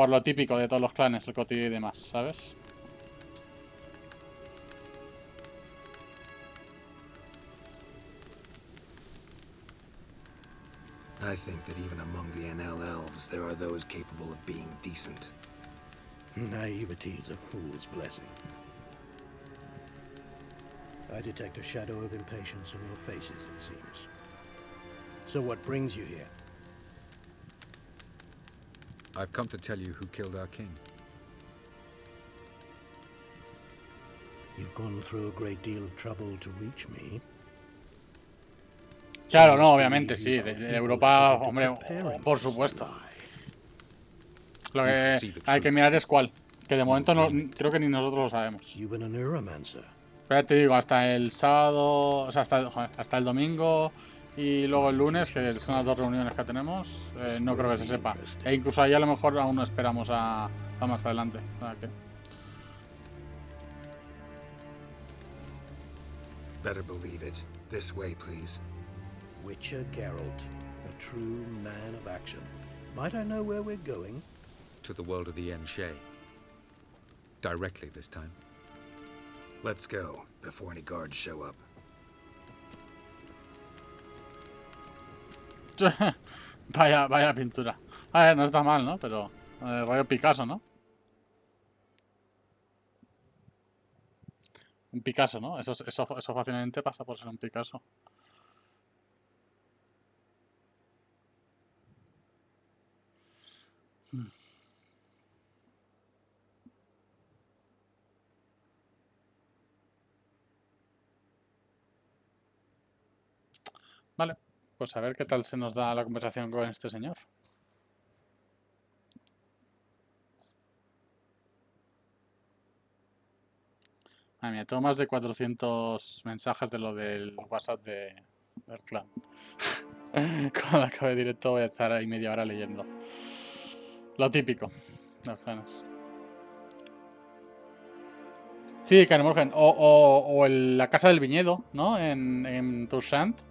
lo típico de todos los clanes, el cotillo y demás, ¿sabes? I think that even among the NL elves, there are those capable of being decent. Naivety is a fool's blessing. I detect a shadow of impatience in your faces, it seems. So what brings you here? I've come to tell you who killed our king. You've gone through a great deal of trouble to reach me. Claro, no, obviamente, sí. De Europa, hombre, por supuesto. Lo que hay que mirar es cuál. Que de momento no, creo que ni nosotros lo sabemos. Pero ya te digo, hasta el sábado, o sea, hasta el domingo y luego el lunes, que son las 2 reuniones que tenemos, no creo que se sepa. E incluso ahí a lo mejor aún no esperamos a más adelante. O sea que... Better believe it. This way, please. Witcher Geralt, a true man of action. Might I know where we're going? To the world of the Enshe. Directly this time. Let's go, before any guards show up. Vaya pintura. A ver, no está mal, ¿no? Pero rollo Picasso, ¿no? Un Picasso, ¿no? Eso fácilmente pasa por ser un Picasso. Vale, pues a ver qué tal se nos da la conversación con este señor. Madre mía, tengo más de 400 mensajes de lo del WhatsApp del clan. Cuando acabe directo voy a estar ahí media hora leyendo. Lo típico de los clanes. Sí, Canemorgen. O la casa del viñedo, ¿no? En Toussaint.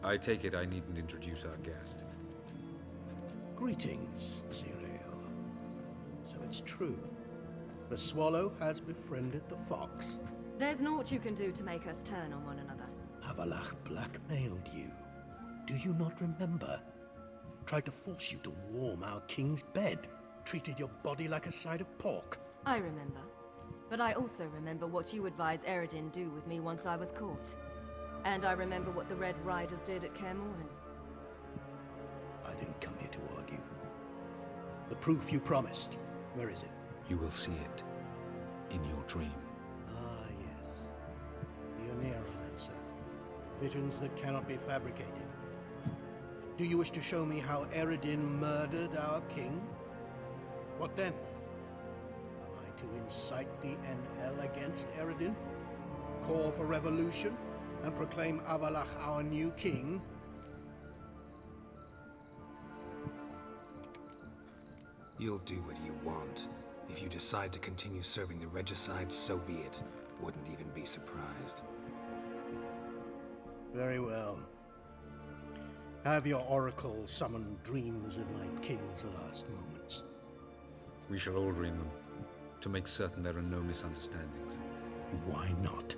I take it I needn't introduce our guest. Greetings, Cyril. So it's true. The swallow has befriended the fox. There's naught you can do to make us turn on one another. Havalach blackmailed you. Do you not remember? Tried to force you to warm our king's bed. Treated your body like a side of pork. I remember. But I also remember what you advised Eredin do with me once I was caught. And I remember what the Red Riders did at Kaer Morhen. I didn't come here to argue. The proof you promised, where is it? You will see it in your dream. Ah, yes. The Oneiromancer. Visions that cannot be fabricated. Do you wish to show me how Eredin murdered our king? What then? Am I to incite the NL against Eredin? Call for revolution? And proclaim Avalach our new king? You'll do what you want. If you decide to continue serving the regicide, so be it. Wouldn't even be surprised. Very well. Have your oracle summon dreams of my king's last moments. We shall all dream them, to make certain there are no misunderstandings. Why not?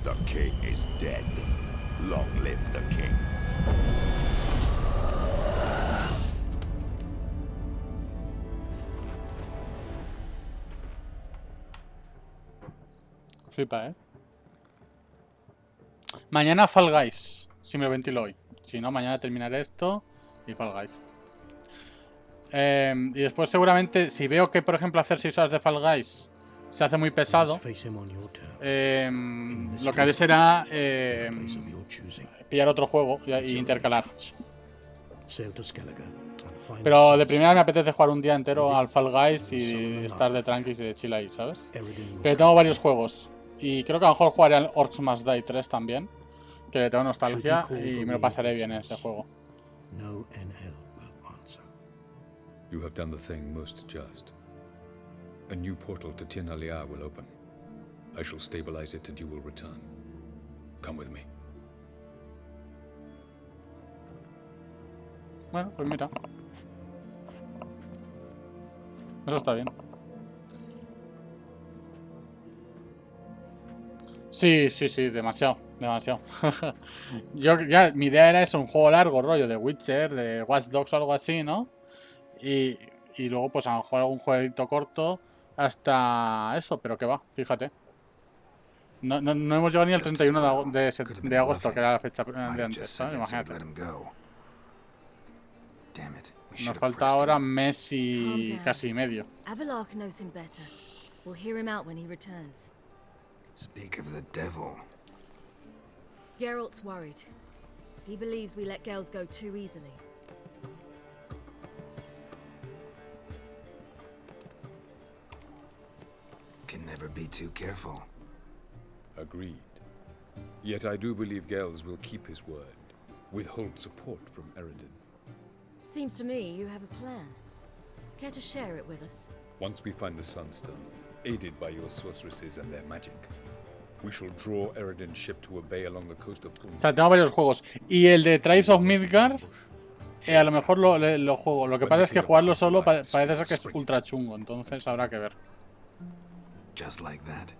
The king is dead. Long live the king. Flipa, ¿eh? Mañana Fall Guys, si me lo ventilo hoy. Si no, mañana terminaré esto y Fall Guys. Y después seguramente, si veo que, por ejemplo, hacer 6 horas de Fall Guys se hace muy pesado, lo que haré será pillar otro juego y intercalar. Pero de primera me apetece jugar un día entero al Fall Guys y estar de tranquis y de chill ahí, ¿sabes? Pero tengo varios juegos. Y creo que a lo mejor jugaré al Orcs Must Die 3 también, que le tengo nostalgia y me lo pasaré bien en ese juego. You have done the thing most just. A new portal to Tien Alia will open. I shall stabilize it and you will return. Come with me. Bueno, pues mira. Eso está bien. Sí, demasiado. Yo ya, mi idea era eso, un juego largo, rollo de Witcher, de Watch Dogs o algo así, ¿no? Y luego pues a lo mejor algún jueguito corto hasta eso, pero que va, fíjate. No hemos llegado ni al 31 de agosto, que era la fecha de antes, ¿sabes? Imagínate. Nos falta ahora mes y casi medio. Avalach knows him better. We'll hear him out when he returns. Speak of the devil. Geralt's worried. He believes we let girls go too easily. Can never be too careful. Agreed. Yet I do believe Gels will keep his word. Withhold support from Eredin. Seems to me you have a plan. Care to share it with us? Once we find the Sunstone, aided by your sorceresses and their magic, we shall draw Eredin's ship to a bay along the coast of O sea, tengo varios juegos. Y el de Tribes of Midgard, a lo mejor lo juego. Lo que pasa es que jugarlo solo parece ser que es ultra chungo, entonces habrá que ver. Just like that.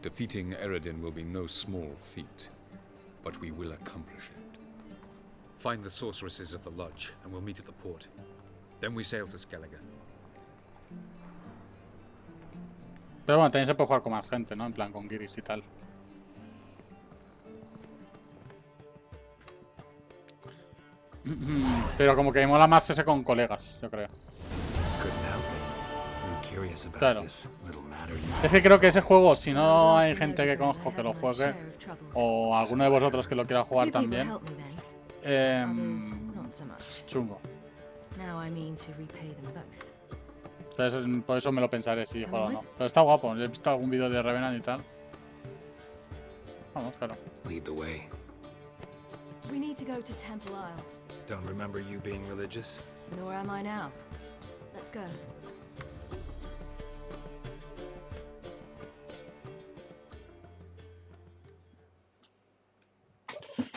Defeating Eredin will be no small feat, but we will accomplish it. Find the sorceresses of the lodge, and we'll meet at the port. Then we sail to Skellige. Pero bueno, también se puede jugar con más gente, ¿no? En plan con Giris y tal. Pero como que mola más ese con colegas, yo creo. Couldn't help it. New curious about Claro. this little matter. Es que creo que ese juego, si no hay gente que conozco que lo juegue, o alguno de vosotros que lo quiera jugar también, chungo. Entonces, por eso me lo pensaré si juego o no. Pero está guapo, he visto algún vídeo de Revenant y tal. Vamos, claro. Lead the way. We need to go to Temple Isle. Don't remember you being religious? Nor am I now. Let's go.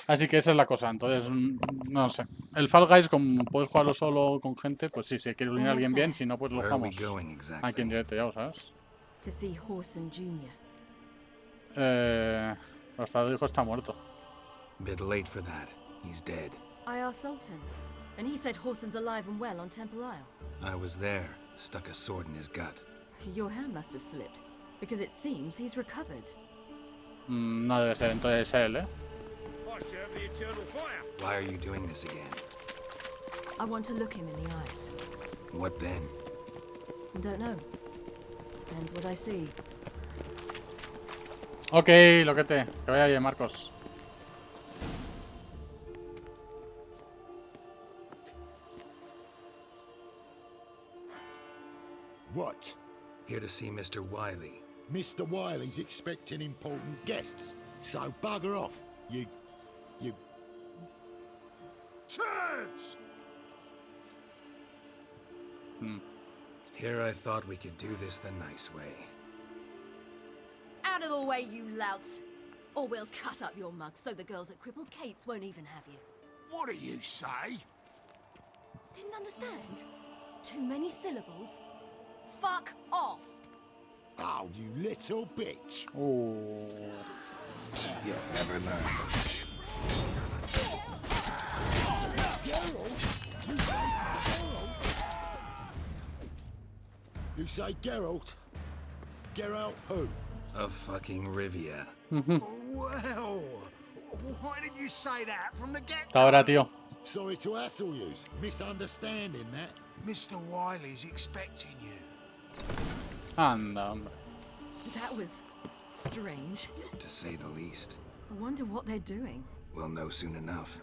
Así que esa es la cosa, entonces, no sé. El Fall Guys, como puedes jugarlo solo con gente, pues sí, si quieres unir a alguien bien, si no, pues lo jugamos aquí en directo, ya lo sabes. To see Horson Jr. Hasta el hijo está muerto. Bit late for that. He's dead. I asked Sultan, and he said Horson's alive and well on Temple Isle. I was there, stuck a sword in his gut. Your hand must have slipped, because it seems he's recovered. No debe ser entonces él, ¿eh? Why are you doing this again? I want to look him in the eyes. What then? Don't know. Depends what I see. Ok, loquete. Que vaya bien, Marcos. What? Here to see Mr. Wiley. Mr. Wiley's expecting important guests, so bugger off, you... Turds! Here I thought we could do this the nice way. Out of the way, you louts! Or we'll cut up your mug so the girls at Cripple Kate's won't even have you. What do you say? Didn't understand? Too many syllables? Fuck off! Oh, you little bitch! Oh. You'll never learn. You say Geralt? Geralt who? Of fucking Rivia. Well, why didn't you say that from the get-go? Ahora, tío. Sorry to hassle you. Misunderstanding that. Mr. Wiley's expecting you. Anda, hombre. That was strange. To say the least. I wonder what they're doing. We'll know soon enough.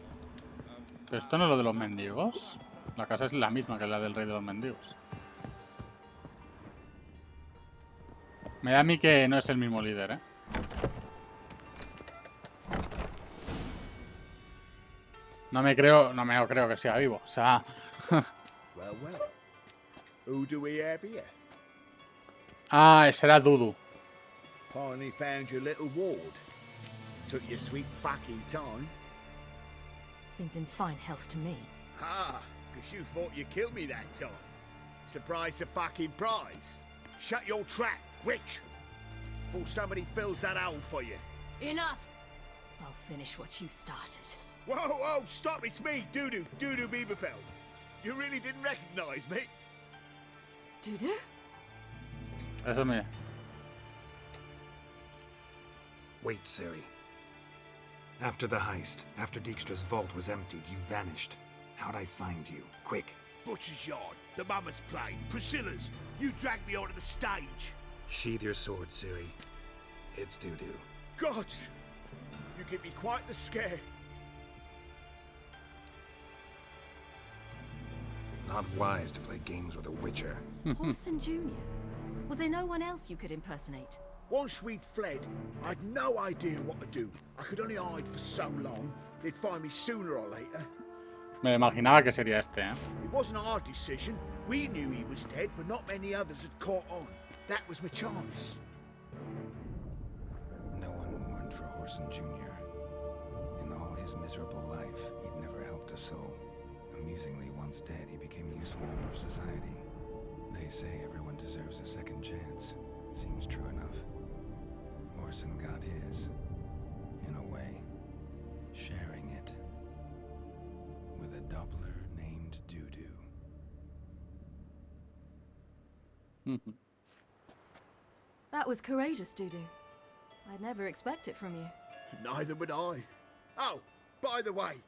¿Pero esto no es lo de los mendigos? La casa es la misma que la del rey de los mendigos. Me da a mí que no es el mismo líder, ¿eh? No me lo creo que sea vivo. O sea... Well, well. Who do we have here? Ah, ese era Dudu. Finally found your little ward. Took your sweet fucking time. Seems in fine health to me. Ah, because you thought you killed me that time. Surprise the fucking prize. Shut your trap, witch! Before somebody fills that hole for you. Enough! I'll finish what you started. Whoa, whoa, stop! It's me, Dudu Bieberfeld. You really didn't recognize me? Dudu? Eso me... Wait, Ciri. After the heist, after Dijkstra's vault was emptied, you vanished. How'd I find you? Quick. Butcher's Yard, the Mama's Plane, Priscilla's. You dragged me onto the stage. Sheathe your sword, Ciri. It's Dudu. Gods! You give me quite the scare. Not wise to play games with a witcher. Horson Jr. Was there no one else you could impersonate? Once we'd fled, I'd no idea what to do. I could only hide for so long. They'd find me sooner or later. Me imaginaba que sería este, ¿eh? It wasn't our decision. We knew he was dead, but not many others had caught on. That was my chance. No one mourned for Horson Jr. In all his miserable life, he'd never helped a soul. Amusingly, once dead, he became a useful member of society. They say everyone deserves a second chance. Seems true enough. Horson got his, in a way, sharing it with a Doppler named Dudu. That was courageous, Dudu. I'd never expect it from you. Neither would I. Oh, by the way,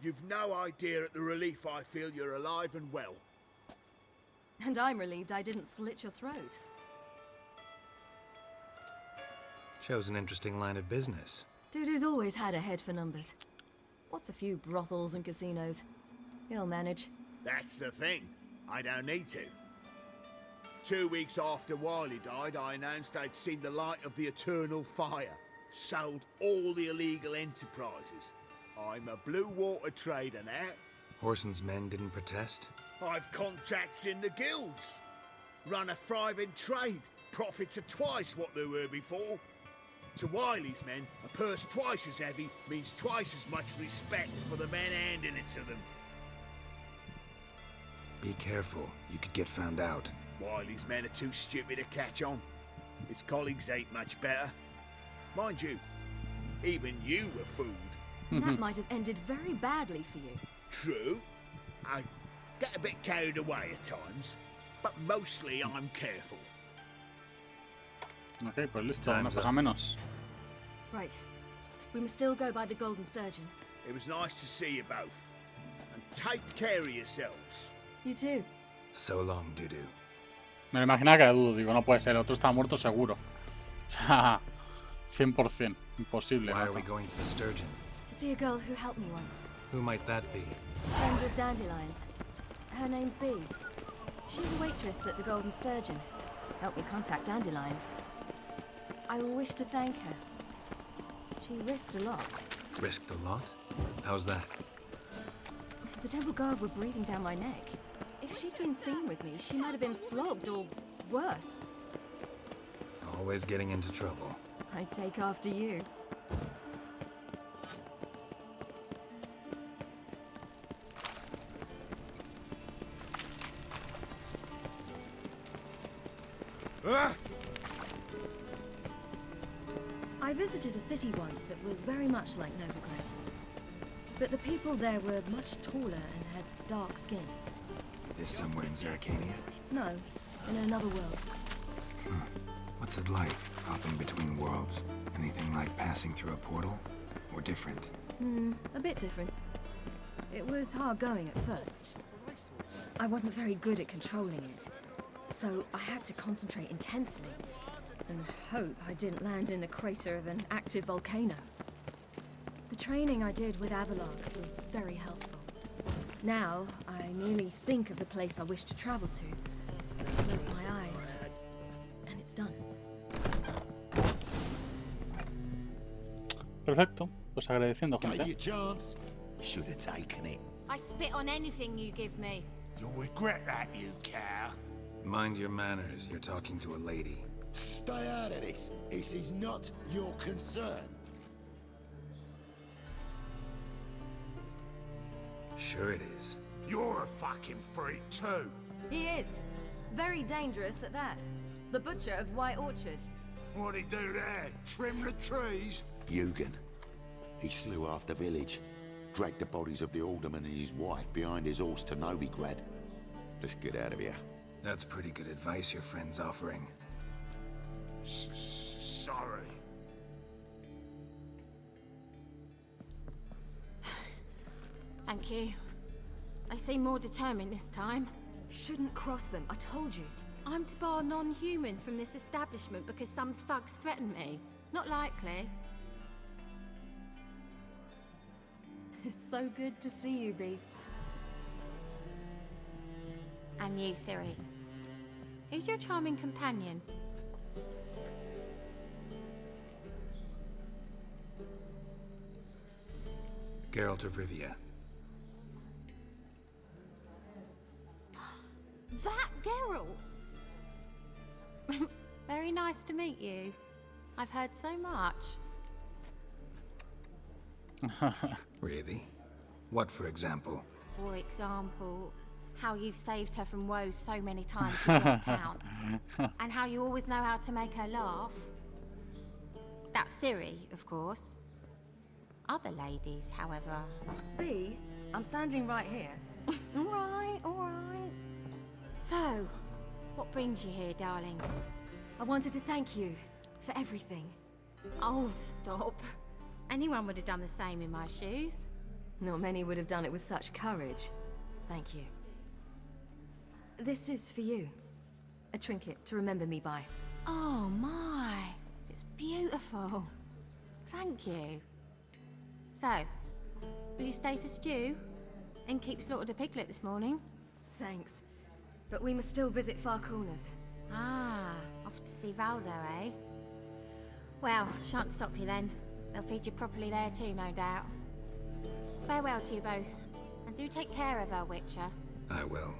you've no idea at the relief I feel you're alive and well. And I'm relieved I didn't slit your throat. Shows an interesting line of business. Dudu's always had a head for numbers. What's a few brothels and casinos? He'll manage. That's the thing. I don't need to. 2 weeks after Wiley died, I announced I'd seen the light of the eternal fire. Sold all the illegal enterprises. I'm a blue water trader now. Horson's men didn't protest? I've contacts in the guilds. Run a thriving trade. Profits are twice what they were before. To Wiley's men, a purse twice as heavy means twice as much respect for the men handing it to them. Be careful. You could get found out. Wiley's men are too stupid to catch on. His colleagues ain't much better. Mind you, even you were fooled. That might have ended very badly for you. True. I get a bit carried away at times, but mostly I'm careful. Ok, pues listo, una cosa menos. Right. We must still go by the Golden Sturgeon. It was nice to see you both. And take care of yourselves. You too. So long, Dudu. Me lo imaginaba que era Dudu, digo, no puede ser, el otro está muerto seguro. O sea, 100%, imposible. Why are we going to the Sturgeon? To see a girl who helped me once. Who might that be? Friend of Dandelions. Her name's Bee. She's a waitress at the Golden Sturgeon. Helped me contact Dandelion. I wish to thank her. She risked a lot. Risked a lot? How's that? The temple guard were breathing down my neck. If she'd been seen with me, she might have been flogged or worse. Always getting into trouble. I'd take after you. I visited a city once that was very much like Novigrad. But the people there were much taller and had dark skin. This somewhere in Zeracania? No, in another world. What's it like, hopping between worlds? Anything like passing through a portal? Or different? A bit different. It was hard going at first. I wasn't very good at controlling it, so I had to concentrate intensely and hope I didn't land in the crater of an active volcano. The training I did with Avalok was very helpful. Now, I merely think of the place I wish to travel to, close my eyes, and it's done. Perfecto, pues agradeciendo, Gave gente. you a chance. Should have taken it. I spit on anything you give me. You'll regret that, you cow. Mind your manners, you're talking to a lady. Stay out of this. This is not your concern. Sure it is. You're a fucking freak too. He is. Very dangerous at that. The butcher of White Orchard. What'd he do there? Trim the trees? Eugen. He slew half the village. Dragged the bodies of the alderman and his wife behind his horse to Novigrad. Let's get out of here. That's pretty good advice your friend's offering. Sorry. Thank you. They seem more determined this time. Shouldn't cross them, I told you. I'm to bar non-humans from this establishment because some thugs threaten me. Not likely. It's so good to see you, Bee. And you, Ciri. Who's your charming companion? Geralt of Rivia. That Geralt! Very nice to meet you. I've heard so much. Really? What, for example? For example, how you've saved her from woes so many times she's lost count. And how you always know how to make her laugh. That's Ciri, of course. Other ladies, however... Bee, I'm standing right here. Alright, alright. So, what brings you here, darlings? I wanted to thank you for everything. Oh, stop. Anyone would have done the same in my shoes. Not many would have done it with such courage. Thank you. This is for you. A trinket to remember me by. Oh my, it's beautiful. Thank you. So, will you stay for stew? And keep slaughtered a piglet this morning? Thanks. But we must still visit Far Corners. Ah, off to see Valdo, eh? Well, shan't stop you then. They'll feed you properly there too, no doubt. Farewell to you both. And do take care of our Witcher. I will.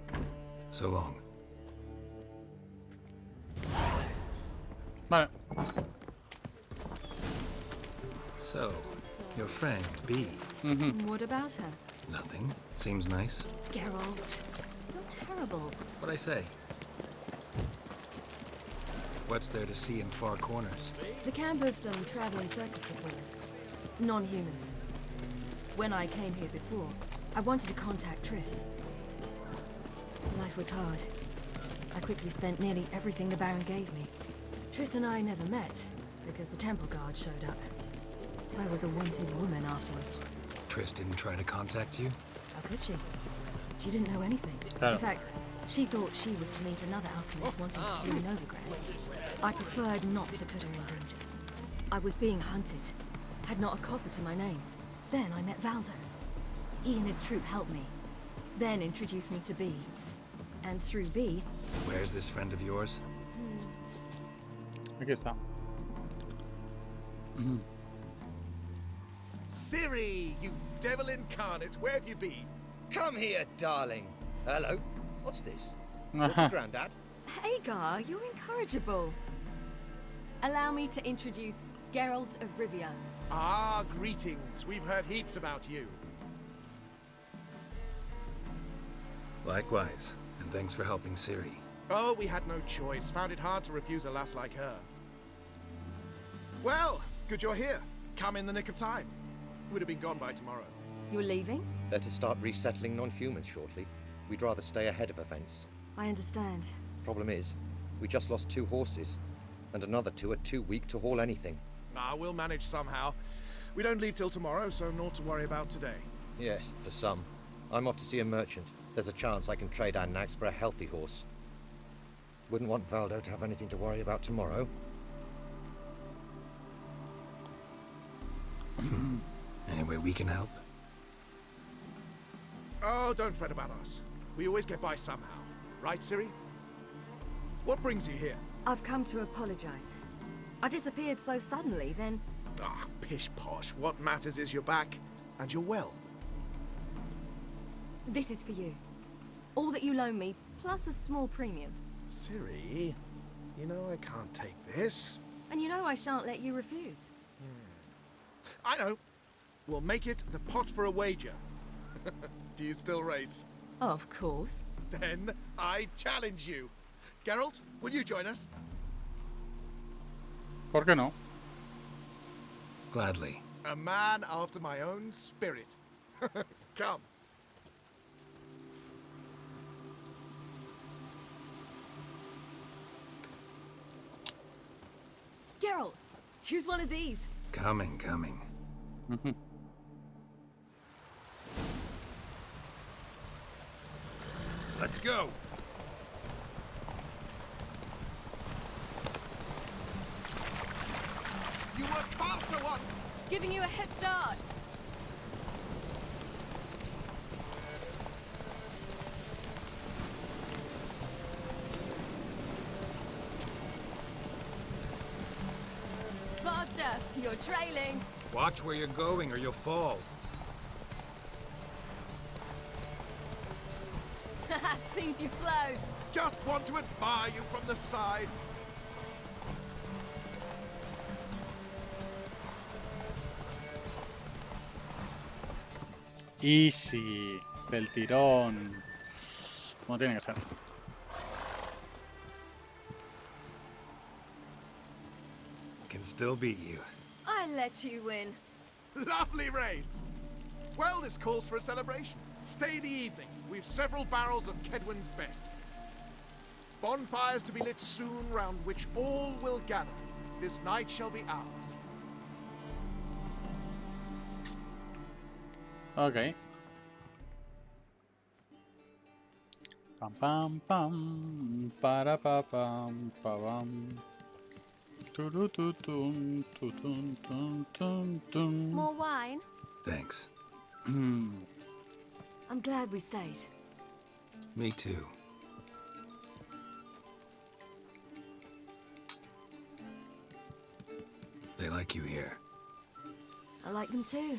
So long. Vale. So, your friend, B. What about her? Nothing. Seems nice. Geralt, you're terrible. What'd I say? What's there to see in Far Corners? The camp of some traveling circus performers. Non-humans. When I came here before, I wanted to contact Triss. Life was hard. I quickly spent nearly everything the Baron gave me. Triss and I never met, because the temple guard showed up. I was a wanted woman afterwards. Triss didn't try to contact you? How could she? She didn't know anything. In fact, she thought she was to meet another alchemist wanting to free Novigrad. I preferred not to put her in danger. I was being hunted. Had not a copper to my name. Then I met Valdo. He and his troop helped me. Then introduced me to B. And through B... Where's this friend of yours? Aquí está. Ciri, you devil incarnate, where have you been? Come here, darling. Hello. What's this? What's your granddad? Hagar, you're incorrigible. Allow me to introduce Geralt of Rivia. Ah, greetings. We've heard heaps about you. Likewise, and thanks for helping Ciri. Oh, we had no choice. Found it hard to refuse a lass like her. Well, good you're here. Come in the nick of time. Would have been gone by tomorrow. You're leaving? They're to start resettling non-humans shortly. We'd rather stay ahead of events. I understand. Problem is, we just lost 2 horses, and another 2 are too weak to haul anything. Ah, we'll manage somehow. We don't leave till tomorrow, so naught to worry about today. Yes, for some. I'm off to see a merchant. There's a chance I can trade our nags for a healthy horse. Wouldn't want Valdo to have anything to worry about tomorrow. Any way we can help? Oh, don't fret about us. We always get by somehow. Right, Ciri? What brings you here? I've come to apologize. I disappeared so suddenly, then... Ah, pish-posh. What matters is you're back, and you're well. This is for you. All that you loan me, plus a small premium. Ciri, you know I can't take this. And you know I shan't let you refuse. I know. We'll make it the pot for a wager. Do you still race? Of course. Then I challenge you. Geralt, will you join us? ¿Por qué no? Gladly. A man after my own spirit. Come. Geralt, choose one of these. Coming. Let's go! You were faster once! Giving you a head start. Faster! You're trailing. Watch where you're going or you'll fall. Seems you've slowed. Just want to admire you from the side. Easy. Del tirón. Como tiene que ser. Can still beat you. I let you win. Lovely race! Well, this calls for a celebration. Stay the evening. We've several barrels of Kedwin's best. Bonfires to be lit soon, round which all will gather. This night shall be ours. Ok. Pam pam pam. Para pa pam pa pam. Turututun, tutun, tun, tun, tun. More wine? Thanks. I'm glad we stayed. Me too. They like you here. I like them too.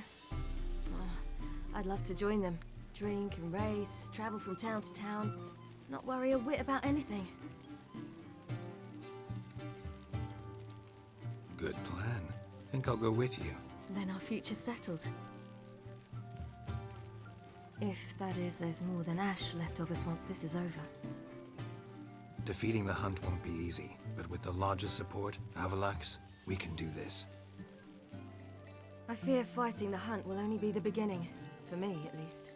I'd love to join them. Drink and race, travel from town to town. Not worry a whit about anything. Good plan. Think I'll go with you. Then our future's settled. If, that is, there's more than ash left of us once this is over. Defeating the hunt won't be easy, but with the Lodge's support, Avalax, we can do this. I fear fighting the hunt will only be the beginning. For me, at least.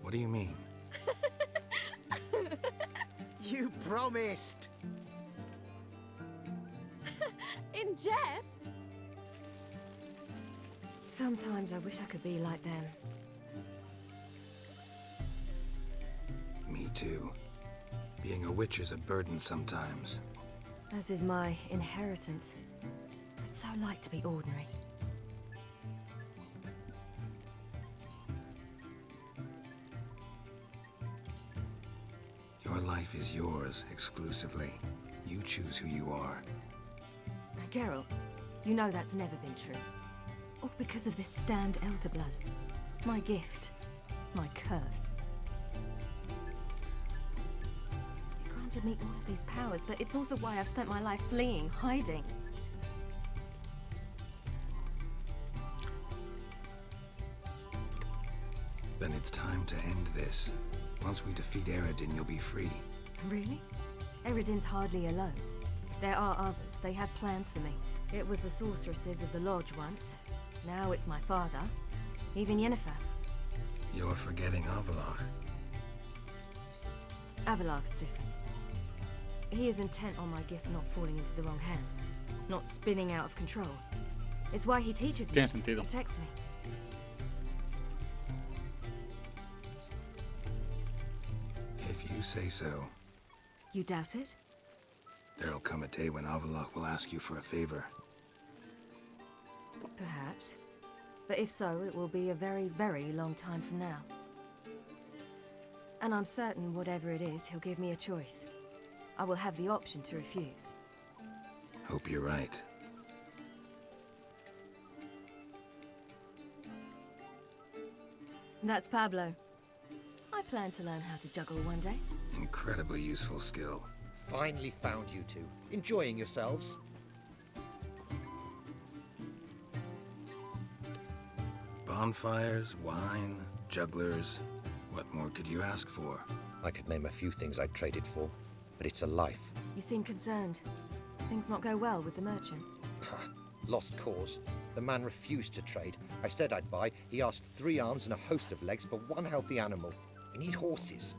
What do you mean? You promised! In jest? Sometimes I wish I could be like them. Me too. Being a witch is a burden sometimes. As is my inheritance. I'd so like to be ordinary. Your life is yours, exclusively. You choose who you are. Geralt, you know that's never been true. All because of this damned elder blood. My gift. My curse. It granted me all of these powers, but it's also why I've spent my life fleeing, hiding. Then it's time to end this. Once we defeat Eredin, you'll be free. Really? Eredin's hardly alone. There are others. They have plans for me. It was the sorceresses of the Lodge once. Now it's my father. Even Yennefer. You're forgetting Avalach. Avalach's different. He is intent on my gift not falling into the wrong hands. Not spinning out of control. It's why he teaches me, protects me. If you say so. You doubt it? There'll come a day when Avalach will ask you for a favor. Perhaps. But if so, it will be a very, very long time from now. And I'm certain whatever it is, he'll give me a choice. I will have the option to refuse. Hope you're right. That's Pablo. I plan to learn how to juggle one day. Incredibly useful skill. Finally found you two. Enjoying yourselves? Bonfires, wine, jugglers. What more could you ask for? I could name a few things I'd trade it for, but it's a life. You seem concerned. Things not go well with the merchant. Lost cause. The man refused to trade. I said I'd buy. He asked 3 arms and a host of legs for 1 healthy animal. We need horses,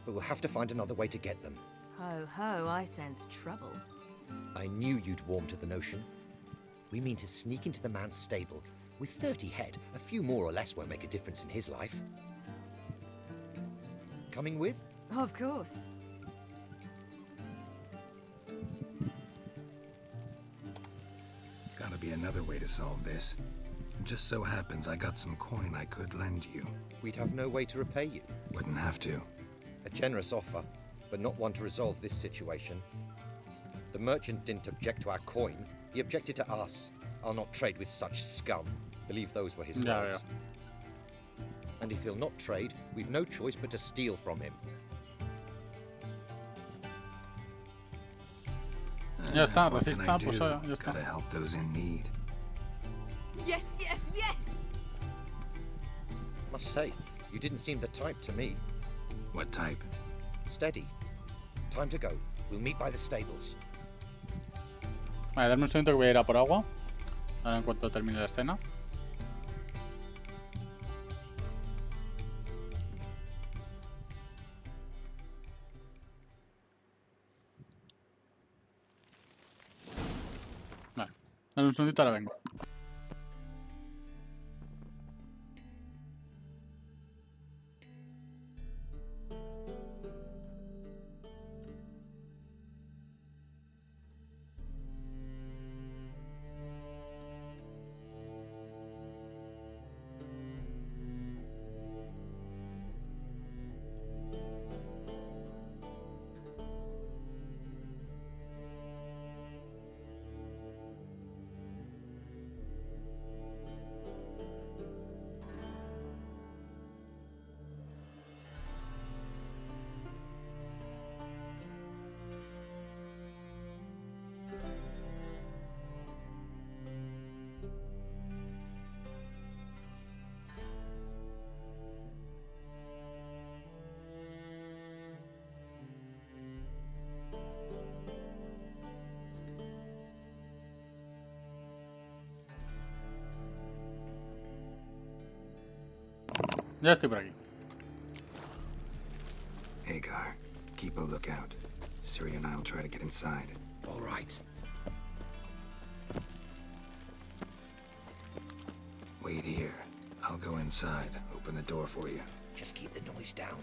but we'll have to find another way to get them. Ho ho, I sense trouble. I knew you'd warm to the notion. We mean to sneak into the man's stable. With 30 head, a few more or less won't make a difference in his life. Coming with? Of course. Gotta be another way to solve this. It just so happens I got some coin I could lend you. We'd have no way to repay you. Wouldn't have to. A generous offer, but not one to resolve this situation. The merchant didn't object to our coin. He objected to us. I'll not trade with such scum. Believe those were his words. And if he'll not trade, we've no choice but to steal from him. Ya está, What pues can está, I pues do? ya está. Gotta help those in need. Yes, yes, yes! Must say, you didn't seem the type to me. What type? Steady. Time to go. We'll meet by the stables. Vale, darme un segundo que voy a ir a por agua. Ahora en cuanto termine la escena. Vale, dame un segundito, ahora vengo. Ya estoy por aquí. Hagar, keep a lookout. Ciri and I'll try to get inside. All right. Wait here. I'll go inside. Open the door for you. Just keep the noise down.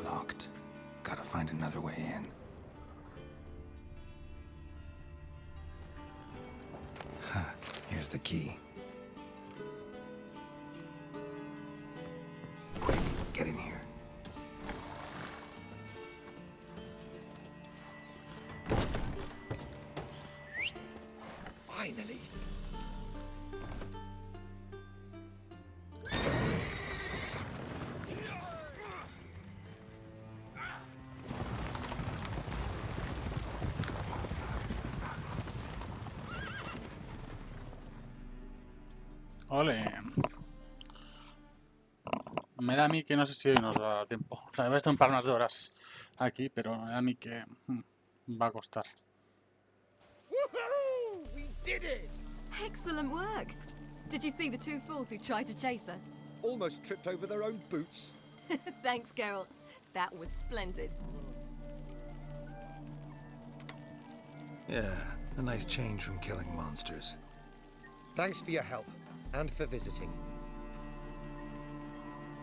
Locked. Gotta find another way in. Huh. Here's the key. Quick, get in here. Finally. Ole. Me da a mí que no sé si hoy nos va a dar tiempo. O sea, voy a estar un par más de horas aquí, pero me da a mí que va a costar. Woohoo! We did it! Excellent work. Did you see the two fools who tried to chase us? Almost tripped over their own boots. Thanks, Geralt. That was splendid. Yeah, a nice change from killing monsters. Thanks for your help, and for visiting.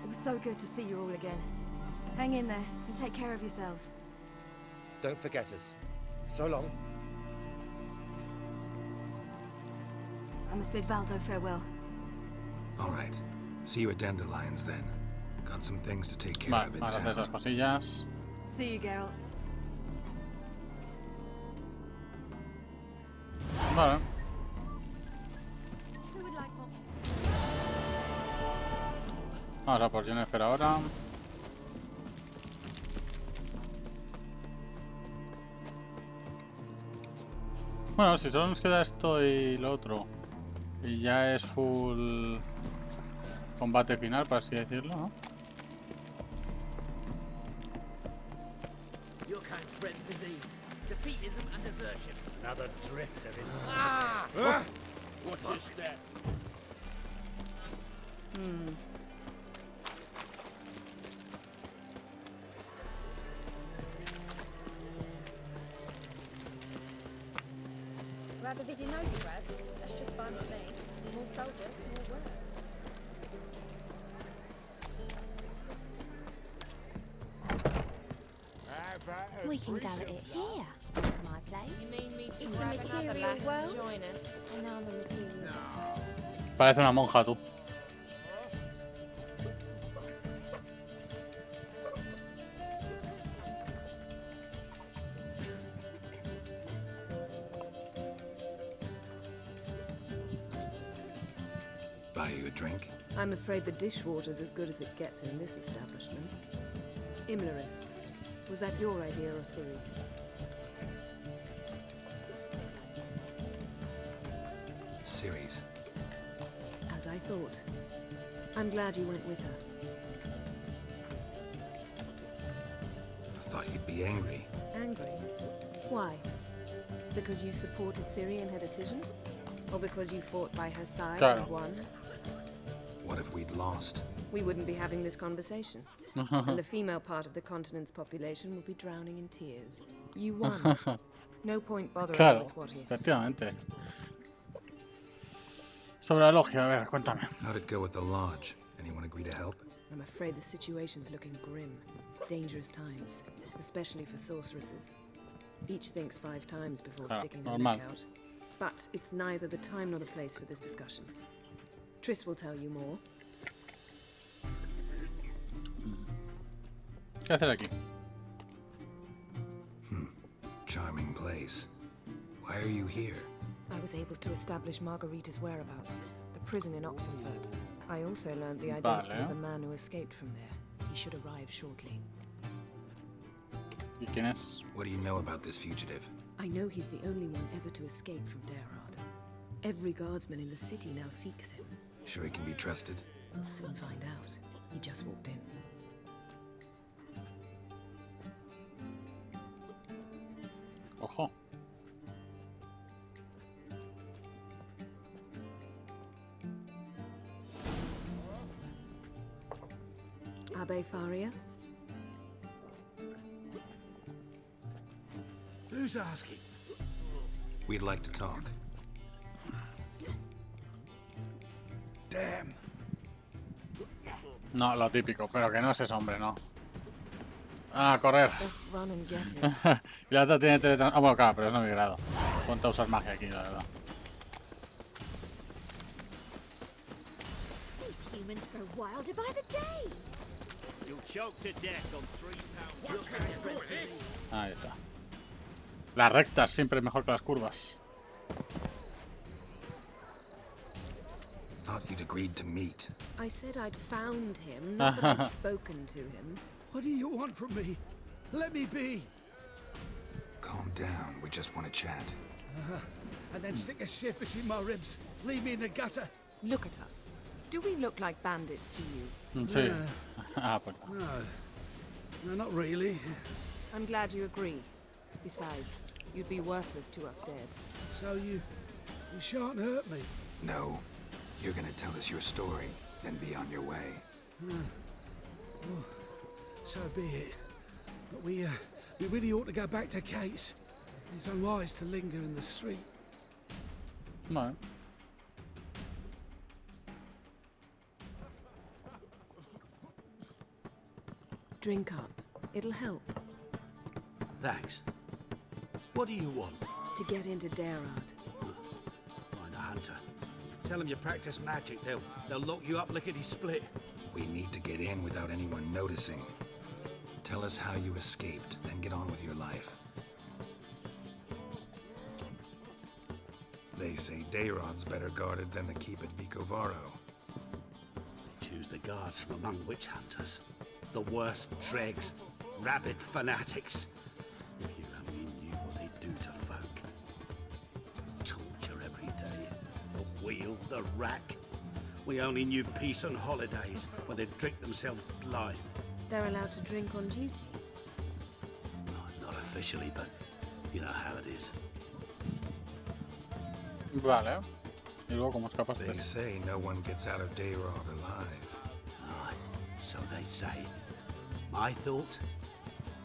It was so good to see you all again. Hang in there and take care of yourselves. Don't forget us. So long. I must bid Valdo farewell. All right. See you at Dandelions then. Got some things to take care Vale, of in vamos a hacer town. esas cosillas. See you, Geralt. Vale. Who would like more? Vamos a por Jennifer ahora. Bueno, si solo nos queda esto y lo otro, y ya es full combate final, por así decirlo, ¿no? Your kind spreads disease, defeatism and desertion. Another drifter in. Ah! What is that? Rather be noble, Brad. That's just fine with me. More soldiers, more work. We can go at it here. My place. You mean me to It's a grab another material lass world? to join us? I know I'm a material. Parece una monja, tú. Buy you a drink? I'm afraid the dishwater's as good as it gets in this establishment. Imlerith. Was that your idea or Ciri's? Ciri's. As I thought. I'm glad you went with her. I thought you'd be angry. Angry? Why? Because you supported Ciri in her decision? Or because you fought by her side and won? What if we'd lost? We wouldn't be having this conversation. And the female part of the continent's population would be drowning in tears. You won. No point bothering with what ifs. Efectivamente. Sobre la logia, a ver, cuéntame. How'd it go at the lodge? Anyone agree to help? I'm afraid the situation's looking grim. Dangerous times, especially for sorceresses. Each thinks 5 times before sticking their neck out. But it's neither the time nor the place for this discussion. Triss will tell you more. ¿Qué hacer aquí? Charming place. Why are you here? I was able to establish Margarita's whereabouts, the prison in Oxenfurt. I also learned the identity of a man who escaped from there. He should arrive shortly. ¿Y quién es? What do you know about this fugitive? I know he's the only one ever to escape from Derard. Every guardsman in the city now seeks him. Sure he can be trusted? We'll soon find out. He just walked in. Ojo. Abbe Faria? Who's asking? We'd like to talk. Damn. No, lo típico, pero que no es ese hombre, no. Ah, correr. Best run and get him. Y la otra tiene teletransporte. Ah, bueno, claro, pero es no migrado. Ponte a usar magia aquí, la verdad. These humans grow wilder by the day. You'll choke to death on 3 pounds. Ahí está. Las rectas siempre mejor que las curvas. Thought you'd agreed to meet. I said I'd found him, not that I'd spoken to him. What do you want from me? Let me be. Calm down. We just want to chat. And then stick a shiv between my ribs. Leave me in the gutter. Look at us. Do we look like bandits to you? Sí. Ah, pues. No, not really. I'm glad you agree. Besides, you'd be worthless to us dead. So you shan't hurt me. No. You're gonna tell us your story, then be on your way. Oh, so be it. But we really ought to go back to Kate's. It's unwise to linger in the street. No. Drink up. It'll help. Thanks. What do you want? To get into Derard. Find a hunter. Tell them you practice magic. They'll lock you up lickety-split. We need to get in without anyone noticing. Tell us how you escaped, then get on with your life. They say Dayrod's better guarded than the keep at Vicovaro. They choose the guards from among witch hunters. The worst dregs, rabid fanatics. If you only knew what they do to folk. Torture every day. The wheel, the rack. We only knew peace on holidays when they'd drink themselves blind. They're allowed to drink on duty? Not officially, but you know how it is. Vale. Y luego, ¿cómo escapas? They say no one gets out of Dayrod alive. Aye, so they say. My thought?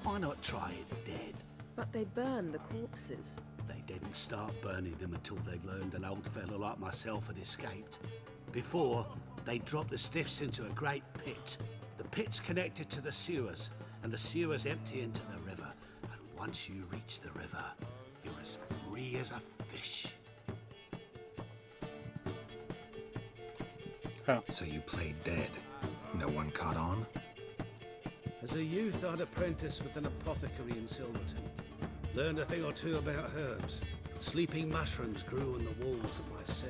Why not try it dead? But they burn the corpses. They didn't start burning them until they'd learned an old fellow like myself had escaped. Before, they dropped the stiffs into a great pit. The pit's connected to the sewers, and the sewers empty into the river. And once you reach the river, you're as free as a fish. Oh. So you played dead. No one caught on? As a youth, I'd apprenticed with an apothecary in Silverton. Learned a thing or two about herbs. Sleeping mushrooms grew on the walls of my cell.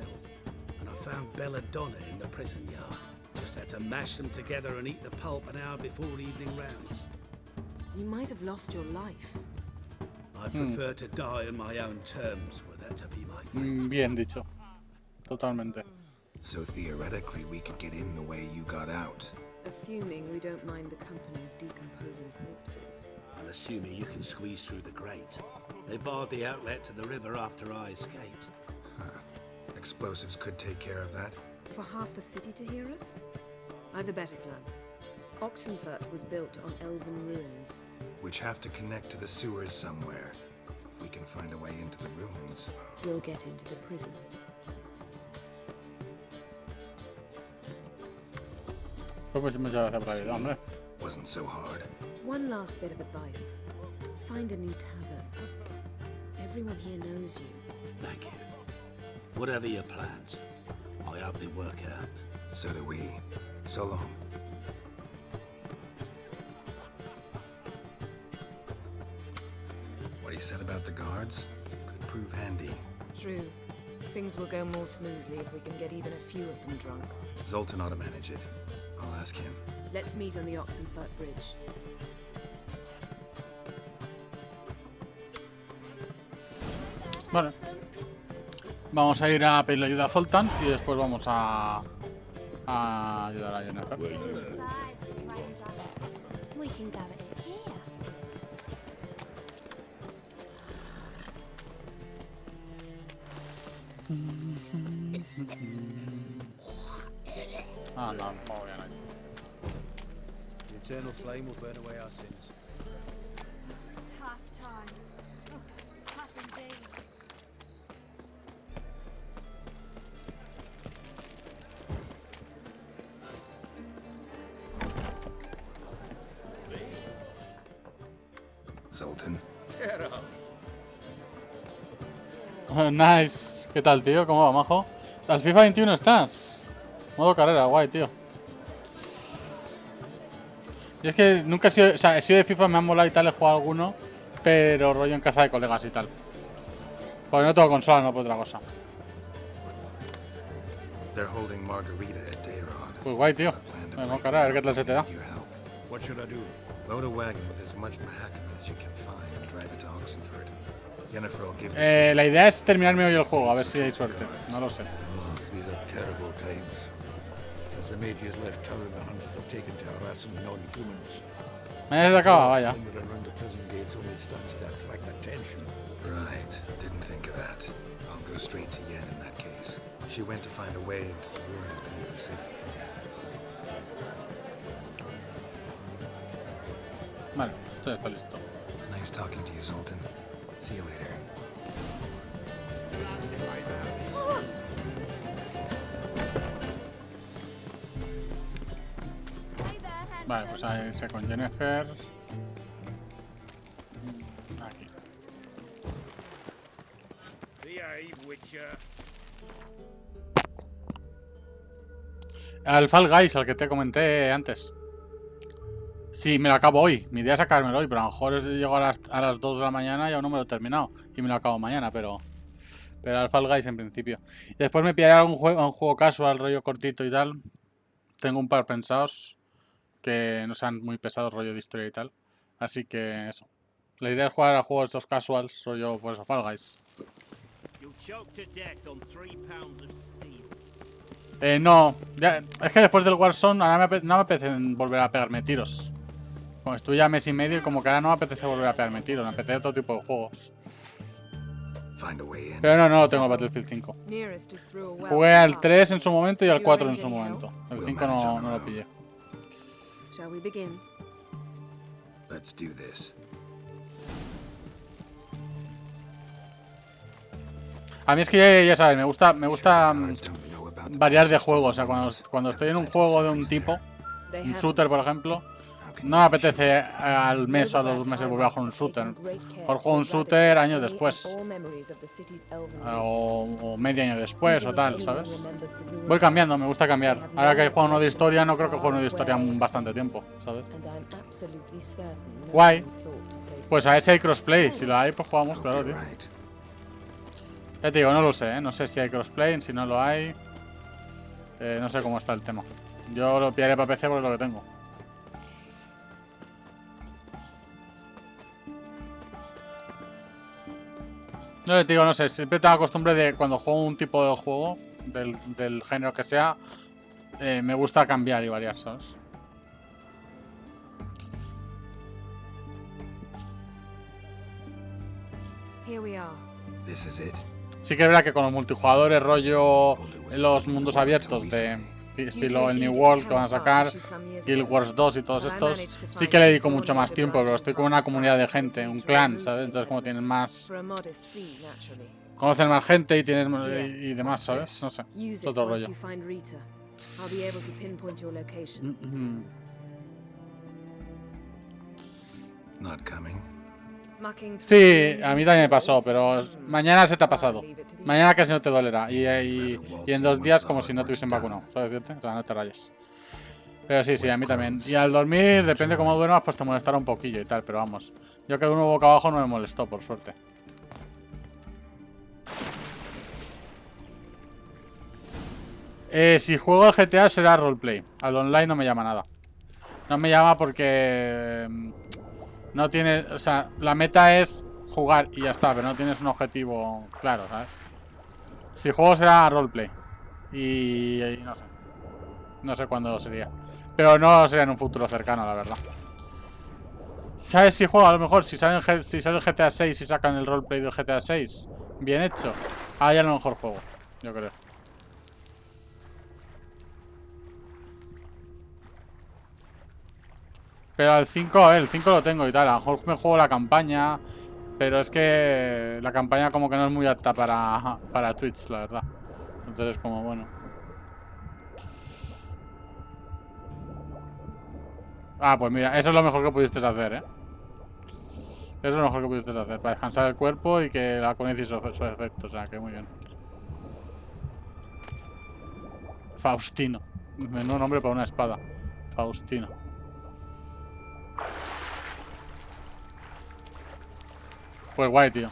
And I found belladonna in the prison yard. Just had to mash them together and eat the pulp an hour before evening rounds. You might have lost your life. I prefer to die on my own terms, were that to be my fate. Bien dicho. Totalmente. So theoretically, we could get in the way you got out. Assuming we don't mind the company of decomposing corpses. And assuming you can squeeze through the grate. They barred the outlet to the river after I escaped. Huh. Explosives could take care of that. For half the city to hear us? I've a better plan. Oxenfurt was built on elven ruins. Which have to connect to the sewers somewhere. If we can find a way into the ruins. We'll get into the prison. Wasn't so hard. One last bit of advice. Find a new tavern. Everyone here knows you. Thank you. Whatever your plans, I hope they work out. So do we. So long. What he said about the guards could prove handy. True. Things will go more smoothly if we can get even a few of them drunk. Zoltan ought to manage it. I'll ask him. Let's meet on the Oxenfurt Bridge. Vale. Vamos a ir a pedirle ayuda a Zoltan y después vamos a ayudar a Jennifer. We can go in here. Ah, no, no voy a nadie. The eternal flame will burn away our sins. Tough times. Oh, tough indeed. Zoltan. Get up. Nice. ¿Qué tal, tío? ¿Cómo va, majo? Al FIFA 21 estás. Modo carrera, guay, tío. Y es que nunca he sido... O sea, he sido de FIFA, me han molado y tal, he jugado alguno. Pero rollo en casa de colegas y tal. Porque no tengo consola, no por otra cosa. They're holding Margarita at Dayrod. Pues guay, tío. Vamos a carrera, a ver qué tal se te da. What should I do? Load a wagon with as much mahakam as you can find and drive it to Oxenfurt. Jennifer will give La idea es terminarme hoy el juego, a ver si hay suerte. No lo sé. These are terrible times. Since the mages left town, the hunters have taken to harassing non-humans. Mañana se acaba, vaya. Lingering around the prison gates only stands to attract attention. Right. Didn't think of that. I'll go straight to Yen in that case. She went to find a way into the ruins beneath the city. Vale, esto ya está listo. Nice talking to you, Zoltan. See you later. Vale, pues a irse con Jennifer. Aquí. Al Fall Guys, al que te comenté antes. Sí, me lo acabo hoy. Mi idea es sacármelo hoy, pero a lo mejor llego a las 2 de la mañana y aún no me lo he terminado. Y me lo acabo mañana, pero al Fall Guys en principio. Y después me pillaré un juego casual, rollo cortito y tal. Tengo un par pensados que no sean muy pesados, rollo de historia y tal. Así que eso. La idea es jugar a juegos estos casuals, rollo pues a Fall Guys. No, ya, es que después del Warzone ahora no me apetece volver a pegarme tiros. Como estuve ya mes y medio y como que ahora no me apetece volver a pegarme tiros, me apetece otro tipo de juegos. Pero no lo tengo Battlefield 5. Jugué al 3 en su momento y al 4 en su momento. El 5 no lo pillé. Let's do this. A mí es que ya sabes, me gusta variar de juegos. O sea, cuando estoy en un juego de un tipo, un shooter por ejemplo, no me apetece al mes o a los 2 meses volver a jugar un shooter. Mejor juego un shooter años después. O medio año después o tal, ¿sabes? Voy cambiando, me gusta cambiar. Ahora que he jugado uno de historia, no creo que juegue uno de historia bastante tiempo, ¿sabes? Guay. Pues a ver si hay crossplay. Si lo hay, pues jugamos, claro, tío. Ya te digo, no lo sé, ¿eh? No sé si hay crossplay, si no lo hay. No sé cómo está el tema. Yo lo pillaré para PC porque es lo que tengo. No, te digo, no sé, siempre tengo la costumbre de cuando juego un tipo de juego, del género que sea, me gusta cambiar y variar, ¿sabes? Here we are. This is it. Sí que es verdad que con los multijugadores, rollo los mundos abiertos de estilo el New World que van a sacar, Guild Wars 2 y todos estos, sí que le dedico mucho más tiempo, pero estoy con una comunidad de gente, un clan, ¿sabes? Entonces como tienes más... Conocen más gente y tienes y demás, ¿sabes? No sé, es otro rollo. Not coming. Sí, a mí también me pasó, pero mañana se te ha pasado. Mañana casi no te dolerá. Y en 2 días como si no te hubiesen vacunado. ¿Sabes decirte? O sea, no te rayes. Pero sí, sí, a mí también. Y al dormir, depende cómo duermas, pues te molestará un poquillo y tal. Pero vamos, yo que duermo boca abajo no me molestó, por suerte. Si juego al GTA será roleplay. Al online no me llama nada. No me llama porque... no tiene... O sea, la meta es jugar y ya está, pero no tienes un objetivo claro, ¿sabes? Si juego será roleplay. Y no sé. No sé cuándo sería. Pero no sería en un futuro cercano, la verdad. ¿Sabes si juego? A lo mejor si sale el GTA 6 y sacan el roleplay del GTA 6 bien hecho, ahí a lo mejor juego, yo creo. Pero al 5, a ver, el 5 lo tengo y tal. A lo mejor me juego la campaña. Pero es que la campaña como que no es muy apta para Twitch, la verdad. Entonces como bueno. Ah, pues mira, eso es lo mejor que pudiste hacer, ¿eh? Eso es lo mejor que pudiste hacer. Para descansar el cuerpo y que la conexión hizo su efecto. O sea, que muy bien. Faustino. Menudo nombre para una espada. Faustino. Pues guay, tío.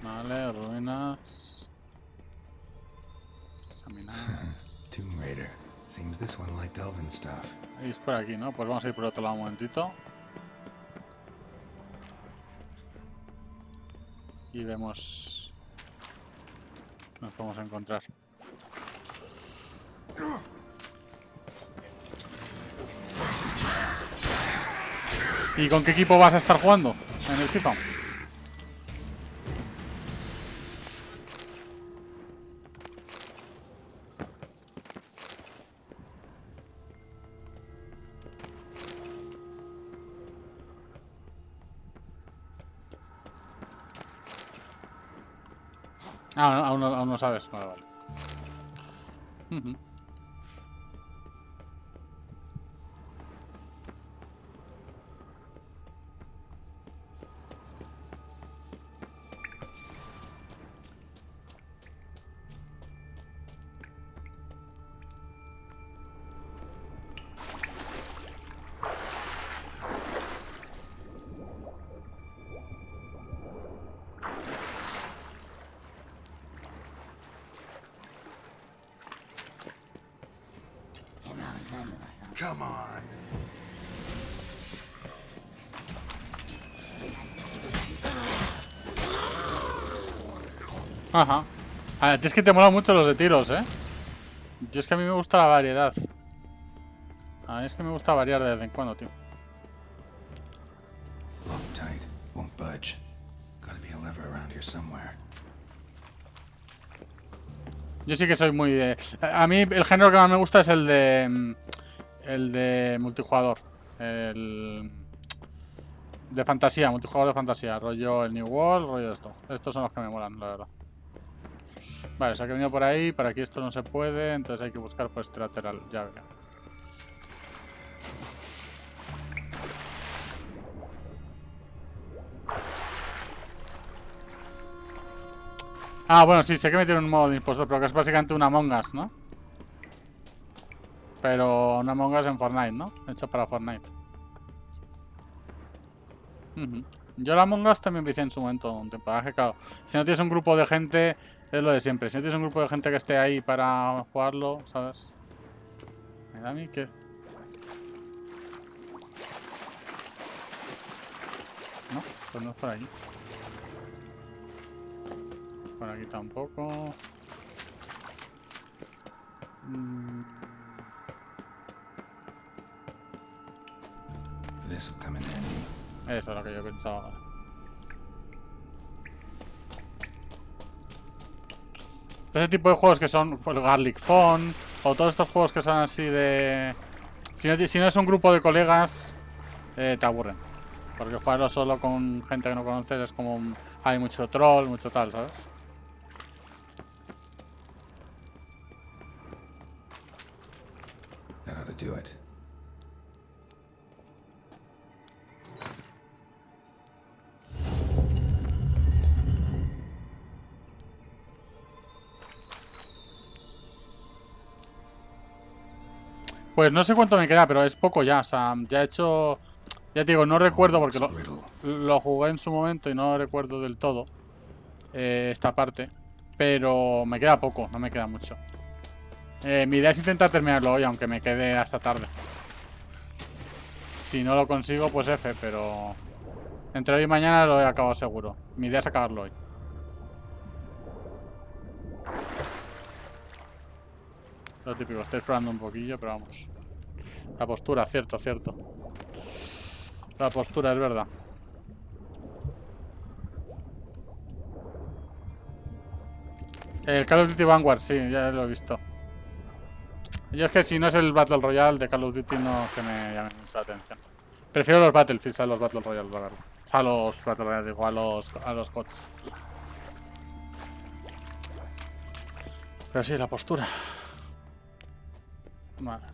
Vale, ruinas. Examinar. Tomb Raider. Seems this one liked elven stuff. Y es por aquí, ¿no? Pues vamos a ir por otro lado un momentito. Y vemos qué nos podemos encontrar. ¿Y con qué equipo vas a estar jugando en el FIFA? Ah, aún no sabes. Vale, vale. Come on. Ajá. A ti es que te molan mucho los de tiros, ¿eh? Yo es que a mí me gusta la variedad. A mí es que me gusta variar de vez en cuando, tío. Tight, won't budge. Gotta be a lever around here somewhere. Yo sí que soy muy de... A mí el género que más me gusta es el de multijugador. El... de fantasía, multijugador de fantasía. Rollo el New World, rollo esto. Estos son los que me molan, la verdad. Vale, o sea que he venido por ahí. Por aquí esto no se puede. Entonces hay que buscar por este lateral. Ya veo. Ah, bueno, sí, sé que me tiene un modo de impostor, pero que es básicamente una Among Us, ¿no? Pero una Among Us en Fortnite, ¿no? Hecho para Fortnite. Yo la Among Us también vicié en su momento un tiempo. Claro, si no tienes un grupo de gente, es lo de siempre. Si no tienes un grupo de gente que esté ahí para jugarlo, ¿sabes? Me da a mí que... No, pues no es por aquí. Por aquí tampoco. This'll come in handy. Eso es lo que yo pensaba. Ese tipo de juegos que son el Garlic Phone o todos estos juegos que son así de... Si no es un grupo de colegas, te aburren. Porque jugarlo solo con gente que no conoces es como... hay mucho troll, mucho tal, ¿sabes? That ought to do it. Pues no sé cuánto me queda, pero es poco ya. O sea, ya he hecho... Ya te digo, no recuerdo porque lo jugué en su momento y no recuerdo del todo esta parte. Pero me queda poco, no me queda mucho. Mi idea es intentar terminarlo hoy, aunque me quede hasta tarde. Si no lo consigo, pues F, pero... entre hoy y mañana lo he acabado seguro. Mi idea es acabarlo hoy. Lo típico, estoy explorando un poquillo, pero vamos. La postura, cierto, cierto. La postura, es verdad. El Call of Duty Vanguard, sí, ya lo he visto. Yo es que si no es el Battle Royale de Call of Duty no es que me llame mucha atención. Prefiero los Battlefields a los Battle Royale, la verdad. O sea, a los Battle Royale, digo, a los CODs. Pero sí, la postura. Vale.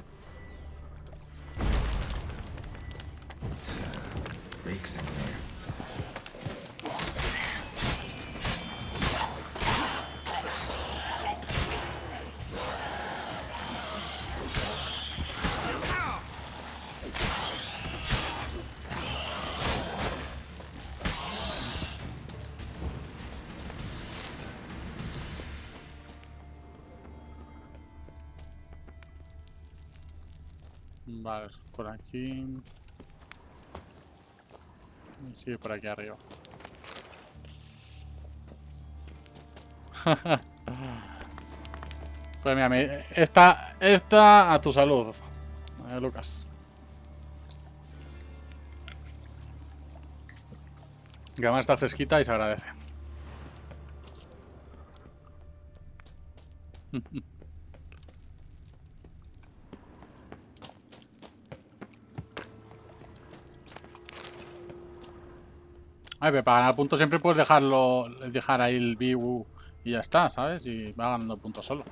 Vale, por aquí. Sí, por aquí arriba. Pues mira, esta a tu salud, Lucas. Que además está fresquita y se agradece. Ay, pero para ganar puntos siempre puedes dejar ahí el view y ya está, ¿sabes? Y va ganando puntos solo.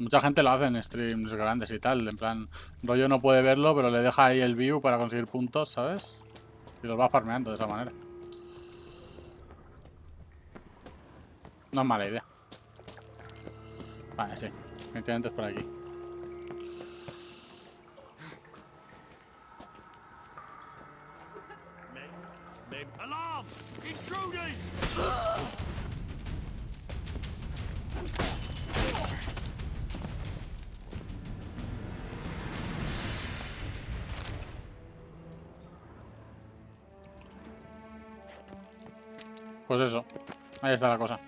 Mucha gente lo hace en streams grandes y tal, en plan, rollo no puede verlo, pero le deja ahí el view para conseguir puntos, ¿sabes? Y los va farmeando de esa manera. No es mala idea. Vale, sí. Efectivamente es por aquí. Alarm! Intruders! Pues eso. Ahí está la cosa.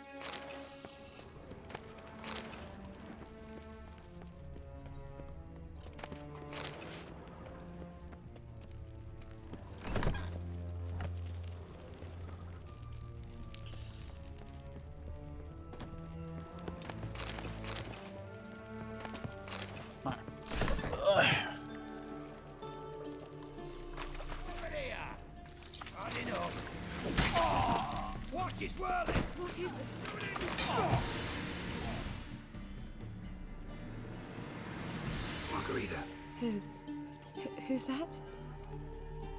Who's that?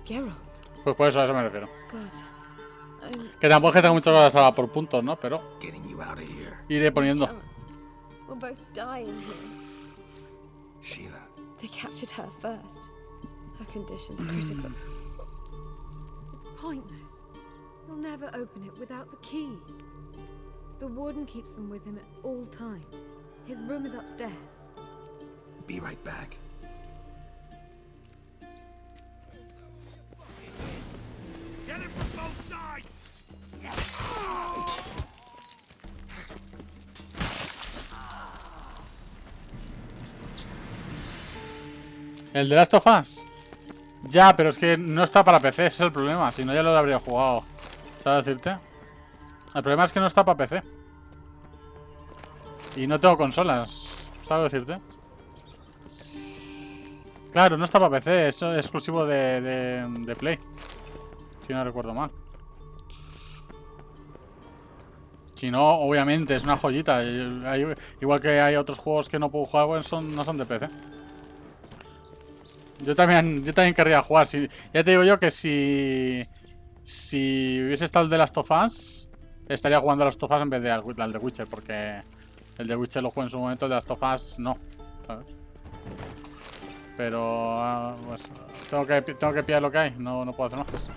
Geralt. Pues por eso a eso me refiero. God. Que tampoco es que tenga mucho la sala por puntos, ¿no? Pero iré poniendo. We'll both die in here. Sheila. They captured her first. Her condition's critical. It's pointless. He'll never open it without the key. The warden keeps them with him at all times. His room is upstairs. Be right back. Get him from both sides! ¿El de Last of Us? Ya, pero es que no está para PC, ese es el problema. Si no, ya lo habría jugado. ¿Sabes decirte? El problema es que no está para PC. Y no tengo consolas. ¿Sabes decirte? Claro, no está para PC, es exclusivo de Play. Si no recuerdo mal. Si no, obviamente, es una joyita. Igual que hay otros juegos que no puedo jugar, pues no son de PC. Yo también querría jugar. Ya te digo yo que si hubiese estado el de Last of Us, estaría jugando a Last of Us en vez de al de Witcher, porque el de Witcher lo jugué en su momento, el de Last of Us no, ¿sabes? Pero pues tengo que pillar lo que hay, no puedo hacer más.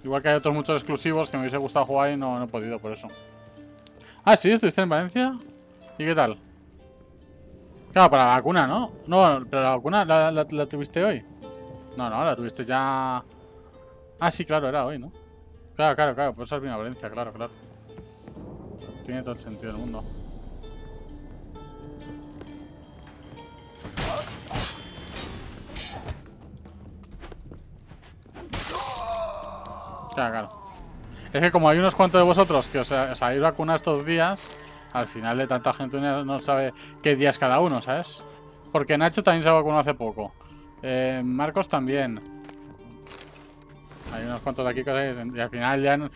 Igual que hay otros muchos exclusivos que me hubiese gustado jugar y no he podido por eso. Ah, sí, estuviste en Valencia. ¿Y qué tal? Claro, para la vacuna, ¿no? No, pero la vacuna la tuviste hoy. No, la tuviste ya. Ah, sí, claro, era hoy, ¿no? Claro, por eso has venido a Valencia, claro. Tiene todo el sentido del mundo. Claro. Es que como hay unos cuantos de vosotros que os habéis vacunado estos días, al final de tanta gente no sabe qué días cada uno, ¿sabes? Porque Nacho también se vacunó hace poco. Marcos también. Hay unos cuantos de aquí que y al final ya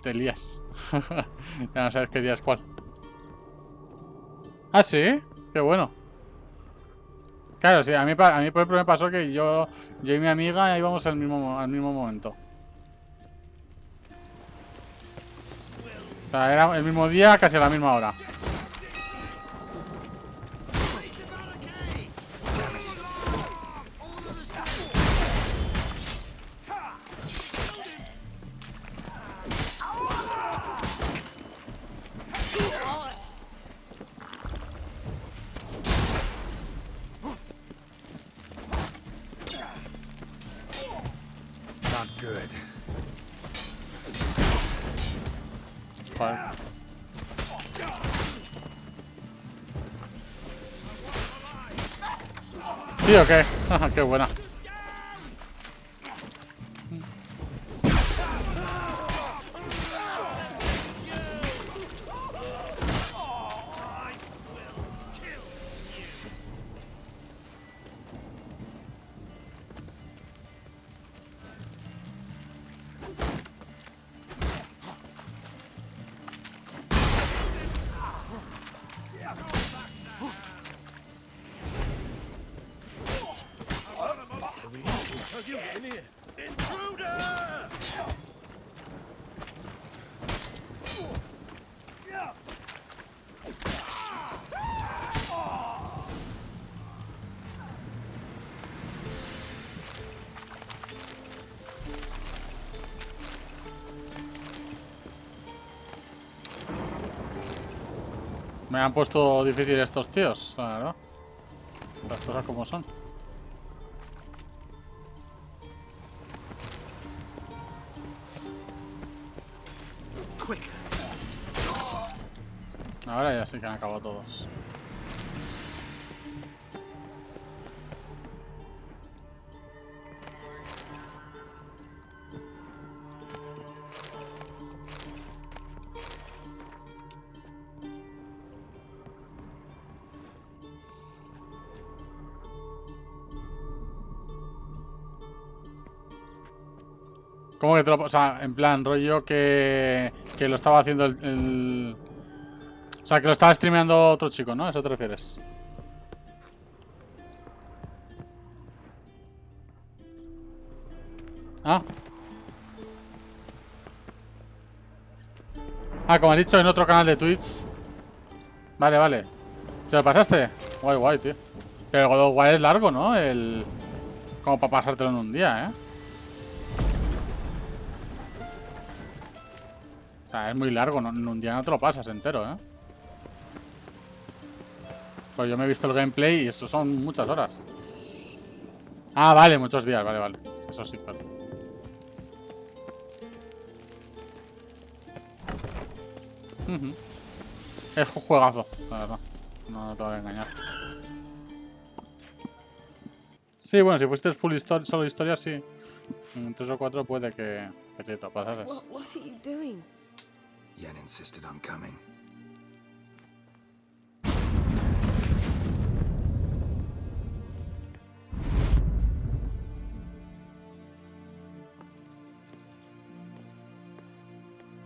te lías. Ya no sabes qué día es cuál. ¿Ah, sí? Qué bueno. Claro, sí, a mí por ejemplo me pasó que yo y mi amiga íbamos al mismo momento. O sea, era el mismo día, casi a la misma hora. Not good. Joder. ¿Sí o qué? Qué buena. Me han puesto difícil estos tíos, la verdad. Las cosas como son. Ahora ya sí que han acabado todos. ¿Cómo que te lo... O sea, en plan, rollo que lo estaba haciendo el... O sea, que lo estaba streameando otro chico, ¿no? ¿A eso te refieres? Ah. Ah, como has dicho, en otro canal de Twitch. Vale. ¿Te lo pasaste? Guay, tío. Pero God of War es largo, ¿no? Como para pasártelo en un día, ¿eh? O sea, es muy largo, en un día no te lo pasas entero, ¿eh? Pues yo me he visto el gameplay y eso son muchas horas. Ah, vale, muchos días, vale. Eso sí, claro. Es un juegazo, la verdad. No te voy a engañar. Sí, bueno, si fuiste full solo historia, sí. En 3 o 4 puede que te lo pasases. What are you doing? Yen insisted on coming.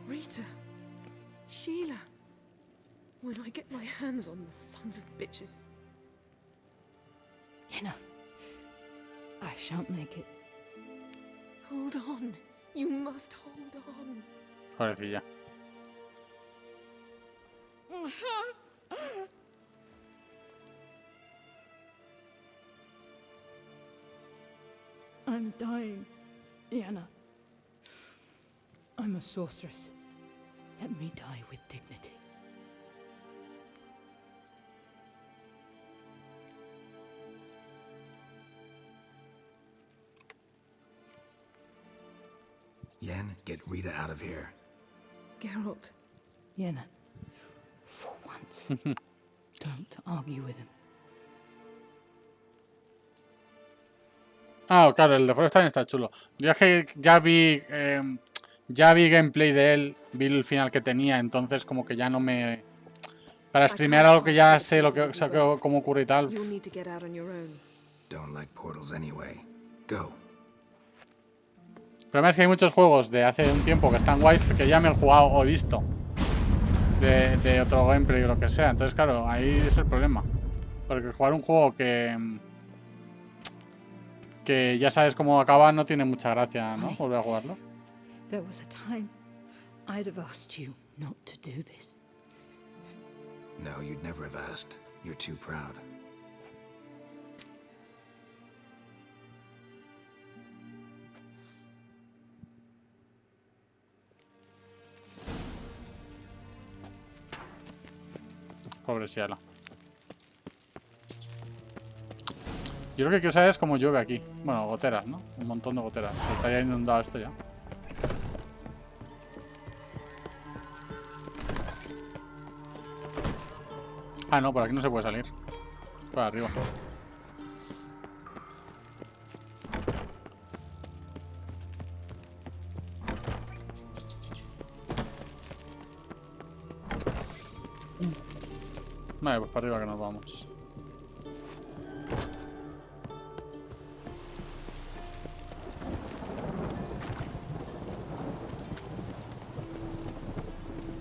Rita. Sheila. When I get my hands on the sons of bitches. Yenna. I shan't make it. Hold on. You must hold on. Pobrecilla. I'm dying, Yenna. I'm a sorceress. Let me die with dignity. Yen, get Rita out of here. Geralt. Yenna, for once, don't argue with him. Ah, claro, el de Forest también está chulo. Yo es que ya vi gameplay de él, vi el final que tenía, entonces como que ya no me... Para streamear algo que ya sé cómo ocurre y tal. Don't like portals anyway. Go. El problema es que hay muchos juegos de hace un tiempo que están guays que ya me he jugado o he visto de otro gameplay o lo que sea. Entonces, claro, ahí es el problema. Porque jugar un juego que ya sabes cómo acaba no tiene mucha gracia, ¿no? Volver a jugarlo. There was a time I'd have asked you not to do this. No, you'd never have asked. You're too proud. Pobre Siala. Yo lo que quiero saber es cómo llueve aquí. Bueno, goteras, ¿no? Un montón de goteras. Estaría inundado esto ya. Ah, no, por aquí no se puede salir. Por arriba. Vale, pues para arriba que nos vamos.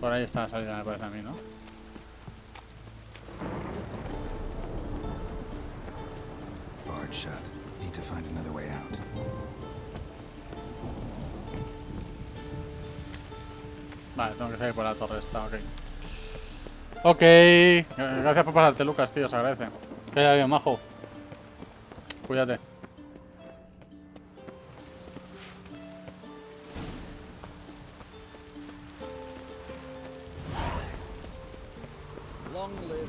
Por ahí está la salida, me parece a mí, ¿no? Barred shut. Need to find another way out. Vale, tengo que salir por la torre esta, ok. Ok, gracias por pasarte, Lucas, tío, se agradece. Que haya bien, majo. Cuídate. Long live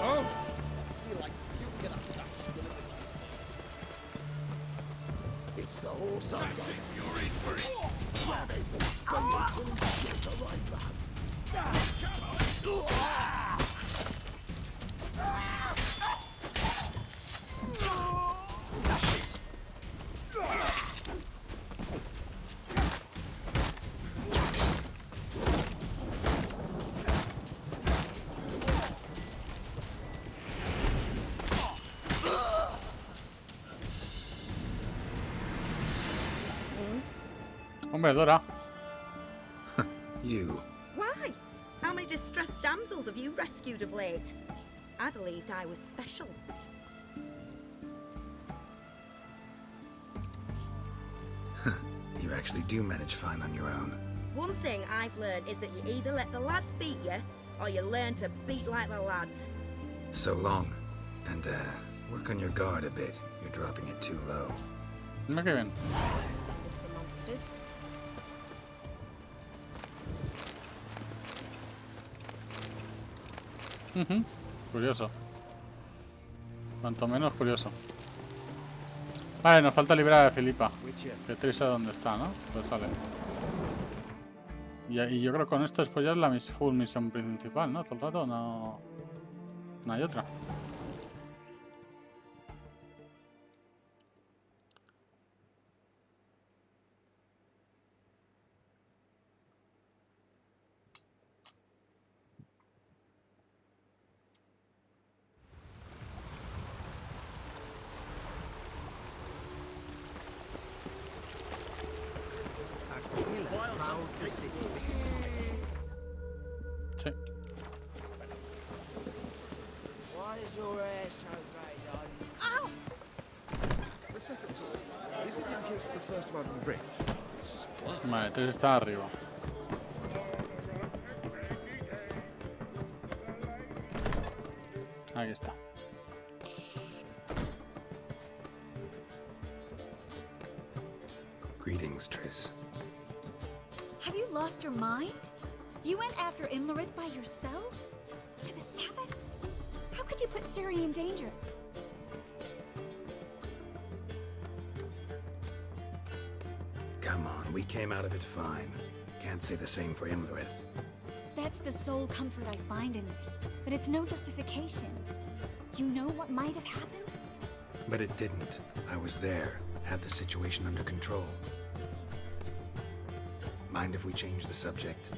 Oh! I feel like puking up that spirit. It's the horse I'm That's it, you're in for it. Grab it. Wait until he gets the right back. Hombre, Dora. You. Why? How many distressed damsels have you rescued of late? I believed I was special. You actually do manage fine on your own. One thing I've learned is that you either let the lads beat you, or you learn to beat like the lads. So long. And, work on your guard a bit. You're dropping it too low. Muy bien. Just for monsters. Curioso. Cuanto menos curioso. Vale, nos falta liberar a Filipa. Que Trisa dónde está, ¿no? Pues sale. Y yo creo que con esto después ya es la full misión principal, ¿no? Todo el rato no hay otra. Sí. Why is your hair so grey, darling? Ow! The second time. Is it in case the first one breaks? Smart. Vale, 3 está arriba. Ahí está. Greetings, Triss. Have you lost your mind? You went after Imlerith by yourselves? To the Sabbath? How could you put Ciri in danger? Come on, we came out of it fine. Can't say the same for Imlerith. That's the sole comfort I find in this, but it's no justification. You know what might have happened? But it didn't. I was there, had the situation under control. Mind if we change the subject?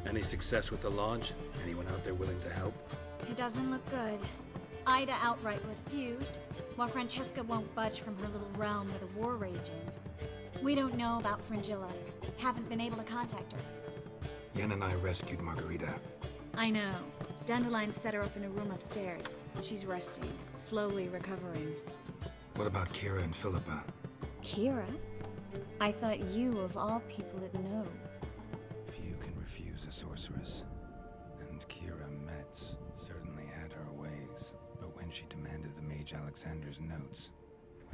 Any success with the launch? Anyone out there willing to help? It doesn't look good. Ida outright refused, while Francesca won't budge from her little realm with a war raging. We don't know about Fringilla. Haven't been able to contact her. Yen and I rescued Margarita. I know. Dandelion set her up in a room upstairs. She's resting, slowly recovering. What about Kira and Philippa? Kira? I thought you, of all people, would know. Few can refuse a sorceress. And Kira Metz certainly had her ways. But when she demanded the Mage Alexander's notes,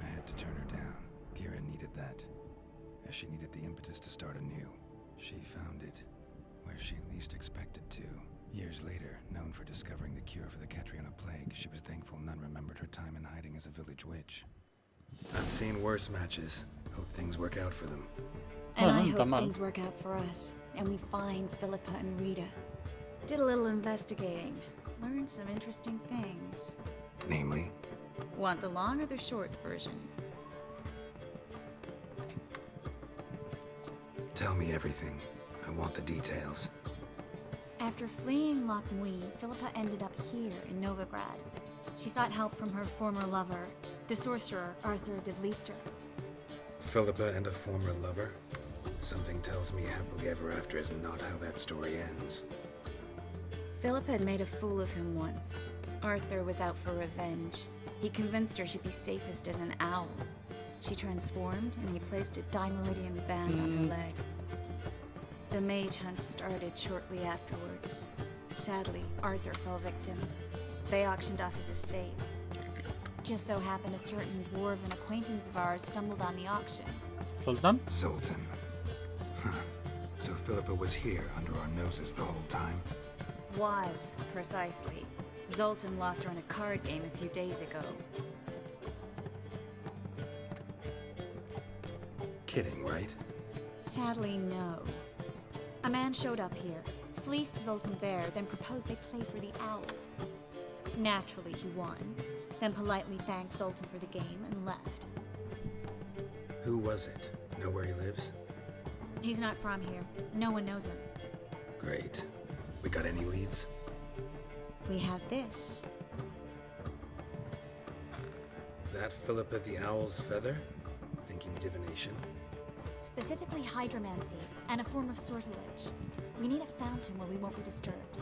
I had to turn her down. Kira needed that, as she needed the impetus to start anew. She found it where she least expected to. Years later, known for discovering the cure for the Catriona plague, she was thankful none remembered her time in hiding as a village witch. I've seen worse matches. Hope things work out for them. And I hope things work out for us, and we find Philippa and Rita. Did a little investigating. Learned some interesting things. Namely? Want the long or the short version? Tell me everything. I want the details. After fleeing Loch Muin, Philippa ended up here in Novigrad. She sought help from her former lover, the sorcerer Arthur de Vlister. Philippa and a former lover? Something tells me happily ever after is not how that story ends. Philippa had made a fool of him once. Arthur was out for revenge. He convinced her she'd be safest as an owl. She transformed, and he placed a Dimeridian band on her leg. The mage hunt started shortly afterwards. Sadly, Arthur fell victim. They auctioned off his estate. Just so happened a certain dwarven acquaintance of ours stumbled on the auction. Sultan? Sultan. Huh. So Philippa was here under our noses the whole time? Was, precisely. Zoltan lost her in a card game a few days ago. Kidding, right? Sadly, no. A man showed up here, fleeced Zoltan bare, then proposed they play for the owl. Naturally, he won, then politely thanked Zoltan for the game and left. Who was it? Know where he lives? He's not from here. No one knows him. Great. We got any leads? We have this. That Philippa the Owl's feather? Thinking divination? Specifically hydromancy, and a form of sortilege. We need a fountain where we won't be disturbed.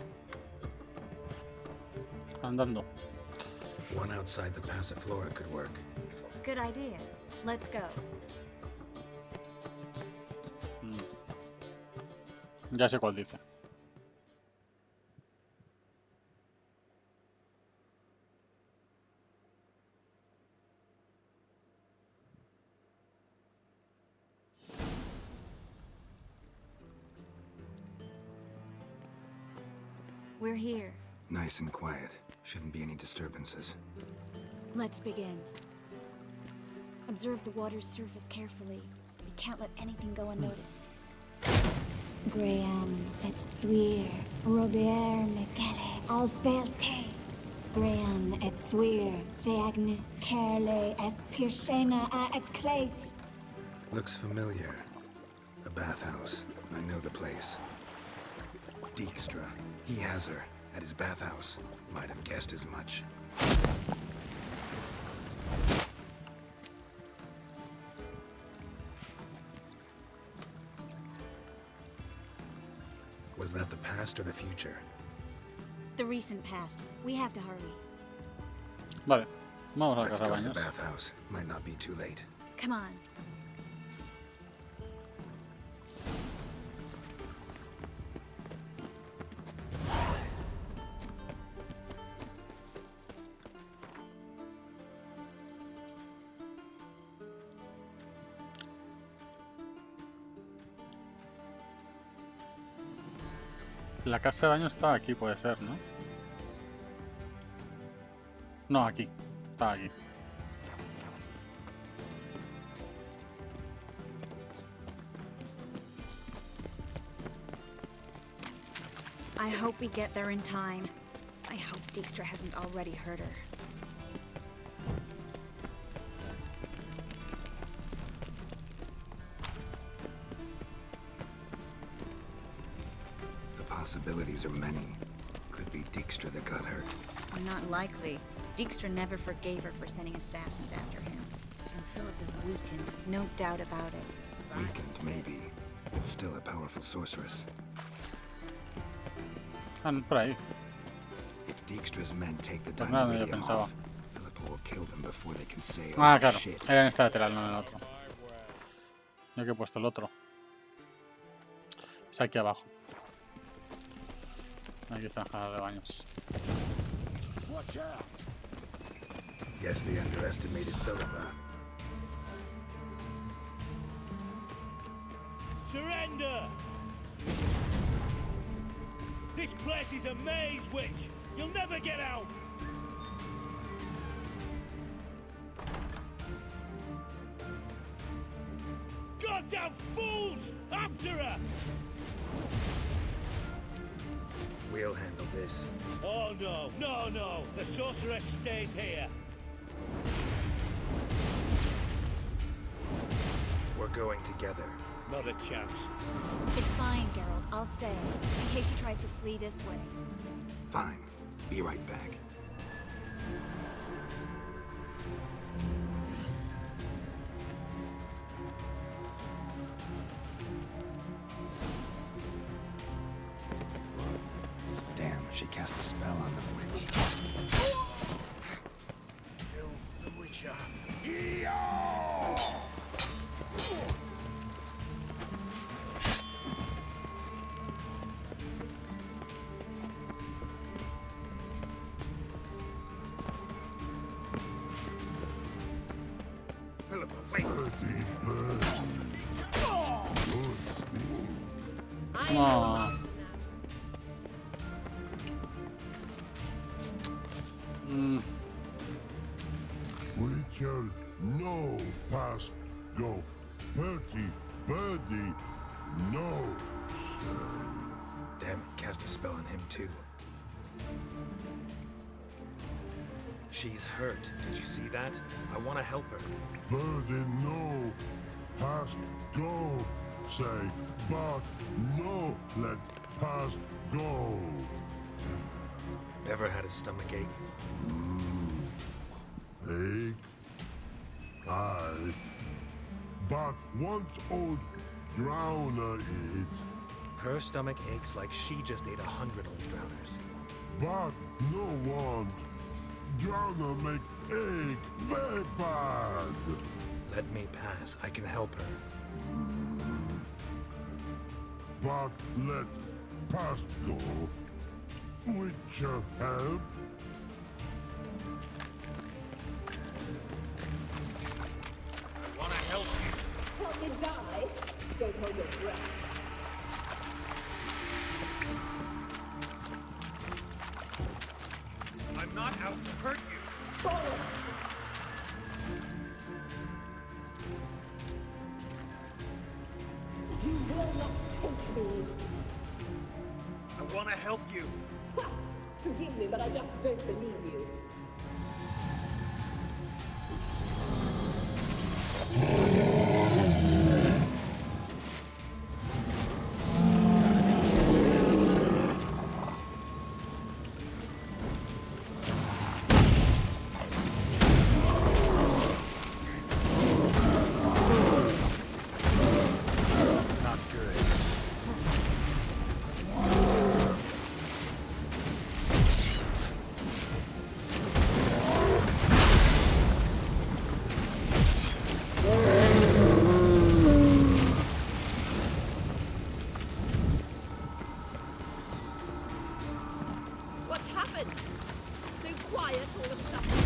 Andando. One outside the Passiflora could work. Good idea. Let's go. Ya sé cuál dice. We're here. Nice and quiet. Shouldn't be any disturbances. Let's begin. Observe the water's surface carefully. We can't let anything go unnoticed. Graham et thuir, Robert Mekele, Alfelte. Graham et thuir, Deagnis Kerle, Espirshena a et Clace. Looks familiar. A bathhouse. I know the place. Dijkstra. He has her at his bathhouse. Might have guessed as much. Was that the past or the future? The recent past. We have to hurry. Vale. Vamos a Let's go to the cazabañas. bathhouse. Might not be too late. Come on. La casa de baño está aquí, puede ser, ¿no? No, aquí. Está aquí. I hope we get there in time. I hope Dijkstra hasn't already hurt her. The possibilities are many. Could be Dijkstra that got hurt. Not likely. Dijkstra never forgave her for sending assassins after him. And Philip is weakened, no doubt about it. Weakened, maybe. But still a powerful sorceress. Por ahí. If Dijkstra's men take the Pues nada, yo Dynamodium pensaba. off, Philippa will kill them before they can say, Ah, oh, claro. shit. Era en esta lateral, no en el otro. Yo que he puesto el otro. Es aquí abajo. Aquí están las de baños. Watch out! Guess they underestimated Philippa. Surrender! This place is a maze, witch! You'll never get out! Goddamn fools! After her! We'll handle this. Oh no, no, no! The sorceress stays here! We're going together. Not a chance. It's fine, Geralt. I'll stay, in case she tries to flee this way. Fine. Be right back. Damn, she cast a spell on them. Kill the Witcher. Philippa, wait! No. Witcher, no past go. Bertie, birdie, no. Damn it, cast a spell on him too. She's hurt. Did you see that? I want to help her. Birdie, no. Past go. Say, but no, let past go. Ever had a stomach ache? Ache? Aye. But once old drowner eat. Her stomach aches like she just ate 100 old drowners. But no want. Drowner make ache very bad. Let me pass. I can help her. But let past go. Which help? I want to help you. Help me die? Don't hold your breath. I'm not out to hurt you. Bollocks! You will not take me. I want to help you. Ha! Forgive me, but I just don't believe you. What's happened? So quiet all of a sudden.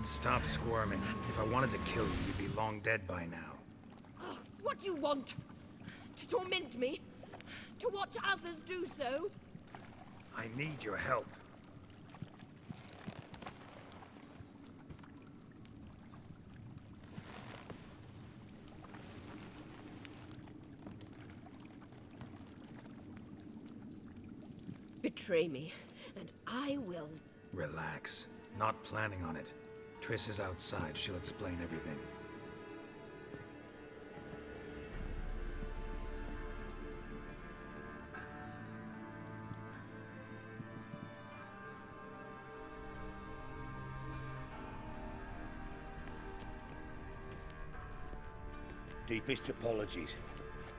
Stop squirming. If I wanted to kill you, you'd be long dead by now. What do you want? To torment me? To watch others do so? I need your help. Betray me, and I will. Relax. Not planning on it. Triss is outside. She'll explain everything. Deepest apologies,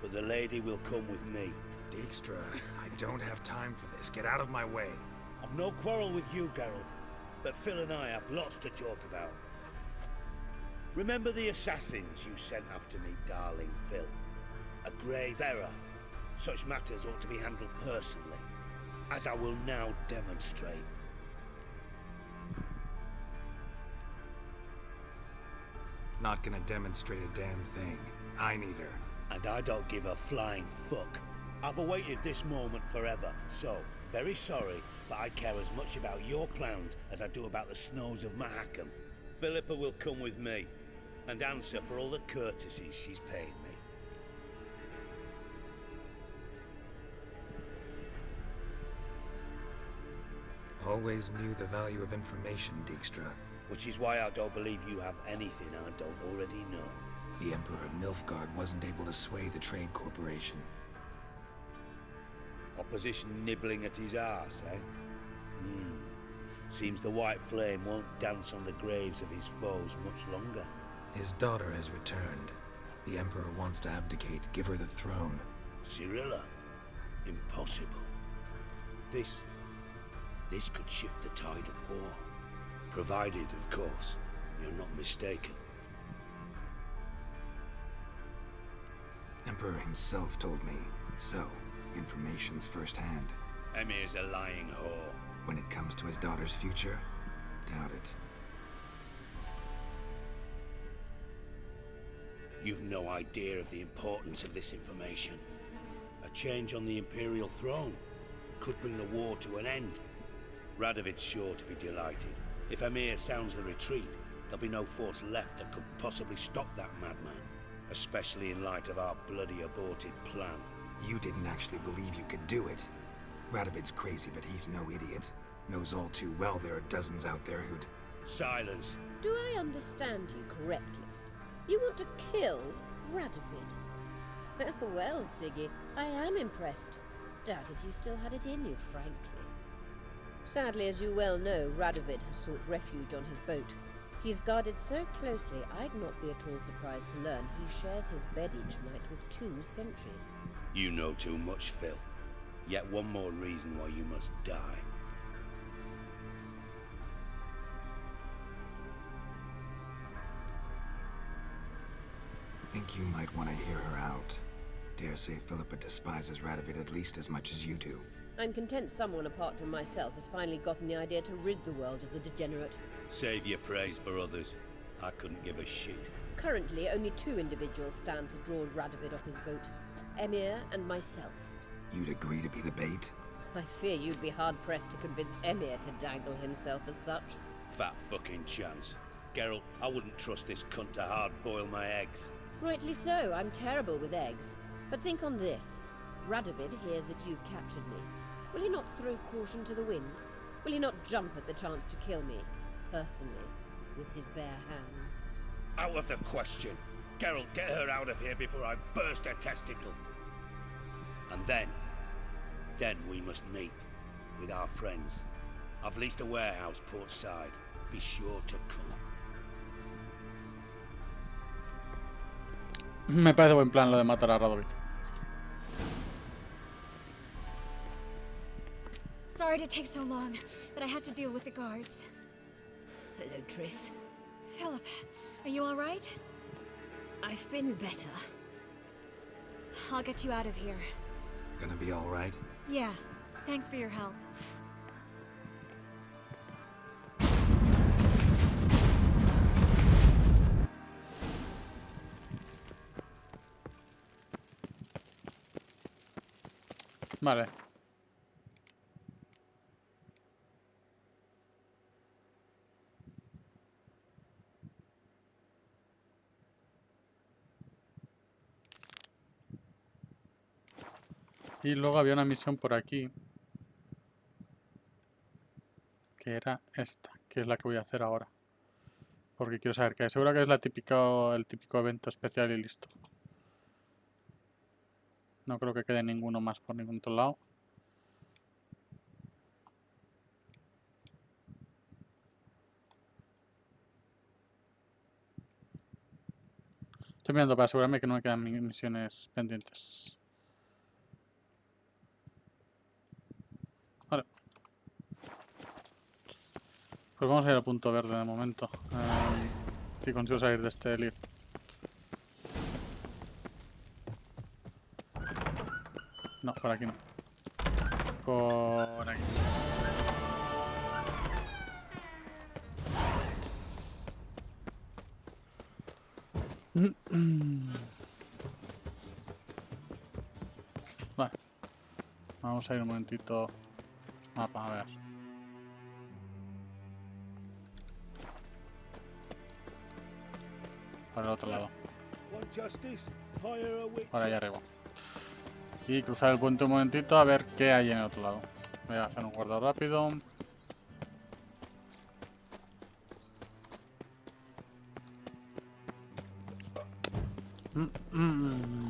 but the lady will come with me. Dijkstra, I don't have time for this. Get out of my way. I've no quarrel with you, Geralt, but Phil and I have lots to talk about. Remember the assassins you sent after me, darling Phil? A grave error. Such matters ought to be handled personally, as I will now demonstrate. Not gonna demonstrate a damn thing. I need her. And I don't give a flying fuck. I've awaited this moment forever, so, very sorry, but I care as much about your plans as I do about the snows of Mahakam. Philippa will come with me, and answer for all the courtesies she's paid me. Always knew the value of information, Dijkstra. Which is why I don't believe you have anything I don't already know. The Emperor of Nilfgaard wasn't able to sway the Trade Corporation. Opposition nibbling at his arse, eh? Seems the White Flame won't dance on the graves of his foes much longer. His daughter has returned. The Emperor wants to abdicate, give her the throne. Cirilla? Impossible. This could shift the tide of war. Provided, of course, you're not mistaken. Emperor himself told me. So, information's firsthand. Emir's a lying whore. When it comes to his daughter's future, doubt it. You've no idea of the importance of this information. A change on the Imperial throne could bring the war to an end. Radovid's sure to be delighted. If Emir sounds the retreat, there'll be no force left that could possibly stop that madman. Especially in light of our bloody aborted plan. You didn't actually believe you could do it. Radovid's crazy, but he's no idiot. Knows all too well there are dozens out there who'd... Silence. Do I understand you correctly? You want to kill Radovid? Well, Siggy, I am impressed. Doubted you still had it in you, frankly. Sadly, as you well know, Radovid has sought refuge on his boat. He's guarded so closely, I'd not be at all surprised to learn he shares his bed each night with 2 sentries. You know too much, Phil. Yet one more reason why you must die. Think you might want to hear her out. Dare say Philippa despises Radovid at least as much as you do. I'm content someone apart from myself has finally gotten the idea to rid the world of the degenerate. Save your praise for others. I couldn't give a shit. Currently, only 2 individuals stand to draw Radovid off his boat. Emir and myself. You'd agree to be the bait? I fear you'd be hard-pressed to convince Emir to dangle himself as such. Fat fucking chance. Geralt, I wouldn't trust this cunt to hard-boil my eggs. Rightly so, I'm terrible with eggs. But think on this. Radovid hears that you've captured me. Will he not throw caution to the wind? Will he not jump at the chance to kill me, personally, with his bare hands? Out of the question. Geralt, get her out of here before I burst her testicle. And then we must meet with our friends. I've leased a warehouse port side. Be sure to come. Me parece buen plan lo de matar a Radovid. Sorry to take so long, but I had to deal with the guards. Hello, Triss. Philip, are you all right? I've been better. I'll get you out of here. Gonna be all right? Yeah. Thanks for your help. Vale. Y luego había una misión por aquí. Que era esta, que es la que voy a hacer ahora. Porque quiero saber qué es. Seguro que es el típico evento especial y listo. No creo que quede ninguno más por ningún otro lado. Estoy mirando para asegurarme que no me quedan misiones pendientes. Vale. Pues vamos a ir al punto verde de momento. Si consigo salir de este lead. No, por aquí no. Por aquí. Vale. Vamos a ir un momentito. Mapa, a ver. Por el otro lado. Por allá arriba. Y cruzar el puente un momentito a ver qué hay en el otro lado. Voy a hacer un guardado rápido.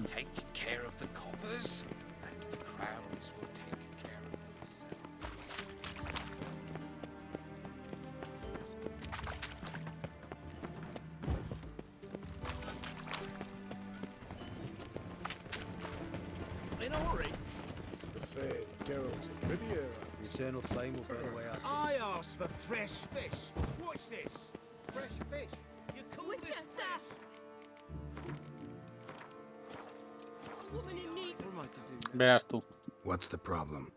Take care of the coppers, and the crowns will take care of themselves. In a hurry? The fair, Geralt, Riviera. The eternal flame will burn away our sins. I asked for fresh fish. What's this? Fresh fish. You call Witcher, this sir! A woman in need. What am I to do? Verás tú. What's the problem?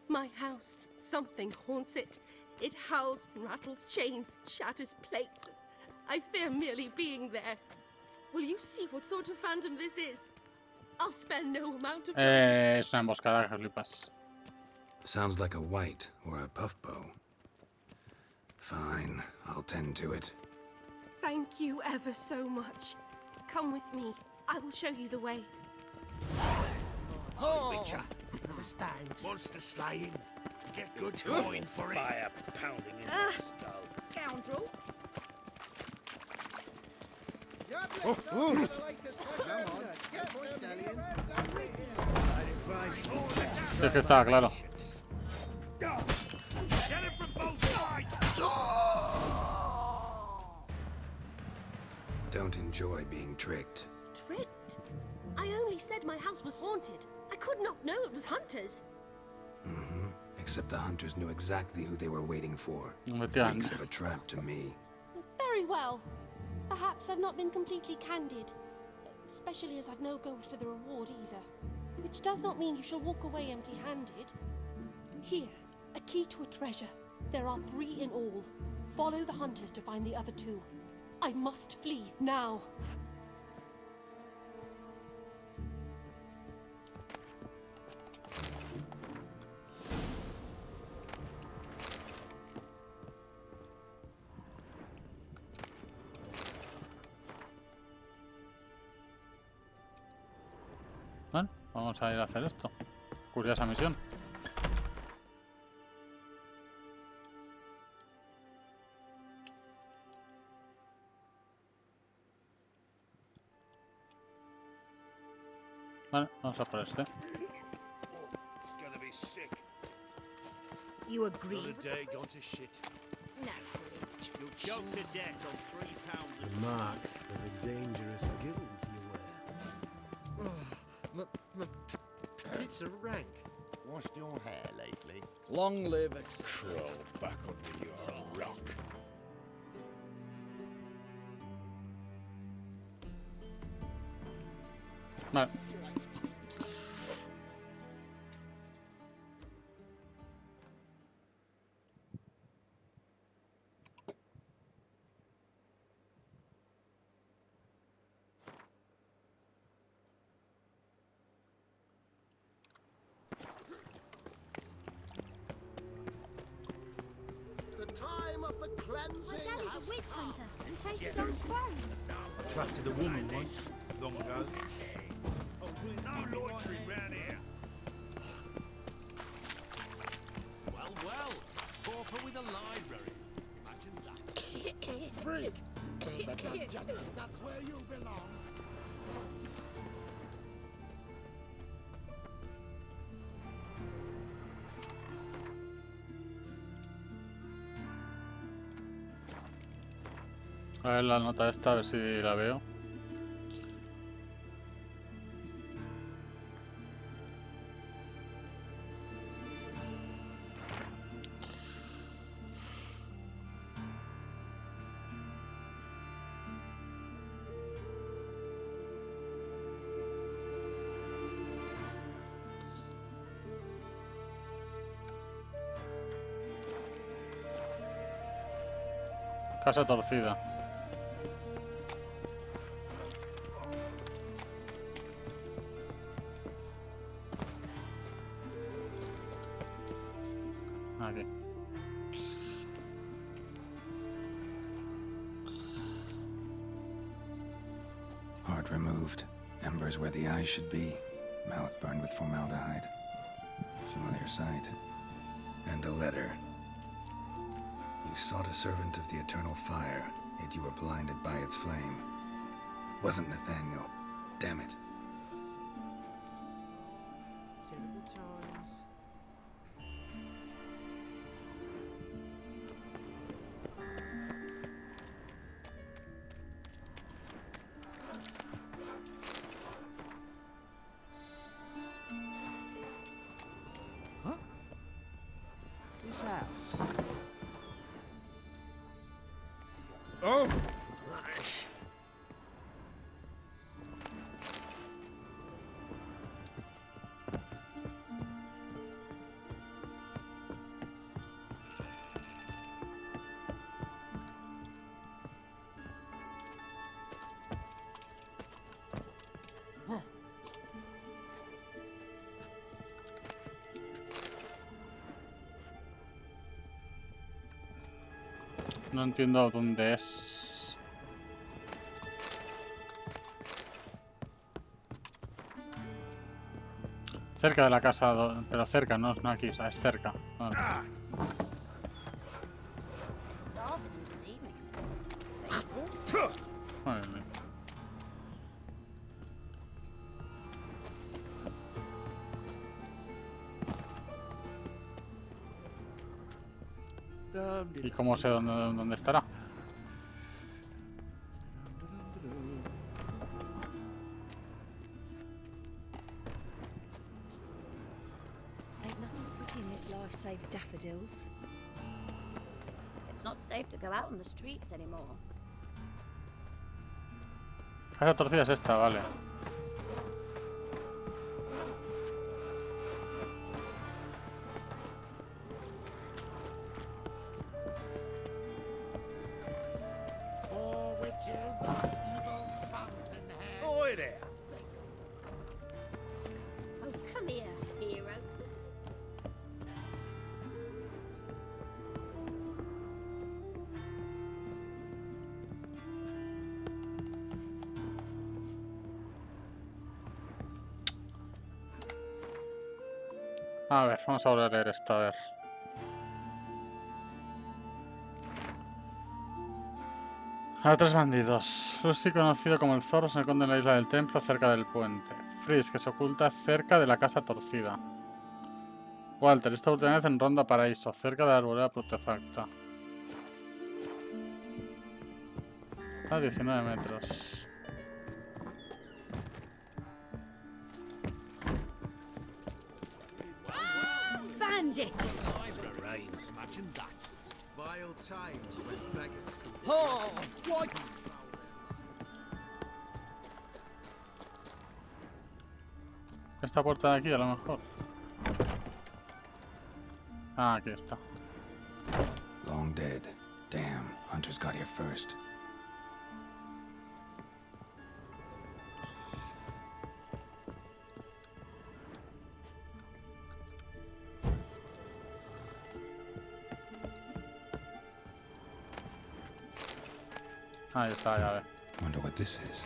My house. Something haunts it. It howls and rattles chains, shatters plates. I fear merely being there. Will you see what sort of phantom this is? I'll spare no amount of Es una emboscada, que flipas. Sounds like a white or a puffbow. Fine, I'll tend to it. Thank you ever so much. Come with me. I will show you the way. Oh, Witcher. Understand. Monster slaying. Get good coin for it. Fire pounding in my skull. Scoundrel. Your blades are the latest fashion. Sí, es que estaba claro. Don't enjoy being tricked. Tricked? I only said my house was haunted. I could not know it was hunters. Mm-hmm. Except the hunters knew exactly who they were waiting for. Reeks of a trap to me. Very well. Perhaps I've not been completely candid. Especially as I've no gold for the reward either. Which does not mean you shall walk away empty-handed. Here, a key to a treasure. There are 3 in all. Follow the hunters to find the other 2. I must flee now. Bueno, vamos a ir a hacer esto. Curiosa misión. Vale, vamos a por este. You agree? Another day gone to shit. No. You'll choke to death on 3 pounds of The mark of a dangerous guild you wear. It's a rank. Washed your hair lately? Long live it. Crawl back under your rock. Vale. The time of the cleansing My daddy's has a witch come. hunter. He chased his own crows. Attracted a woman once, long ago. Oh, no loitering round here. Well, well. Pauper with a library. Imagine that. Freak! The dungeon, that's where you belong. A ver la nota esta, a ver si la veo. Casa torcida. Aquí. Heart removed. Embers where the eyes should be. Mouth burned with formaldehyde. Familiar sight. And a letter. You sought a servant of the eternal fire, yet you were blinded by its flame. Wasn't Nathaniel. Damn it. Terrible times. Huh? This house. Oh! No entiendo dónde es. Cerca de la casa, pero cerca, no aquí, es cerca. Vale. Madre mía. ¿Y cómo sé dónde estará? Ain't nothing pretty in this life save daffodils. It's not safe to go out on the streets anymore. Casa torcida es esta, vale. Oi there! Oh, come here, hero. A ver, vamos a volver a leer esto, a ver. A 3 bandidos. Lucy, conocido como el Zorro, se esconde en la isla del templo cerca del puente. Freeze, que se oculta cerca de la casa torcida. Walter, esta última vez en Ronda Paraíso, cerca de la arboleda artefacta. A 19 metros. Bandit! Imagine that. Vile times when beggars could... Oh! What? Esta puerta de aquí, a lo mejor. Ah, aquí está. Long dead. Damn, hunters got here first. Ahí está la llave. Wonder what this is.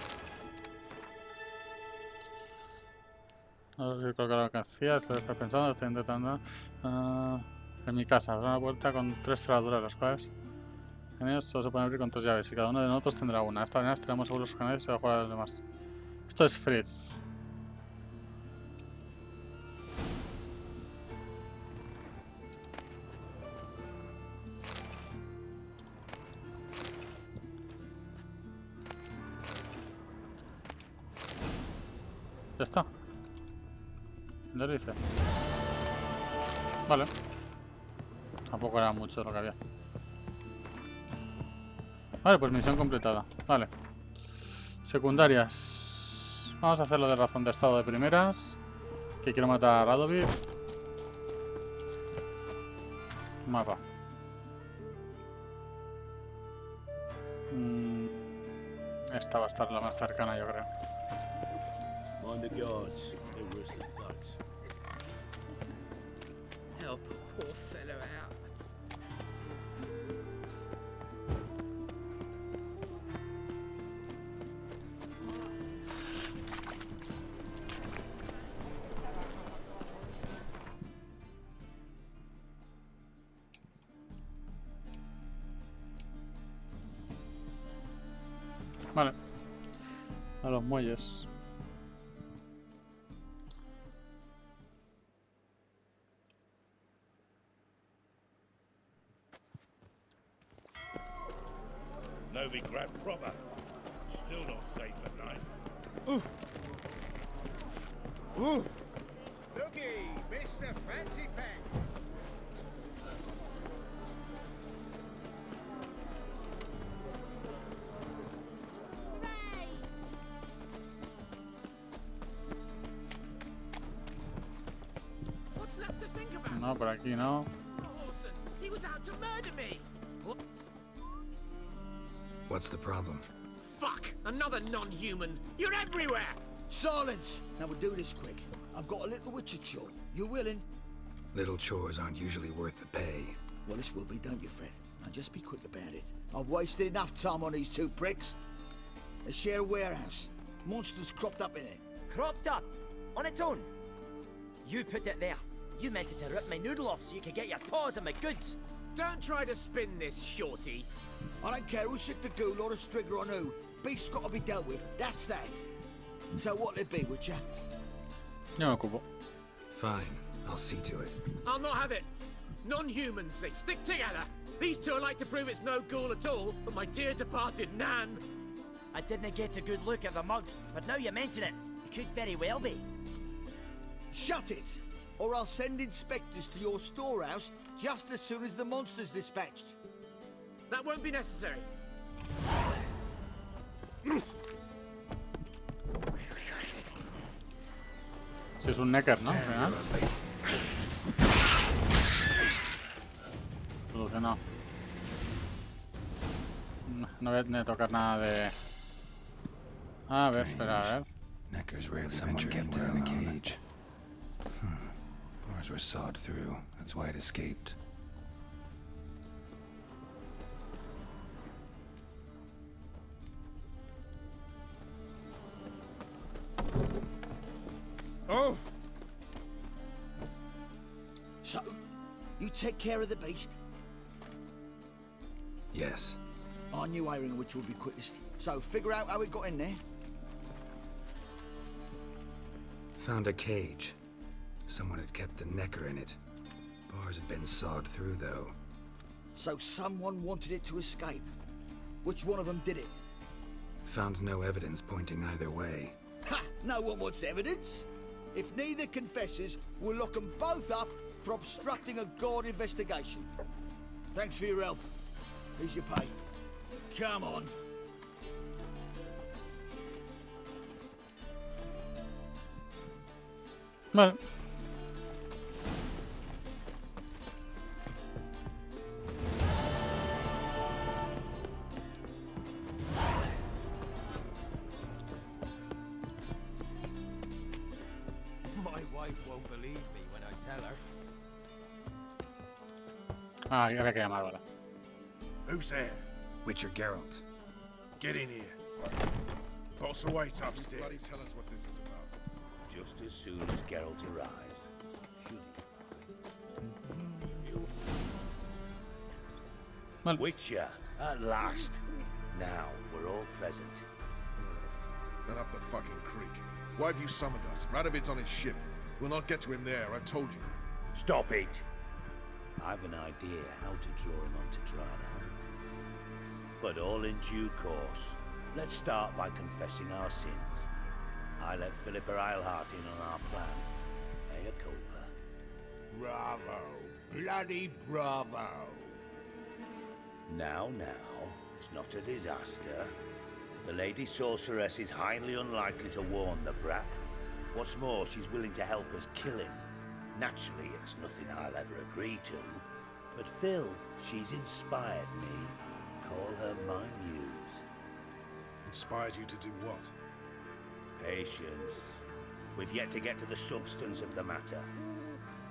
No sé si creo que lo que hacía, se lo está pensando, estoy intentando. En mi casa, habrá una puerta con 3 cerraduras, las cuales en ellos solo se pueden abrir con 3 llaves y cada uno de nosotros tendrá una. De esta manera estaremos seguros que nadie se va a jugar a los demás. Esto es Fritz. Ya está. Ya lo hice. Vale. Tampoco era mucho lo que había. Vale, pues misión completada. Vale. Secundarias. Vamos a hacerlo de razón de estado de primeras. Que quiero matar a Radovid. Mapa. Esta va a estar la más cercana, yo creo. On the guards, they're worse than thugs. Help a poor fellow out. Vale. A los muelles. Novigrad proper. Still not safe at night. Ooh. Ooh. Looky, Mr. Fancy Pants. What's left to think about? No, por aquí no. Orson, he was out to murder me. What's the problem? Fuck! Another non-human. You're everywhere. Silence! Now we'll do this quick. I've got a little witcher chore. You willing? Little chores aren't usually worth the pay. Well, this will be done, you Fred. Now just be quick about it. I've wasted enough time on these 2 pricks. They share a warehouse. Monsters cropped up in it. Cropped up? On its own? You put it there. You meant it to rip my noodle off so you could get your paws on my goods. Don't try to spin this, shorty. I don't care who's sick the ghoul or the strigger on who. Beast's got to be dealt with. That's that. So what'll it be, Witcher? Yo me ocupo. Fine, I'll see to it. I'll not have it. Non-humans, they stick together. These two are like to prove it's no ghoul at all, but my dear departed Nan. I didn't get a good look at the mug, but now you mention it, it could very well be. Shut it! Or I'll send inspectors to your storehouse just as soon as the monster's dispatched. That won't be necessary. Si es un necker, ¿no? ¿verdad? Solucionado. No voy a tener que tocar nada de... A ver, espera, a ver. Neckers rarely venture anywhere in a cage. Bars were sawed through. That's why it escaped. Oh! So, you take care of the beast? Yes. I knew airing which would be quickest. So, figure out how it got in there. Found a cage. Someone had kept a necker in it. Bars had been sawed through, though. So someone wanted it to escape. Which one of them did it? Found no evidence pointing either way. Ha! No one wants evidence. If neither confesses, we'll lock them both up for obstructing a guard investigation. Thanks for your help. Here's your pay. Come on. Vale. My wife won't believe me when I tell her. Ah, había que llamar, vale. Who's there? Witcher Geralt. Get in here. Boss awaits upstairs. Bloody tell us what this is about. Just as soon as Geralt arrives. Should he? Well. Witcher, at last. Now we're all present. Not up the fucking creek. Why have you summoned us? Radovid's on his ship. We'll not get to him there, I've told you. Stop it! I've an idea how to draw him onto dry land. But all in due course. Let's start by confessing our sins. I let Philippa Eilhart in on our plan. Mea culpa. Bravo. Bloody bravo. Now, it's not a disaster. The Lady Sorceress is highly unlikely to warn the brat. What's more, she's willing to help us kill him. Naturally, it's nothing I'll ever agree to. But Phil, she's inspired me. Call her my muse. Inspired you to do what? Patience. We've yet to get to the substance of the matter.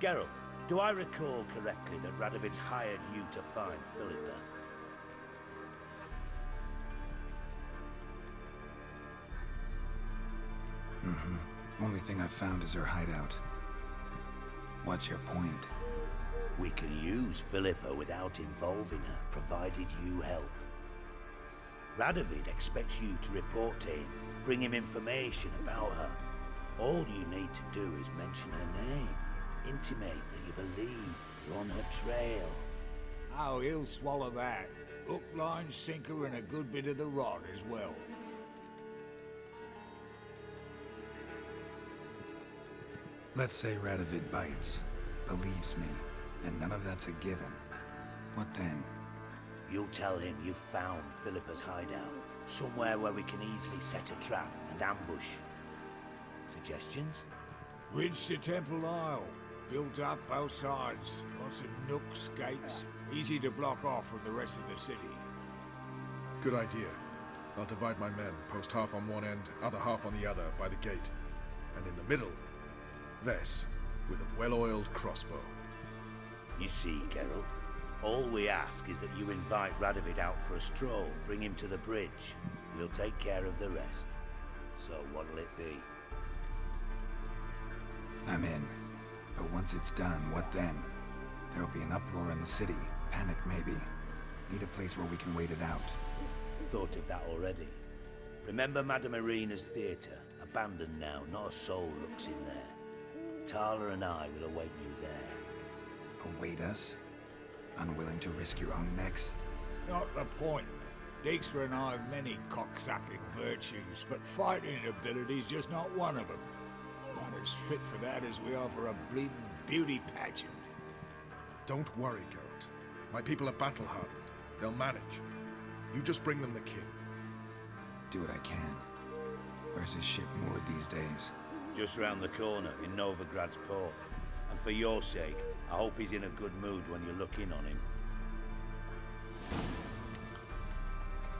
Geralt, do I recall correctly that Radovid's hired you to find Philippa? Only thing I've found is her hideout. What's your point? We can use Philippa without involving her, provided you help. Radovid expects you to report to him, bring him information about her. All you need to do is mention her name, intimate that you've a lead, you're on her trail. Oh, he'll swallow that. Hook, line, sinker, and a good bit of the rod as well. Let's say Radovid bites, believes me, and none of that's a given. What then? You'll tell him you've found Philippa's hideout, somewhere where we can easily set a trap and ambush. Suggestions? Bridge to Temple Isle. Built up both sides. Lots of nooks, gates. Easy to block off from the rest of the city. Good idea. I'll divide my men, post half on one end, other half on the other, by the gate. And in the middle, Vess, with a well-oiled crossbow. You see, Geralt, all we ask is that you invite Radovid out for a stroll, bring him to the bridge. We'll take care of the rest. So what'll it be? I'm in. But once it's done, what then? There'll be an uproar in the city. Panic, maybe. Need a place where we can wait it out. Thought of that already. Remember Madame Irina's theatre? Abandoned now, not a soul looks in there. Tala and I will await you there. Await us? unwilling to risk your own necks? Not the point. Dijkstra and I have many cocksucking virtues, but fighting ability's just not one of them. Not as fit for that as we are for a bleeding beauty pageant. Don't worry, Geralt. My people are battle-hardened. They'll manage. You just bring them the king. Do what I can. Where's his ship moored these days? Just round the corner in Novigrad's port. And for your sake, I hope he's in a good mood when you look in on him.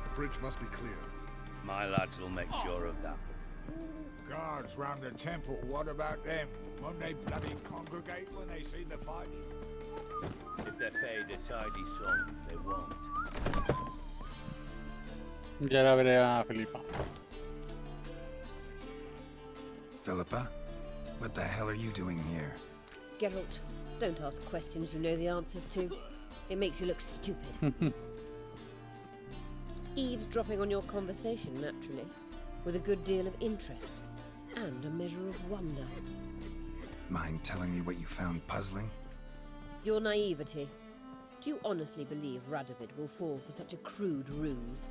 The bridge must be clear. My lads will make sure of that. Guards round the temple, what about them? Won't they bloody congregate when they see the fighting? If they're paid a tidy sum, they won't. Ya la veré a Filipa. Philippa? What the hell are you doing here? Geralt, don't ask questions you know the answers to. It makes you look stupid. Eavesdropping on your conversation, naturally, with a good deal of interest and a measure of wonder. Mind telling me what you found puzzling? Your naivety. Do you honestly believe Radovid will fall for such a crude ruse?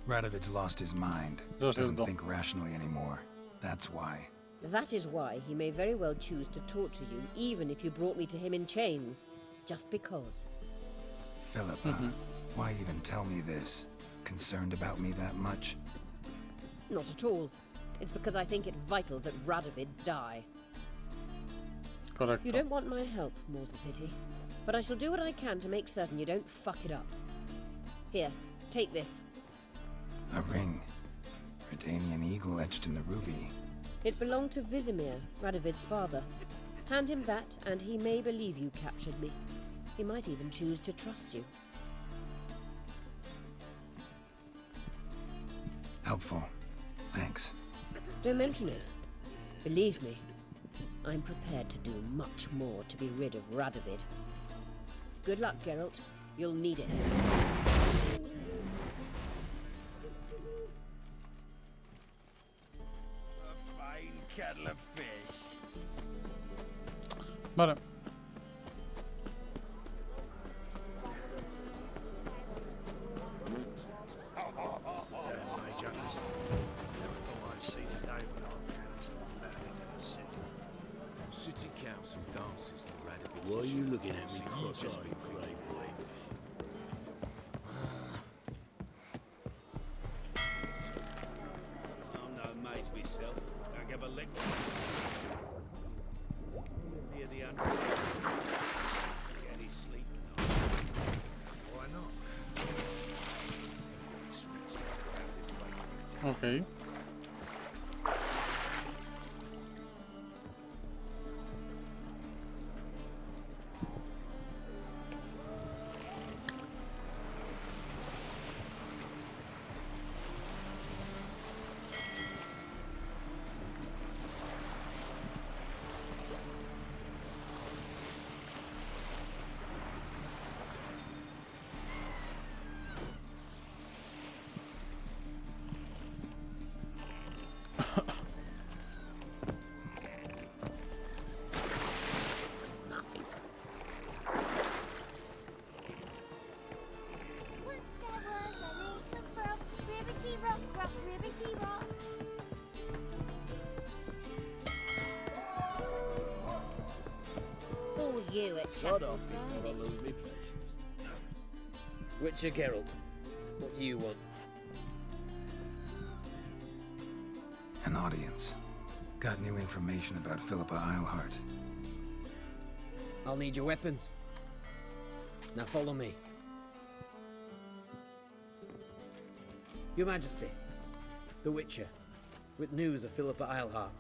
Radovid's lost his mind. Doesn't think rationally anymore. That's why. That is why he may very well choose to torture you, even if you brought me to him in chains. Just because. Philippa, why even tell me this? Concerned about me that much? Not at all. It's because I think it vital that Radovid die. Correcto. You don't want my help, more's the pity. But I shall do what I can to make certain you don't fuck it up. Here, take this. A ring. Redanian eagle etched in the ruby. It belonged to Vizimir, Radovid's father. Hand him that, and he may believe you captured me. He might even choose to trust you. Helpful. Thanks. Don't mention it. Believe me, I'm prepared to do much more to be rid of Radovid. Good luck, Geralt. You'll need it. A fine kettle of fish. Vale. City council dances to Radovid's. Why are you looking at me cross-eyed, Craig? I'm no mage myself. Don't give a lick. Near the undertaker. Get any sleep tonight. Why not? Okay. You at Shut off before I lose me pleasures. Witcher Geralt, what do you want? An audience. Got new information about Philippa Eilhart. I'll need your weapons. Now follow me. Your Majesty, the Witcher, with news of Philippa Eilhart.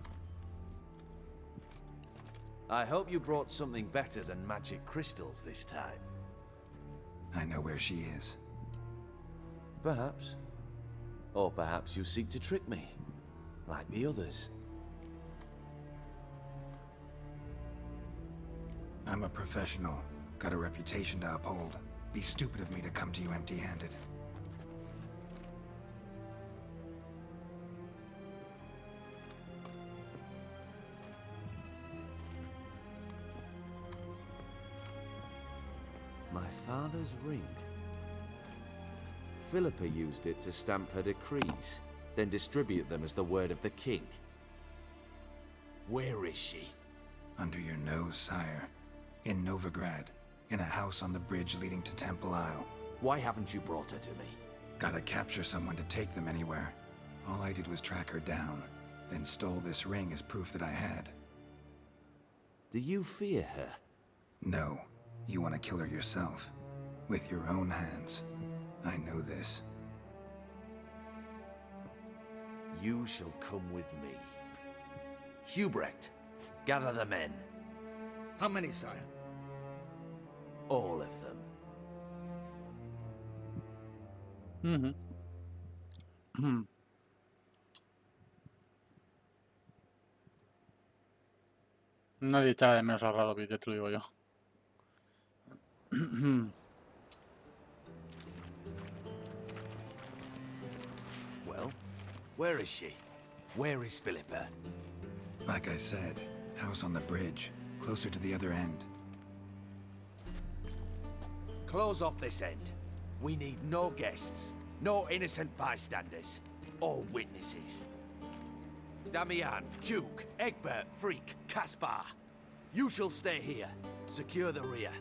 I hope you brought something better than magic crystals this time. I know where she is. Perhaps. Or perhaps you seek to trick me, like the others. I'm a professional. Got a reputation to uphold. Be stupid of me to come to you empty-handed. My father's ring. Philippa used it to stamp her decrees, then distribute them as the word of the king. Where is she? Under your nose, sire. In Novigrad, in a house on the bridge leading to Temple Isle. Why haven't you brought her to me? Gotta capture someone to take them anywhere. All I did was track her down, then stole this ring as proof that I had. Do you fear her? No. You want to kill her yourself. With your own hands. I know this. You shall come with me. Hubrecht, gather the men. How many, sire? All of them. Nadie echa de menos a Radovid, ya te lo digo yo. Well, where is she? Where is Philippa? Like I said, house on the bridge, closer to the other end. Close off this end. We need no guests, no innocent bystanders, or witnesses. Damian, Duke, Egbert, Freak, Caspar. You shall stay here, secure the rear,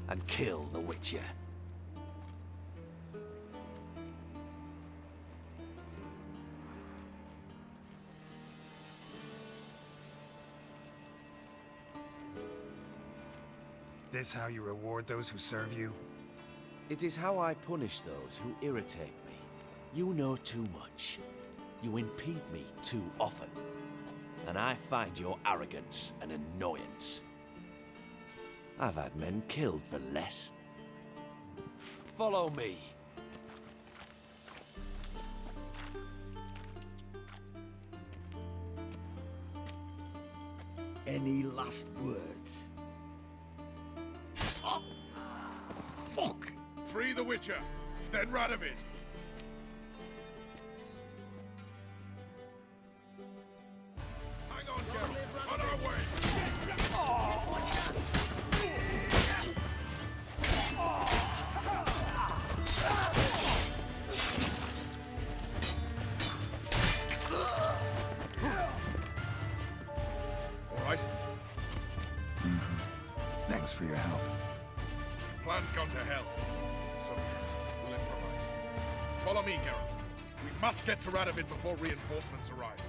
and kill the Witcher. This how you reward those who serve you? It is how I punish those who irritate me. You know too much. You impede me too often. And I find your arrogance an annoyance. I've had men killed for less. Follow me. Any last words? Oh, fuck! Free the Witcher, then Radovid. Hang on, Geralt. On our way. All right. Thanks for your help. Plan's gone to hell. So we'll improvise. Follow me, Geralt. We must get to Radovid before reinforcements arrive.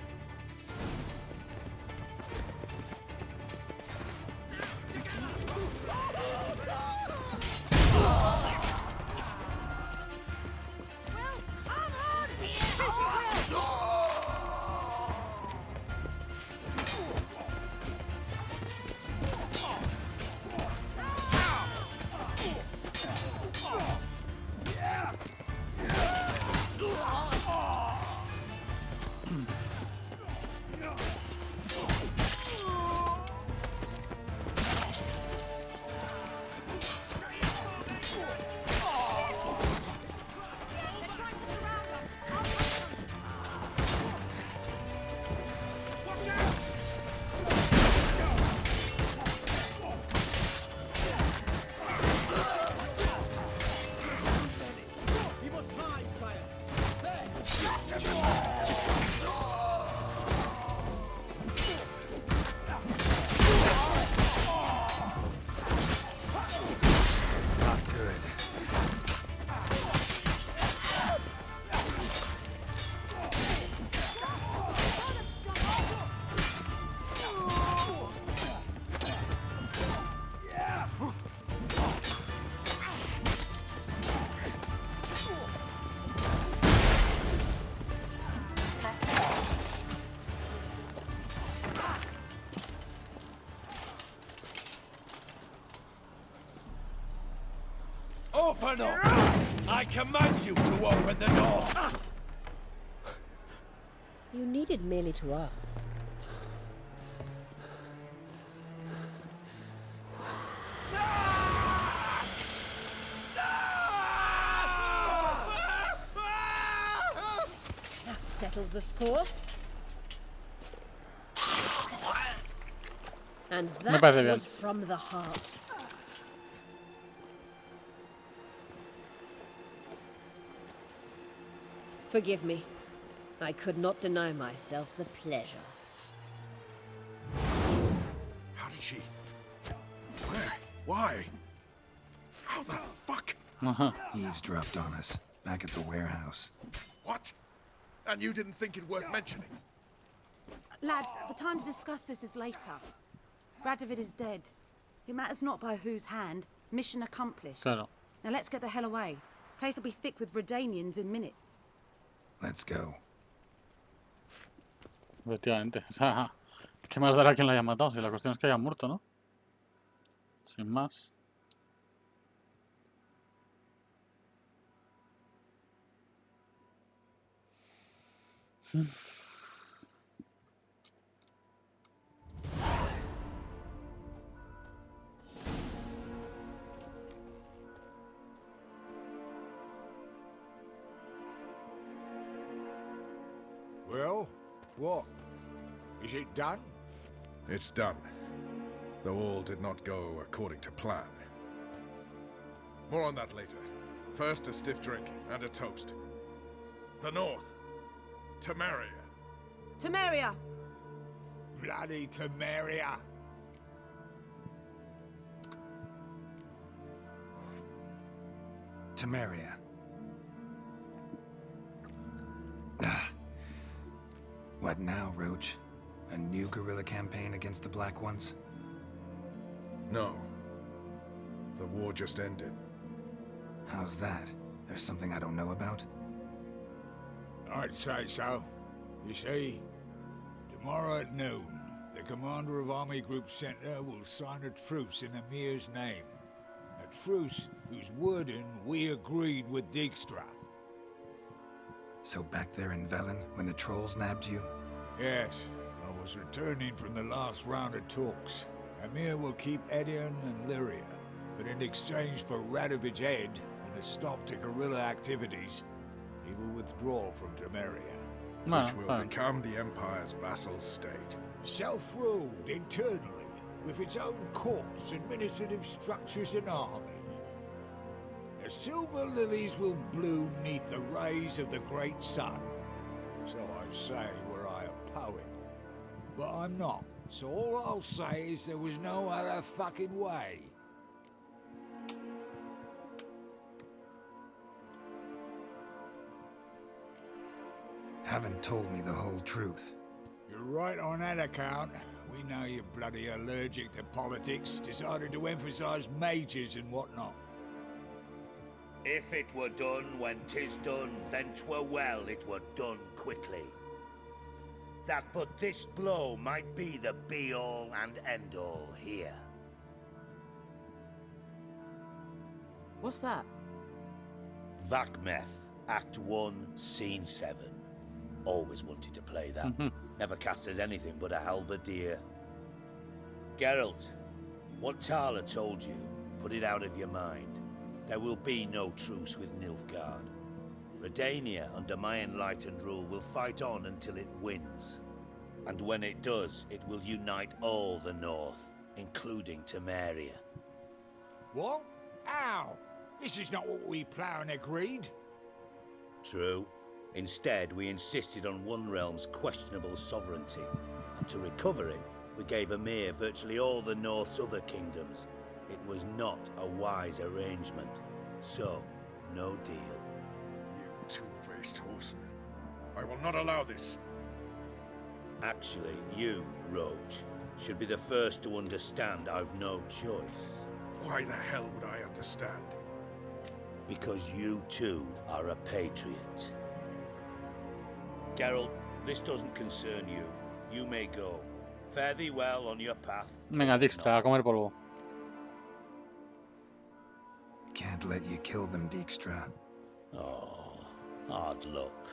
Open up! I command you to open the door! You needed merely to ask. That settles the score. And that was from the heart. Forgive me. I could not deny myself the pleasure. How did she... Where? Why? How the fuck? Eavesdropped on us, back at the warehouse. What? And you didn't think it worth mentioning? Lads, the time to discuss this is later. Radovid is dead. It matters not by whose hand. Mission accomplished. Claro. Now let's get the hell away. Place will be thick with Redanians in minutes. Let's go. Efectivamente. O sea, ¿qué más dará quien la haya matado? Si la cuestión es que haya muerto, ¿no? Sin más. Well, what? Is it done? It's done. Though all did not go according to plan. More on that later. First, a stiff drink and a toast. The North. Temeria. Temeria! Bloody Temeria! Temeria. What now, Roach? A new guerrilla campaign against the Black Ones? No. The war just ended. How's that? There's something I don't know about? I'd say so. You see, tomorrow at noon, the commander of Army Group Center will sign a truce in Emir's name. A truce whose wording we agreed with Dijkstra. So back there in Velen, when the trolls nabbed you? Yes, I was returning from the last round of talks. Emir will keep Edion and Lyria, but in exchange for Radovid's head and a stop to guerrilla activities, he will withdraw from Temeria. Which will become the Empire's vassal state. Self-ruled internally, with its own courts, administrative structures and army. The silver lilies will bloom neath the rays of the great sun. So I say were I a poet. But I'm not. So all I'll say is there was no other fucking way. Haven't told me the whole truth. You're right on that account. We know you're bloody allergic to politics, decided to emphasize majors and whatnot. If it were done when 'tis done, then 'twere well it were done quickly. That but this blow might be the be-all and end-all here. What's that? Vakmeth, Act 1, Scene 7. Always wanted to play that. Never cast as anything but a halberdier. Geralt, what Tala told you, put it out of your mind. There will be no truce with Nilfgaard. Redania, under my enlightened rule, will fight on until it wins. And when it does, it will unite all the North, including Temeria. What? How? This is not what we Plough agreed. True. Instead, we insisted on one realm's questionable sovereignty. And to recover it, we gave Emir virtually all the North's other kingdoms. It was not a wise arrangement. So, no deal. You two-faced whoreson. I will not allow this. Actually, you, Roach, should be the first to understand I've no choice. Why the hell would I understand? Because you too are a patriot. Geralt, this doesn't concern you. You may go. Fare thee well on your path. Venga, Dijkstra, a comer polvo. Can't let you kill them, Dijkstra. Oh, hard luck.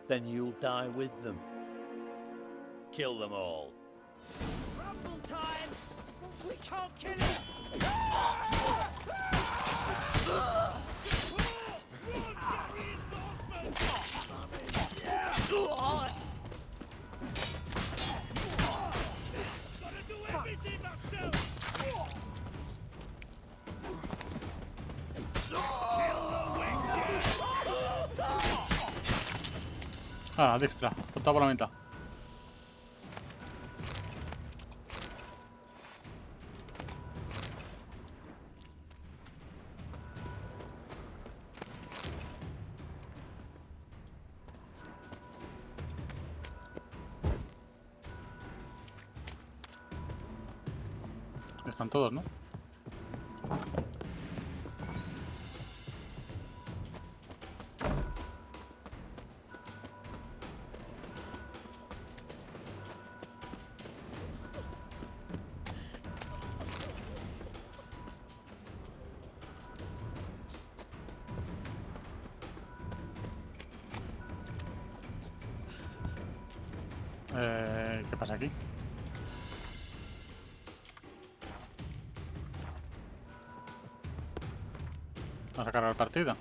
Then you'll die with them. Kill them all. Rumble time! We can't kill him! Ah, Dijkstra, cortado por la mitad. Están todos, ¿no? ¿Qué pasa aquí? Vamos a cargar partida.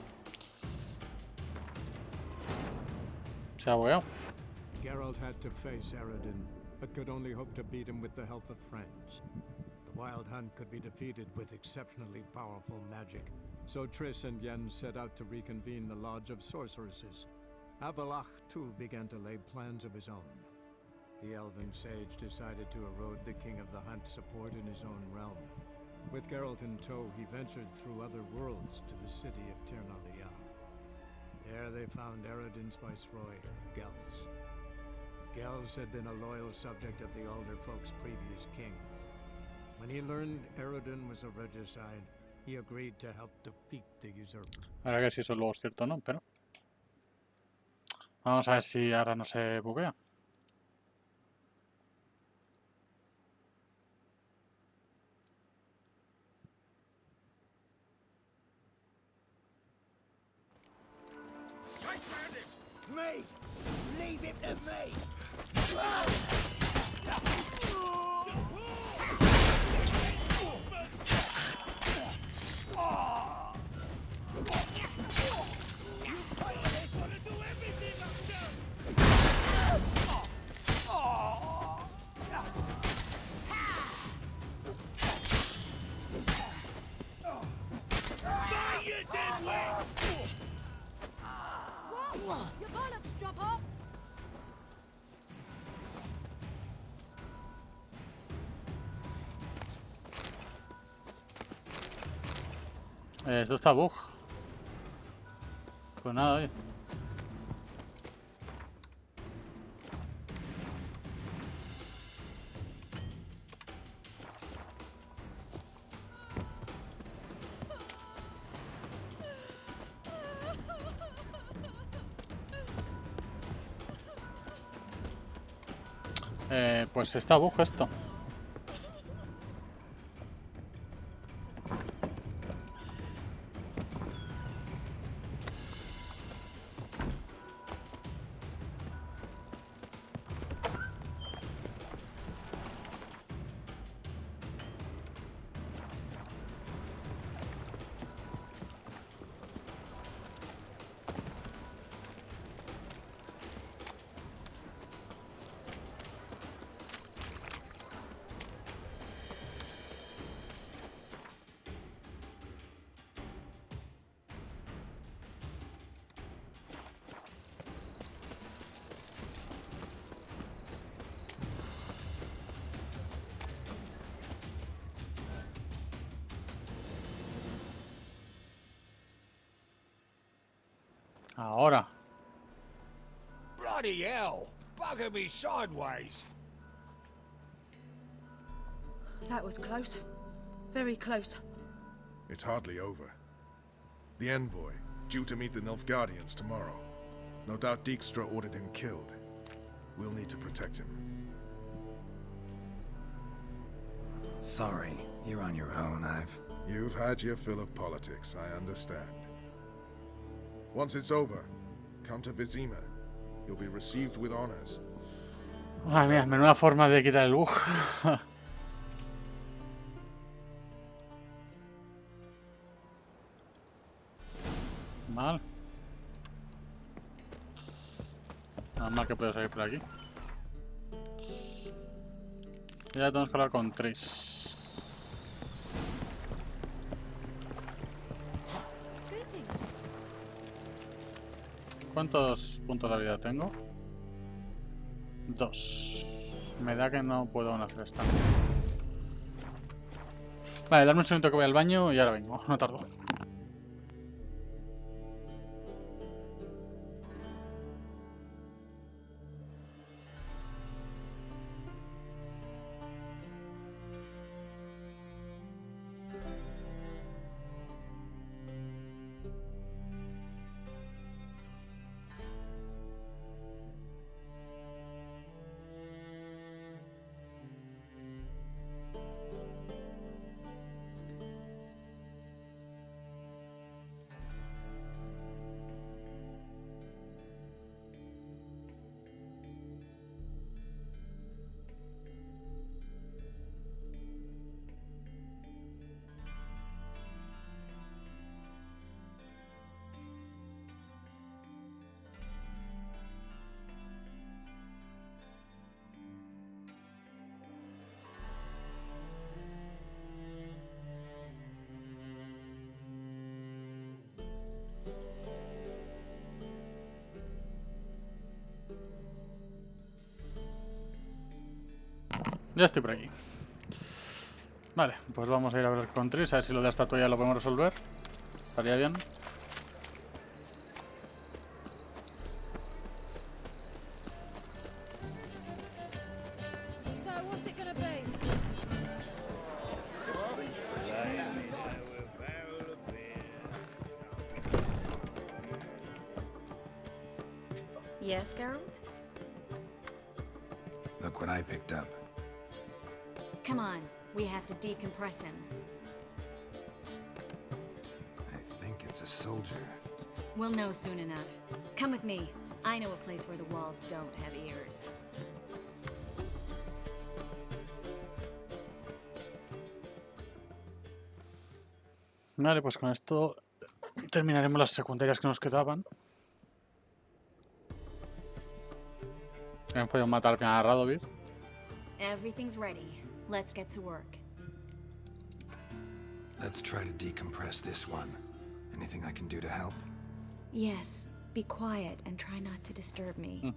Se ha bugueado. Geralt had to face Eredin, but could only hope to beat him with the help of friends. The Wild Hunt could be defeated with exceptionally powerful magic, so Triss and Yen set out to reconvene the Lodge of Sorceresses. Avalach, too, began to lay plans of his own. The elven sage decided to erode the King of the Hunt's support in his own realm. With Geralt in tow, he ventured through other worlds to the city of Tirnalia. There they found Eredin's viceroy, Gels. Gels had been a loyal subject of the Alder folk's previous king. When he learned Eredin was a regicide, he agreed to help defeat the usurper. Ahora que si eso luego es cierto o no, pero... Vamos a ver si ahora no se buguea. Me! Leave him to me! Your bollocks drop off! Esto está bug. Pues nada, oye. Pues está bug esto. Ahora. Bloody hell! Bugger me sideways! That was close. Very close. It's hardly over. The envoy, due to meet the Nilfgaardians tomorrow. No doubt Dijkstra ordered him killed. We'll need to protect him. Sorry, you're on your own. You've had your fill of politics, I understand. Once it's over, come to Vizima. You'll be received with honors. Madre mía, menuda forma de quitar el bug. Mal. Nada más que puedo salir por aquí. Ya tenemos que hablar con Triss. ¿Cuántos puntos de habilidad tengo? 2. Me da que no puedo hacer esta. Vale, darme un segundo que voy al baño y ahora vengo. No tardo. Ya estoy por aquí. Vale, pues vamos a ir a hablar con Tris, a ver si lo de la estatua ya lo podemos resolver. Estaría bien. Yes, Geralt? Look what I picked up. Come on, we have to decompress him. I think it's a soldier. We'll know soon enough. Come with me. I know a place where the walls don't have ears. Vale, pues con esto terminaremos las secundarias que nos quedaban. Hemos podido matar al final a Radovid. Everything's ready. Let's get to work. Let's try to decompress this one. Anything I can do to help? Yes, be quiet and try not to disturb me.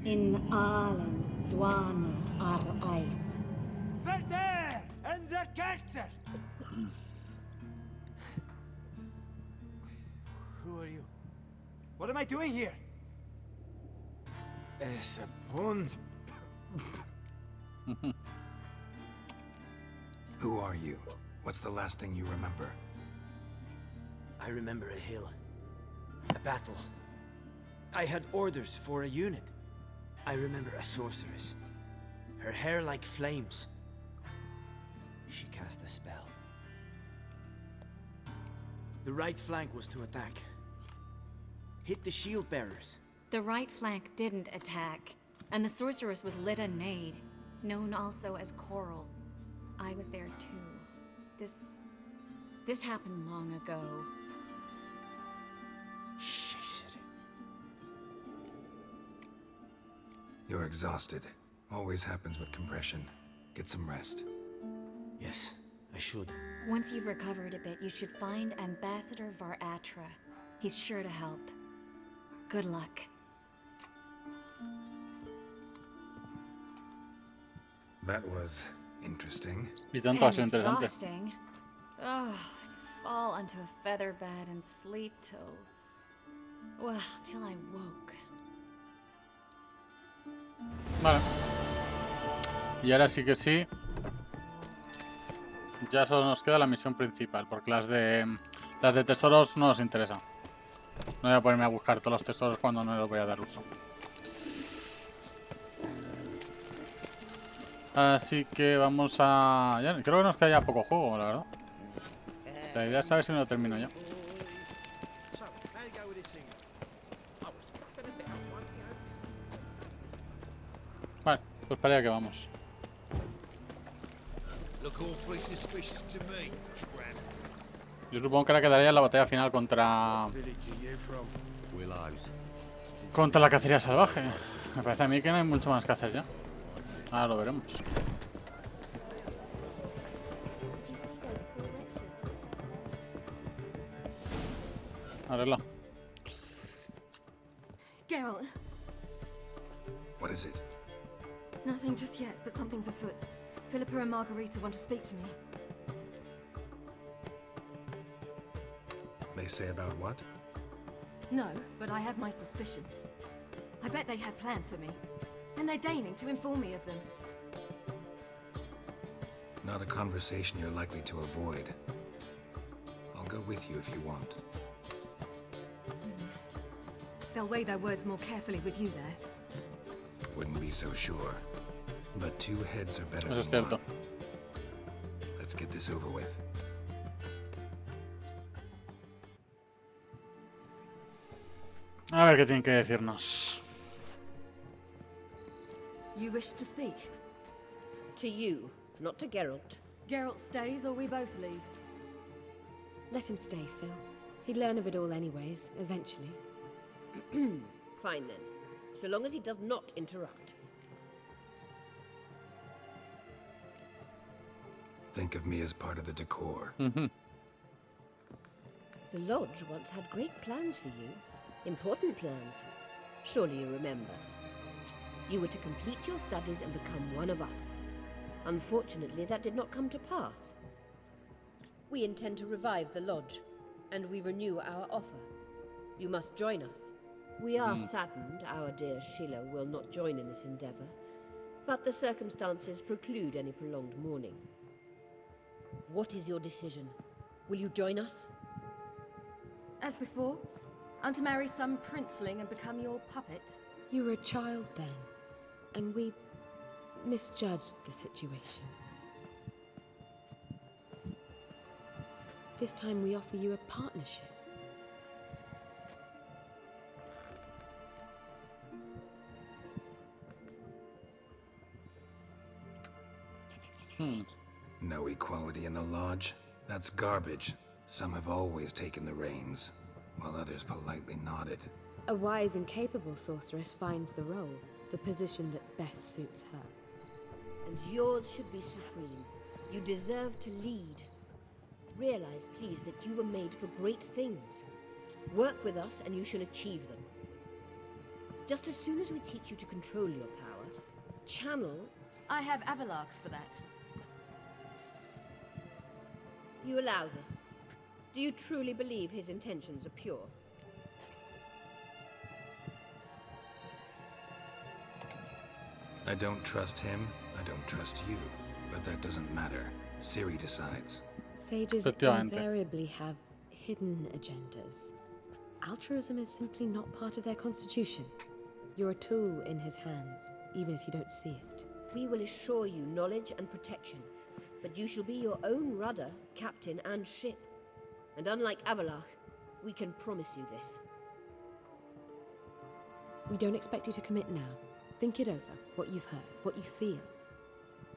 In Allen, Dwana, ar Ice. Verder and the Ketzer! Who are you? What am I doing here? Es a bond. Who are you? What's the last thing you remember? I remember a hill. A battle. I had orders for a unit. I remember a sorceress. Her hair like flames. She cast a spell. The right flank was to attack. Hit the shield bearers. The right flank didn't attack, and the sorceress was Lyda Nade, known also as Coral. I was there too. This happened long ago. You're exhausted. Always happens with compression. Get some rest. Yes, I should. Once you've recovered a bit, you should find Ambassador Varatra. He's sure to help. Good luck. That was interesting. And exhausting. Oh, to fall onto a feather bed and sleep till... well, till I woke. Vale. Y ahora sí que sí. Ya solo nos queda la misión principal, porque las de tesoros no nos interesan. No voy a ponerme a buscar todos los tesoros cuando no les voy a dar uso. Así que vamos a... ya, creo que nos queda ya poco juego, la verdad. La idea es saber si me lo termino ya. Vale, pues para allá que vamos. Yo supongo que ahora quedaría la batalla final contra... contra la cacería salvaje. Me parece a mí que no hay mucho más que hacer ya. Ahora lo veremos. Arregla. Geralt. What is it? Nothing just yet, but something's afoot. Philippa and Margarita want to speak to me. They say about what? No, but I have my suspicions. I bet they have plans for me, and they're deigning to inform me of them. Not a conversation you're likely to avoid. I'll go with you if you want. They'll weigh their words more carefully with you there. Wouldn't be so sure. But two heads are better Eso es than cierto. one. Let's get this over with. A ver qué tienen que decirnos. You wish to speak? To you, not to Geralt. Geralt stays or we both leave? Let him stay, Phil. He'd learn of it all anyways, eventually. Fine then, so long as he does not interrupt. Think of me as part of the decor. The Lodge once had great plans for you. Important plans. Surely you remember. You were to complete your studies and become one of us. Unfortunately, that did not come to pass. We intend to revive the Lodge, and we renew our offer. You must join us. We are saddened our dear Sheila will not join in this endeavor, but the circumstances preclude any prolonged mourning. What is your decision? Will you join us? As before, I'm to marry some princeling and become your puppet. You were a child then, and we misjudged the situation. This time we offer you a partnership. No equality in the Lodge? That's garbage. Some have always taken the reins, while others politely nodded. A wise and capable sorceress finds the role, the position that best suits her. And yours should be supreme. You deserve to lead. Realize, please, that you were made for great things. Work with us and you shall achieve them. Just as soon as we teach you to control your power, channel... I have Avalach for that. You allow this? Do you truly believe his intentions are pure? I don't trust him, I don't trust you. But that doesn't matter. Ciri decides. Sages invariably have hidden agendas. Altruism is simply not part of their constitution. You're a tool in his hands, even if you don't see it. We will assure you knowledge and protection, but you shall be your own rudder, captain, and ship. And unlike Avalach, we can promise you this. We don't expect you to commit now. Think it over, what you've heard, what you feel.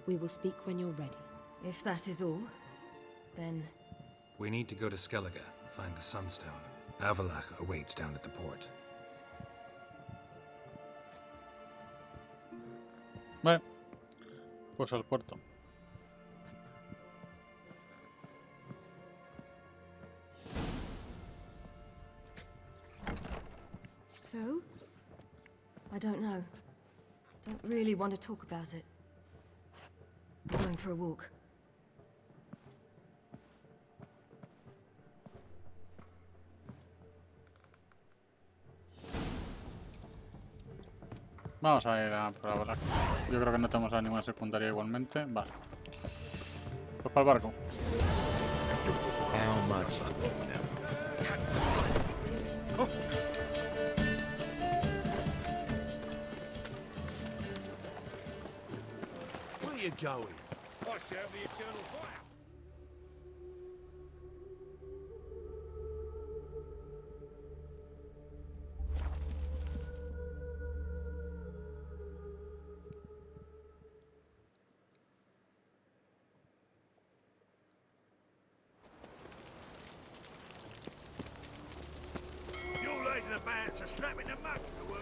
We will speak when you're ready. If that is all, then... We need to go to Skellige, find the Sunstone. Avalach awaits down at the port. Vale. Pues al puerto. So? I don't know. Don't really want to talk about it. I'm going for a walk. Vamos a ir a por ahora. Yo creo que no tenemos a ninguna secundaria igualmente. Vale. Pues para el barco. How much? Where are you going? I serve the eternal fire. You ladies and the bands are strapping the muck to the world.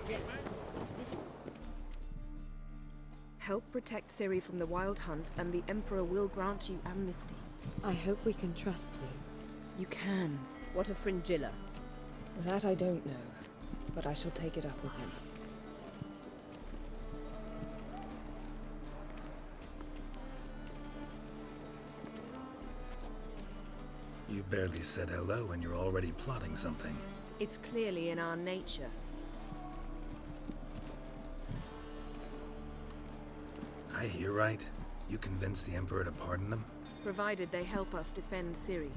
Help protect Ciri from the Wild Hunt, and the Emperor will grant you amnesty. I hope we can trust you. You can. What of Fringilla? That I don't know, but I shall take it up with him. You barely said hello and you're already plotting something. It's clearly in our nature. I hear right. You convinced the Emperor to pardon them? Provided they help us defend Ciri.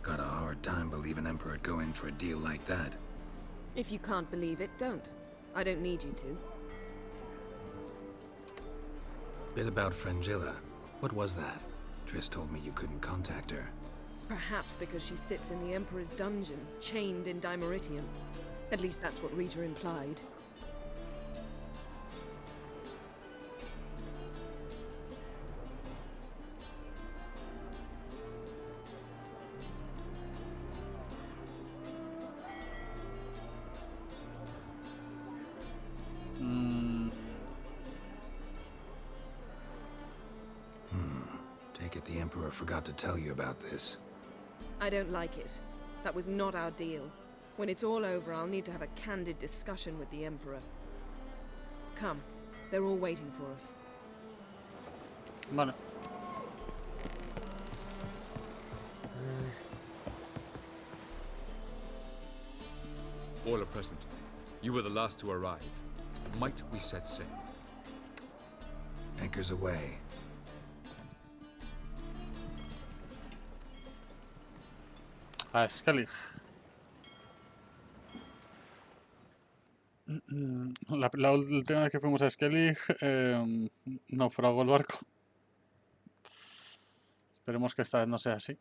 Got a hard time believing Emperor'd go in for a deal like that. If you can't believe it, don't. I don't need you to. Bit about Fringilla. What was that? Triss told me you couldn't contact her. Perhaps because she sits in the Emperor's dungeon, chained in Dimeritium. At least that's what Rita implied. Take it the Emperor forgot to tell you about this. I don't like it. That was not our deal. When it's all over, I'll need to have a candid discussion with the Emperor. Come. They're all waiting for us. Vale. All are present. You were the last to arrive. Might we set sail? Anchors away. A Skellig. La última vez que fuimos a Skellig naufragó el barco. Esperemos que esta vez no sea así.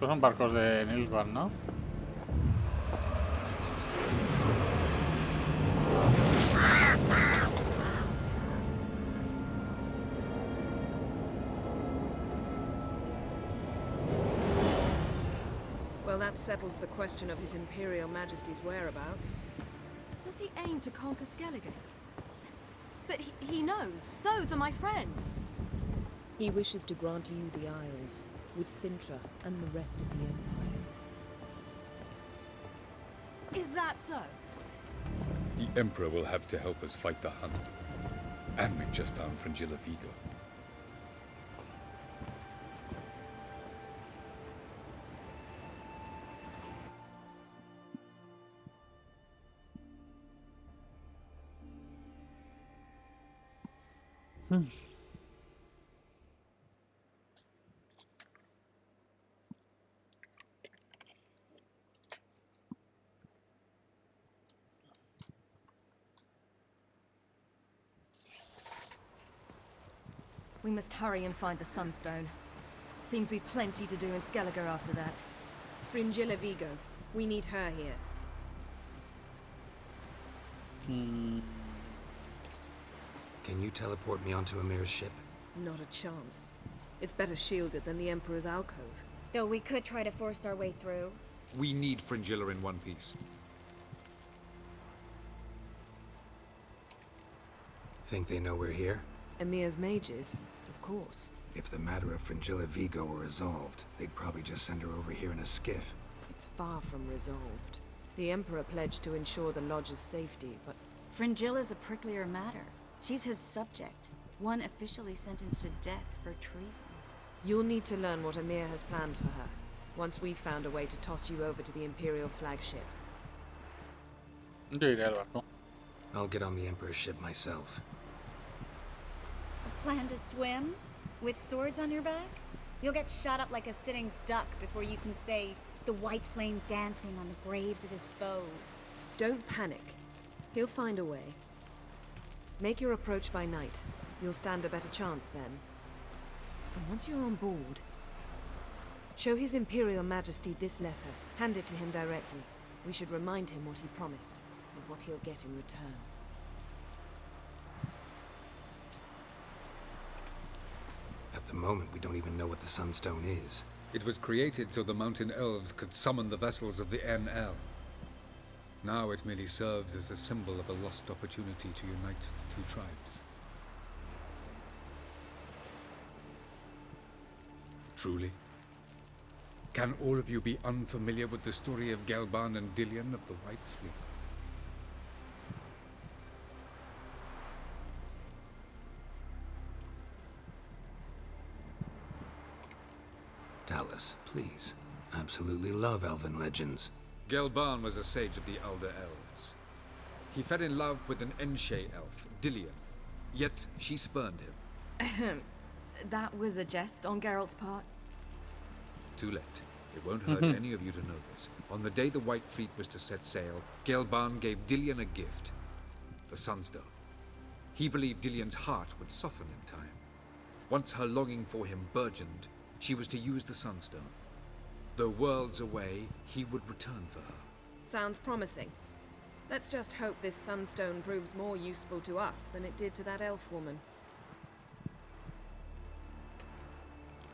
Estos son barcos de Nilfgaard, ¿no? Well, that settles the question of His Imperial Majesty's whereabouts. Does he aim to conquer Skellige? But he knows. Those are my friends. He wishes to grant you the Isles, with Sintra and the rest of the Empire. Is that so? The Emperor will have to help us fight the Hunt. And we've just found Fringilla Vigo. We must hurry and find the Sunstone. Seems we've plenty to do in Skellige after that. Fringilla Vigo. We need her here. Can you teleport me onto Amir's ship? Not a chance. It's better shielded than the Emperor's alcove. Though we could try to force our way through. We need Fringilla in one piece. Think they know we're here? Emir's mages, of course. If the matter of Fringilla Vigo were resolved, they'd probably just send her over here in a skiff. It's far from resolved. The Emperor pledged to ensure the Lodge's safety, but... Fringilla's a pricklier matter. She's his subject, one officially sentenced to death for treason. You'll need to learn what Emir has planned for her, once we've found a way to toss you over to the Imperial flagship. I'll get on the Emperor's ship myself. A plan to swim? With swords on your back? You'll get shot up like a sitting duck before you can say, the white flame dancing on the graves of his foes. Don't panic. He'll find a way. Make your approach by night. You'll stand a better chance then. And once you're on board, show His Imperial Majesty this letter. Hand it to him directly. We should remind him what he promised, and what he'll get in return. At the moment, we don't even know what the Sunstone is. It was created so the mountain elves could summon the vessels of the NL. Now it merely serves as a symbol of a lost opportunity to unite the two tribes. Truly? Can all of you be unfamiliar with the story of Gelban and Dillion of the White Fleet? Dallas, please. Absolutely love elven legends. Gelban was a sage of the Elder Elves. He fell in love with an Enshe elf, Dillion, yet she spurned him. That was a jest on Geralt's part. Too late. It won't hurt any of you to know this. On the day the White Fleet was to set sail, Gelban gave Dillion a gift, the Sunstone. He believed Dillion's heart would soften in time. Once her longing for him burgeoned, she was to use the Sunstone. Though worlds away, he would return for her. Sounds promising. Let's just hope this Sunstone proves more useful to us than it did to that elf woman.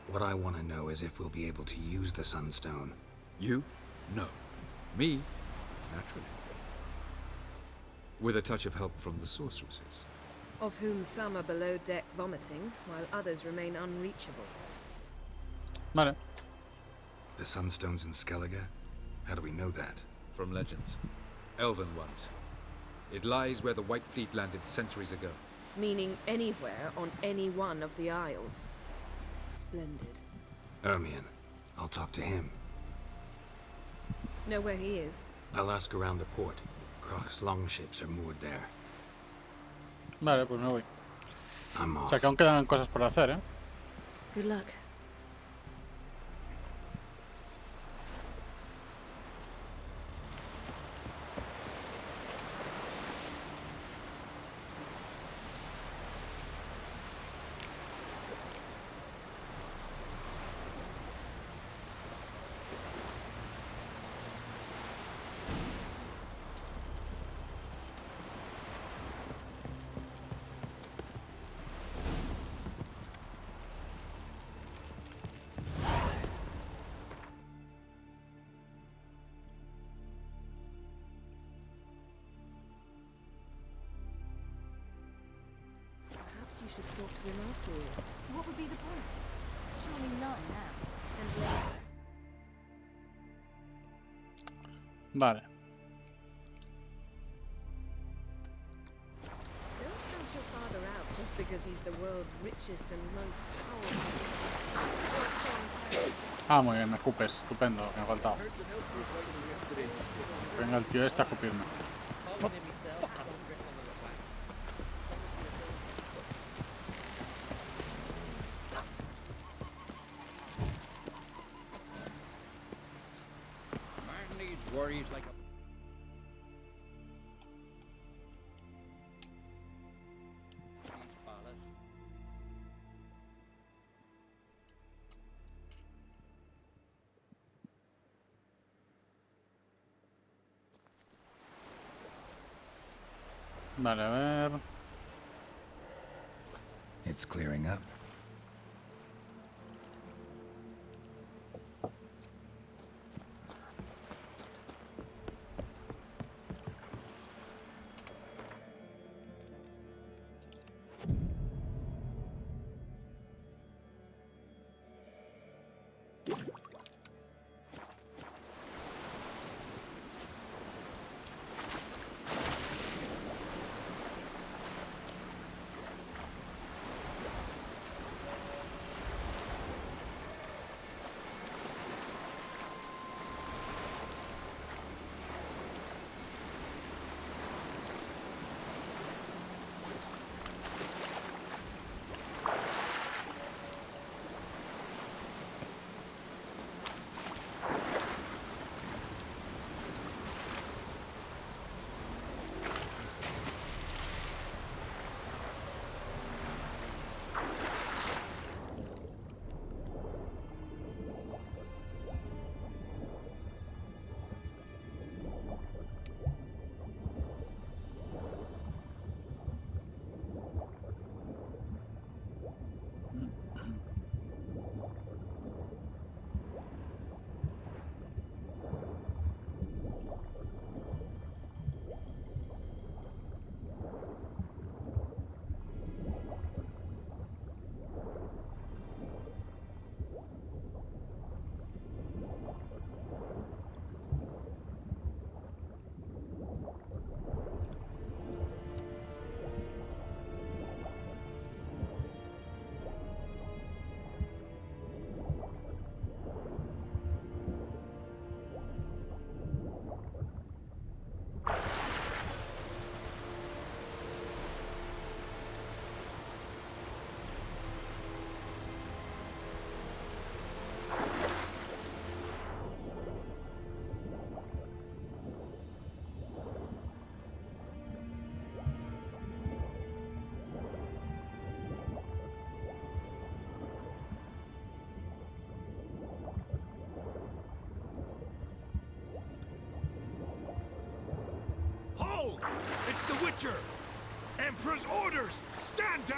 What I want to know is if we'll be able to use the Sunstone. You? No. Me? Naturally. With a touch of help from the sorceresses. Of whom some are below deck vomiting, while others remain unreachable. Vale. The Sunstone's in Skellige? How do we know that? From legends. Elven ones. It lies where the White Fleet landed centuries ago. Meaning anywhere on any one of the Isles. Splendid. Ermion. I'll talk to him. Know where he is? I'll ask around the port. Croc's longships are moored there. Vale, pues me voy. I'm O off. sea que aún quedan cosas por hacer, ¿eh? Good luck. Perhaps you should talk to him after all. What would be the point? Surely none now. And later. Vale. Don't count your father out just because he's the world's richest and most powerful. Ah, muy bien, me escupes. Estupendo, que me ha faltado. Venga el tío este a escupirme. Worries like a... Vale, a ver. It's clearing up. It's the Witcher! Emperor's orders! Stand down!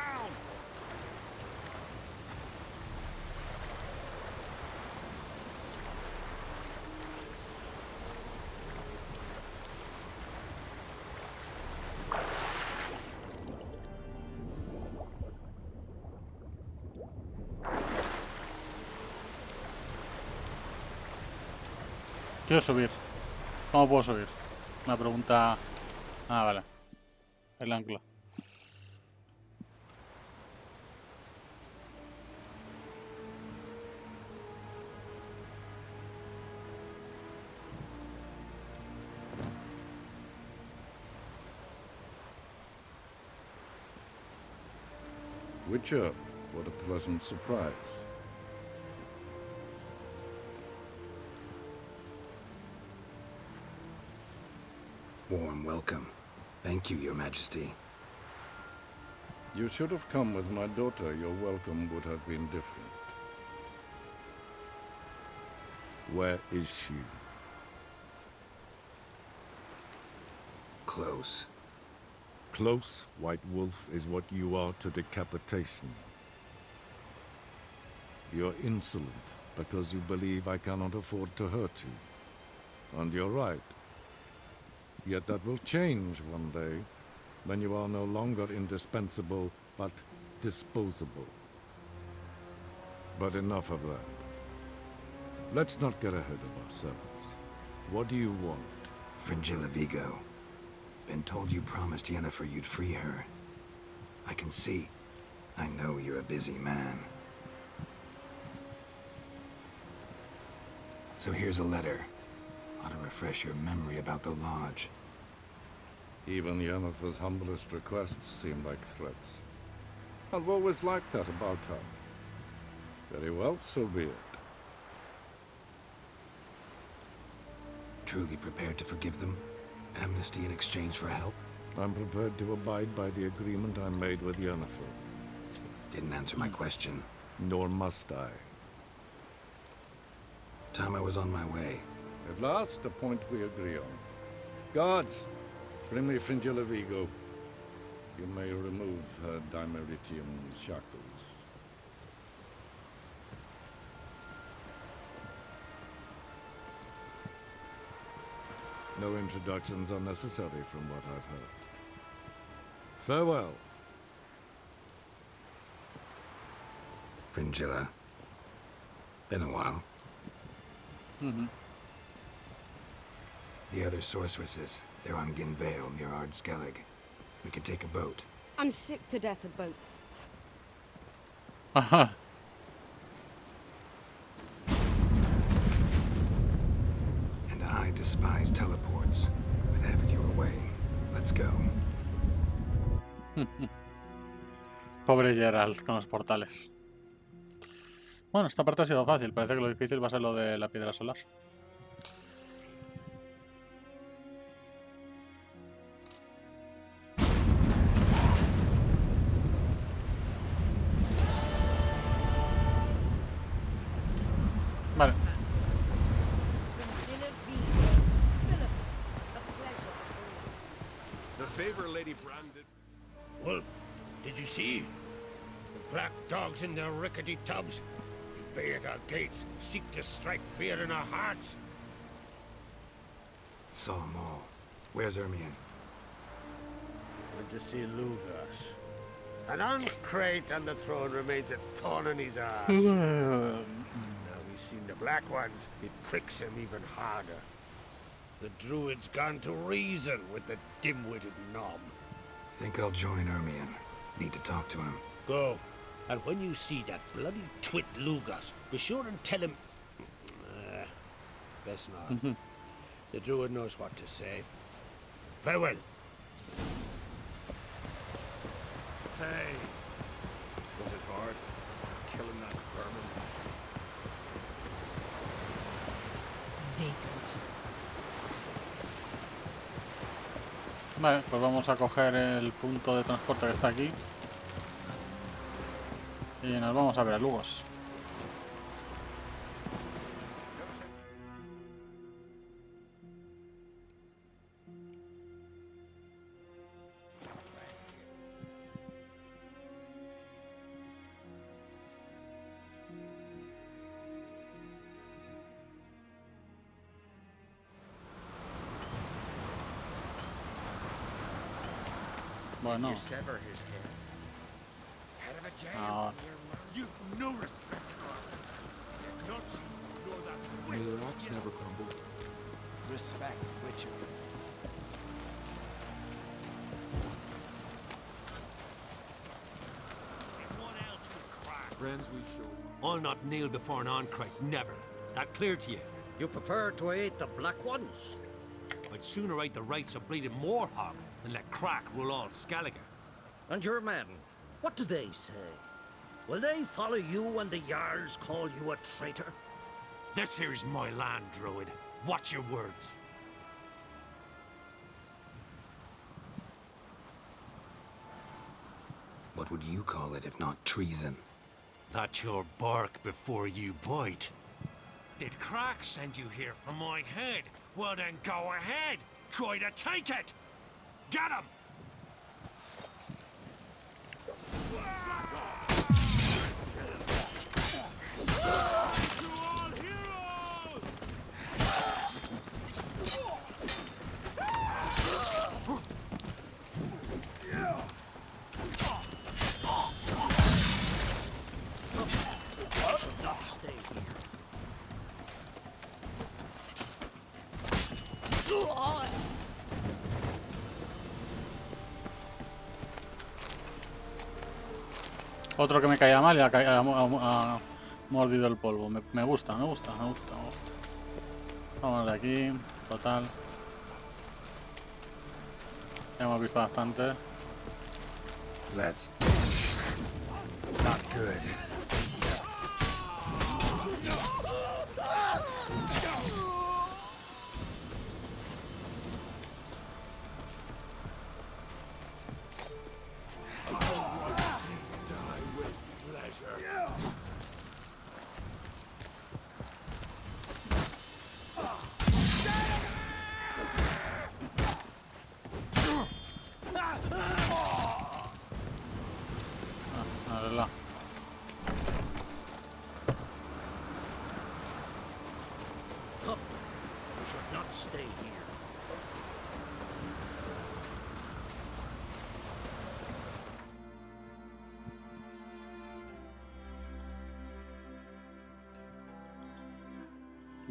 Quiero subir. ¿Cómo puedo subir? Una pregunta... Ah, vale. El ancla. Witcher, what a pleasant surprise. Warm welcome. Thank you, Your Majesty. You should have come with my daughter. Your welcome would have been different. Where is she? Close. Close, White Wolf, is what you are to decapitation. You're insolent because you believe I cannot afford to hurt you. And you're right. Yet that will change one day, when you are no longer indispensable, but disposable. But enough of that. Let's not get ahead of ourselves. What do you want? Fringilla Vigo. Been told you promised Yennefer you'd free her. I can see. I know you're a busy man. So here's a letter. Ought to refresh your memory about the Lodge. Even Yennefer's humblest requests seem like threats. I've always liked that about her. Very well, so be it. Truly prepared to forgive them? Amnesty in exchange for help? I'm prepared to abide by the agreement I made with Yennefer. Didn't answer my question. Nor must I. Time I was on my way. At last, a point we agree on. Guards, bring me Fringilla Vigo. You may remove her Dimeritium shackles. No introductions are necessary from what I've heard. Farewell. Fringilla. Been a while. The other sorceresses, they're on Ginvale near Ardskellig. We could take a boat. I'm sick to death of boats. Ajá. And I despise teleports. But have it your way. Let's go. Pobre Geralt con los portales. Bueno, esta parte ha sido fácil. Parece que lo difícil va a ser lo de la piedra solar. Vale. The favor Lady Brandon. Wolf, did you see? The black dogs in their rickety tubs. They bay at our gates, seek to strike fear in our hearts. Saw them all. Where's Ermion? Went to see Lugas. An uncrate on the throne remains a thorn in his ass. Now he's seen the black ones, it pricks him even harder. The druid's gone to reason with the dim-witted knob. Think I'll join Ermion. Need to talk to him. Go. And when you see that bloody twit Lugas, be sure and tell him... best not. The druid knows what to say. Farewell. Hey. Was it hard? Killing that vermin? Vagrant. Vale, pues vamos a coger el punto de transporte que está aquí. Y nos vamos a ver a Lugos. Bueno. Ahora. You've no respect for our principles. Not you, nor that May the rocks never crumble. Respect, Richard. friends we show. I'll not kneel before an Oncrite, never. That clear to you? You prefer to eat the black ones? I'd sooner eat the rights of bleeding Moorhog than let Crack rule all Skellige. And your men, what do they say? Will they follow you when the Jarls call you a traitor? This here's my land, Druid. Watch your words. What would you call it if not treason? That's your bark before you bite. Did Crack send you here for my head? Well then go ahead. Try to take it. Get him! Otro que me caía mal y ha mordido el polvo. Me gusta. Vamos de aquí, total. Ya hemos visto bastante. That's not good.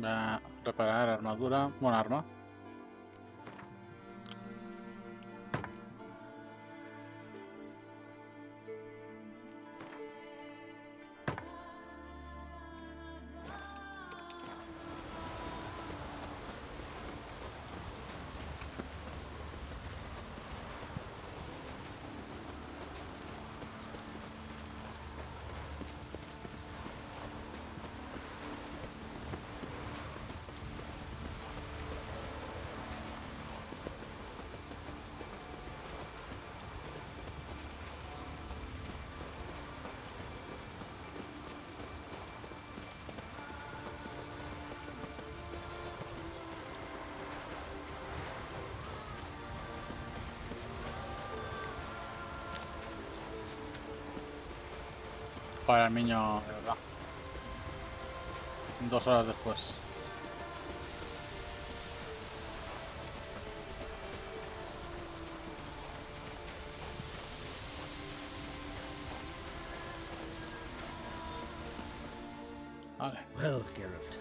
Voy a reparar armadura, buena arma. Para el niño, de verdad. 2 horas después. Vale. Well, Geralt,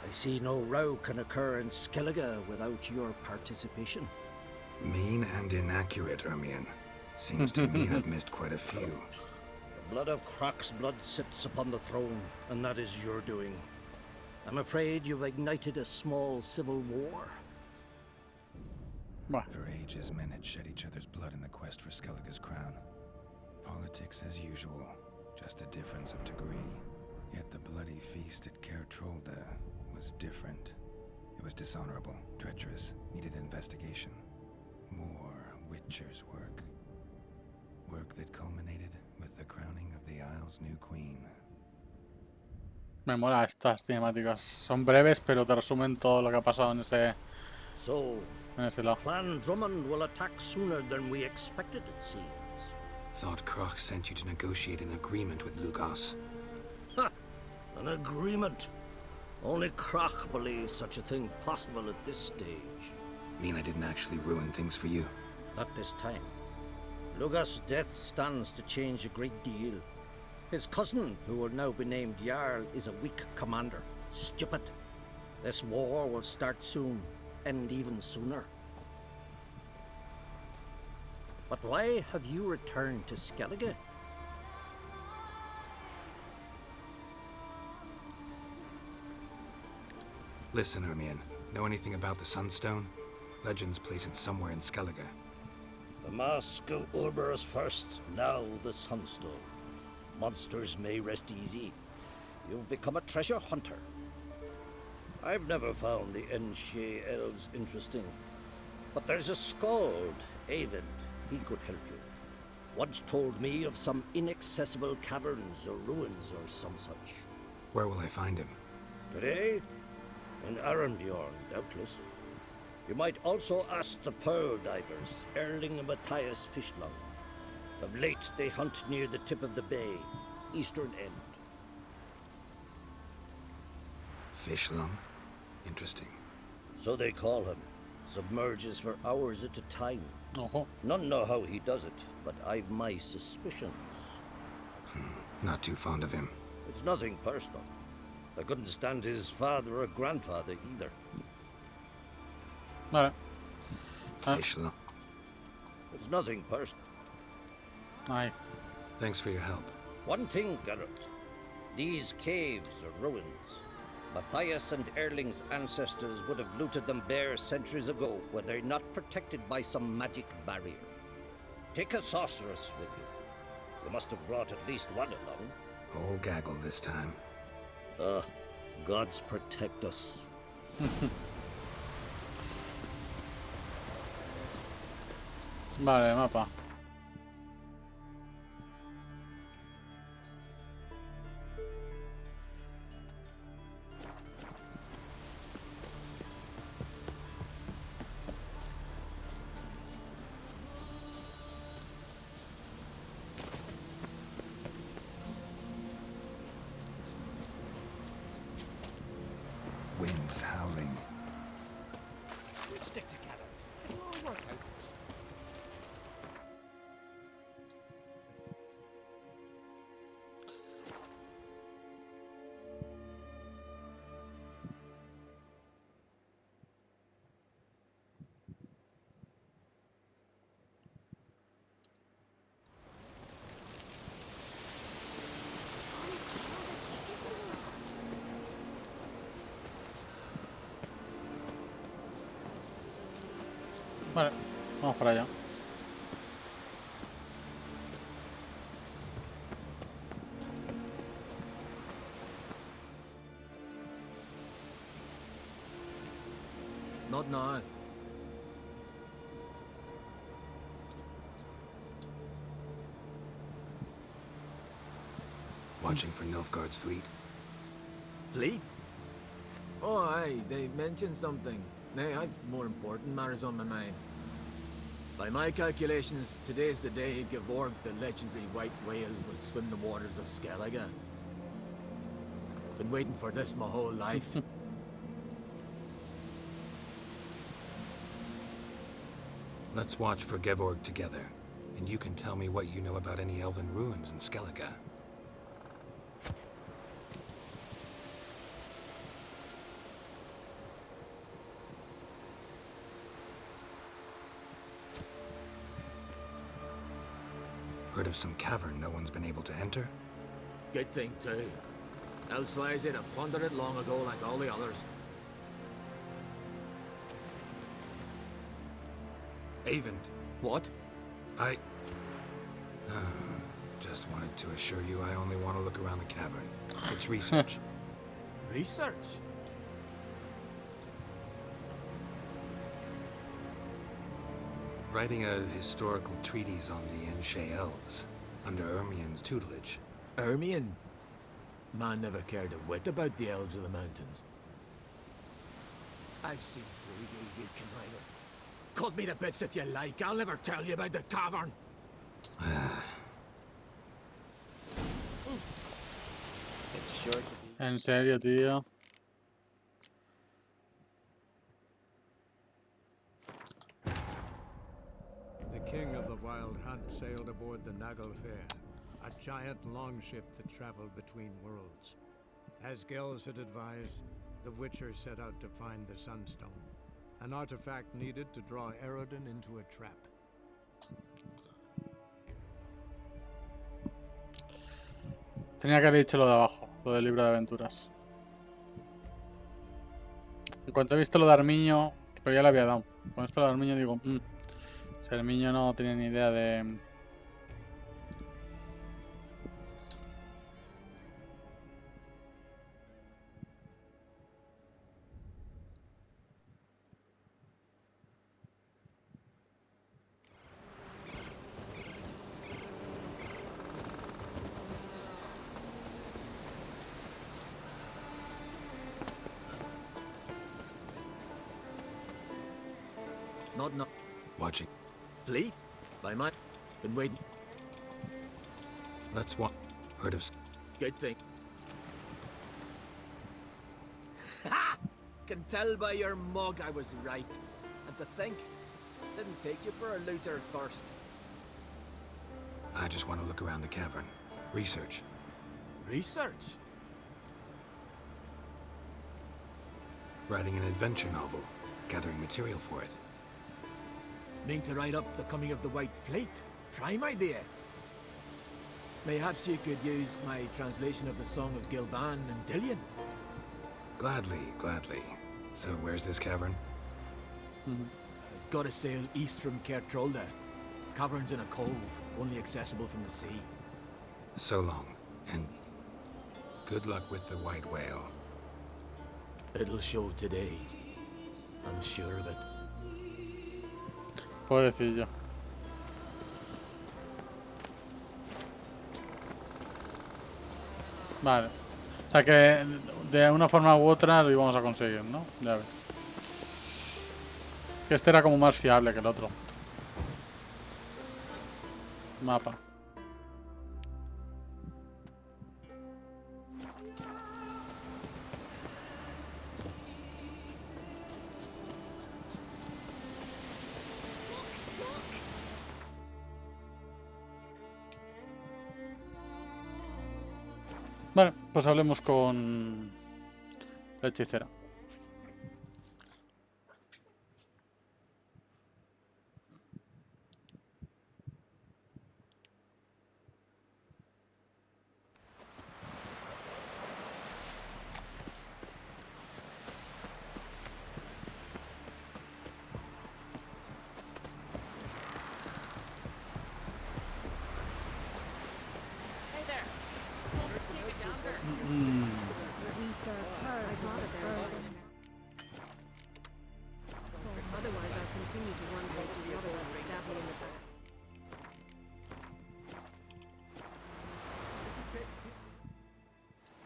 I see no row can occur in Skellige without your participation. Mean and inaccurate, Ermion. Seems to me I've missed quite a few. The blood of Croc's blood sits upon the throne, and that is your doing. I'm afraid you've ignited a small civil war. For ages, men had shed each other's blood in the quest for Skellige's crown. Politics as usual, just a difference of degree. Yet the bloody feast at Caer Trolda was different. It was dishonorable, treacherous, needed investigation. More Witcher's work. Work that culminated with the crowning of the Isle's new queen. Me mola estas cinemáticas. Son breves, pero te resumen todo lo que ha pasado en ese lado. Clan Drummond will attack sooner than we expected, it seems. Thought Croc sent you to negotiate an agreement with Lugos. Ha! An agreement? Only Croc believes such a thing possible at this stage. Mean I didn't actually ruin things for you? Not this time. Luga's death stands to change a great deal. His cousin, who will now be named Jarl, is a weak commander. Stupid. This war will start soon, end even sooner. But why have you returned to Skellige? Listen, Ermion. Know anything about the Sunstone? Legends place it somewhere in Skellige. The mask of Urber's first, now the Sunstone. Monsters may rest easy. You've become a treasure hunter. I've never found the Enshe elves interesting. But there's a skald, Avid. He could help you. Once told me of some inaccessible caverns or ruins or some such. Where will I find him? Today? In Arenbjorn, doubtless. You might also ask the Pearl Divers, Erling and Matthias Fishlung. Of late, they hunt near the tip of the bay, eastern end. Fishlung? Interesting. So they call him. Submerges for hours at a time. Ojo. None know how he does it, but I've my suspicions. Not too fond of him. It's nothing personal. I couldn't stand his father or grandfather either. Vale. Fishlung. It's nothing personal. Aye. Thanks for your help. One thing, Geralt. These caves are ruins. Matthias and Erling's ancestors would have looted them bare centuries ago when they're not protected by some magic barrier. Take a sorceress with you. You must have brought at least one along. Whole gaggle this time. Gods protect us. Vale, mapa. Winds howling. We'll stick together. It'll all work out. Vale, vamos para allá. Not now. Watching for Nilfgaard's fleet. Fleet? Oh, aye, they mentioned something. Nay, I've more important matters on my mind. By my calculations, today's the day Gevorg, the legendary white whale, will swim the waters of Skellige. Been waiting for this my whole life. Let's watch for Gevorg together, and you can tell me what you know about any elven ruins in Skellige. Heard of some cavern no one's been able to enter? Good thing, too. Elsewise, they'd have plundered it long ago like all the others. Avon. What? Just wanted to assure you I only want to look around the cavern. It's research. Research? Writing a historical treatise on the Enshe elves, under Ermion's tutelage. Ermion? Man never cared a whit about the elves of the mountains. I've seen through you conniver. Cut me to bits if you like. I'll never tell you about the cavern. It's sure to be. En serio, tío. The king of the Wild Hunt sailed aboard the Naglfare, a giant longship that traveled between worlds. As Gels had advised, the Witcher set out to find the Sunstone, an artifact needed to draw Eredin into a trap. Tenía que haber dicho lo de abajo, lo del libro de aventuras. En cuanto he visto lo de Armiño, pero ya le había dado. Con esto de Armiño digo, si Armiño no tenía ni idea de... Not. Watching. Fleet? By my... Been waiting. That's what. Heard of. Good thing. Ha! Can tell by your mug I was right. And to think, didn't take you for a looter first. I just want to look around the cavern. Research. Research? Writing an adventure novel. Gathering material for it. Mean to write up the coming of the White Fleet? Prime idea. Mayhaps you could use my translation of the Song of Gilban and Dillion. Gladly, gladly. So where's this cavern? Gotta sail east from Kertrolda. Cavern's in a cove, only accessible from the sea. So long, and good luck with the white whale. It'll show today. I'm sure of it. Pobrecillo. Vale. O sea que de una forma u otra lo íbamos a conseguir, ¿no? Ya ves. Que este era como más fiable que el otro. Mapa. Vale, pues hablemos con la hechicera. Otherwise, I'll continue to wonder if he's not about to stab me in the back.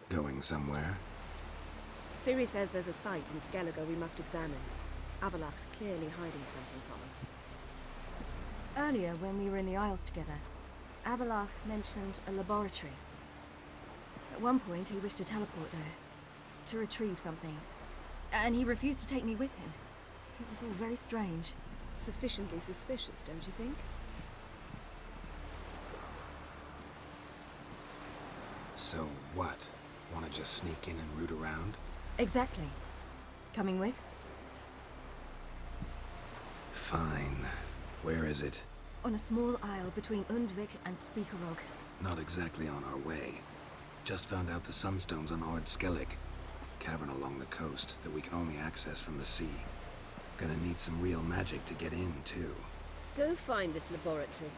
Going somewhere? Ciri says there's a site in Skellige we must examine. Avalok's clearly hiding something from us. Earlier, when we were in the Isles together, Avalok mentioned a laboratory. At one point, he wished to teleport there, to retrieve something, and he refused to take me with him. It was all very strange. Sufficiently suspicious, don't you think? So what? Want to just sneak in and root around? Exactly. Coming with? Fine. Where is it? On a small isle between Undvik and Speakerog. Not exactly on our way. Just found out the Sunstone's on Ard Skellig. Cavern along the coast that we can only access from the sea. Gonna need some real magic to get in, too. Go find this laboratory.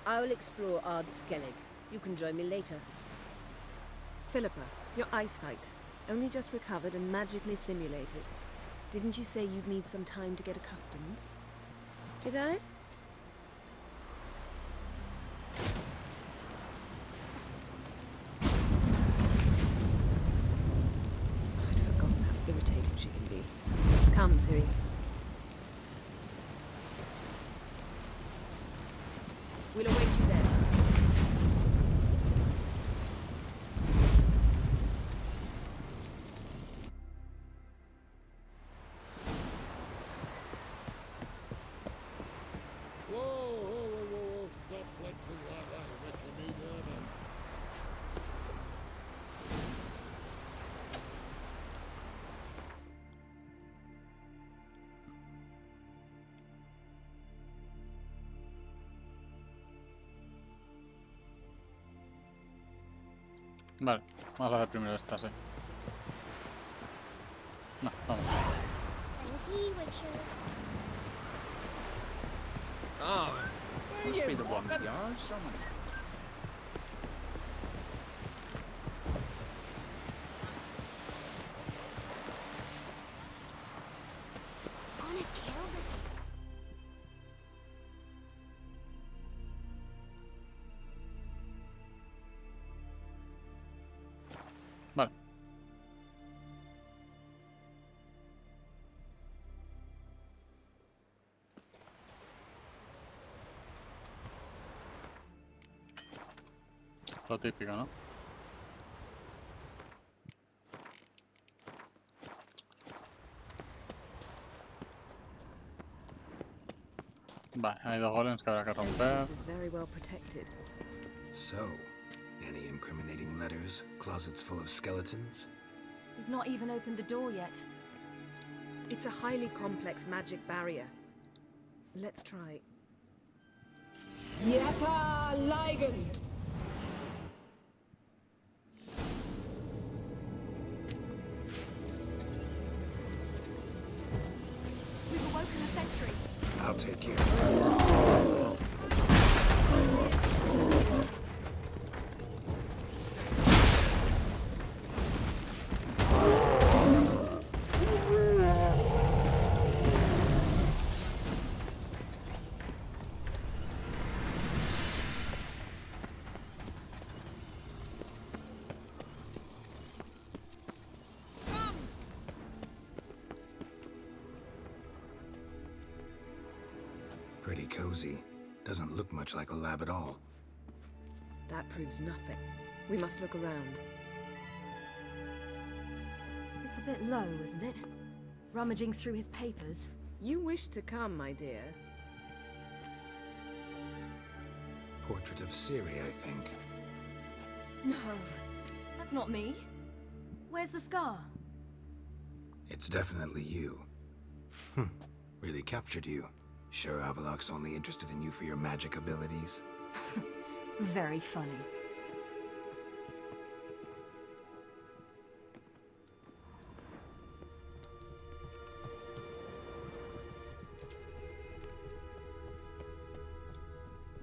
I'll explore Ard Skellig. You can join me later. Philippa, your eyesight. Only just recovered and magically simulated. Didn't you say you'd need some time to get accustomed? Did I? I'd forgotten how irritating she can be. Come, Ciri. We'll await you there. Whoa, Vale, vamos a ver primero esta, sí. No, vamos. Oh, must be the one with the eyes, someone. Gonna kill the Vale. Lo típico, ¿no? Vale, hay dos golems que habrá que romper. This is very well protected. So, any incriminating letters? Closets full of skeletons? We've not even opened the door yet. It's a highly complex magic barrier. Let's try. Yeta Ligen! We've awoken a sentry. I'll take care of it. Pretty cozy. Doesn't look much like a lab at all. That proves nothing. We must look around. It's a bit low, isn't it? Rummaging through his papers. You wish to come, my dear. Portrait of Siri, I think. No, that's not me. Where's the scar? It's definitely you. Really captured you. Sure Avalok's only interested in you for your magic abilities? Very funny.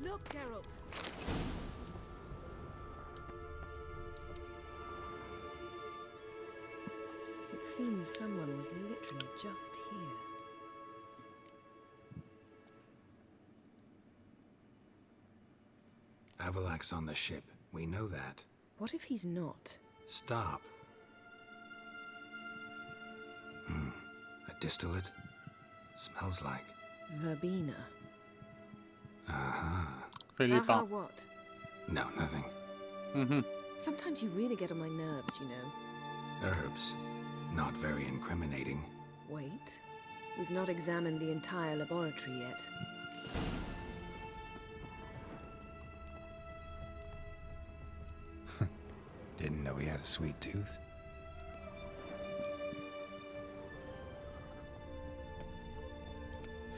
Look, Geralt! It seems someone was literally just here. Avalok's on the ship. We know that. What if he's not? Stop. A distillate? Smells like... Verbena. Uh-huh. Aha, what? No, nothing. Sometimes you really get on my nerves, you know. Herbs. Not very incriminating. Wait. We've not examined the entire laboratory yet. Didn't know he had a sweet tooth.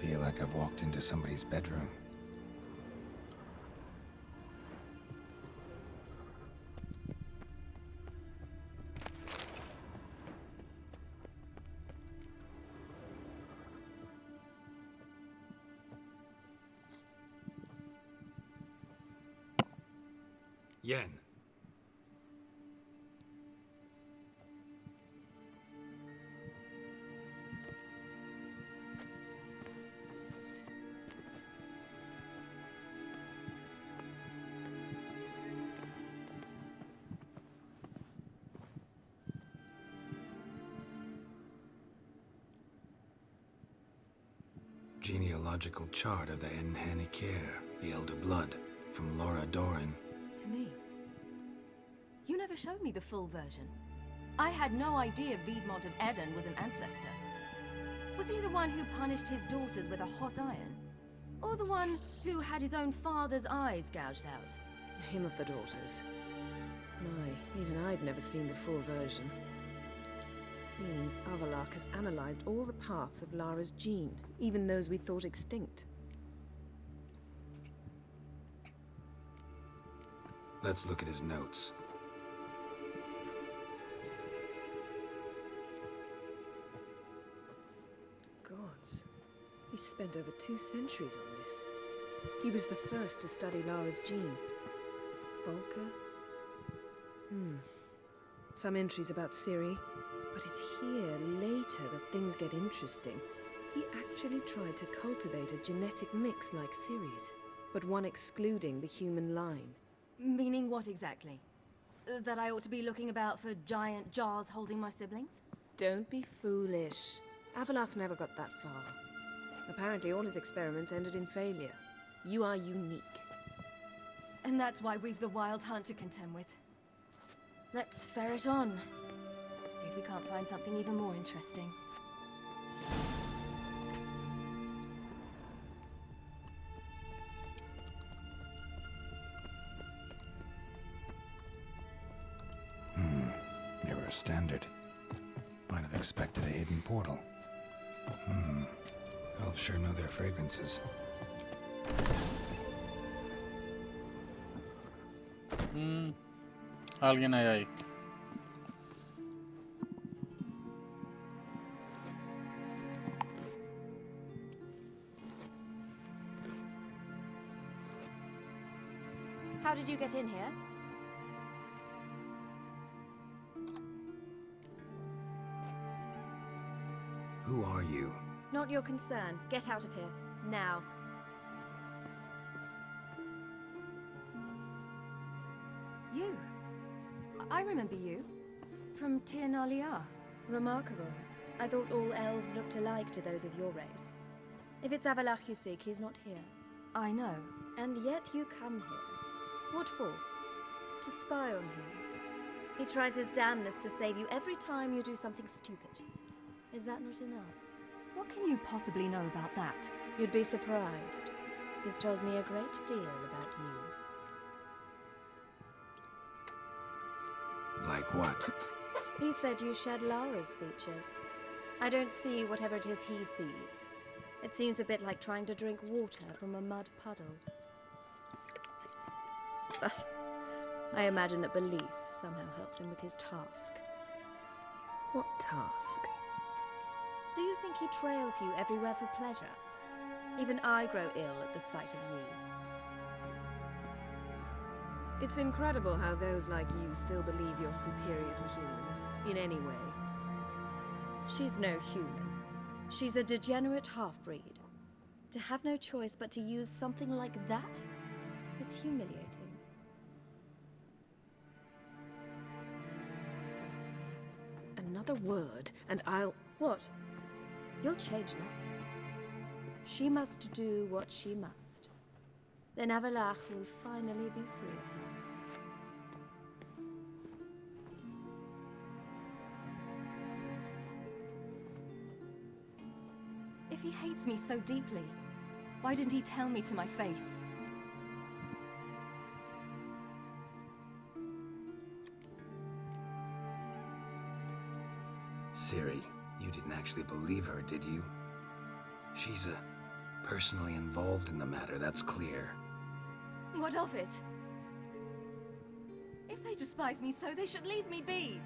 Feel like I've walked into somebody's bedroom. Yen. Genealogical chart of the Enhanikir, the Elder Blood, from Laura Doran. To me. You never showed me the full version. I had no idea Viedmont of Eden was an ancestor. Was he the one who punished his daughters with a hot iron? Or the one who had his own father's eyes gouged out? Him of the daughters. My, even I'd never seen the full version. Seems Avalok has analyzed all the parts of Lara's gene, even those we thought extinct. Let's look at his notes. gods. He spent over 2 centuries on this. He was the first to study Lara's gene. Volker? Some entries about Ciri, but it's here later that things get interesting. He actually tried to cultivate a genetic mix like Ciri's, but one excluding the human line. Meaning what exactly? That I ought to be looking about for giant jars holding my siblings? Don't be foolish. Avalach never got that far. Apparently all his experiments ended in failure. You are unique. And that's why we've the Wild Hunt to contend with. Let's ferret on. See if we can't find something even more interesting. Mirror standard. Might have expected a hidden portal. Elves sure know their fragrances. Alguien hay ahí. How did you get in here? Who are you? Not your concern. Get out of here. Now. You? I remember you. From Tir Nalia. Remarkable. I thought all elves looked alike to those of your race. If it's Avalach you seek, he's not here. I know. And yet you come here. What for? To spy on him. He tries his damnedest to save you every time you do something stupid. Is that not enough? What can you possibly know about that? You'd be surprised. He's told me a great deal about you. Like what? He said you shared Lara's features. I don't see whatever it is he sees. It seems a bit like trying to drink water from a mud puddle. But I imagine that belief somehow helps him with his task. What task? Do you think he trails you everywhere for pleasure? Even I grow ill at the sight of you. It's incredible how those like you still believe you're superior to humans, in any way. She's no human. She's a degenerate half-breed. To have no choice but to use something like that? It's humiliating. Another word, and I'll... What? You'll change nothing. She must do what she must. Then Avalach will finally be free of her. If he hates me so deeply, why didn't he tell me to my face? Ciri, you didn't actually believe her, did you? She's personally involved in the matter, that's clear. What of it? If they despise me so, they should leave me be.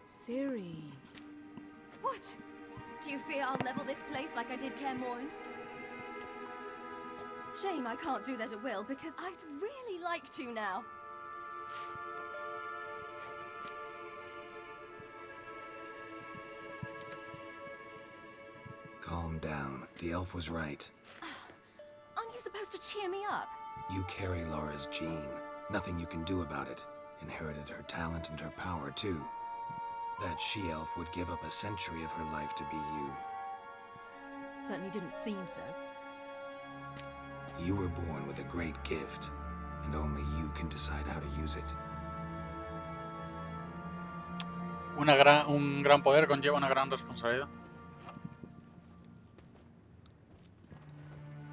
Ciri. What? Do you fear I'll level this place like I did Kaer Morhen? Shame I can't do that at will, because I'd really like to now. Calm down. The elf was right. Aren't you supposed to cheer me up? You carry Lara's gene. Nothing you can do about it. Inherited her talent and her power, too. That she-elf would give up a century of her life to be you. Certainly didn't seem so. You were born with a great gift, and only you can decide how to use it. Un gran poder conlleva una gran responsabilidad.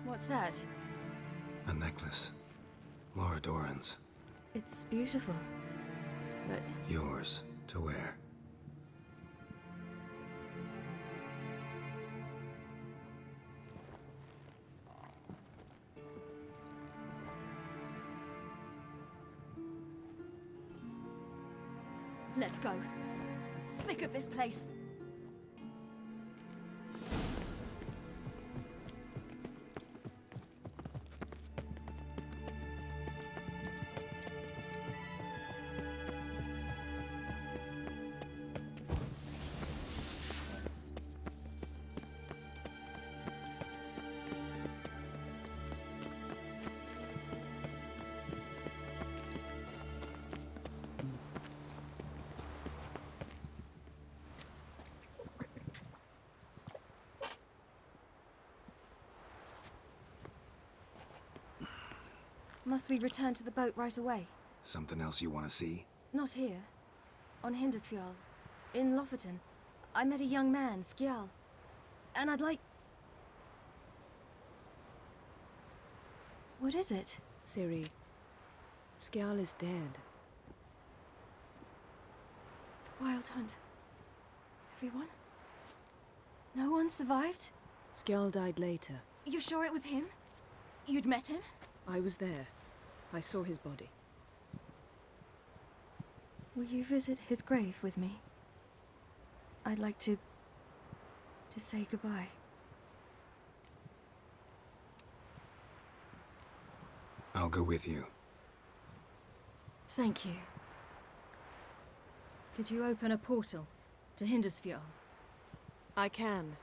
What's that? A necklace. Lara Doran's. It's beautiful, but... Yours to wear. Let's go. I'm sick of this place. Must we return to the boat right away? Something else you want to see? Not here. On Hindersfjall. In Lofoten. I met a young man, Skjal. And I'd like... What is it? Ciri, Skjal is dead. The Wild Hunt. Everyone? No one survived? Skjal died later. You sure it was him? You'd met him? I was there. I saw his body. Will you visit his grave with me? I'd like to say goodbye. I'll go with you. Thank you. Could you open a portal to Hindersfjall? I can.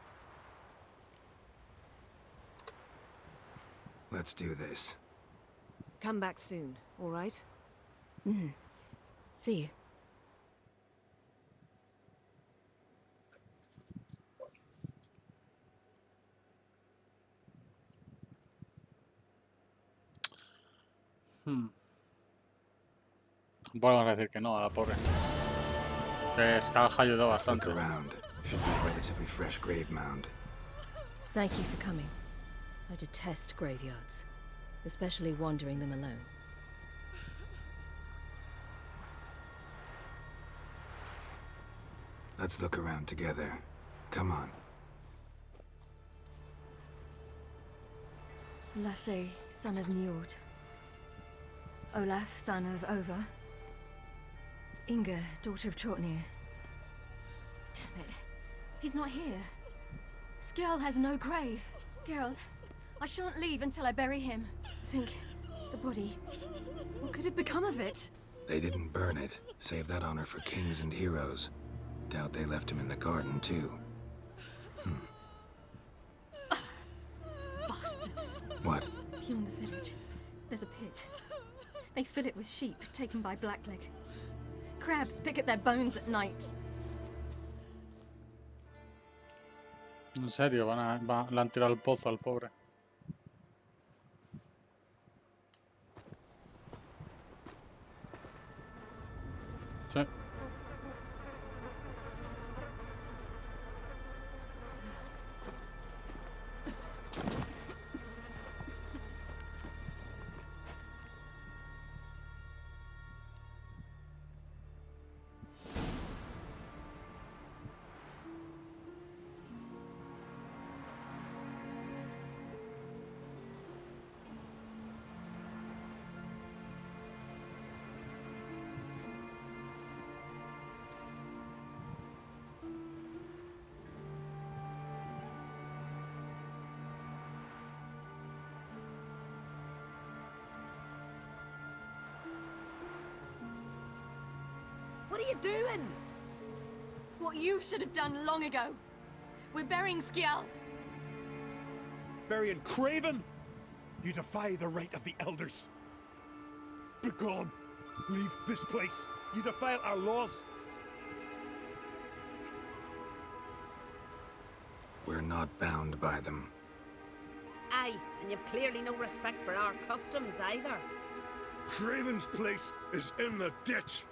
Let's do this. Come back soon, all right? Mm-hmm. See you. Vuelvo a decir que no a la pobre. Que Skal ha ayudado bastante. Look around. Should be a relatively fresh grave mound. Thank you for coming. I detest graveyards, especially wandering them alone. Let's look around together. Come on. Lasse, son of Njord. Olaf, son of Over. Inga, daughter of Trotnir. Damn it. He's not here. Skjal has no grave. Geralt, I shan't leave until I bury him. Think, the body. What could have become of it? They didn't burn it. Save that honor for kings and heroes. Doubt they left him in the garden, too. Bastards. What? Beyond the village, there's a pit. They fill it with sheep taken by Blackleg. Crabs pick at their bones at night. En serio, le han tirado al pozo al pobre. Sí. What are you doing? What you should have done long ago. We're burying Skjal. Burying Craven? You defy the right of the elders. Begone. Leave this place. You defile our laws. We're not bound by them. Aye, and you've clearly no respect for our customs either. Craven's place is in the ditch.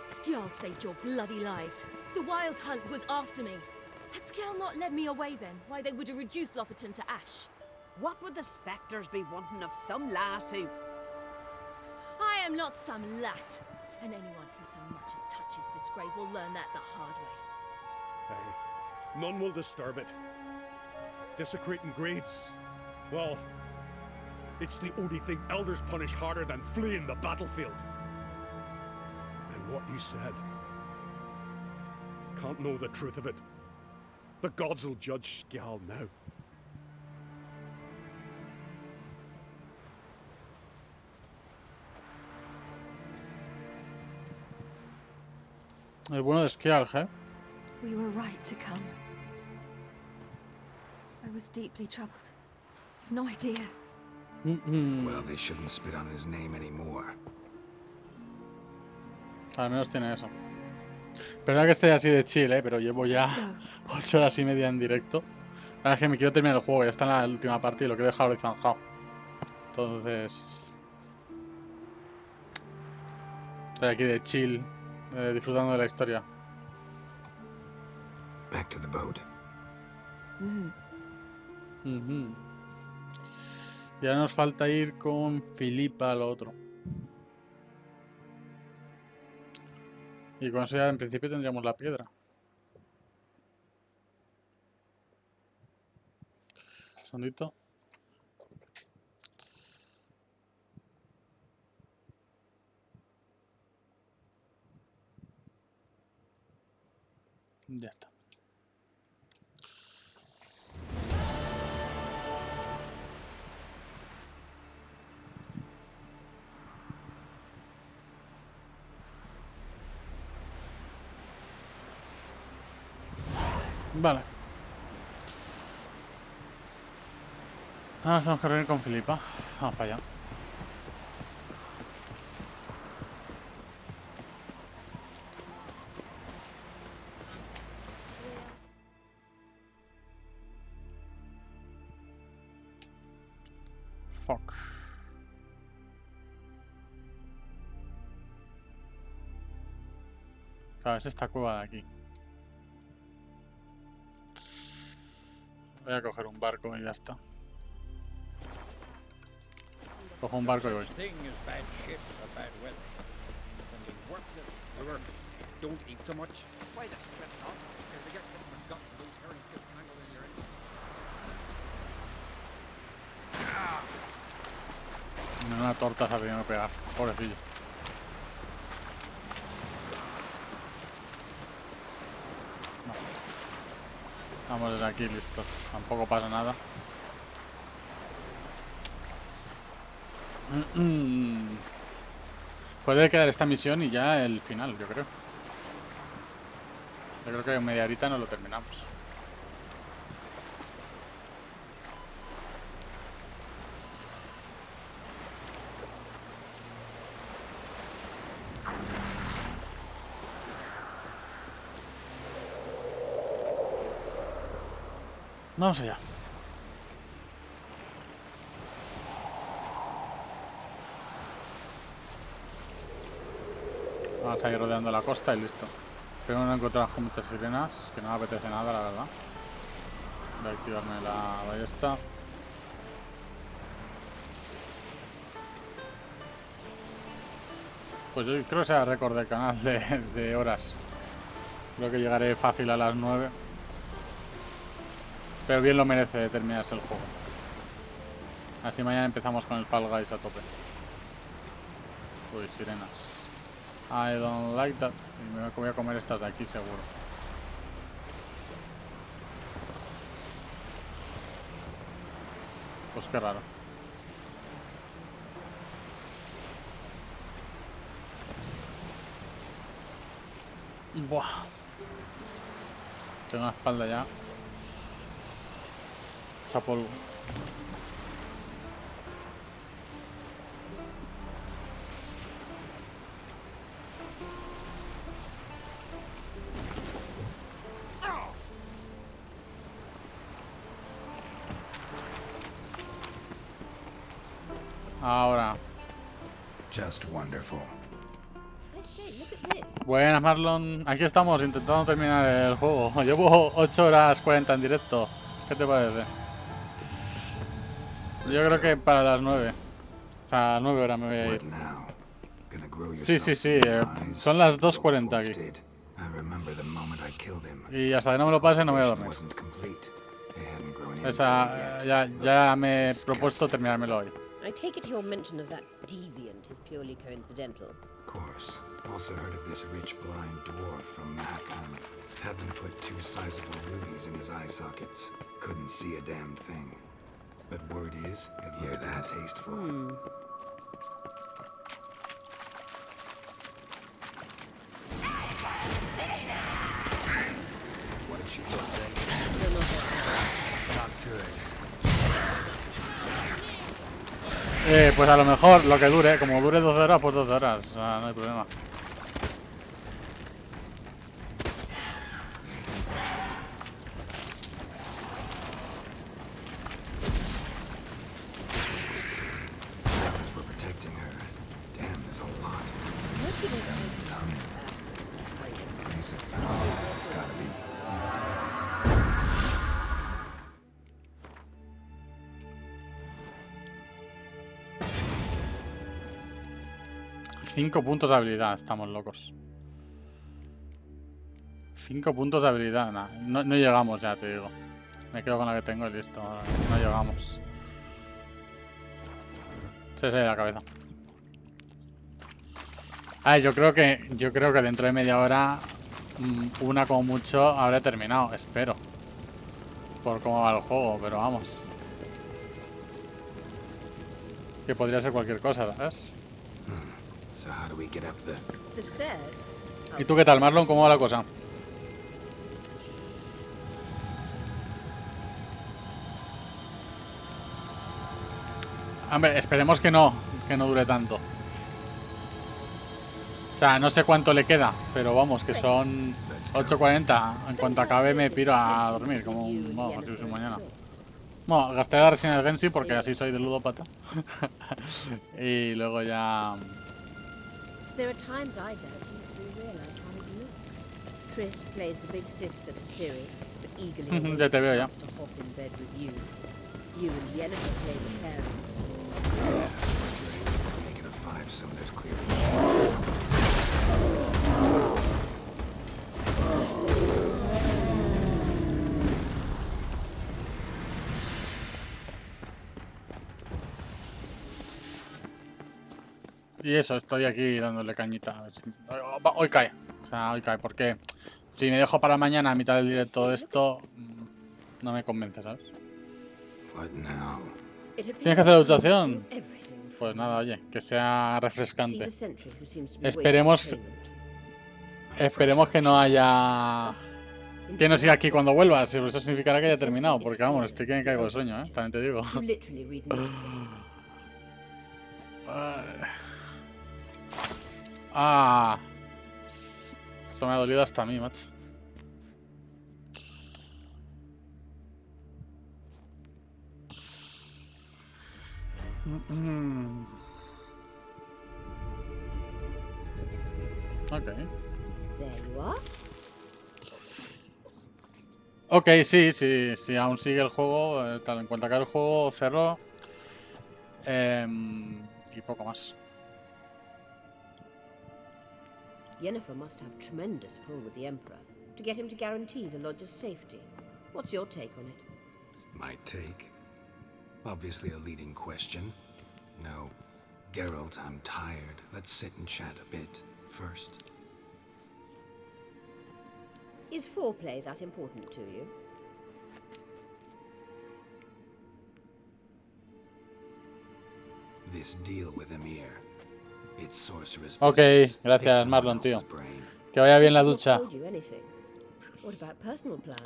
Skjal saved your bloody lives. The Wild Hunt was after me. Had Skjal not led me away then, why they would have reduced Lofoten to ash. What would the spectres be wanting of some lass who... I am not some lass, and anyone who so much as touches this grave will learn that the hard way. Aye. None will disturb it. Desecrating graves. Well, It's the only thing elders punish harder than fleeing the battlefield. And what you said. Can't know the truth of it. The gods will judge Skjal now. El bueno de Skjal, ¿eh? We were right to come. I was deeply troubled. You've no idea. Well, they shouldn't spit on his name anymore. Al menos tiene eso. Perdona que esté así de chill, pero llevo ya 8 horas y media en directo. La verdad es que me quiero terminar el juego, ya está en la última parte y lo quiero dejar hoy zanjado. Entonces... estoy aquí de chill, disfrutando de la historia. Back to the boat. Y ahora nos falta ir con Filipa al otro. Y con eso ya en principio tendríamos la piedra. Un segundito. Ya está. Vale. Ahora tenemos que reunir con Filipa. Vamos para allá. Fuck. Claro, es esta cueva de aquí. Voy a coger un barco y ya está. Cojo un barco y voy. Una torta se ha tenido que pegar, pobrecillo. No. Vamos desde aquí, listo. Tampoco pasa nada. Puede quedar esta misión y ya el final, yo creo. Yo creo que en media horita no lo terminamos. Vamos allá. Vamos a ir rodeando la costa y listo. Pero no he encontrado muchas sirenas, que no me apetece nada, la verdad. Voy a activarme la ballesta. Pues yo creo que será récord del canal de horas. Creo que llegaré fácil a las 9. Pero bien lo merece terminarse el juego. Así mañana empezamos con el Fall Guys a tope. Uy, sirenas. I don't like that. Y me voy a comer estas de aquí seguro. Pues qué raro. Buah. Tengo la espalda ya. Mucha polvo. Ahora. Just wonderful. Buenas, Marlon. Aquí estamos intentando terminar el juego. Llevo 8 horas 40 en directo. ¿Qué te parece? Yo creo que para las 9. O sea, 9 horas me voy a ir. Sí. Son las 2:40 aquí. Y hasta que no me lo pase no me voy a dormir. Ya me he propuesto terminármelo hoy. I take it your mention of that deviant is purely coincidental. Of course. Also heard of this rich blind dwarf from Mahakam. Had them put 2 sizable rubies in his eye sockets. Couldn't see a damn thing. But word is, it looked that tasteful. What did she just say? Not good. Pues a lo mejor lo que dure, como dure 12 horas, pues 12 horas, o sea, no hay problema. We're protecting her. Damn, there's a lot. It's gotta be. 5 puntos de habilidad, estamos locos. 5 puntos de habilidad, nah, no llegamos ya, te digo. Me quedo con la que tengo y listo, no llegamos. Se sale de la cabeza. A ver, yo creo que dentro de media hora, una como mucho, habré terminado, espero. Por cómo va el juego, pero vamos. Que podría ser cualquier cosa, ¿sabes? So how do we get up the stairs? ¿Y tú qué tal, Marlon? ¿Cómo va la cosa? Hombre, esperemos que no dure tanto. O sea, no sé cuánto le queda, pero vamos, que son 8:40. En cuanto acabe me piro a dormir, como un... Bueno, así soy mañana. Bueno, gasté la resina del Genshin porque así soy de ludópata. Y luego ya... There are times I don't usually realize how it looks. Triss plays the big sister to Ciri, but eagerly ya te veo ya. to hop in bed with you. You and Yennefer play the parents. make it a 5 so there's clearly. Y eso, estoy aquí dándole cañita. A ver si... Hoy cae. O sea, hoy cae. Porque si me dejo para mañana a mitad del directo esto, no me convence, ¿sabes? ¿Tienes que hacer la votación? Pues nada, oye, que sea refrescante. Esperemos que no haya... Que no siga aquí cuando vuelvas. Eso significará que haya terminado. Porque vamos, estoy que me caigo de sueño, ¿eh? También te digo. Ah, eso me ha dolido hasta a mí, macho. Ok. Ok, sí, aún sigue el juego, tal, en cuanto acabe el juego, cerro. Y poco más. Yennefer must have tremendous pull with the Emperor to get him to guarantee the lodge's safety. What's your take on it? My take? Obviously a leading question. No. Geralt, I'm tired. Let's sit and chat a bit first. Is foreplay that important to you? This deal with Emir. It's sorceress. Ok, gracias Marlon, tío. Que vaya bien la ducha.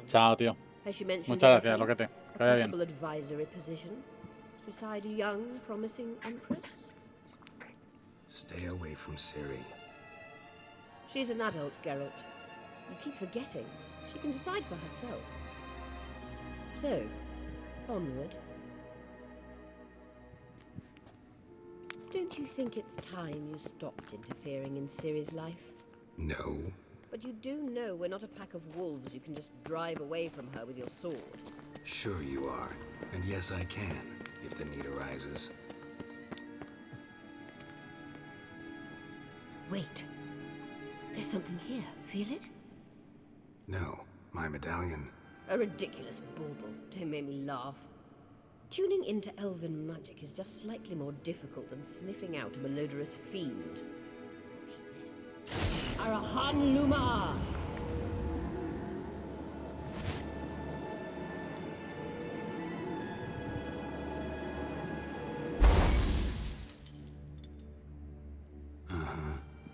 Chao, tío. Muchas gracias, loquete. Que vaya bien. Stay away from Ciri. She's an adult, Geralt. You keep forgetting. She can decide for herself. So, onward. Don't you think it's time you stopped interfering in Ciri's life? No. But you do know we're not a pack of wolves you can just drive away from her with your sword. Sure you are. And yes, I can, if the need arises. Wait. There's something here. Feel it? No. My medallion. A ridiculous bauble. Don't make me laugh. Tuning into elven magic is just slightly more difficult than sniffing out a malodorous fiend. Watch this. Arahan Luma!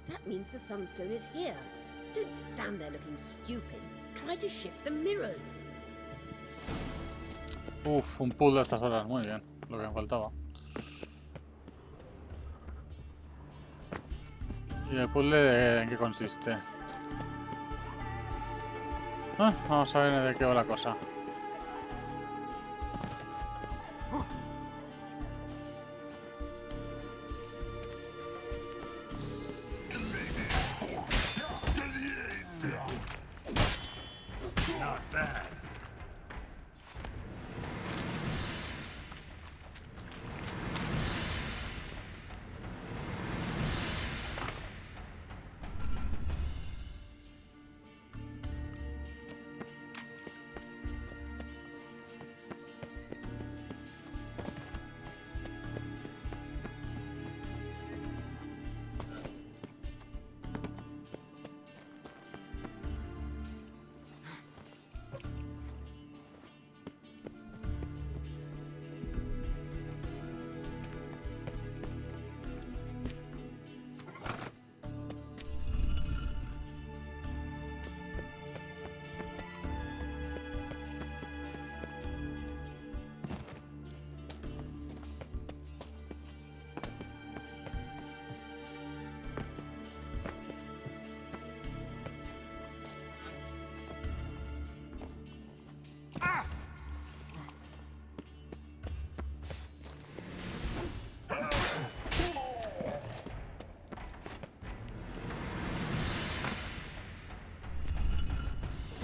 That means the Sunstone is here. Don't stand there looking stupid. Try to shift the mirrors. Uf, un puzzle a estas horas. Muy bien, lo que me faltaba. ¿Y el puzzle en qué consiste? Vamos a ver de qué va la cosa. Not bad.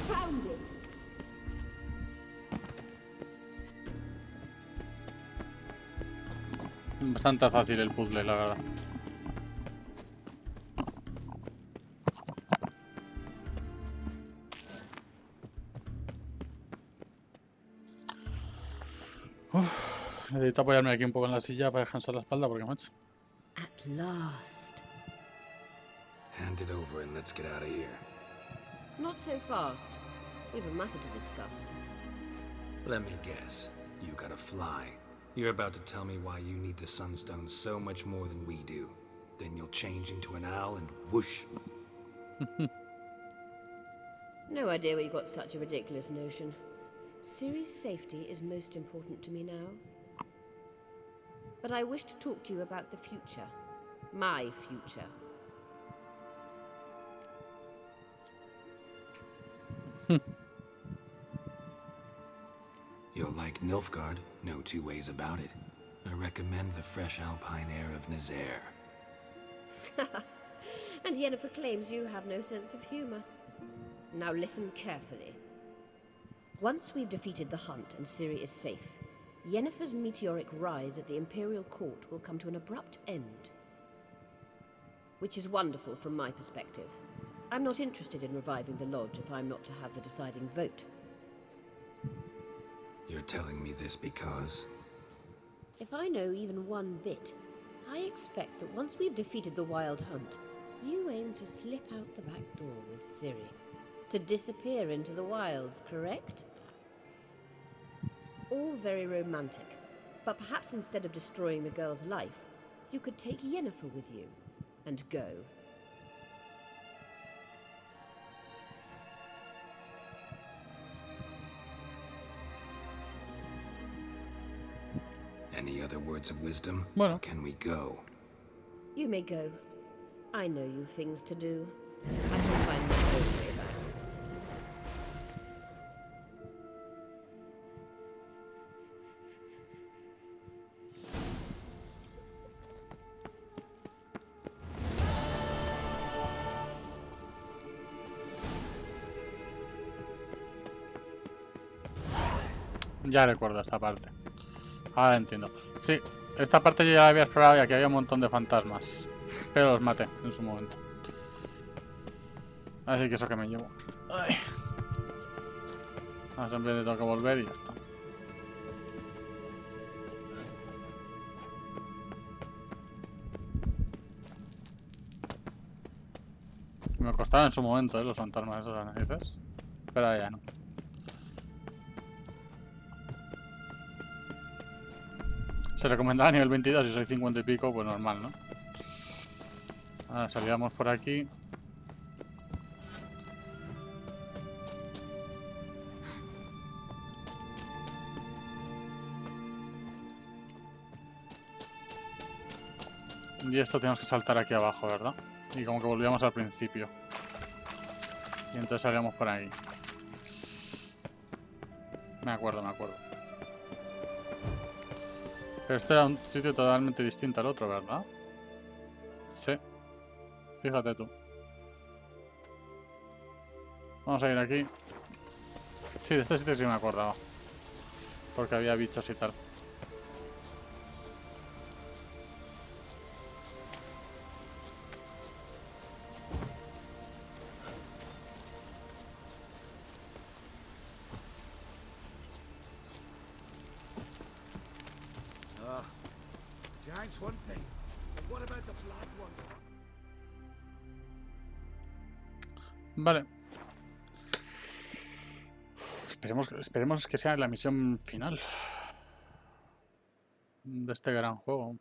Found it. Bastante fácil el puzzle, la verdad. Necesito apoyarme aquí un poco en la silla para descansar la espalda porque, macho. At last. Hand it over and let's get out of here. Not so fast. We've a matter to discuss. Let me guess. You gotta fly. You're about to tell me why you need the Sunstone so much more than we do. Then you'll change into an owl and whoosh. No idea where you got such a ridiculous notion. Ciri's safety is most important to me now. But I wish to talk to you about the future. My future. You'll like Nilfgaard, no two ways about it. I recommend the fresh alpine air of Nazaire. And Yennefer claims you have no sense of humor. Now listen carefully. Once we've defeated the hunt and Ciri is safe, Yennefer's meteoric rise at the Imperial Court will come to an abrupt end. Which is wonderful from my perspective. I'm not interested in reviving the Lodge if I'm not to have the deciding vote. You're telling me this because... If I know even one bit, I expect that once we've defeated the Wild Hunt, you aim to slip out the back door with Ciri. To disappear into the wilds, correct? All very romantic. But perhaps instead of destroying the girl's life, you could take Yennefer with you and go. Any other words of wisdom? Bueno. Can we go? You may go. I know you've things to do. I can find my own way back. Ya recuerdo esta parte. Ahora entiendo. Sí, esta parte yo ya la había explorado y aquí había un montón de fantasmas. Pero los maté en su momento. Así que eso que me llevo. Ay. Ahora siempre tengo que volver y ya está. estaban en su momento, los fantasmas esos, las narices. Pero ahora ya no. Se recomendaba nivel 22 y soy 50 y pico, pues normal, ¿no? Ahora salíamos por aquí. Y esto tenemos que saltar aquí abajo, ¿verdad? Y como que volvíamos al principio. Y entonces salíamos por ahí. Me acuerdo. Pero este era un sitio totalmente distinto al otro, ¿verdad? Sí. Fíjate tú. Vamos a ir aquí. Sí, de este sitio sí me acordaba. Porque había bichos y tal. Giants one thing, but what about the black one? Vale. Esperemos que sea la misión final de este gran juego.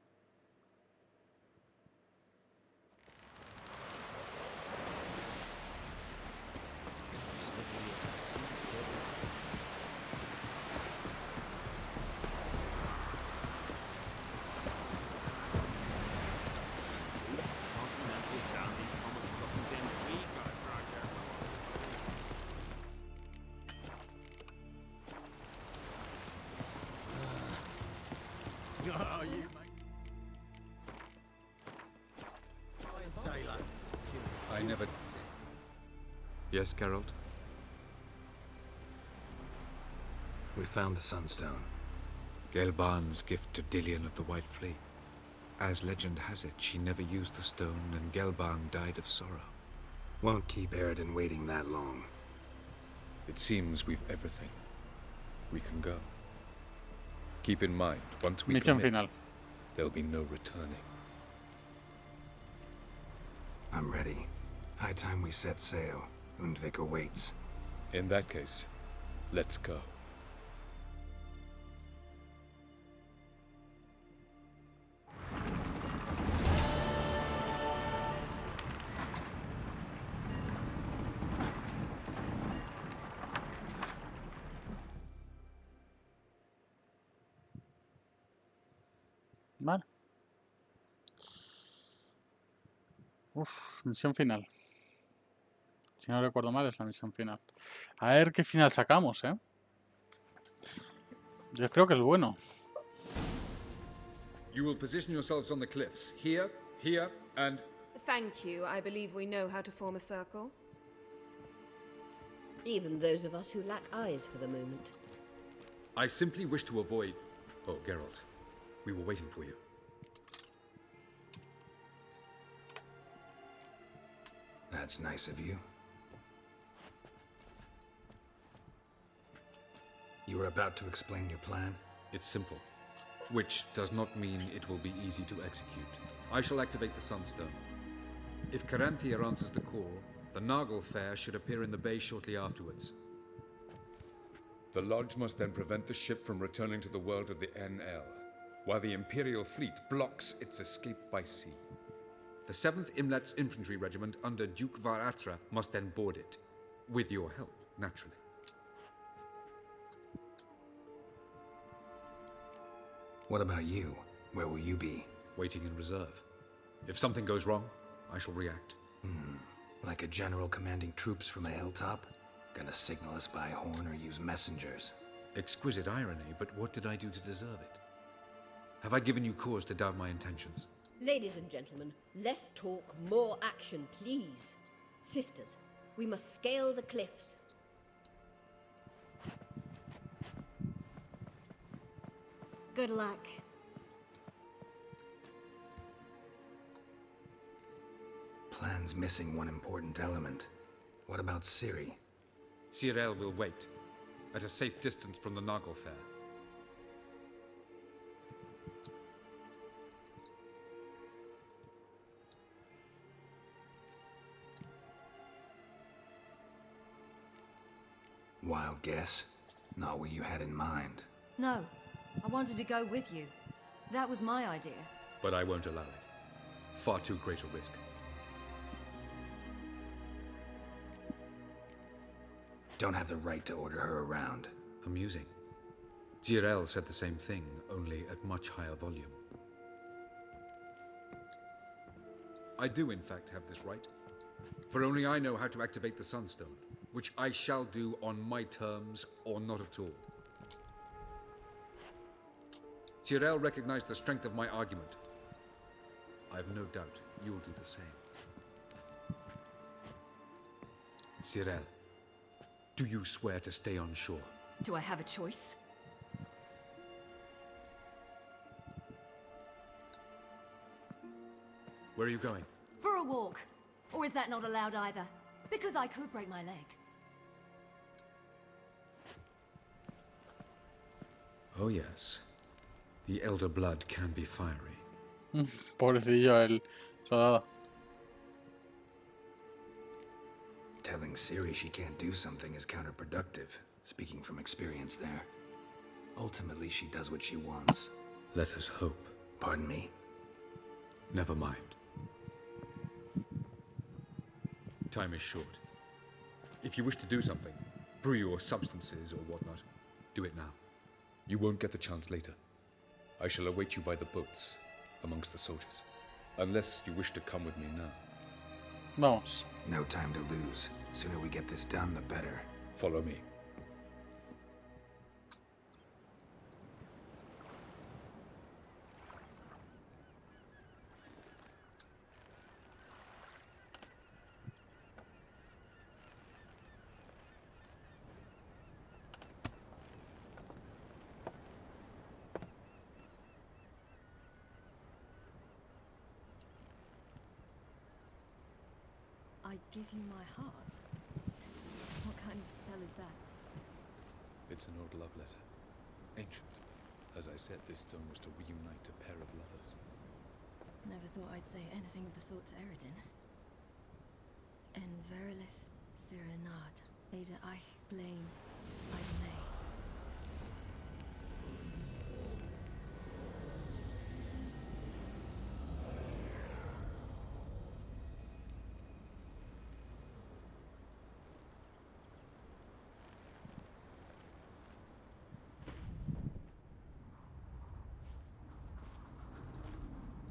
I never... Yes, Geralt? We found the Sunstone. Gelban's gift to Dillion of the White Fleet. As legend has it, she never used the stone, and Gelban died of sorrow. Won't keep Aradin waiting that long. It seems we've everything. We can go. Keep in mind, once we Misión commit, final. there'll be no returning. I'm ready. High time we set sail. Undvik awaits. In that case, let's go. Vale. Uf, misión final. Si no recuerdo mal, es la misión final. A ver qué final sacamos, ¿eh? Yo creo que es bueno. You will position yourselves on the cliffs. Here, here, and... Thank you. I believe we know how to form a circle. Even those of us who lack eyes for the moment. I simply wish to avoid... Oh, Geralt. We were waiting for you. That's nice of you. You were about to explain your plan? It's simple. Which does not mean it will be easy to execute. I shall activate the Sunstone. If Caranthea answers the call, the Nargle Fair should appear in the bay shortly afterwards. The Lodge must then prevent the ship from returning to the world of the NL, while the Imperial fleet blocks its escape by sea. The 7th Imlet's Infantry Regiment under Duke Varatra must then board it. With your help, naturally. What about you? Where will you be? Waiting in reserve. If something goes wrong, I shall react. Like a general commanding troops from a hilltop? Gonna signal us by horn or use messengers? Exquisite irony, but what did I do to deserve it? Have I given you cause to doubt my intentions? Ladies and gentlemen, less talk, more action, please. Sisters, we must scale the cliffs. Good luck. Plan's missing one important element. What about Ciri? Cyril will wait, at a safe distance from the Nargle Fair. Wild guess? Not what you had in mind. No, I wanted to go with you. That was my idea. But I won't allow it. Far too great a risk. Don't have the right to order her around. Amusing. Jirel said the same thing, only at much higher volume. I do, in fact, have this right. For only I know how to activate the Sunstone, which I shall do on my terms or not at all. Jirel recognized the strength of my argument. I have no doubt you'll do the same. Jirel, do you swear to stay on shore? Do I have a choice? Where are you going? For a walk. Or is that not allowed either? Because I could break my leg. Oh yes. The elder blood can be fiery. Pobrecillo el soldado. Telling Ciri she can't do something is counterproductive, speaking from experience there. Ultimately, she does what she wants. Let us hope. Pardon me? Never mind. Time is short. If you wish to do something, brew your substances or whatnot, do it now. You won't get the chance later. I shall await you by the boats, amongst the soldiers. Unless you wish to come with me now. Vamos. No time to lose. Sooner we get this done, the better. Follow me. I give you my heart. What kind of spell is that? It's an old love letter. Ancient. As I said, this stone was to reunite a pair of lovers. Never thought I'd say anything of the sort to Eredin. En verilith Sirenad, Ada eich blame, Idene.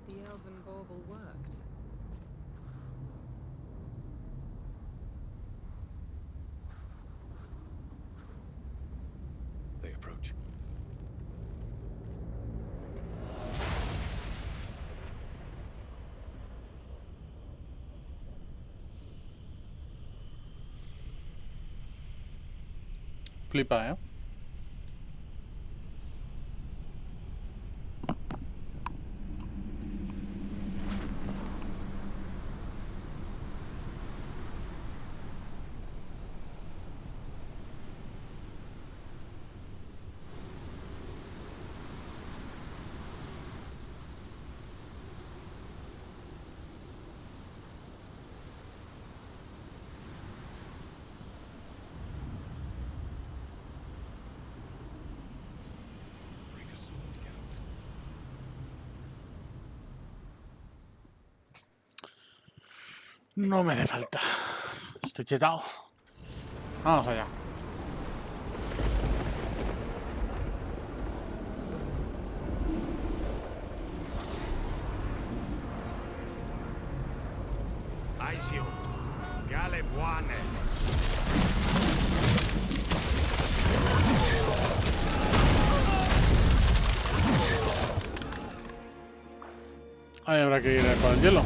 The elven bauble worked. They approach. Flipa, ¿eh? No me hace falta. Estoy chetado. Vamos allá. Aisio, Galebuane. Ahí habrá que ir por el hielo.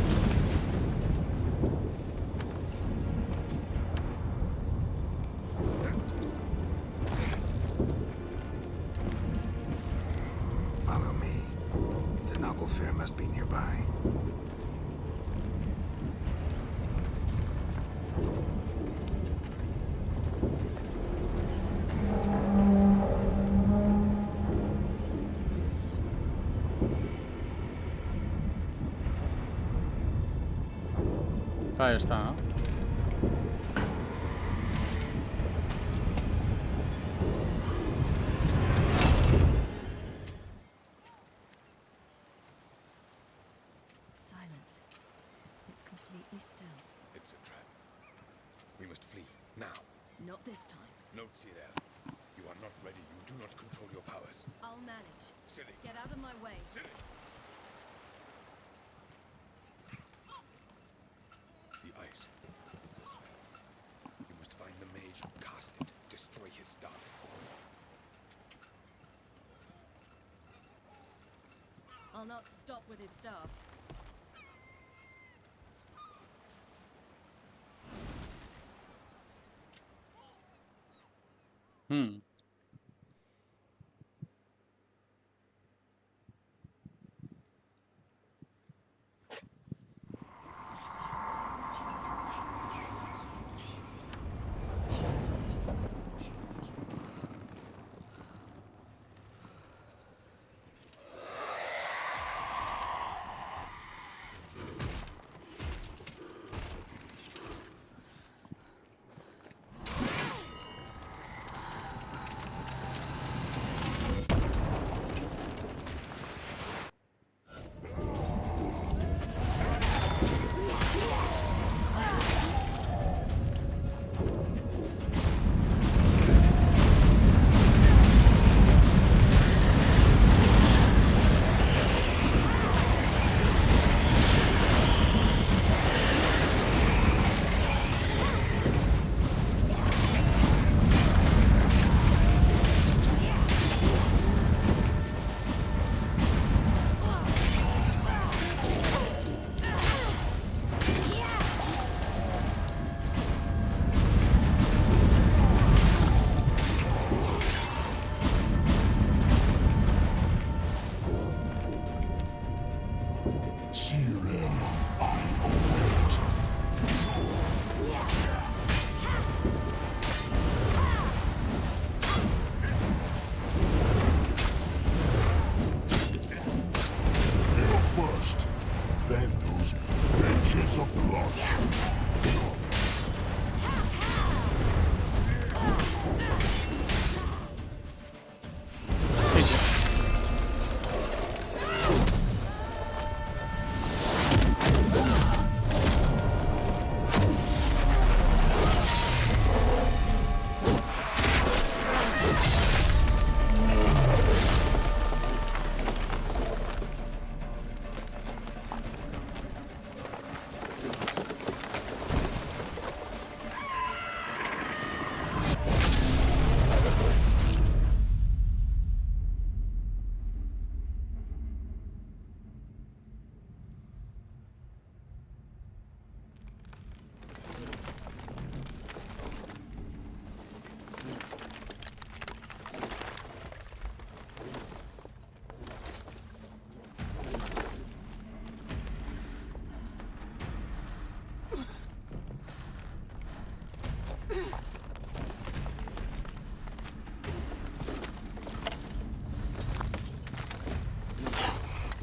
Follow me. The Noggle Fair must be nearby. Ahí está, ¿no? Note, Cyril. You are not ready. You do not control your powers. I'll manage. Silly. Get out of my way. Silly. The ice. It's a spell. You must find the mage who cast it. Destroy his staff. I'll not stop with his staff.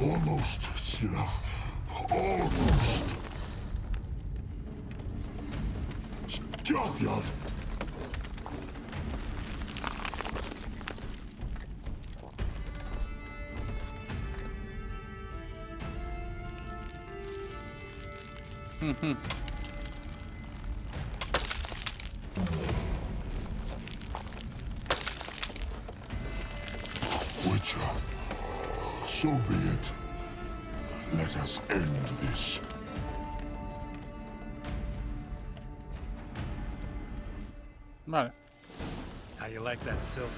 Almost, Sirach. Almost. Scathjad! Witcher, so be it. Let us end this. Vale. How you like that silver?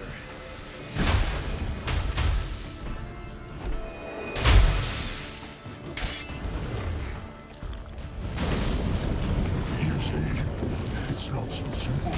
You see, it's not so simple.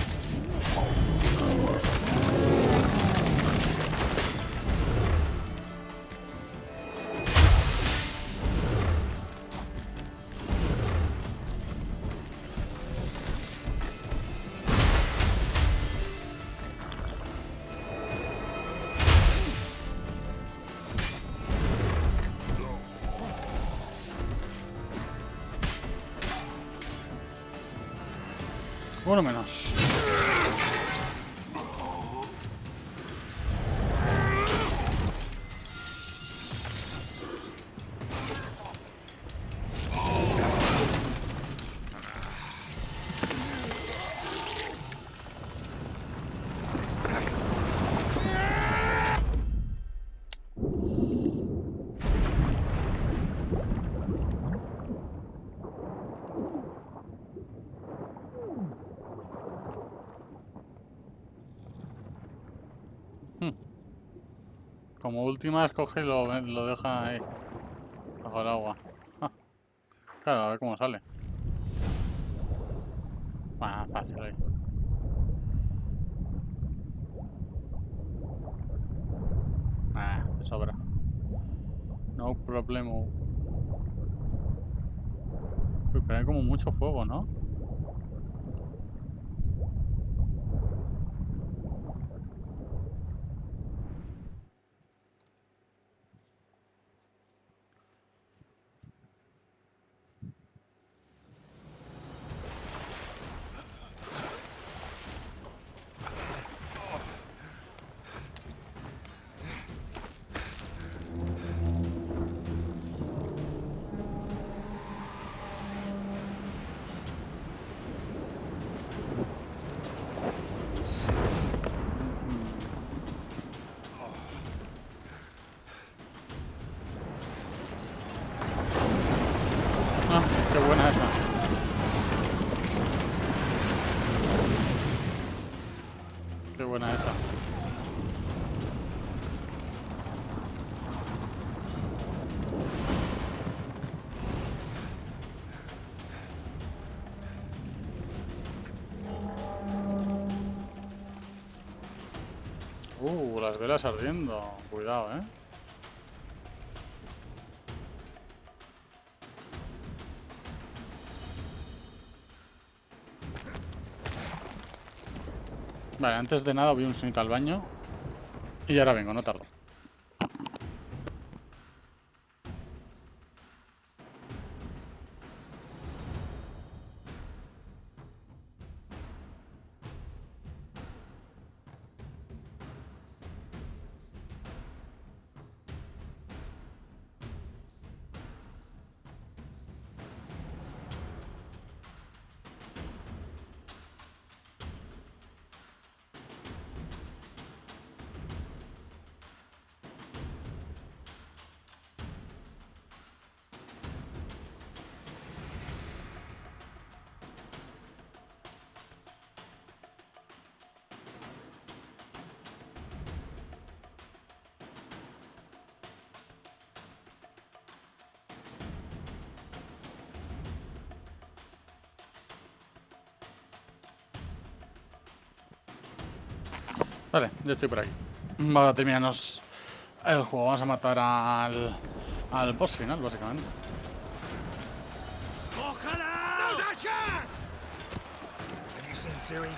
Uno menos. Como última escoge y lo deja ahí. Bajo el agua. Ah, claro, a ver cómo sale. Bueno, fácil ahí. De sobra. No problema. Uy, pero hay como mucho fuego, ¿no? Ah, qué buena esa. Qué buena esa. Las velas ardiendo. Cuidado, ¿eh? Vale, antes de nada voy un sonito al baño. Y ahora vengo, no tardo. Vale, ya estoy por aquí. Vamos a terminarnos el juego. Vamos a matar al boss final, básicamente. Ojalá! There's a chance! Have you seen Siri?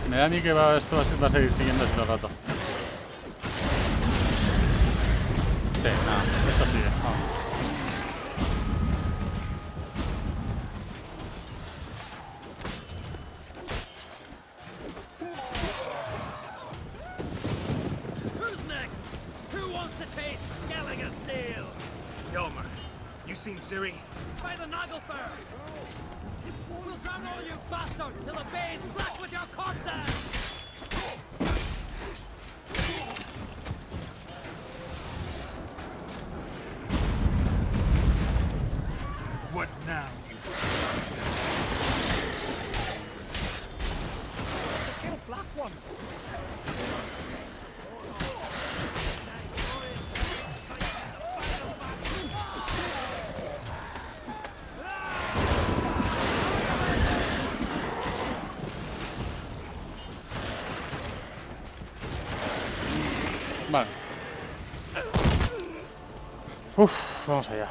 Me da a mí que esto va a seguir siguiendo así todo el rato. Sí, nada, esto sigue. Vamos. Who's next? Who wants to taste Skelliger steel? Yomer, you seen Siri? By the Nagelfur! We'll drown all you bastards till the bay's black with your corpses! What now, you... The kill black ones! Vale. Uf, vamos allá.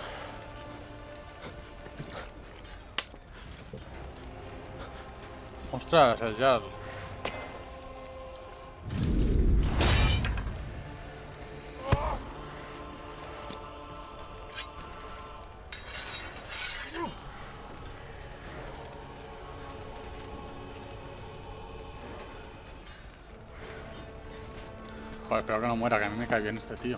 Ostras, el Jarl. Joder, espero que no muera, que a mí me cae bien este tío.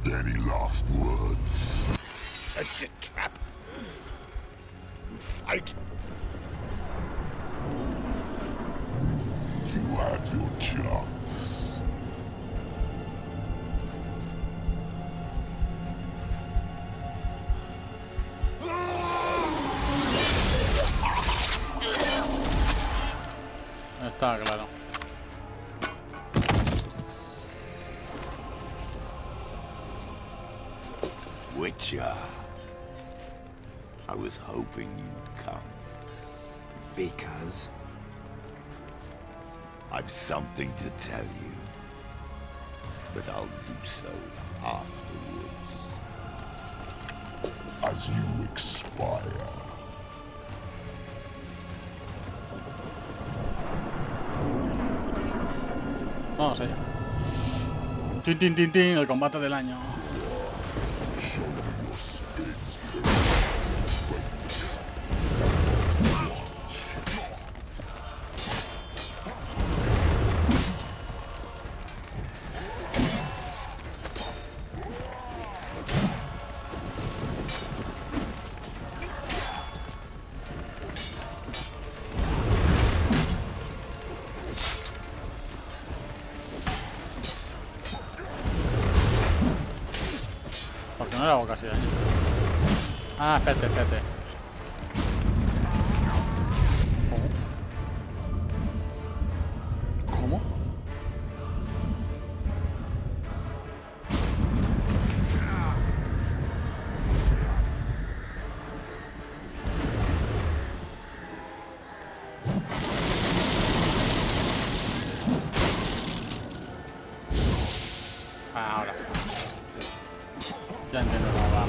Any last words? That's a trap. Fight. You had your chance. Está claro. Witcher. I was hoping you'd come. Because? I've something to tell you. But I'll do so afterwards. As you expire. Vamos allá. Tin, tin, tin, tin, el combate del año. Porque no le hago casi daño. Ah, espérate, espérate. ¿Cómo? Ahora. Ya entiendo cómo va.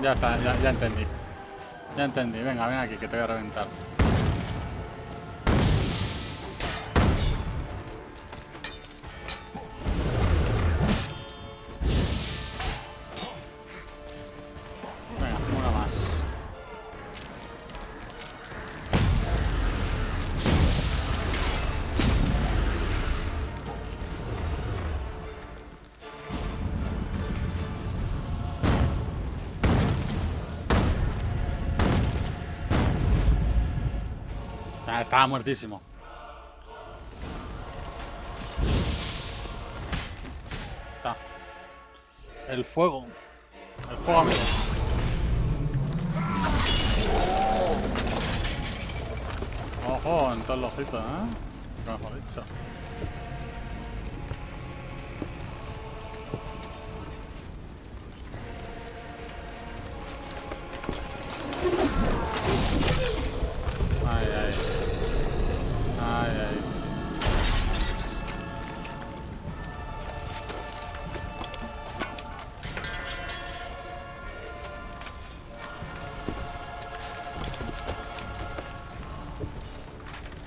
Ya está, ya entendí. Ya entendí. Venga, ven aquí que te voy a reventar. Venga, una más. Estaba muertísimo. Está. El fuego. El fuego, amigo. Ojo, en todo el ojito, ¿eh? Mejor dicho. Ay, ay. Ay, ay.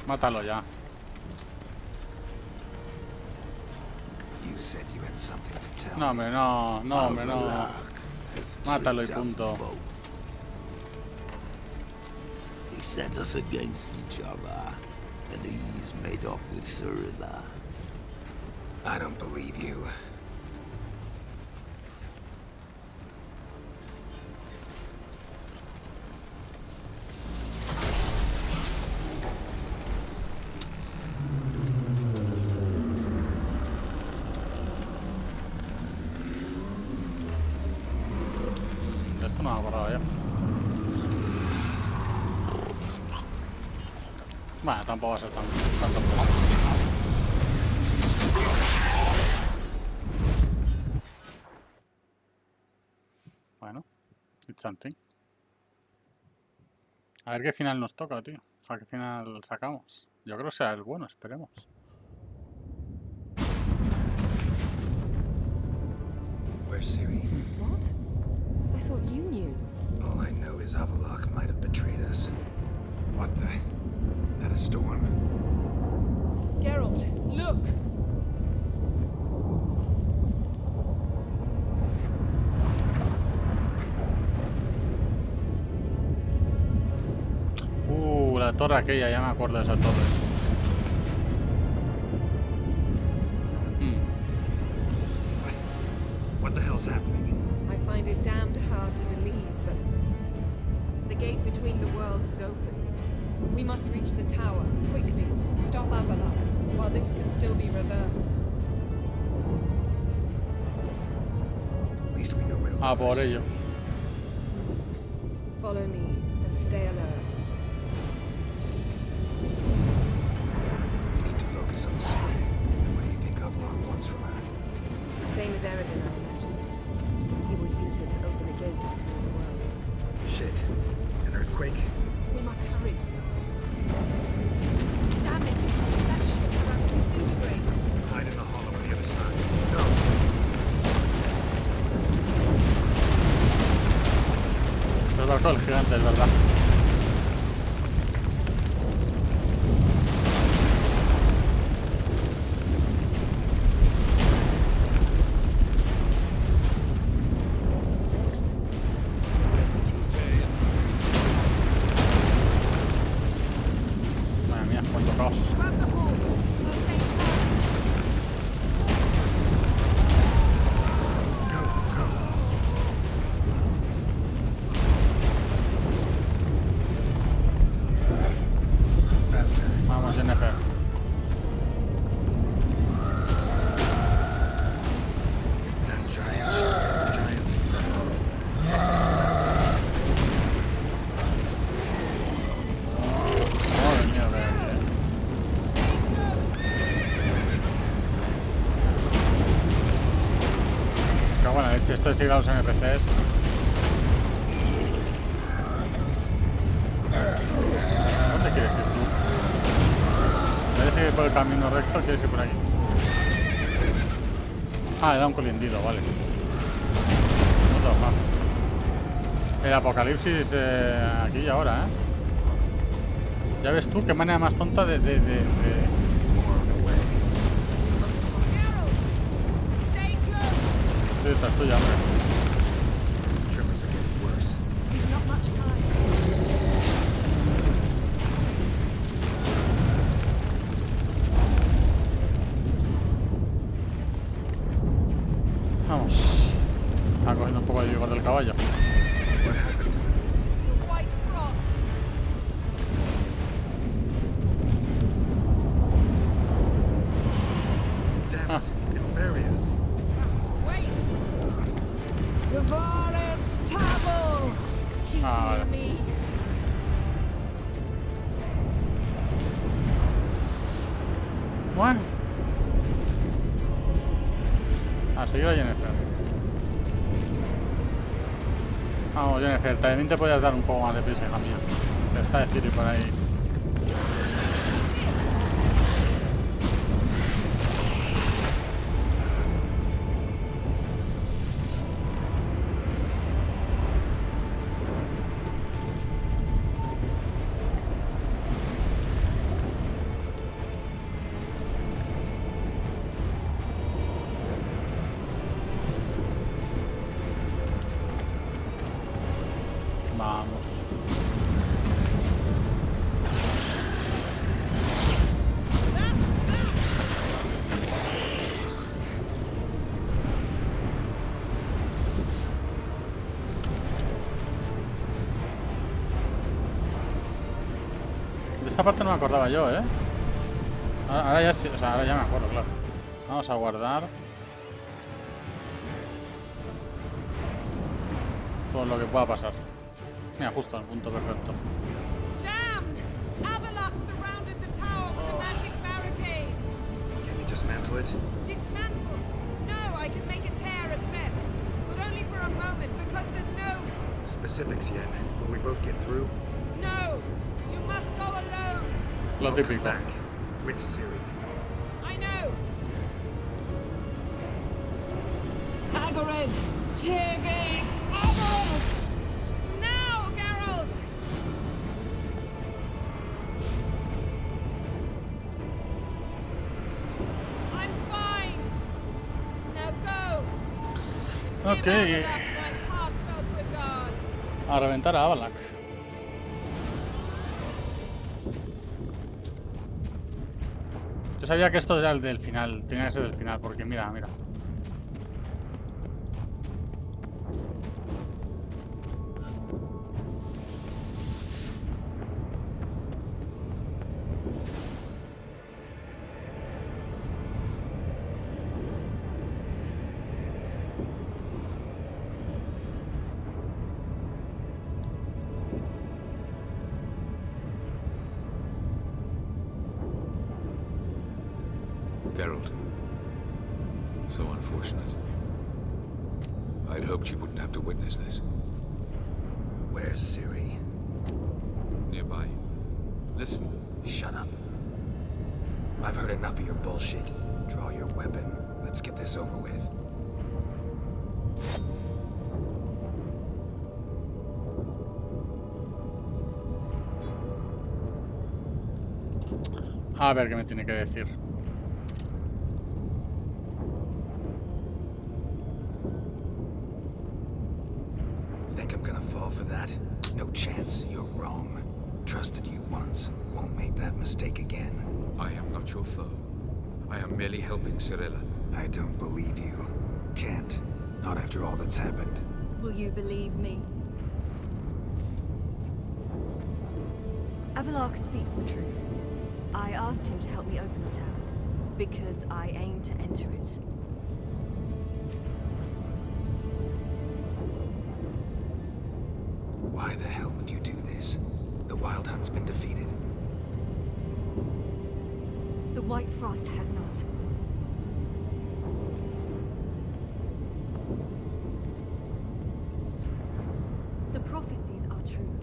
Mátalo ya. You said you had something to tell No, hombre, no, no, hombre, no. Mátalo y punto. He set us against each other, and he's made off with Cyrilla. I don't believe you. Esto no me acordaba ya. Bueno, tampoco va a ser tanto problema. Bueno, it's something. A ver qué final nos toca, tío. O sea, qué final sacamos. Yo creo que será el bueno, esperemos. Where's Ciri? What? I thought you knew. All I know is Avalok might have betrayed us. What the? That a storm? Geralt, Look! La torre aquella, ya me acuerdo de esa torre. What the hell's happening? I find it damned hard to believe, but the gate between the worlds is open. We must reach the tower, quickly. Stop Avalok, while this can still be reversed. At least we know where to look Por for ello. Follow me, and stay alert. We need to focus on Siri. What do you think Avalok wants from her? Same as Eredin, I imagine. He will use her to open a gate between the worlds. Shit. An earthquake? We must hurry. Damn it! That ship's about to disintegrate. Hide in the hollow on the other side. Go! El barco del gigante, es verdad. Madre mía, cuánto caos. Vamos, Jennifer. That giant ship has giants. Madre mía, qué buena leche, esto es ir a los NPCs. ¿Dónde quieres ir tú? ¿Quieres seguir por el camino recto o quieres ir por aquí? Ah, le da un colindido, vale. No trabajar. El apocalipsis aquí y ahora, ¿eh? Ya ves tú qué manera más tonta de... Estoy detrás tuya, hombre. Tremors are getting worse. Not much time. Vamos. Está cogiendo un poco de vigor del caballo. What happened to them? The white frost. Damn it. It'll bury us. Wait! Gavaris Tabel! Keep near me. Bueno. A seguir a Jennifer. Vamos, Jennifer, también te podías dar un poco más de prisa, hija mía. Te está de Ciri por ahí. Vamos. De esta parte no me acordaba yo, ¿eh? Ahora ya sí, o sea, ahora ya me acuerdo, claro. Vamos a guardar. Por lo que pueda pasar. Mira, justo en el punto perfecto. Damn! Avalok surrounded the tower with a magic barricade. Can you dismantle it? Dismantle? No, I can make a tear at best. But only for a moment, because there's no... Specifics yet. Will we both get through? No! You must go alone! Lo I'll come típico. back. With Siri. I know! Agared! Tege! Agared! Now, Geralt! Ok. A reventar a Avalak. Yo sabía que esto era el del final. Tenía que ser del final, porque mira, mira. Geralt. So unfortunate. I'd hoped you wouldn't have to witness this. Where's Ciri? Nearby. Listen. Shut up. I've heard enough of your bullshit. Draw your weapon. Let's get this over with. A ver qué me tiene que decir. Think I'm gonna fall for that? No chance. You're wrong. Trusted you once. Won't make that mistake again. I am not your foe. I am merely helping Cirilla. I don't believe you. Can't. Not after all that's happened. Will you believe me? Avalok speaks the truth. I asked him to help me open the tower, because I aim to enter it. Why the hell would you do this? The Wild Hunt's been defeated. The White Frost has not. The prophecies are true.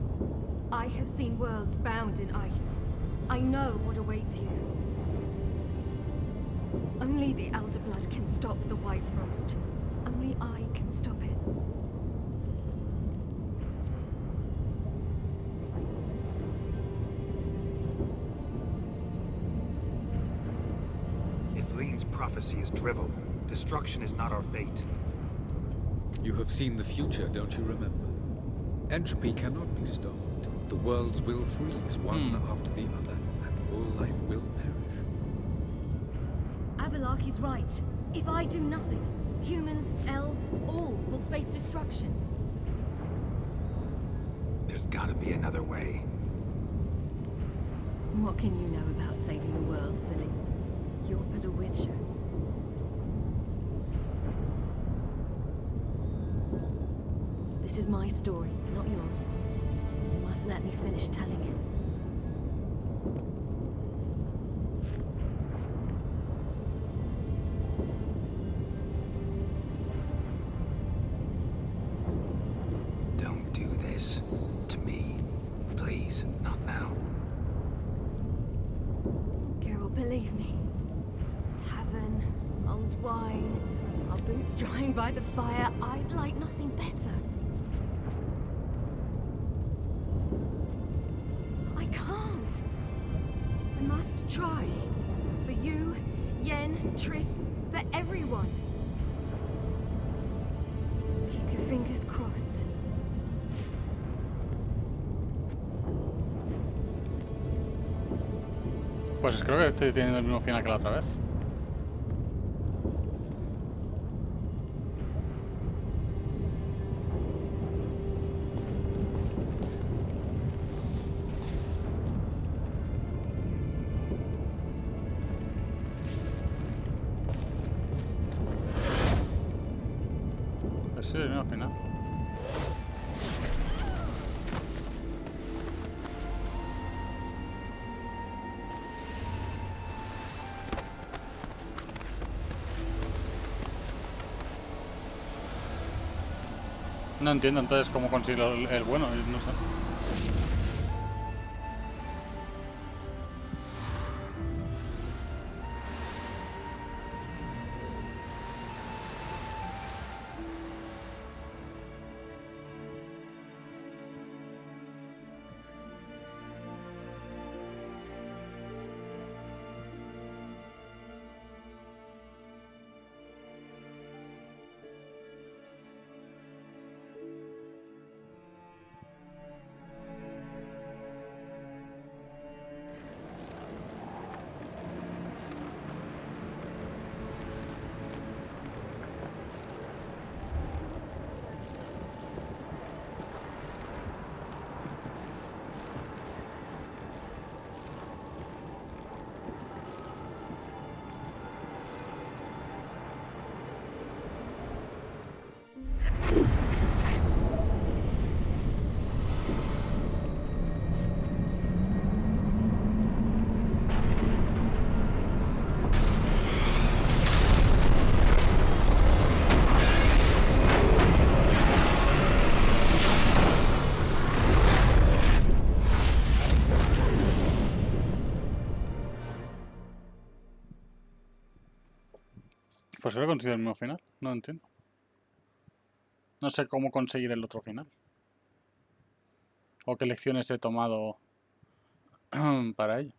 I have seen worlds bound in ice. I know what awaits you. Only the Elder Blood can stop the White Frost. Only I can stop it. If Lean's prophecy is drivel, destruction is not our fate. You have seen the future, don't you remember? Entropy cannot be stopped. The worlds will freeze, one after the other, and all life will perish. Avalok is right. If I do nothing, humans, elves, all will face destruction. There's gotta be another way. What can you know about saving the world, silly? You're but a witcher. This is my story, not yours. You must let me finish telling it. Don't do this to me. Please, not now. Geralt, believe me. Tavern, old wine, our boots drying by the fire. I'd like nothing better. I can't. I must try. For you, Yen, Triss, for everyone. Keep your fingers crossed. Pues creo que estoy teniendo el mismo final que la otra vez. Pues sí, el mismo final. No entiendo entonces cómo consigo el bueno, no sé. Pues he conseguido el mismo final. No lo entiendo. No sé cómo conseguir el otro final. O qué lecciones he tomado para ello.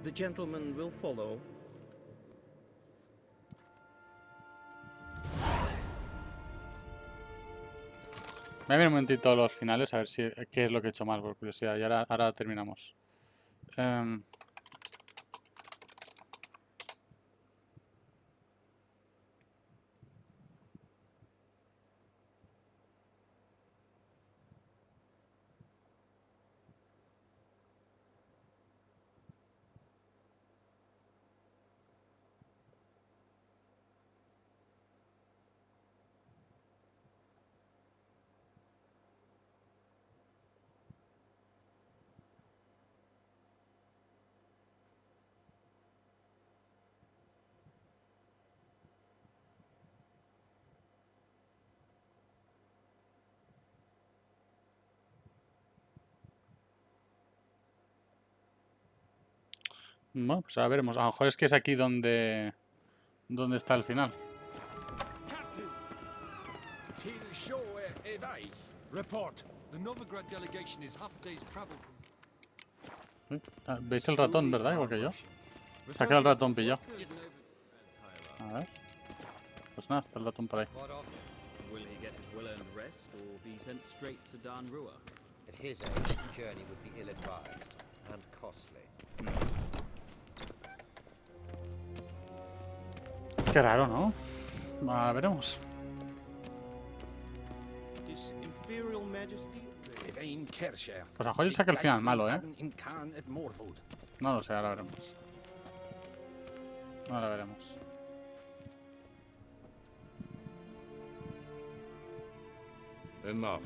The gentleman will follow. Voy a ver un momentito los finales, a ver si qué es lo que he hecho mal, por curiosidad. Y ahora terminamos. Bueno, pues ahora veremos. A lo mejor es que es aquí donde está el final. Report. The Novigrad delegation is half a day's travel from... ¿Veis el ratón, verdad? Igual que yo. Se ha quedado el ratón pillado. A ver. Pues nada, está el ratón por ahí. Will he get his well-earned rest or be sent straight to Darnrua? At his age, the journey would be ill-advised and costly. Qué raro, ¿no? Ahora veremos. His Imperial Majesty. Pues a lo mejor yo saqué el final malo, ¿eh? No lo sé, ahora veremos. Ahora veremos. Enough.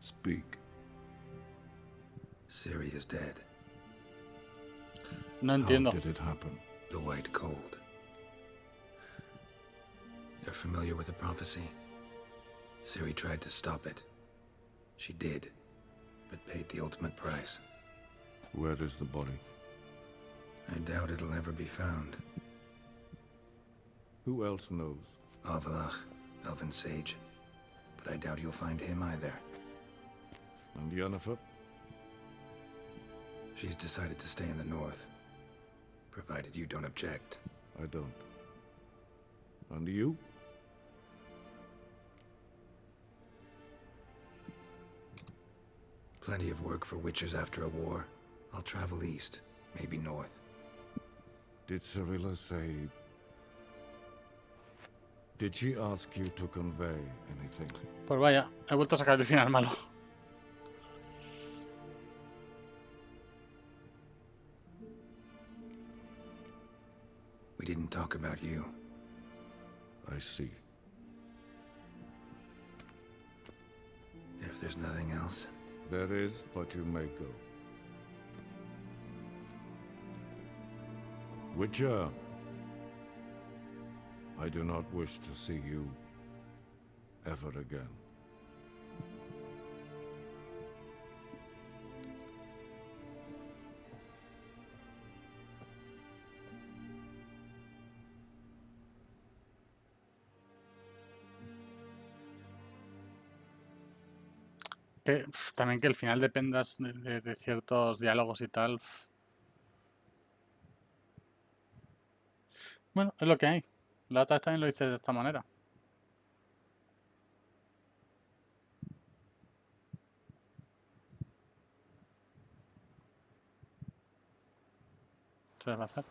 Speak. Ciri is dead. No entiendo. How did it happen? The White Cold. You're familiar with the prophecy? Ciri tried to stop it. She did, but paid the ultimate price. Where is the body? I doubt it'll ever be found. Who else knows? Avalach, Elven Sage. But I doubt you'll find him either. And Yennefer? She's decided to stay in the north. Provided you don't object. I don't. And you? Plenty of work for witchers after a war. I'll travel east, maybe north. Did Cirilla say... Did she ask you to convey anything? Pues vaya, he vuelto a sacar el final malo. We didn't talk about you. I see. If there's nothing else... There is, but you may go. Witcher, I do not wish to see you ever again. También que el final dependas de ciertos diálogos y tal. Bueno, es lo que hay. La otra vez también lo hice de esta manera. se les va a hacer.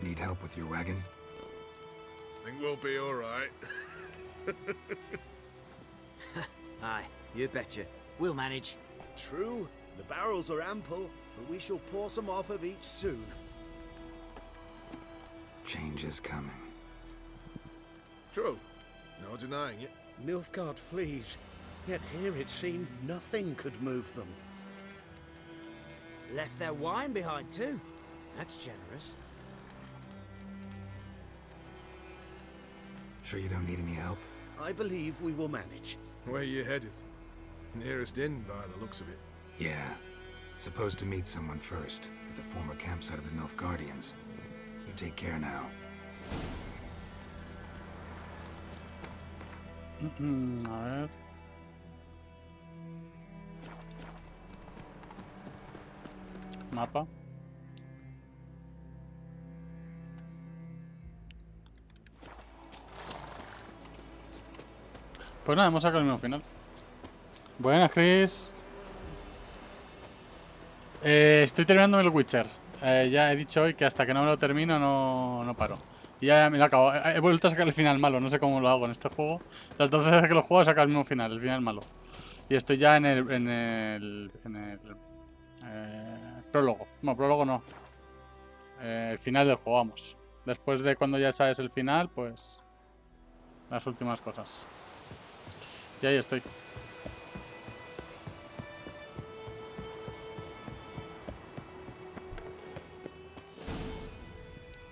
Need help with your wagon? Think we'll be all right. Aye, you betcha. We'll manage. True, the barrels are ample, but we shall pour some off of each soon. Change is coming. True. No denying it. Nilfgaard flees, yet here it seemed nothing could move them. Left their wine behind too. That's generous. Sure you don't need any help? I believe we will manage. Where you headed? Nearest inn by the looks of it. Yeah. Supposed to meet someone first, at the former campsite of the Nilfgaardians. You take care now. A ver. Mapa. Pues nada, hemos sacado el mismo final. Buenas, Chris. Estoy terminando el Witcher. Ya he dicho hoy que hasta que no me lo termino no paro. Y ya me lo acabo. He vuelto a sacar el final malo, no sé cómo lo hago en este juego. Las 12 veces que lo juego he sacado el mismo final, el final malo. Y estoy ya en el prólogo. No, prólogo no. El final del juego, vamos. Después de cuando ya sabes el final, pues las últimas cosas. Y ahí estoy.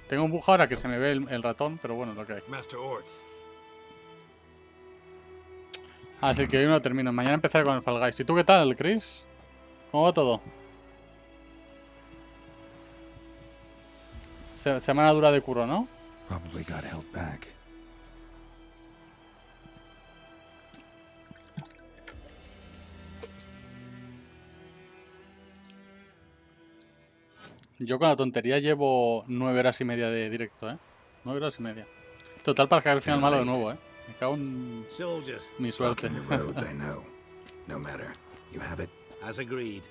Tengo un bug ahora que se me ve el ratón, pero bueno, es lo que hay. Así que hoy no lo termino. Mañana empezaré con el Fall Guys. ¿Y tú qué tal, Chris? ¿Cómo va todo? Semana dura de curro, ¿no? Probably got held back. Yo con la tontería llevo 9 horas y media de directo, ¿eh? 9 horas y media. Total para caer el final malo de nuevo, ¿eh? Me cago en mi suerte. No matter. You have it? As agreed.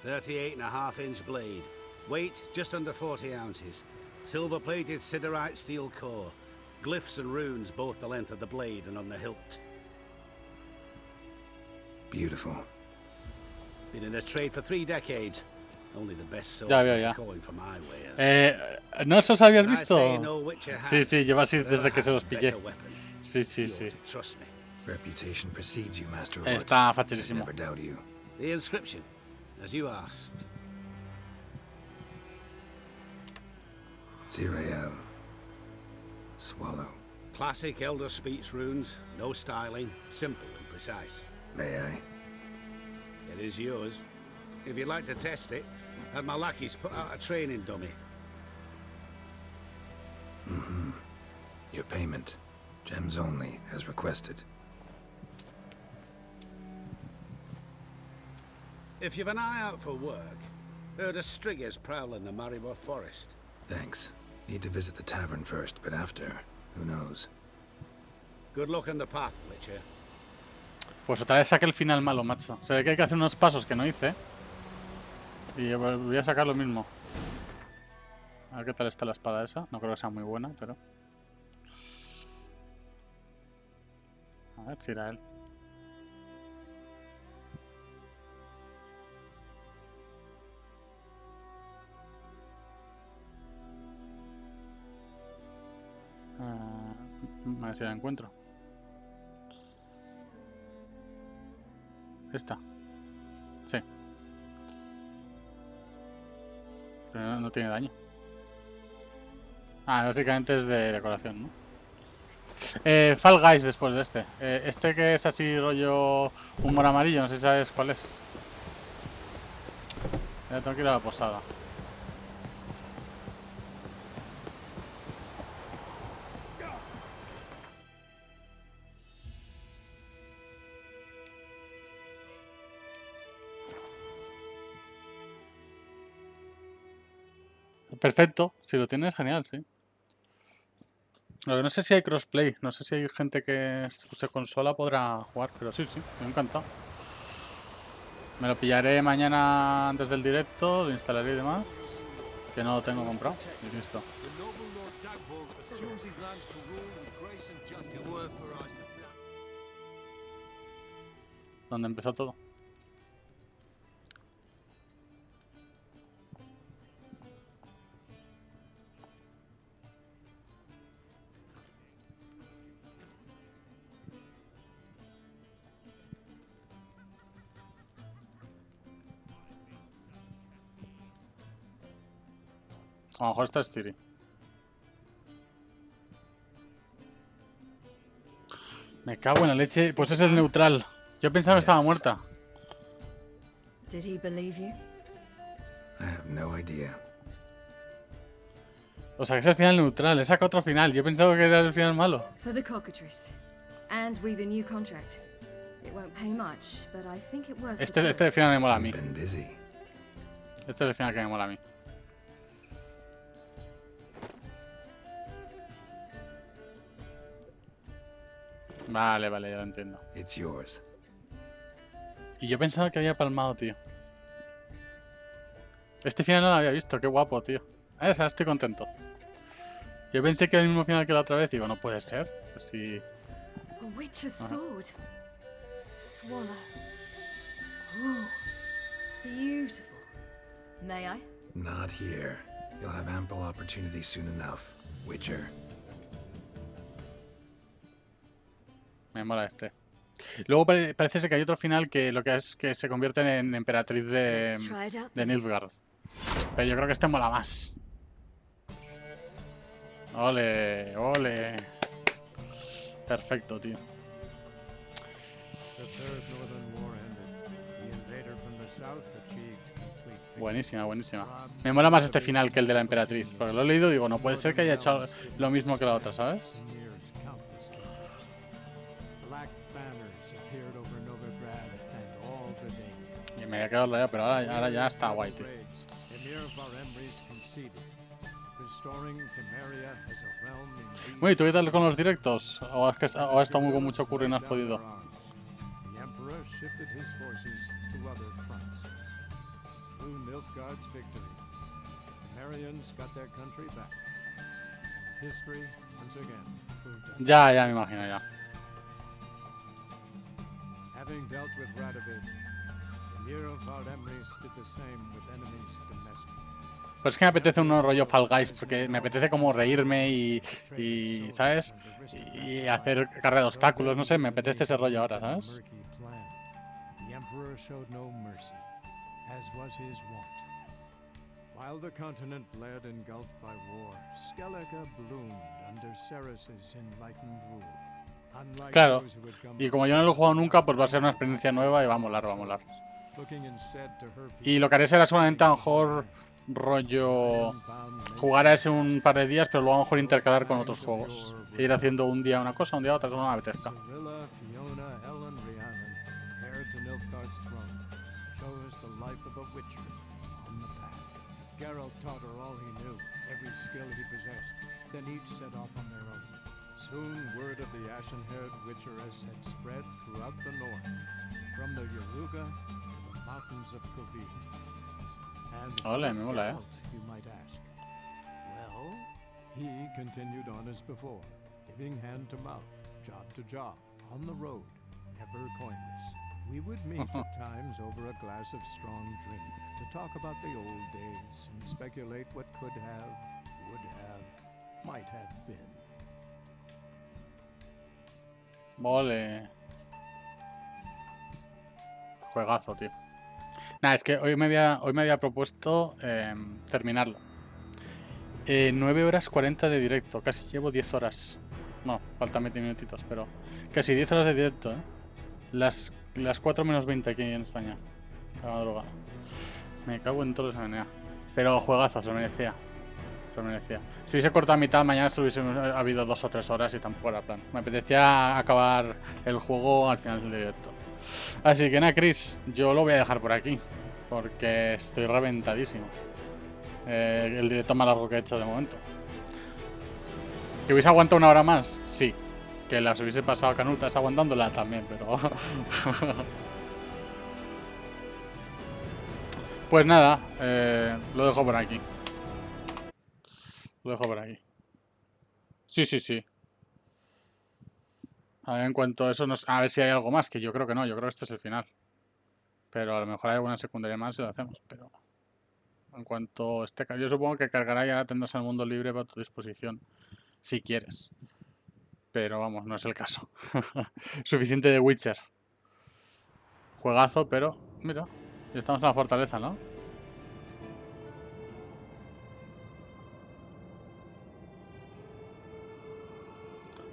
38.5-inch blade. Weight just under 40 ounces. Silver-plated siderite steel core. Glyphs and runes both the length of the blade and on the hilt. Beautiful. Been in this trade for 3 decades. Only the best swordsman calling for my wares. ¿No os habías visto? Sí, sí, lleva así desde que se los pillé. Sí, sí, sí. Reputation precedes you, Master. Está facilísimo. Never doubt you. The inscription, as you asked. Zirael. Swallow. Classic Elder Speech runes, no styling, simple and precise. May I? It is yours. If you'd like to test it, have my lackeys put out a training dummy. Mm-hmm. Your payment. Gems only, as requested. If you've an eye out for work, heard of striggers prowling the Maribor forest. Thanks. Need to visit the tavern first, but after, who knows? Good luck on the path, Witcher. Pues otra vez saqué el final malo, macho. Se ve que hay que hacer unos pasos que no hice. Y voy a sacar lo mismo. A ver qué tal está la espada esa. No creo que sea muy buena, pero... A ver si era él. A ver si la encuentro. Esta. Sí. Pero no tiene daño. Ah, básicamente es de decoración, ¿no? Fall Guys después de este. Este que es así rollo humor amarillo, no sé si sabes cuál es. Ya tengo que ir a la posada. Perfecto, si lo tienes, genial, sí. Lo que no sé si hay crossplay, no sé si hay gente que use consola podrá jugar, pero sí, me encanta. Me lo pillaré mañana antes del directo, lo instalaré y demás. Que no lo tengo comprado. Y listo. Donde empezó todo. A lo mejor está Stiri. Me cago en la leche. Pues es el neutral. Yo pensaba que estaba muerta. Did he believe you? I have no idea. O sea, que es el final neutral. He sacado otro final. Yo pensaba que era el final malo. For the cockatrice. And we've a new contract. It won't pay much, but I think it worth Este final me mola a mí. Been busy. Este es el final que me mola a mí. Vale, ya lo entiendo. It's yours. Y yo pensaba que había palmado, tío. Este final no lo había visto, qué guapo, tío. Estoy contento. Yo pensé que era el mismo final que la otra vez y digo, no puede ser. Pues sí. A witch's sword. Swallow. Ooh, beautiful. May I? Not here. You'll have ample opportunity soon enough, Witcher. Me mola este. Luego parece ser que hay otro final que lo que es que se convierte en emperatriz de Nilfgaard. Pero yo creo que este mola más. Ole, ole. Perfecto, tío. Buenísima, buenísima. Me mola más este final que el de la emperatriz. Porque lo he leído y digo, no puede ser que haya hecho lo mismo que la otra, ¿sabes? Y me había quedado la idea, pero ahora ya está guay, tío. Bueno, ¿y tú qué tal con los directos? ¿O has estado muy con mucho curro y no has podido? Ya me imagino, ya. Having dealt with Radovid, the Emir of our Emrys did the same with enemies domestic. Pues es que me apetece un rollo Fall Guys, porque me apetece como reírme y ¿sabes? Y hacer carrera de obstáculos, no sé, me apetece ese rollo ahora, ¿sabes? The Emperor showed no mercy, as was his wont. While the continent bled engulfed by war, Skellige bloomed under Ceres's enlightened rule. Claro, y como yo no lo he jugado nunca, pues va a ser una experiencia nueva y va a molar, va a molar. Y lo que haré será seguramente a lo mejor rollo jugar a ese un par de días, pero luego a lo mejor intercalar con otros juegos. E ir haciendo un día una cosa, un día otra, según me apetezca. Soon word of the ashen-haired Witcheress had spread throughout the north, from the Yaruga to the mountains of Kovi. And Ole, me mola, you might ask. Well, he continued on as before, giving hand to mouth, job to job, on the road, never coinless. We would meet at times over a glass of strong drink to talk about the old days and speculate what could have, would have, might have been. Vale. Juegazo, tío. Nada, es que hoy me había propuesto terminarlo. 9 horas 40 de directo. Casi llevo 10 horas. No, faltan 20 minutitos, pero casi 10 horas de directo, ¿eh? Las 4 menos 20 aquí en España. La madrugada. Me cago en todo esa manera. Pero juegazo, se lo merecía. Se lo merecía. Si hubiese cortado a mitad, mañana se hubiese habido 2 o 3 horas y tampoco era plan. Me apetecía acabar el juego al final del directo. Así que nada, Chris, yo lo voy a dejar por aquí. Porque estoy reventadísimo. El directo más largo que he hecho de momento. ¿Que hubiese aguantado una hora más? Sí. Que las hubiese pasado canutas aguantándola también, pero... Pues nada, lo dejo por aquí. Lo dejo por aquí. Sí, sí, sí. A ver, en cuanto a eso, a ver si hay algo más, que yo creo que no, yo creo que este es el final. Pero a lo mejor hay alguna secundaria más y lo hacemos, pero... En cuanto esté... Yo supongo que cargará y ahora tendrás el mundo libre para tu disposición, si quieres. Pero vamos, no es el caso. Suficiente de Witcher. Juegazo, pero... Mira, ya estamos en la fortaleza, ¿no?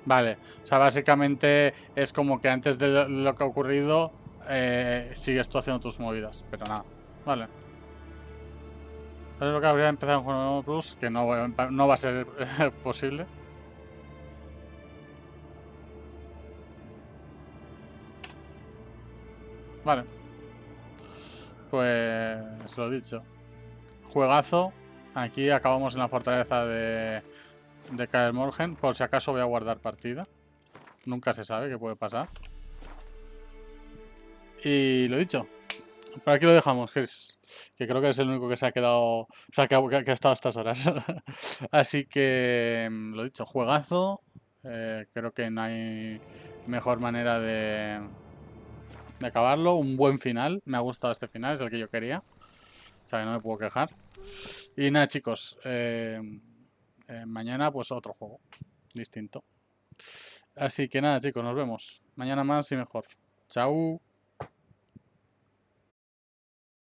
Vale, o sea, básicamente es como que antes de lo que ha ocurrido sigues tú haciendo tus movidas, pero nada, vale. Es lo que habría empezado en Juego Plus, que no va a ser posible. Vale. Pues lo dicho. Juegazo. Aquí acabamos en la fortaleza de Kaer Morhen. Por si acaso voy a guardar partida. Nunca se sabe qué puede pasar. Y lo dicho. Por aquí lo dejamos, Chris. Que creo que eres el único que se ha quedado. O sea, que ha estado a estas horas. Así que, lo dicho, juegazo. Creo que no hay mejor manera de acabarlo. Un buen final. Me ha gustado este final, es el que yo quería. O sea, que no me puedo quejar. Y nada, chicos. Mañana, pues otro juego distinto. Así que nada, chicos, nos vemos. Mañana más y mejor. Chao.